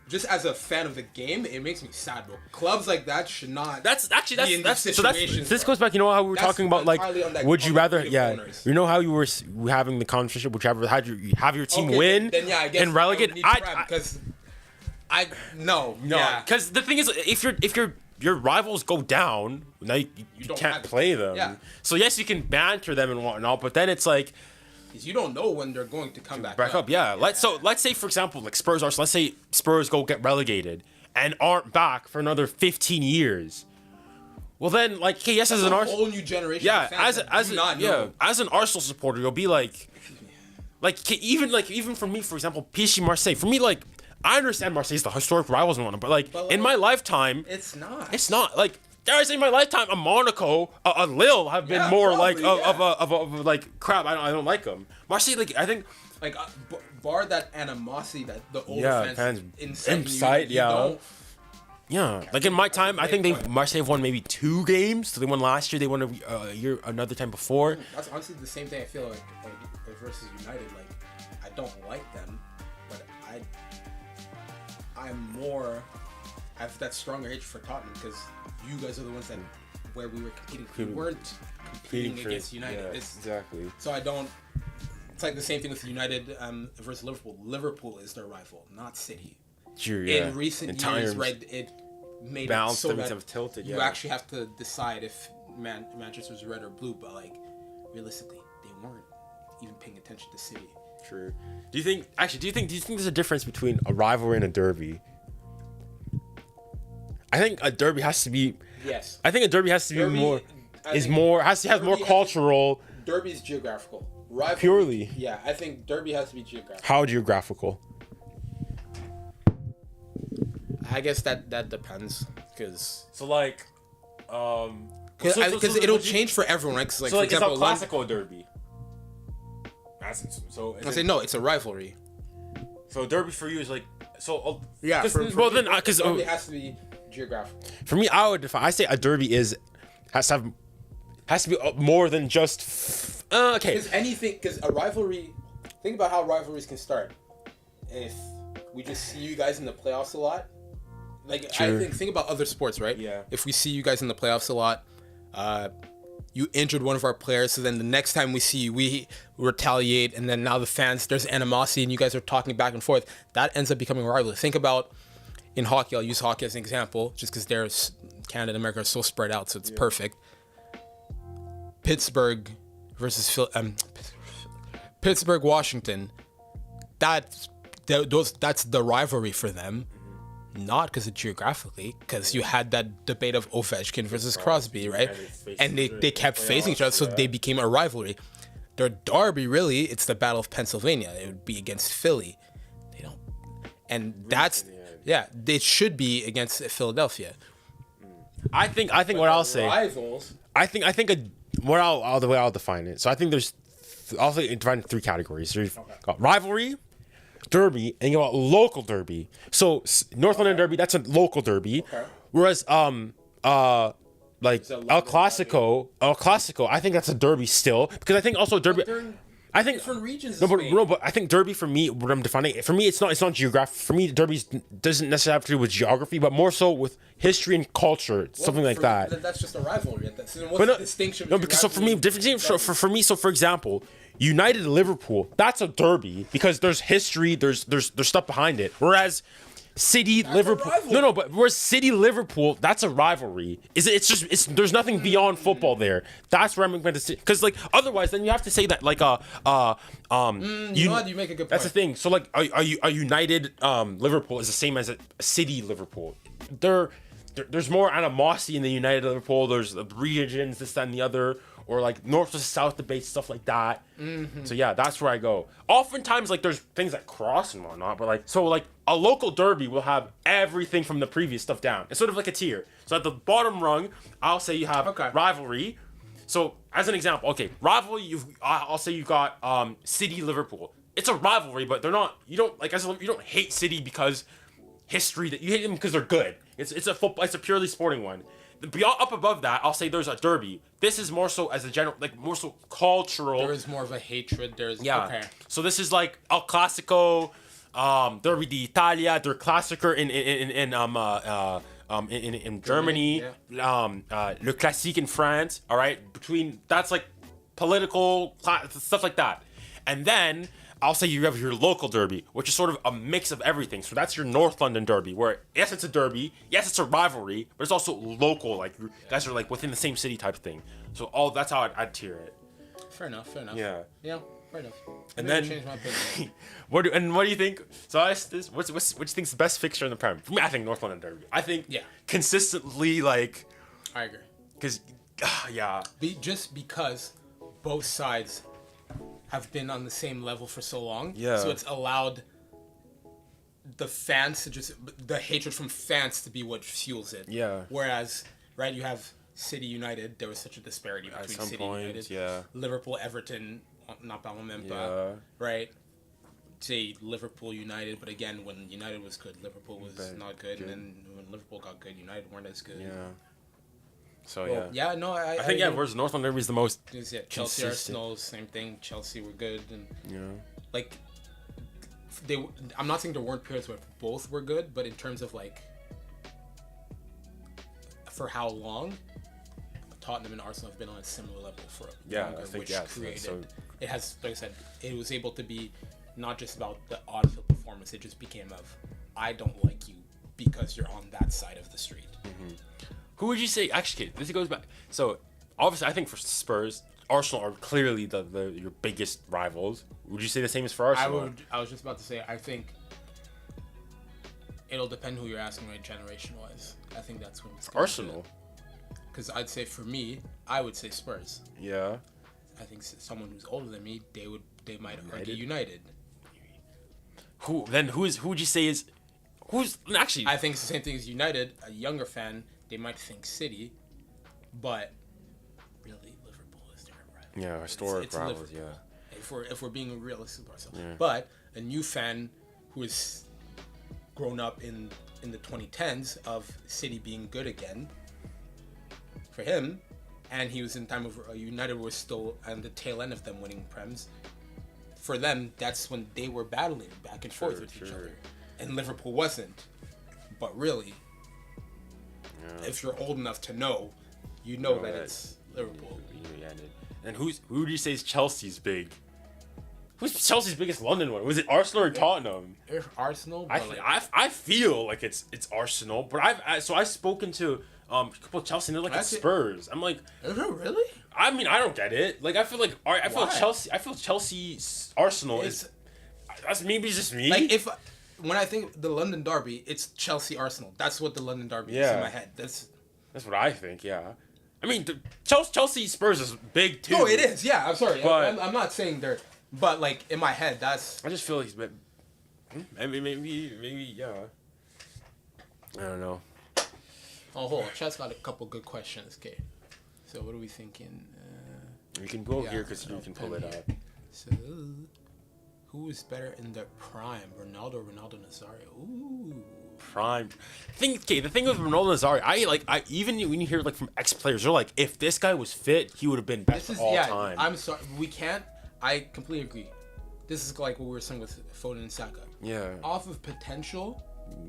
just as a fan of the game, it makes me sad, bro. Clubs like that should not. This goes back. You know how we were talking about would you rather? Yeah, you know how you were having the conversation. Would you rather have your team win and relegate? Because no. Because the thing is, if your rivals go down, now you can't play them. Yeah. So yes, you can banter them and whatnot, but then it's like. You don't know when they're going to come back up. Yeah. Let's say for example, like Spurs Arsenal. Let's say Spurs go get relegated and aren't back for another 15 years. Well then, as an Arsenal, whole new generation. Yeah, of as an Arsenal supporter, you'll be even for me, for example, PSG Marseille. For me, I understand Marseille's the historic rivals and whatnot, but in my lifetime, it's not. It's not Dare I say, in my lifetime, a Monaco, a Lille have been more probably, crap. I don't like them. Marseille, I think, bar that animosity that the older fans inside, don't. Yeah, in my time, I think Marseille have won maybe 2 games. So they won last year. They won a year another time before. That's honestly the same thing. I feel like versus United. I don't like them, but I have that stronger hate for Tottenham because you guys are the ones where we were competing. We weren't competing against United. Yeah, exactly. So I don't. It's like the same thing with United versus Liverpool. Liverpool is their rival, not City. Sure, yeah. In recent years, right, it made it so that have tilted, you actually have to decide if Manchester's red or blue. But realistically, they weren't even paying attention to City. True. Do you think there's a difference between a rivalry and a derby? I think a derby has to be. Yes. I think a derby has to be has more cultural. Derby is geographical. Rivalry, purely. Yeah, I think derby has to be geographical. How geographical? I guess that depends, because because it'll change for everyone, right? For example, it's a classical derby. So I say no, it's a rivalry. So derby for you is like so. Yeah. Because It has to be geographical. for me, I would define. I say a derby has to be more than just. Okay. Because a rivalry. Think about how rivalries can start. If we just see you guys in the playoffs a lot, like True. think about other sports, right? Yeah. If we see you guys in the playoffs a lot, you injured one of our players, so then the next time we see you, we retaliate, and then now the fans, there's animosity, and you guys are talking back and forth. That ends up becoming a rivalry. Think about in hockey. I'll use hockey as an example, just because there's Canada and America are so spread out, so it's perfect. Pittsburgh versus Pittsburgh, Washington. That's the rivalry for them. Not because of geographically, because you had that debate of Ovechkin versus Crosby, right? And they kept facing each other, so they became a rivalry. Their derby, really, it's the Battle of Pennsylvania. It would be against Philly. They don't, and that's it should be against Philadelphia. I think what I'll say. Rivals. I think the way I'll define it. So I think there's I'll define 3 categories. So you've got rivalry, derby, and you got local derby. So North London derby, that's a local derby. Okay. Whereas like El Clasico, I think that's a derby still, because I think also derby. I think different regions. but I think derby for me, what I'm defining it, for me, it's not geographic. For me, derby doesn't necessarily have to do with geography, but more so with history and culture, something like that. That's just a rivalry. What's the distinction? No, because so for me, for me, so for example, United Liverpool, that's a derby because there's history, there's stuff behind it. Whereas City Liverpool, whereas City Liverpool, that's a rivalry. It's there's nothing beyond football there. That's where I'm going to say, because like otherwise, then you have to say that like you make a good point. That's the thing. So like a United Liverpool is the same as a City Liverpool. There's more animosity in the United Liverpool. There's the regions, this, that, and the other, or like north versus south debate, stuff like that. Mm-hmm. So yeah, that's where I go. Oftentimes, like there's things that cross and whatnot, but like a local derby will have everything from the previous stuff down. It's sort of like a tier. So at the bottom rung, I'll say you have rivalry. So as an example, rivalry. I'll say you've got City Liverpool. It's a rivalry, but they're not. You don't hate City because history. That you hate them because they're good. It's a purely sporting one. Beyond up above that, I'll say there's a derby. This is more so as a general, like more so cultural. There is more of a hatred. Okay. So this is like El Clasico, Derby d'Italia, Der Klassiker in Germany, Le Classique in France. All right, that's like political stuff like that, and then I'll say you have your local derby, which is sort of a mix of everything. So that's your North London derby, where yes, it's a derby, yes, it's a rivalry, but it's also local. Like you guys are like within the same city type of thing. So that's how I'd tier it. Fair enough. Yeah. Yeah, fair enough. And then change my opinion. what do you think? So I asked this. What do you think's the best fixture in the Prem? For me, I think North London derby. I think consistently like. I agree. Because just because both sides have been on the same level for so long. Yeah. So it's allowed the fans to the hatred from fans to be what fuels it. Yeah. Whereas, right, you have City United, there was such a disparity between City United. Yeah. Liverpool, Everton, not Ballon, right? Say Liverpool United, but again, when United was good, Liverpool was not good. And then when Liverpool got good, United weren't as good. Yeah. So I think whereas North London Derby is the most Chelsea, Arsenal, same thing. Chelsea were good, and like I'm not saying there weren't periods where both were good, but in terms of like for how long, Tottenham and Arsenal have been on a similar level for longer, it has, like I said, it was able to be not just about the on-field performance. It just became of I don't like you because you're on that side of the street. Mm-hmm. Who would you say? Actually, this goes back. So obviously, I think for Spurs, Arsenal are clearly your biggest rivals. Would you say the same as for Arsenal? I was just about to say. I think it'll depend who you're asking, right? Generation-wise, I think that's when it's Arsenal. Because I'd say for me, I would say Spurs. Yeah. I think someone who's older than me, they might argue United. Who would you say is who's actually? I think it's the same thing as United. A younger fan, they might think City, but really Liverpool is their rival. Yeah, historic rivals. Yeah. if we're being realistic with ourselves. Yeah. But a new fan who is grown up in the 2010s of City being good again, for him, and he was in time of United was still on the tail end of them winning Prems. For them, that's when they were battling back and forth with each other, and Liverpool wasn't. But really, if you're old enough to know, you know that it's Liverpool. And who do you say is Chelsea's big? Who's Chelsea's biggest London one? Was it Arsenal or Tottenham? Arsenal. I feel like it's Arsenal, but I've spoken to a couple of Chelsea, and they're like it's Spurs. I'm like, is it really? I mean, I don't get it. Like I feel Chelsea Arsenal is. That's maybe just me. Like when I think the London derby, it's Chelsea Arsenal. That's what the London derby is in my head. That's what I think. Yeah. I mean, Chelsea Spurs is big too. Oh, it is. Yeah, I'm sorry. But I'm not saying they're. But like in my head, that's. I just feel like he's been. Maybe, yeah. I don't know. Oh, hold on. Chat's got a couple good questions. Okay. So what are we thinking? You can go here because you can pull it up. So, who is better in their prime, Ronaldo or Ronaldo Nazario? Ooh. Prime. The thing with Ronaldo Nazario, I even when you hear like from ex-players, they're like, if this guy was fit, he would have been best all time. I'm sorry, we can't. I completely agree. This is like what we were saying with Foden and Saka. Yeah. Off of potential,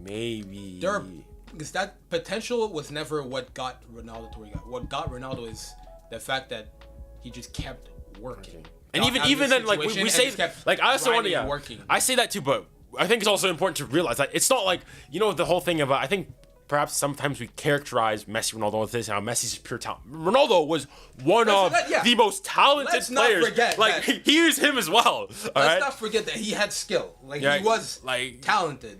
maybe. Because that potential was never what got Ronaldo to where he got. What got Ronaldo is the fact that he just kept working. And even then, like we say, like I also want to, I say that too, but I think it's also important to realize that it's not like the whole thing about. I think perhaps sometimes we characterize Messi, Ronaldo with this, how Messi's pure talent. Ronaldo was one of the most talented players. Let's not forget like he is him as well. Let's not forget that he had skill. Like he was talented.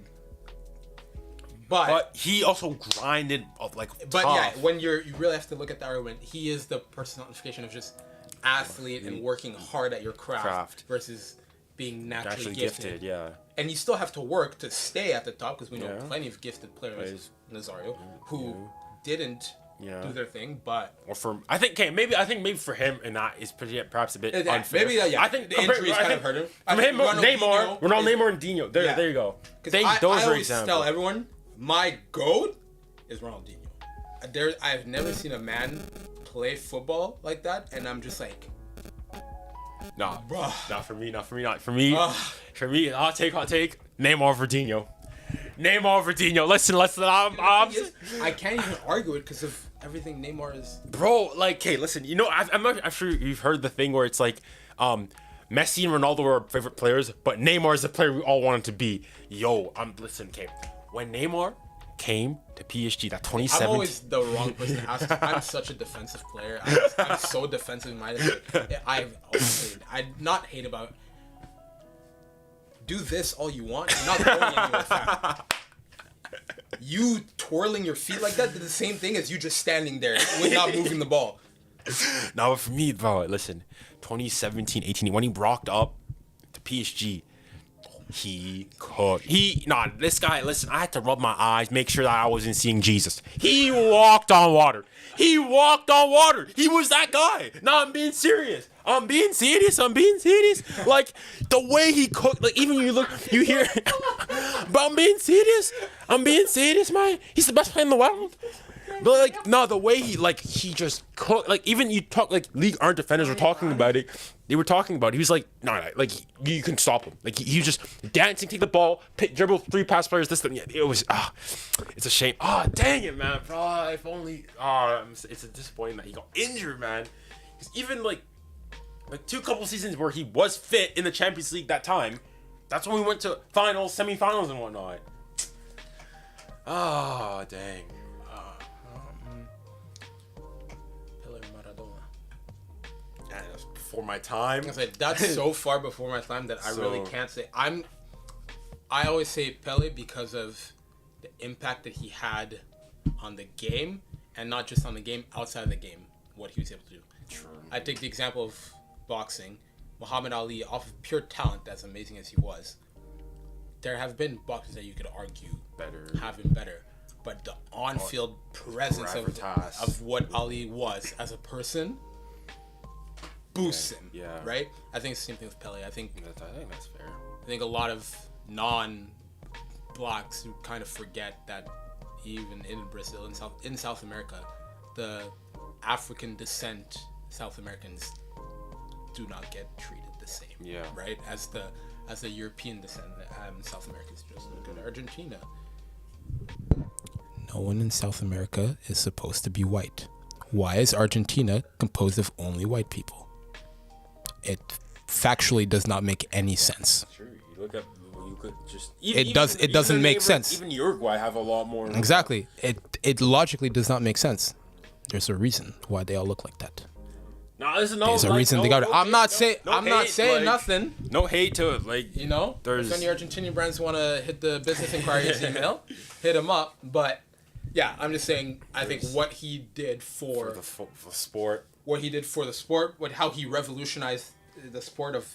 But he also grinded But tough. when you really have to look at the argument, he is the personification of just athlete and working hard at your craft. Versus being naturally gifted. Yeah. And you still have to work to stay at the top because we know plenty of gifted players, Nazario, who didn't do their thing, but I think maybe for him and that is perhaps a bit unfair. Maybe I think the injuries kind of hurt him. From him, Neymar and Dino. There you go. I always tell everyone my GOAT is Ronaldinho. I've never seen a man play football like that, and I'm just like. Not for me. For me, hot take. Neymar for Dino. Listen. I can't even argue it because of everything Neymar is. Bro, listen. I'm sure you've heard the thing where it's like, Messi and Ronaldo are our favorite players, but Neymar is the player we all wanted to be. Listen, when Neymar came to PSG, that 2017. I'm always the wrong person to ask. I'm such a defensive player. I'm so defensive minded. I not hate about. Do this all you want. You're not going anywhere fast. You twirling your feet like that did the same thing as you just standing there with not moving the ball. No, for me, bro. Listen, 2017-18 when he rocked up to PSG. He cooked. This guy, listen, I had to rub my eyes, make sure that I wasn't seeing Jesus. He walked on water. He was that guy. No, I'm being serious. Like, the way he cooked, like, even you hear, but I'm being serious, man. He's the best player in the world. But, the way he just cooked, even you talk, League aren't defenders were talking about it. They were talking about it. He was like, you can stop him. He was just dancing, take the ball, dribble 3 pass players, this, thing. It was, it's a shame. Dang it, man. Bro, if only, it's a disappointing that he got injured, man. Because even, 2 couple seasons where he was fit in the Champions League that time, that's when we went to finals, semifinals, and whatnot. Dang. Before my time. That's so far before my time that I really can't say. I always say Pele because of the impact that he had on the game, and not just on the game, outside of the game, what he was able to do. True. I take the example of boxing. Muhammad Ali, off of pure talent, as amazing as he was, there have been boxers that you could argue have been better. But the on-field presence of what Ali was as a person, boosts him. Yeah. Right? I think it's the same thing with Pele. I think that's fair. I think a lot of non-blacks who kind of forget that even in Brazil, in South America, the African descent South Americans do not get treated the same. Yeah. Right? As the European descent, South Americans just look at Argentina. No one in South America is supposed to be white. Why is Argentina composed of only white people? It factually does not make any sense. Sure, you look at you could just It doesn't make sense. Even Uruguay have a lot more. Exactly. It logically does not make sense. There's a reason why they all look like that. No, there's a reason they got it. I'm not saying nothing. No hate to it, like You know, there's if any Argentinian brands want to hit the business inquiries email, hit them up. But yeah, I'm just saying. I think what he did for the sport, how he revolutionized the sport of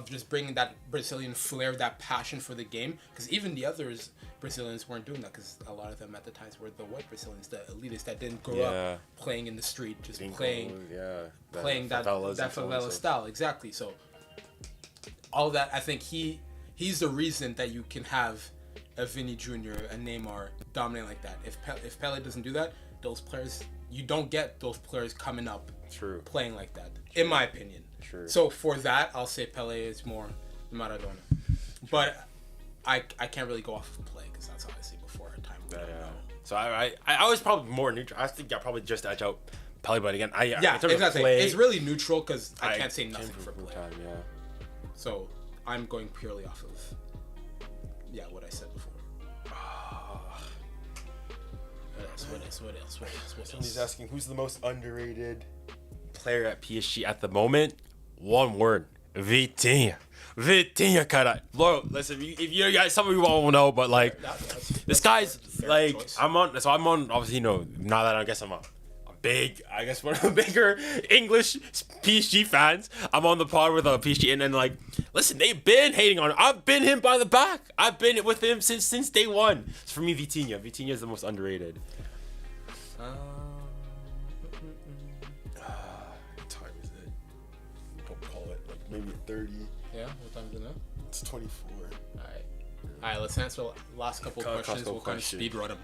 just bringing that Brazilian flair, that passion for the game. Because even the others Brazilians weren't doing that, because a lot of them at the times were the white Brazilians, the elitists that didn't grow up playing in the street, just playing that favela style. Exactly. So all of that, I think he's the reason that you can have a Vini Jr., a Neymar dominate like that. If Pele doesn't do that, those players, you don't get those players coming up playing like that, in my opinion. True. So for that, I'll say Pele is more Maradona. But I can't really go off of play, because that's how I see before our time. So I was probably more neutral. I think I probably just edge out Pele, but again, exactly. Play, it's really neutral, because I can't say nothing for play. Yeah. So I'm going purely off of what I said before. What else? Somebody's asking who's the most underrated player at PSG at the moment. One word: Vitinha. Cara. Bro, listen, if you guys, some of you all will know, but like, this guy's like, choice. I'm on, obviously, now that I guess I'm one of the bigger English PSG fans. I'm on the pod with PSG, and then like, listen, they've been hating on him. I've been him by the back. I've been with him since day one. So for me, Vitinha is the most underrated. What time is it? Don't call it like maybe 30. Yeah, what time is it now? It's 24. Alright, let's answer the last couple of questions. We'll kind of speed run them.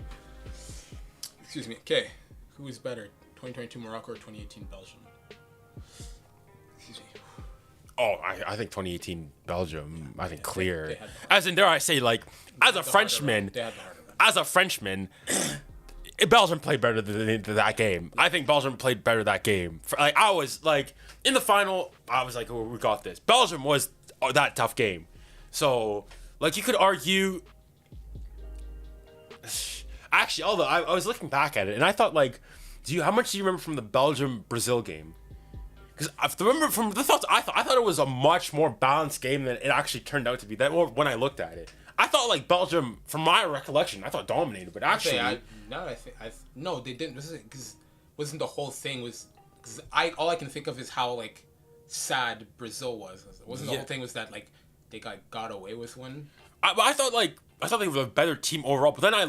Excuse me. Okay, who is better, 2022 Morocco or 2018 Belgium? Excuse me. Oh, I think 2018 Belgium. I think clear. As in, dare I say, like, as a Frenchman, Belgium played better than that game. I think Belgium played better that game. Like, I was like, in the final, I was like, oh, we got this. Belgium was that tough game. So, like, you could argue. Actually, although I was looking back at it, and I thought, like, how much do you remember from the Belgium-Brazil game? Because I remember from the thoughts, I thought it was a much more balanced game than it actually turned out to be. That when I looked at it, I thought like Belgium, from my recollection, I thought dominated, but actually, no, they didn't. Because wasn't the whole thing was because all I can think of is how like sad Brazil was. Wasn't the whole thing was that like they got away with one? I thought they were a better team overall, but then I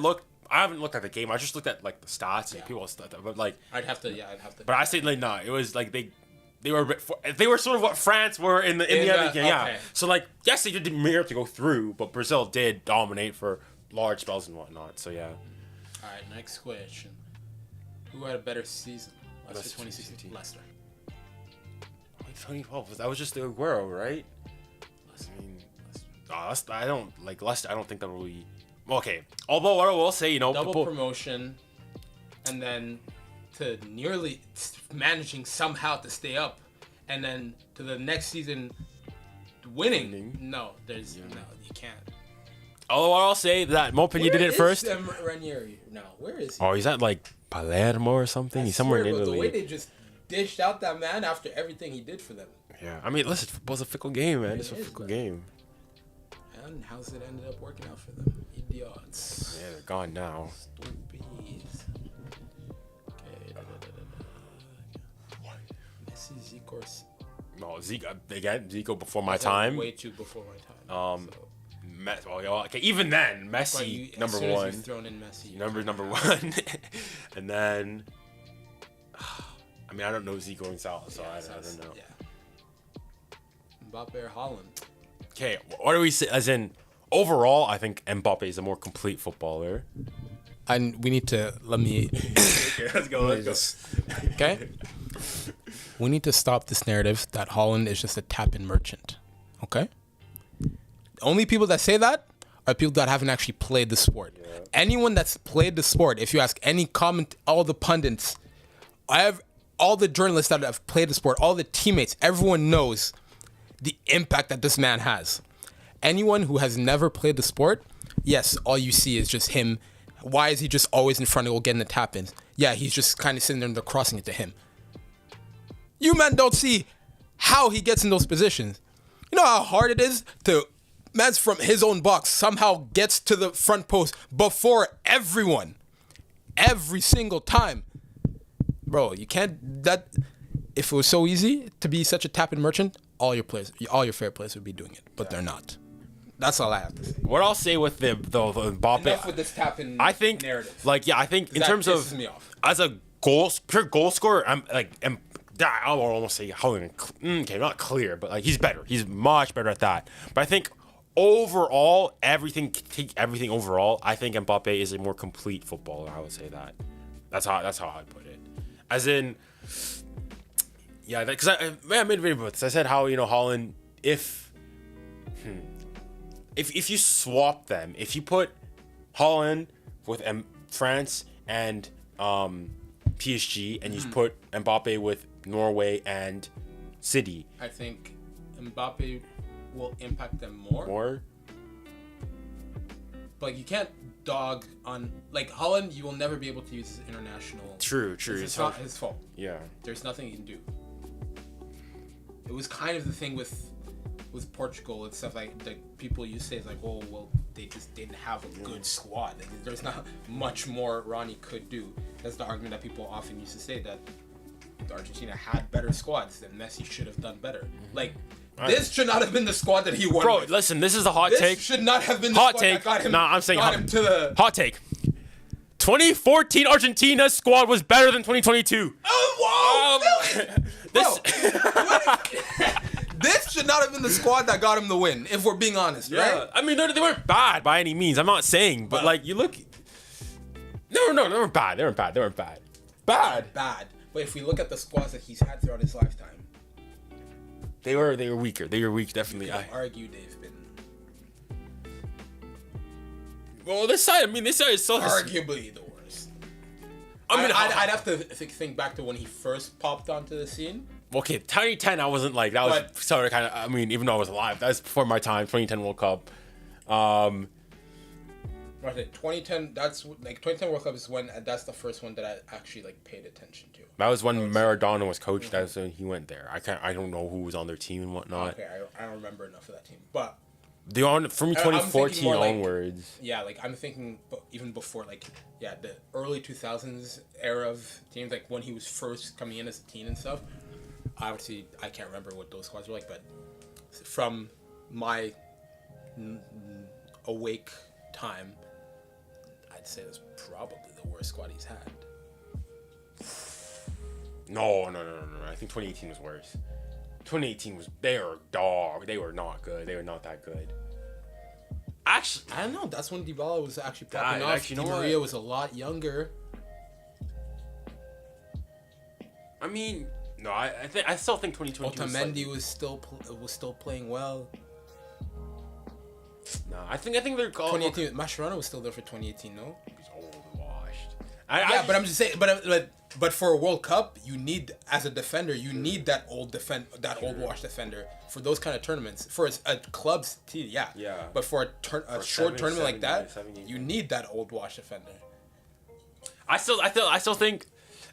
haven't looked at the game. I just looked at like the stats and people stuff. But like I'd have to. But I say like no, it was like they were sort of what France were in the other game. Yeah. So like yes, they didn't merit to go through, but Brazil did dominate for large spells and whatnot. So yeah. All right, next question. Who had a better season? Leicester 2016. Leicester. 2012. That was just the Aguero, right? I mean, I don't like Leicester. I don't think that really. Okay. Although what I will say, double promotion, and then to nearly managing somehow to stay up, and then to the next season winning. No, no, you can't. Although I'll say that Montpellier did it first. Where is Ranieri now? Where is he? Oh, he's at like Palermo or something. He's somewhere in Italy. The way they just dished out that man after everything he did for them. Yeah, I mean, listen, football's a fickle game, man. It's a fickle game. And how's it ended up working out for them? Idiots. Yeah, they're gone now. Stupids. Okay. Messi, Zico. No, Zico. Again, Zico before my time. Way too before my time. Okay, even then, Messi number one. As thrown in Messi. Number one, and then I mean, I don't know 𝐋𝐢𝐯𝐯𝐲, so I don't know. Yeah. Mbappe or Haaland? Okay, what do we say? As in, overall, I think Mbappe is a more complete footballer. And we need to Okay, let's go. Okay. We need to stop this narrative that Haaland is just a tap-in merchant. Okay. The only people that say that are people that haven't actually played the sport. Yeah. Anyone that's played the sport, if you ask any all the pundits, all the journalists that have played the sport, all the teammates, everyone knows the impact that this man has. Anyone who has never played the sport, yes, all you see is just him. Why is he just always in front of goal getting the tap-ins? Yeah, he's just kind of sitting there and they're crossing it to him. You men don't see how he gets in those positions. You know how hard it is to, man's from his own box somehow gets to the front post before everyone. Every single time. Bro, you can't, if it was so easy to be such a tap-in merchant, all your favorite players would be doing it, but they're not. That's all I have to say. What I'll say with the Mbappe, enough with this tap-in I think, narrative. I think in terms of me off. As a pure goal scorer, I'll almost say okay, not clear, but he's better. He's much better at that. But I think overall, everything overall, I think Mbappe is a more complete footballer. I would say that. That's how I'd put it. As in, yeah, because I made a video about this. I said how Haaland, if you swap them, if you put Haaland with France and PSG, and you put Mbappe with Norway and City, I think Mbappe will impact them more. But you can't dog on Haaland. You will never be able to use his international. True. It's not his fault. Yeah. There's nothing he can do. It was kind of the thing with Portugal and stuff people used to say well, they just didn't have a good squad. There's not much more Ronnie could do. That's the argument that people often used to say, that Argentina had better squads, that Messi should have done better. This should not have been the squad that he won. Bro, listen, this is a hot take. This should not have been the hot squad take. that got him. Nah, I'm saying got him to the hot take. 2014 Argentina's squad was better than 2022. Oh, whoa! This should not have been the squad that got him the win, if we're being honest, right? I mean, they weren't bad by any means. I'm not saying, but you look. No, they weren't bad. They weren't bad. Bad. But if we look at the squads that he's had throughout his lifetime, they were weaker. They were weak, definitely. I argue they've been. Well, this side is so arguably the worst. I mean, I'd have to think back to when he first popped onto the scene. Okay, 2010, I wasn't that was sort of kind of. I mean, even though I was alive, that was before my time. 2010 World Cup. Right, 2010. That's 2010 World Cup is when that's the first one that I actually paid attention to. That was when Maradona was coach. Mm-hmm. That's when he went there. I don't know who was on their team and whatnot. Okay, I don't remember enough of that team, but from 2014 onwards. Yeah, I'm thinking even before the early 2000s era of teams, when he was first coming in as a teen and stuff. Obviously, I can't remember what those squads were but from my awake time, I'd say that's probably the worst squad he's had. No. I think 2018 was worse. 2018 was, they were dog. They were not good. They were not that good. Actually, I don't know. That's when Dybala was actually popping off. Di Maria was a lot younger. I mean, no, I still think 2020. Otamendi was still playing well. No, I think they're called. 2018. Mascherano was still there for 2018. No, he's old and washed. But I'm just saying. But for a World Cup, you need, as a defender, you need that old washed defender for those kind of tournaments. For a club's team, yeah. But for a short tournament like that, you need that old washed defender. I still think.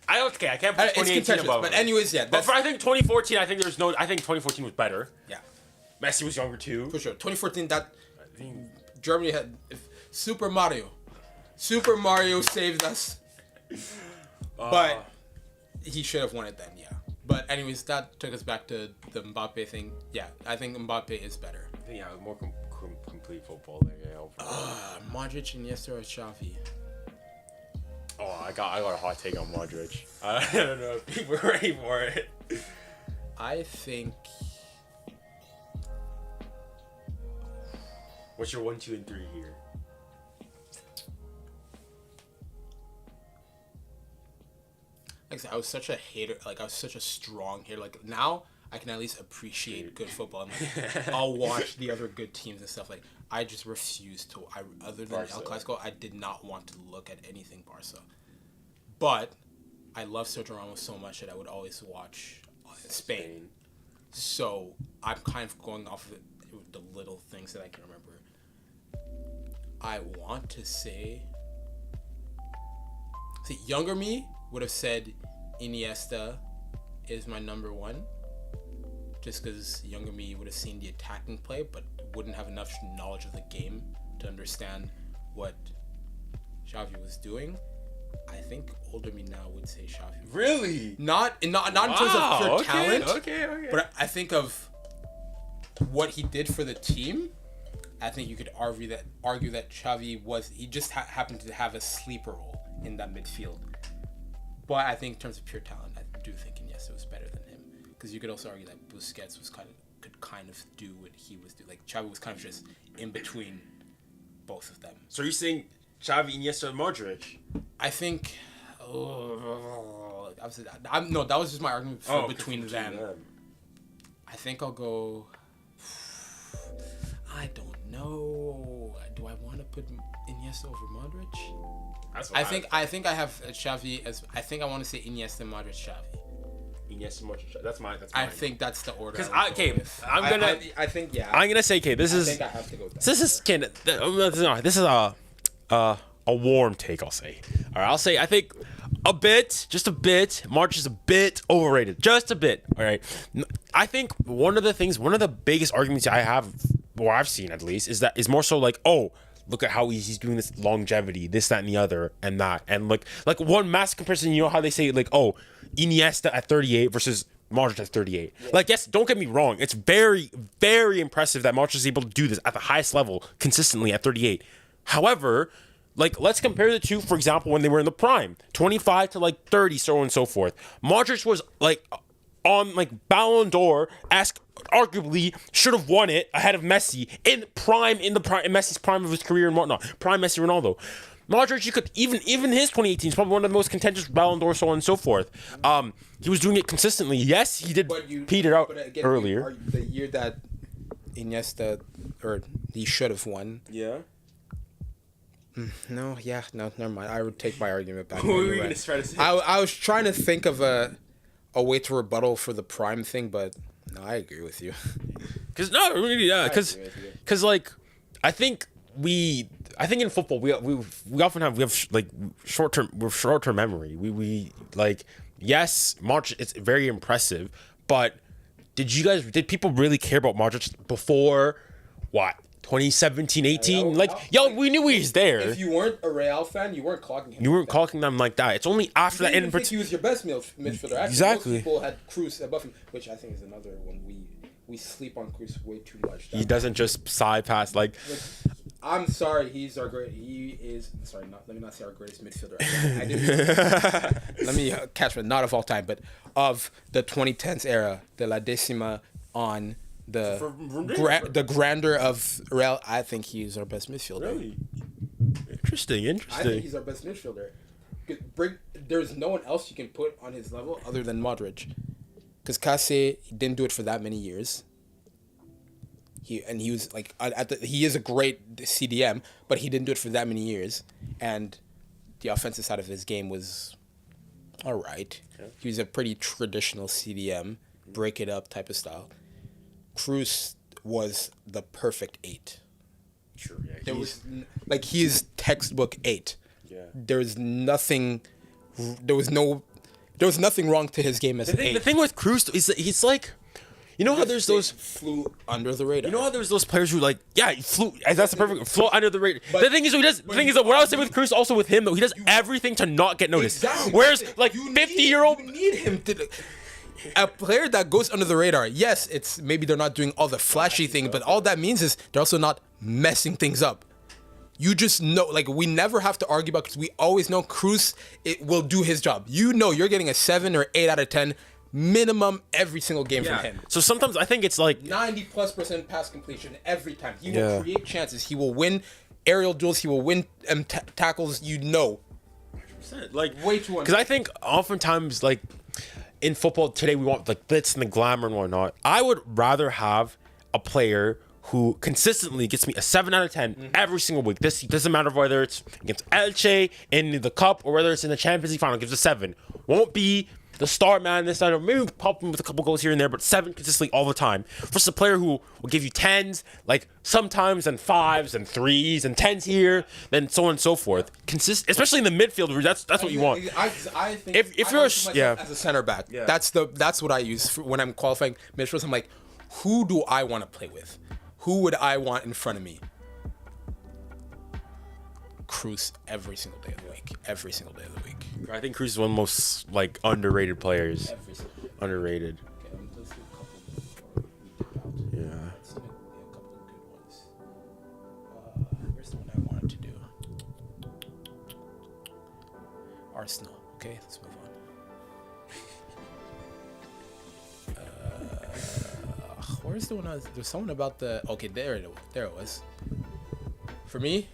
I can't put 2018 above. But anyways, yeah. But I think 2014, I think 2014 was better. Yeah. Messi was younger too. For sure. 2014, Germany had Super Mario saved us. But he should have won it then, yeah. But anyways, that took us back to the Mbappe thing. Yeah, I think Mbappe is better. I think more complete football there. Yeah. Modric, Iniesta, or Xavi? Oh, I got a hot take on Modric. I don't know if people are ready for it. I think. What's your 1, 2, and 3 here? Like I said, I was such a hater. Like I was such a strong hater. Like now, I can at least appreciate good football. And, like, I'll watch the other good teams and stuff. Like I just refuse to. Other than Barca. El Clasico, I did not want to look at anything Barca. But I love Sergio Ramos so much that I would always watch Spain. So I'm kind of going off of the little things that I can remember. I want to say, younger me would have said Iniesta is my number 1, just because younger me would have seen the attacking play, but wouldn't have enough knowledge of the game to understand what Xavi was doing. I think older me now would say Xavi. Really? Not in terms of pure talent. Okay. But I think of what he did for the team. I think you could argue that Xavi just happened to have a sleeper role in that midfield. But I think in terms of pure talent, I do think Iniesta was better than him. Because you could also argue that Busquets could kind of do what he was doing. Like Xavi was kind of just in between both of them. So you're saying Xavi, Iniesta, and Modric? I think. That was just my argument between them. I think I'll go. I don't know. Do I want to put Iniesta over Modric? I think I have Xavi as. I think I want to say Iniesta, Modric, Xavi. Iniesta, Modric. That's mine. I think that's the order. Because I think I'm gonna say this is. I think I have to go with that. This is a warm take. I'll say. All right. I'll say I think just a bit. Modric is a bit overrated. Just a bit. All right. I think one of the biggest arguments I have, or I've seen at least, is more so like, oh, look at how he's doing this longevity, this, that, and the other, and that. And like one mass comparison, you know how they say, like, oh, Iniesta at 38 versus Modric at 38. Yeah. Like, yes, don't get me wrong. It's very, very impressive that Modric is able to do this at the highest level consistently at 38. However, like, let's compare the two, for example, when they were in the prime, 25 to like 30, so on and so forth. Modric was like on like Ballon d'Or, arguably should have won it ahead of Messi in Messi's prime of his career and whatnot. Prime Messi, Ronaldo. Modric, you could even his 2018 is probably one of the most contentious Ballon d'Or, so on and so forth. He was doing it consistently. Yes, he did peter out earlier. The year that Iniesta, or he should have won. Yeah. No, never mind. I would take my argument back. What were you going to try to say? I was trying to think of a way to rebuttal for the prime thing, but no, I agree with you. Because like I think in football we often have like short-term memory. We like, yes, Modric, it's very impressive, but did people really care about Modric before what? 2017, 18? We knew he was there. If you weren't a Real fan, you weren't clocking him. You weren't clocking them like that. It's only after that. I think he was your best midfielder. Actually, exactly. Most people had Kroos above him, which I think is another one we sleep on Kroos way too much. He doesn't just side pass like. I'm sorry, he's our great. He is. Sorry, let me not say our greatest midfielder. I didn't. Let me catch me. Not of all time, but of the 2010s era, the La Decima on. The grandeur of Real, I think he's our best midfielder. Really? Interesting. I think he's our best midfielder. There's no one else you can put on his level other than Modric. Because 𝐀𝐫𝐸 didn't do it for that many years. He was like he is a great CDM, but he didn't do it for that many years. And the offensive side of his game was all right. Yeah. He was a pretty traditional CDM, break it up type of style. Kroos was the perfect 8. Sure, yeah. He's textbook 8. Yeah. There was nothing wrong to his game as an 8. The thing with Kroos is that he's like, you know how there's those flew under the radar. You know how there's those players who like, yeah, he flew. That's the perfect flew under the radar. But the thing is, what I was saying with Kroos, also with him though, he does everything to not get noticed. Exactly. Whereas like 50-year-old, you need him to. A player that goes under the radar, yes, it's maybe they're not doing all the flashy thing, but all that means is they're also not messing things up. You just know, like, we never have to argue about because we always know Kroos will do his job. You know you're getting a 7 or 8 out of 10 minimum every single game from him. So sometimes I think it's like 90+% pass completion every time. He will create chances. He will win aerial duels. He will win tackles. You know. like Way too because I think oftentimes like in football today we want like blitz and the glamour and whatnot. I would rather have a player who consistently gets me a 7 out of 10 every single week. This doesn't matter whether it's against Elche in the cup or whether it's in the Champions League final. Gives a 7. Won't be the star man this time. Maybe pop him with a couple goals here and there, but 7 consistently all the time. Versus a player who will give you 10s, like sometimes, and 5s and 3s and 10s here, then so on and so forth. Especially in the midfield, where that's what you want. I think If you're as a center back, that's what I use when I'm qualifying midfielders. I'm like, who do I want to play with? Who would I want in front of me? Kroos every single day of the week. Every single day of the week. I think Kroos is one of the most like underrated players. Every single day. Underrated. Okay, let's do a couple before we dip out. Yeah. Let's do a couple of good ones. Where's the one I wanted to do? Arsenal. Okay, let's move on. Where's the one? There's someone about the. Okay, there it was. For me,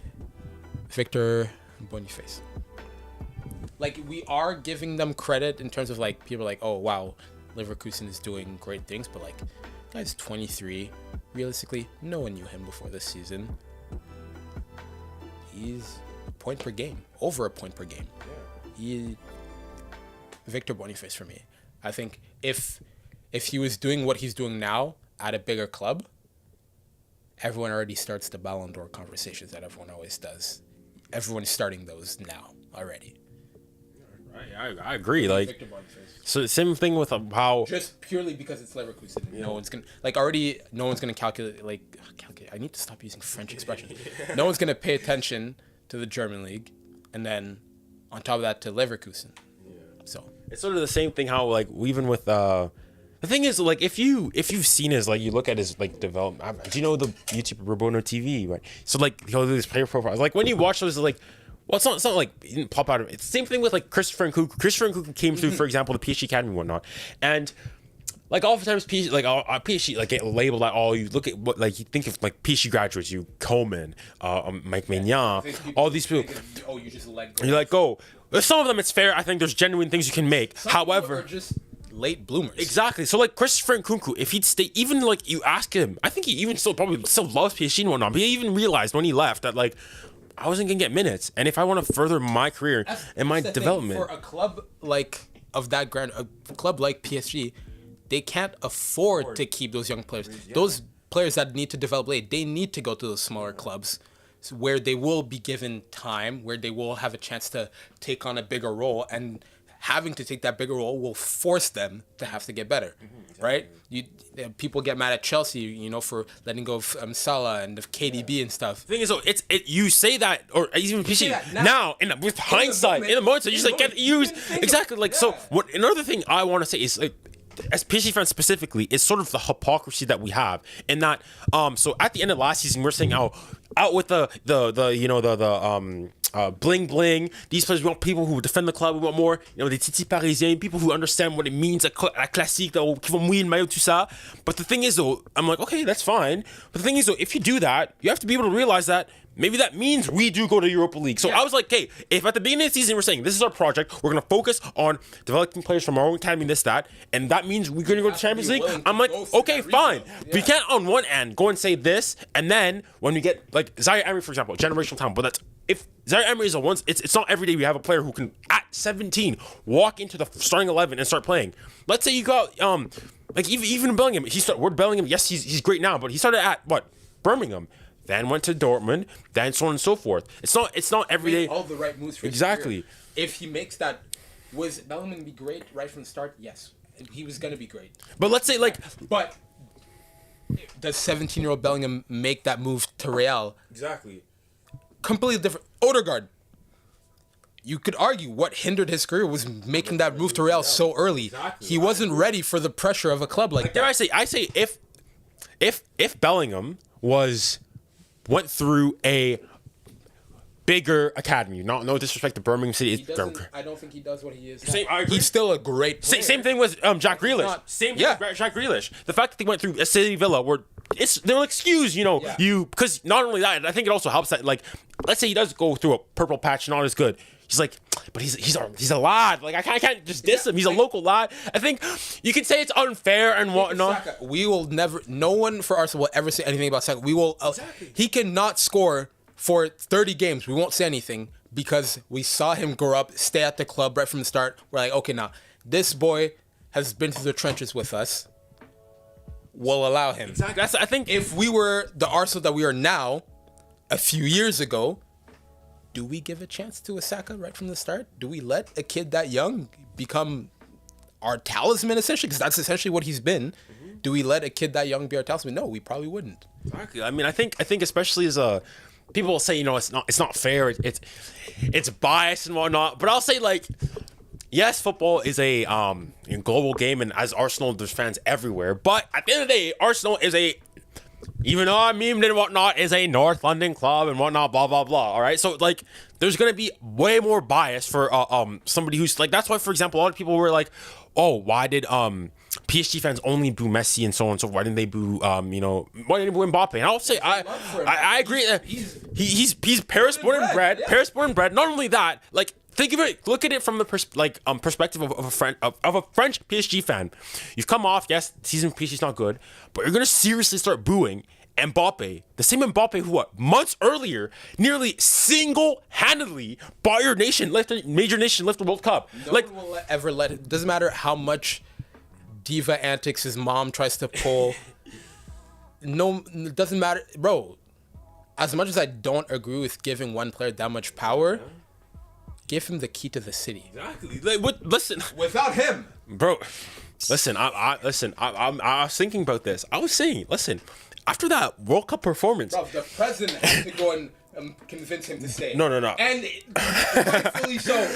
Victor Boniface. Like, we are giving them credit in terms of like people are like, oh wow, Leverkusen is doing great things, but like, guy's 23. Realistically, no one knew him before this season. He's a point per game, over a point per game. Victor Boniface for me. I think if he was doing what he's doing now at a bigger club, everyone already starts the Ballon d'Or conversations that everyone always does. Everyone's starting those now already. I agree. Like, Victor Boniface. so the same thing with how Just purely because it's Leverkusen. Yeah. No one's gonna no one's gonna calculate. I need to stop using French expressions. No one's gonna pay attention to the German league, and then on top of that to Leverkusen. So it's sort of the same thing. How like even with the thing is like if you've seen his like you look at his like development. Do you know the YouTube Robono TV? Right. So like he'll do these player profiles. Like when you watch those, like. Well, it's not like he didn't pop out of it. It's the same thing with like Christopher Nkunku. Christopher Nkunku came through, for example, the PSG Academy and whatnot. And like oftentimes PSG, like PSG, like get labeled at all. You look at what like you think of like PSG graduates, you Coleman, Mike Maignan, all these people. Oh, you just let go. You let go. Some of them it's fair. I think there's genuine things you can make. However, are just late bloomers. Exactly. So like Christopher Nkunku, if he'd stay, even like you ask him, I think he even still probably still loves PSG and whatnot. But he even realized when he left that like. I wasn't gonna get minutes, and if I want to further my career and my development, for a club like a club like PSG, they can't afford to keep those young players. Yeah. Those players that need to develop late, they need to go to those smaller clubs, where they will be given time, where they will have a chance to take on a bigger role, and having to take that bigger role will force them to have to get better, right? People get mad at Chelsea, you know, for letting go of Salah and of KDB and stuff. The thing is, though, you say that, or even PSG now, with hindsight, in the moment, you just like get used exactly. Like so, what another thing I want to say is like. As PSG fans specifically, it's sort of the hypocrisy that we have in that. So at the end of last season, we're saying, "Oh, out with the bling bling. These players, we want people who defend the club. We want more, des titis parisiens, people who understand what it means, a classique, qui vont mouiller le maillot, tout ça." But the thing is, though, I'm like, okay, that's fine. But the thing is, though, if you do that, you have to be able to realize that. Maybe that means we do go to Europa League. So I was like, hey, if at the beginning of the season we're saying this is our project, we're going to focus on developing players from our own academy, this, that, and that means we're going to go to Champions League, I'm like, okay, fine. We can't on one end go and say this, and then when we get, like, Zaire Emery, for example, generational talent, but that's, if Zaire Emery is a once, it's not every day we have a player who can, at 17, walk into the starting 11 and start playing. Let's say you got, like, even Bellingham, Ward Bellingham, yes, he's great now, but he started at, what, Birmingham. Then went to Dortmund, then so on and so forth. It's not every day. All the right moves for exactly. His career. If he makes that, was Bellingham going to be great right from the start? Yes, he was going to be great. But let's say but does 17-year-old Bellingham make that move to Real? Exactly. Completely different. Odegaard. You could argue what hindered his career was making that move to Real so early. Exactly. He wasn't ready for the pressure of a club like that. I say if Bellingham went through a bigger academy. No disrespect to Birmingham City. I don't think he does what he is. He's still a great player. Same thing with Jack Grealish. Same thing with Jack Grealish. The fact that they went through a City Villa where they'll excuse, you, because not only that, I think it also helps that, like, let's say he does go through a purple patch, not as good. He's like, but he's a lad. Like, I can't just diss him. He's a local lad. I think you can say it's unfair and whatnot. We will never. No one for Arsenal will ever say anything about Saka. We will. He cannot score for 30 games. We won't say anything because we saw him grow up, stay at the club right from the start. We're like, okay, now this boy has been through the trenches with us. We'll allow him. Exactly. I think if we were the Arsenal that we are now, a few years ago, do we give a chance to a Saka right from the start? Do we let a kid that young become our talisman, essentially? Because that's essentially what he's been. Mm-hmm. Do we let a kid that young be our talisman? No, we probably wouldn't. Exactly. I mean, I think especially as people will say, it's not fair. It's biased and whatnot. But I'll say, like, yes, football is a global game, and as Arsenal, there's fans everywhere. But at the end of the day, Arsenal is even though I memed and whatnot, is a North London club and whatnot, blah, blah, blah. All right. So, like, there's going to be way more bias for somebody who's like, that's why, for example, a lot of people were like, oh, why did PSG fans only boo Messi and so on? So why didn't they boo, why didn't they boo Mbappe? And I'll say, I agree. He's Paris born and bred. Yeah. Paris born and bred. Not only that, like, think of it. Look at it from the perspective of a French PSG fan. You've come off. Yes, season PSG's not good, but you're gonna seriously start booing Mbappe. The same Mbappe who months earlier nearly single-handedly bought your nation, major nation, lift the World Cup. No one will ever let it. Doesn't matter how much diva antics his mom tries to pull. No, it doesn't matter, bro. As much as I don't agree with giving one player that much power. Give him the key to the city. Exactly. Like, listen. Without him, bro. Listen. I was thinking about this. I was saying, listen. After that World Cup performance, bro, the president had to go and convince him to stay. No. And rightfully so.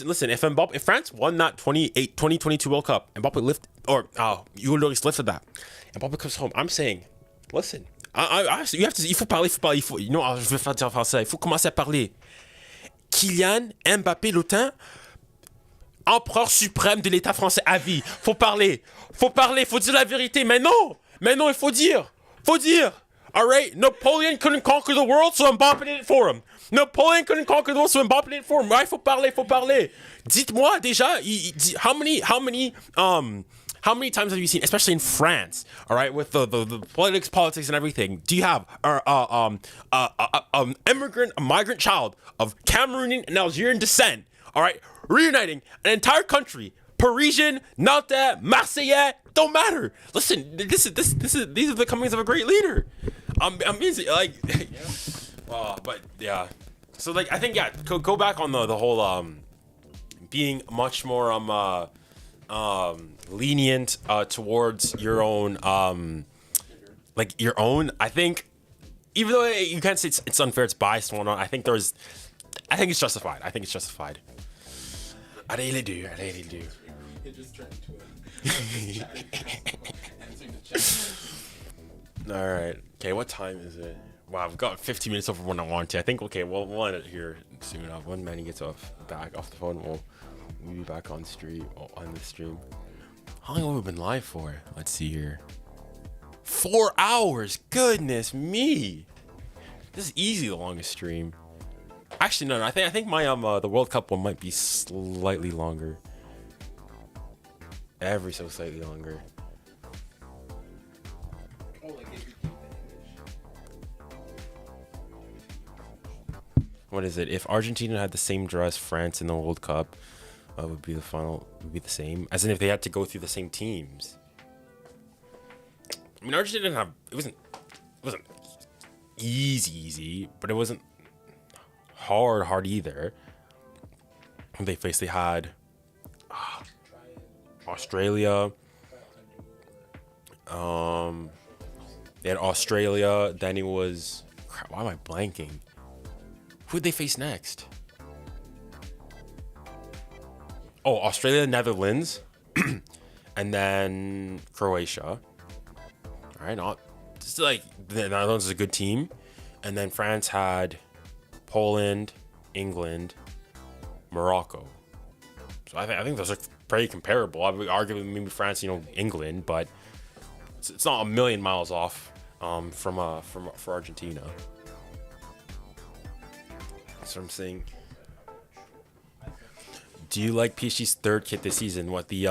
Listen. If France won that 2022 World Cup, Mbappe you would always lifted that. Mbappe comes home. I'm saying, listen. Il faut parler. Je vais faire dire en français. Il faut commencer à parler. Kylian Mbappé Lotin, empereur suprême de l'État français à vie. Faut parler, faut dire la vérité. Mais non, il faut dire. All right, Napoleon couldn't conquer the world, so Mbappé did it for him. Napoleon couldn't conquer the world, so Mbappé did it for him. Right, faut parler. Dites-moi déjà, how many times have you seen, especially in France, all right, with the politics and everything, do you have a migrant child of Cameroonian and Algerian descent, all right, reuniting an entire country, Parisian, Nantais, Marseillais, don't matter. Listen, these are the comings of a great leader. Amazing, like, but yeah. So, like, I think, yeah, go back on the whole being much more lenient towards your own I think, even though you can't say it's unfair, it's biased and whatnot, I think it's justified. I really do. It just turned into a all right. Okay, what time is it? Wow, I've got 15 minutes over when I want to. I think, okay, we'll end it here soon enough. When Manny gets off the phone, we'll be back on the stream. How long have we been live for? Let's see here. 4 hours. Goodness me. This is easily the longest stream. Actually, no. I think my the World Cup one might be slightly longer. Ever so slightly longer. What is it? If Argentina had the same draw as France in the World Cup, would be the final? Would be the same? As in, if they had to go through the same teams. I mean, Argentina didn't have. It wasn't easy, but it wasn't hard either. They had Australia. They had Australia. Then it was. Crap, why am I blanking? Who'd they face next? Oh, Australia, Netherlands, and then Croatia. All right, not just like the Netherlands is a good team, and then France had Poland, England, Morocco. So I think those are pretty comparable. I would argue maybe France, England, but it's not a million miles off for Argentina. That's what I'm saying. Do you like PSG's third kit this season? What the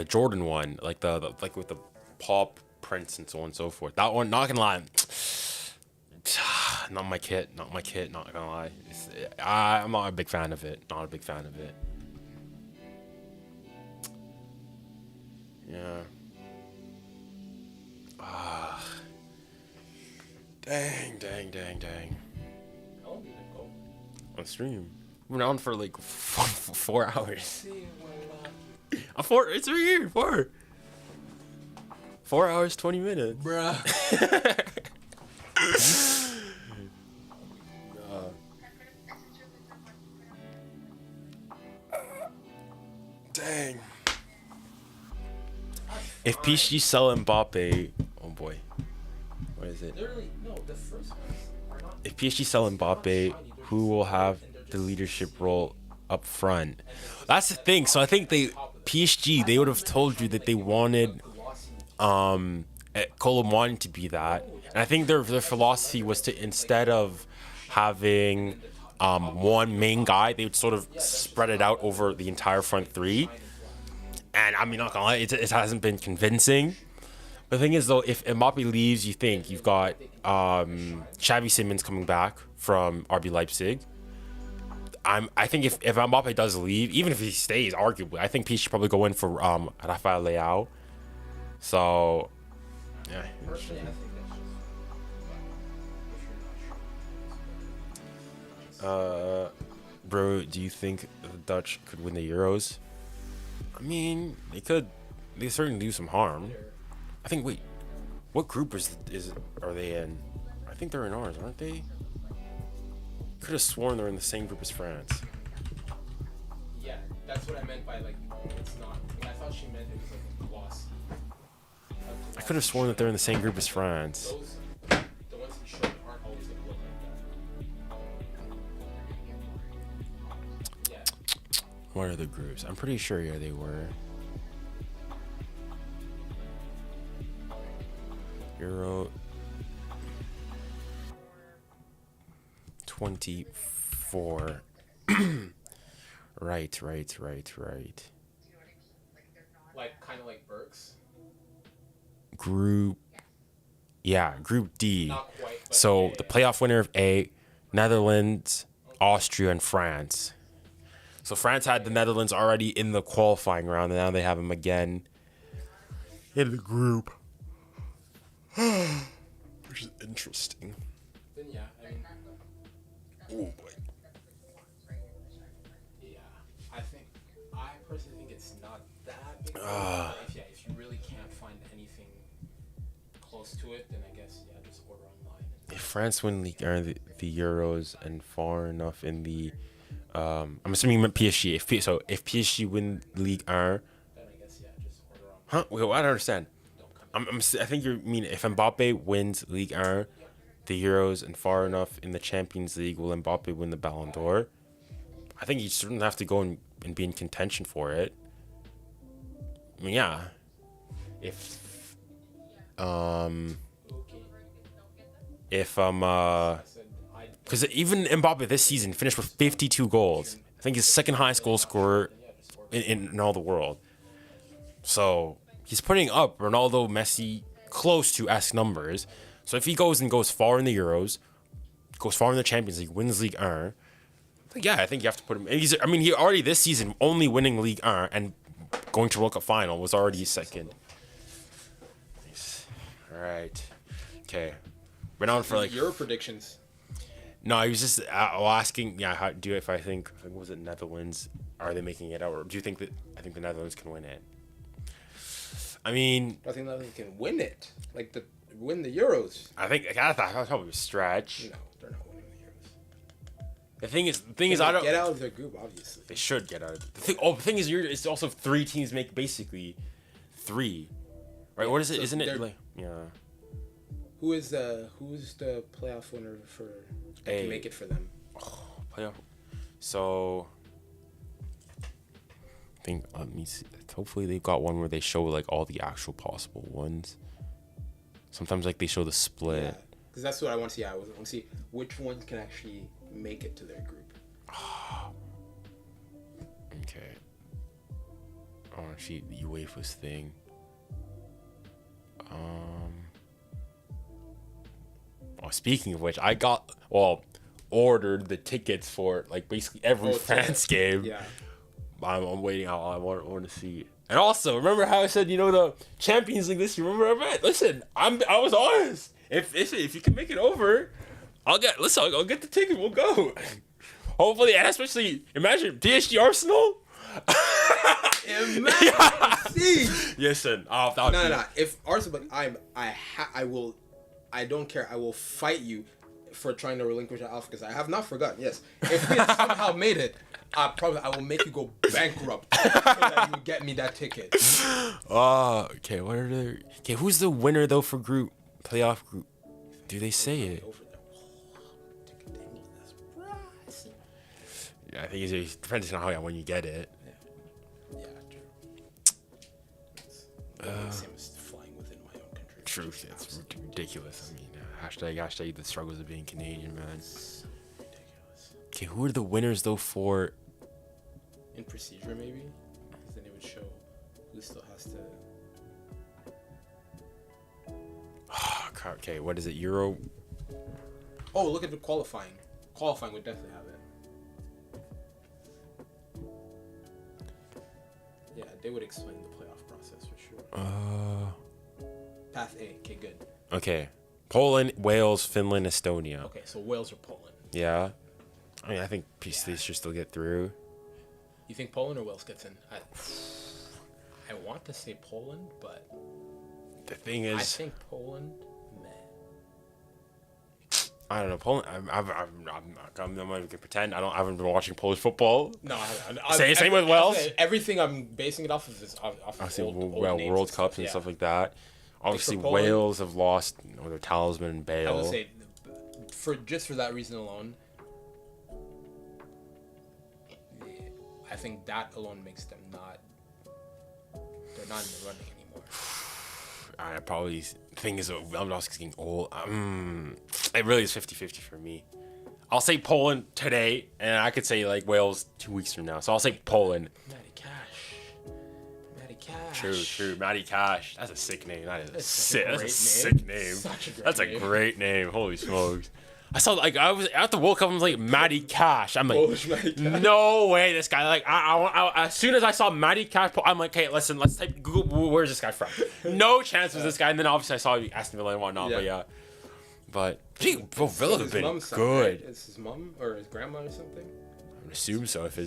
Jordan one, like the with the pop prints and so on and so forth. That one, not gonna lie, not my kit. Not gonna lie. I'm not a big fan of it. Yeah. Dang. How long did it go? On stream. We're on for like 4 hours. It's right here. 4 hours, 20 minutes. Bruh. Dang. If PSG sell Mbappe, oh boy. What is it? Literally, no, the first ones are not. If PSG sell Mbappe, who will have the leadership role up front? That's the thing. So I think PSG, they would have told you that they wanted Colomwani to be that. And I think their philosophy was to, instead of having one main guy, they would sort of spread it out over the entire front three. And I mean, not gonna lie, it hasn't been convincing. The thing is, though, if Mbappe leaves, you've got Xavi Simons coming back from RB Leipzig. I think if Mbappe does leave, even if he stays, arguably, I think PSG should probably go in for Rafael Leao. So, yeah. Bro, do you think the Dutch could win the Euros? I mean, they could. They certainly do some harm. I think. Wait, what group are they in? I think they're in ours, aren't they? Could have sworn they're in the same group as France. Yeah, that's what I meant by like it's not. I thought she meant it was like a glossy. I could have sworn that they're in the same group as France. Those, the ones you showed aren't always gonna look like that. Yeah. What are the groups? I'm pretty sure, yeah, they were. Euro 24. Right. Like kind of like Burks. Group D. Not quite. But So yeah. the playoff winner of A, Netherlands, Austria, and France. So France had the Netherlands already in the qualifying round, and now they have them again in the group. Which is interesting. Then yeah, I mean. Oh boy. Yeah, I personally think it's not that big. If you really can't find anything close to it, then I guess just order online. If France win the Euros and far enough in the, I'm assuming you meant PSG. If PSG win Ligue 1, Then I guess just order online. huh? Wait, I don't understand. I think you mean if Mbappe wins Ligue 1, the Euros, and far enough in the Champions League, will Mbappe win the Ballon d'Or? I think you certainly have to go and be in contention for it. I mean, yeah. Because even Mbappe this season finished with 52 goals. I think he's second highest goal scorer in all the world. So he's putting up Ronaldo, Messi close to S numbers. So if he goes far in the Euros, goes far in the Champions League, wins Ligue 1, I think you have to put him. He already this season only winning Ligue 1 and going to World Cup final was already second. All right. Okay. Went on for Your predictions. No, he was just asking. Yeah, if I think was it Netherlands? Are they making it out, or do you think that I think the Netherlands can win it? I mean, I think Netherlands can win it, win the Euros. I thought it was a stretch. No, they're not winning the Euros. The thing is, I don't get out of their group. Obviously, they should get out. The thing is, it's also 3 teams make basically 3, right? What is it? So Isn't it like Who's the playoff winner that can make it for them? Playoff. So I think let me see. Hopefully they've got one where they show like all the actual possible ones. Sometimes like they show the split. Because that's what I want to see. I want to see which ones can actually make it to their group. Okay. I want to see the UEFA's thing. Oh, speaking of which, I ordered the tickets for like basically every France game. Yeah. I'm waiting out. I want to see it. And also, remember how I said, the Champions League this year? Remember I bet? Listen, I was honest. If you can make it over, I'll get the ticket. We'll go. Hopefully, and especially imagine PSG Arsenal. Listen, no. If Arsenal, I will. I don't care. I will fight you for trying to relinquish that offer because I have not forgotten. Yes, if we had somehow made it, I will make you go bankrupt so that you get me that ticket. Okay. What are the? Okay, who's the winner though for playoff group? Do they say it? Yeah, I think it depends on how when you get it. Yeah, true. Same as flying within my own country. True, it's ridiculous. I mean, hashtag the struggles of being Canadian, man. It's ridiculous. Okay, who are the winners though for? In procedure, maybe, because then it would show who still has to. Okay, what is it? Euro. Oh, look at the qualifying. Qualifying would definitely have it. Yeah, they would explain the playoff process for sure. Path A. Okay, good. Okay, Poland, Wales, Finland, Estonia. Okay, so Wales or Poland. Yeah, I mean, I think they should still get through. You think Poland or Wales gets in? I want to say Poland, but the thing is, I think Poland. I don't know. Poland. I'm not even gonna pretend. I haven't been watching Polish football. No, Same with Wales. Everything I'm basing it off of is off World Cups and stuff like that. Obviously, Poland, Wales have lost their talisman Bale. I would say, for that reason alone, I think that alone makes them they're not in the running anymore. I probably thing is Lewandowski's getting old. It really is 50-50 for me. I'll say Poland today, and I could say like Wales 2 weeks from now. So I'll say Poland. Matty Cash. True. Matty Cash. That's a sick name. That's a sick name. That's a great name. Holy smokes. I saw I was at the World Cup. I was like Matty Cash. I'm like, no way. This guy I as soon as I saw Matty Cash, I'm like, okay, listen, let's type Google. Where's this guy from? No chance was this guy. And then obviously I saw Aston Villa and whatnot. Yeah. But Villa have been good. Is his mom or his grandma or something? I would assume so. If he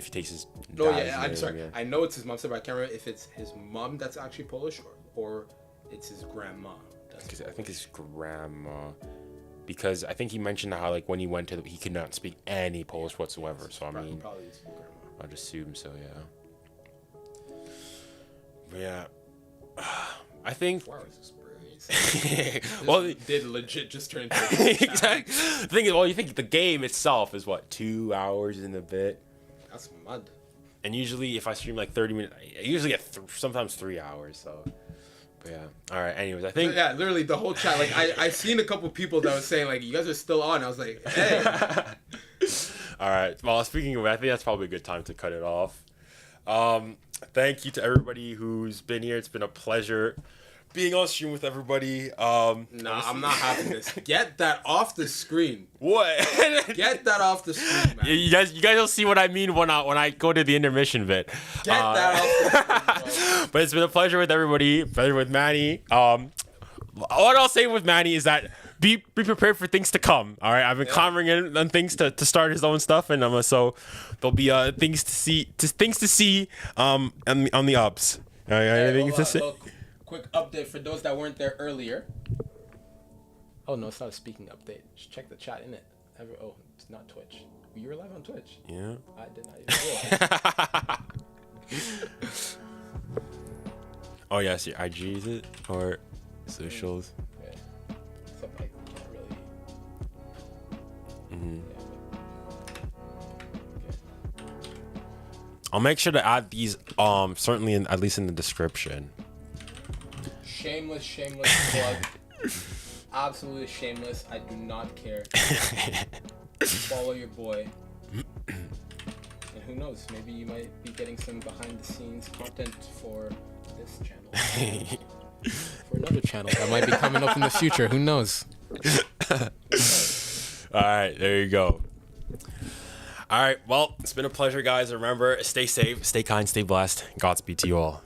takes his. I'm sorry. Yeah. I know it's his mom, but I can't remember if it's his mom that's actually Polish or it's his grandma. I think his grandma. Because I think he mentioned how like when he went he could not speak any Polish whatsoever. So I mean, probably his grandma. I'd assume so. Yeah. I think. Well, did legit just turn into exactly. The thing is, you think the game itself is what 2 hours and a bit. That's mud. And usually, if I stream like 30 minutes, I usually get sometimes 3 hours. So. But yeah. All right. Anyways, I think. Yeah, literally the whole chat. Like I seen a couple people that was saying like, you guys are still on. I was like, hey. All right. Well, speaking of, I think that's probably a good time to cut it off. Thank you to everybody who's been here. It's been a pleasure being on stream with everybody. I'm not having this. Get that off the screen. What? Get that off the screen, man. You guys will see what I mean when I go to the intermission bit. Get that off the screen, bro. But it's been a pleasure with everybody. Pleasure with Manny. What I'll say with Manny is that be prepared for things to come. All right, I've been clamoring on things to start his own stuff, and so there'll be things to see on the ups. Anything to say? Quick update for those that weren't there earlier. Oh no, it's not a speaking update. Just check the chat, innit? It's not Twitch. You were live on Twitch. Yeah. I did not even realize. Oh yes, your IG is it or socials? Yeah. I'll make sure to add these certainly at least in the description. Shameless plug. Absolutely shameless. I do not care. Follow your boy. And who knows? Maybe you might be getting some behind the scenes content for this channel. For another channel that might be coming up in the future. Who knows? All right, there you go. All right, well, it's been a pleasure, guys. Remember, stay safe, stay kind, stay blessed. Godspeed to you all.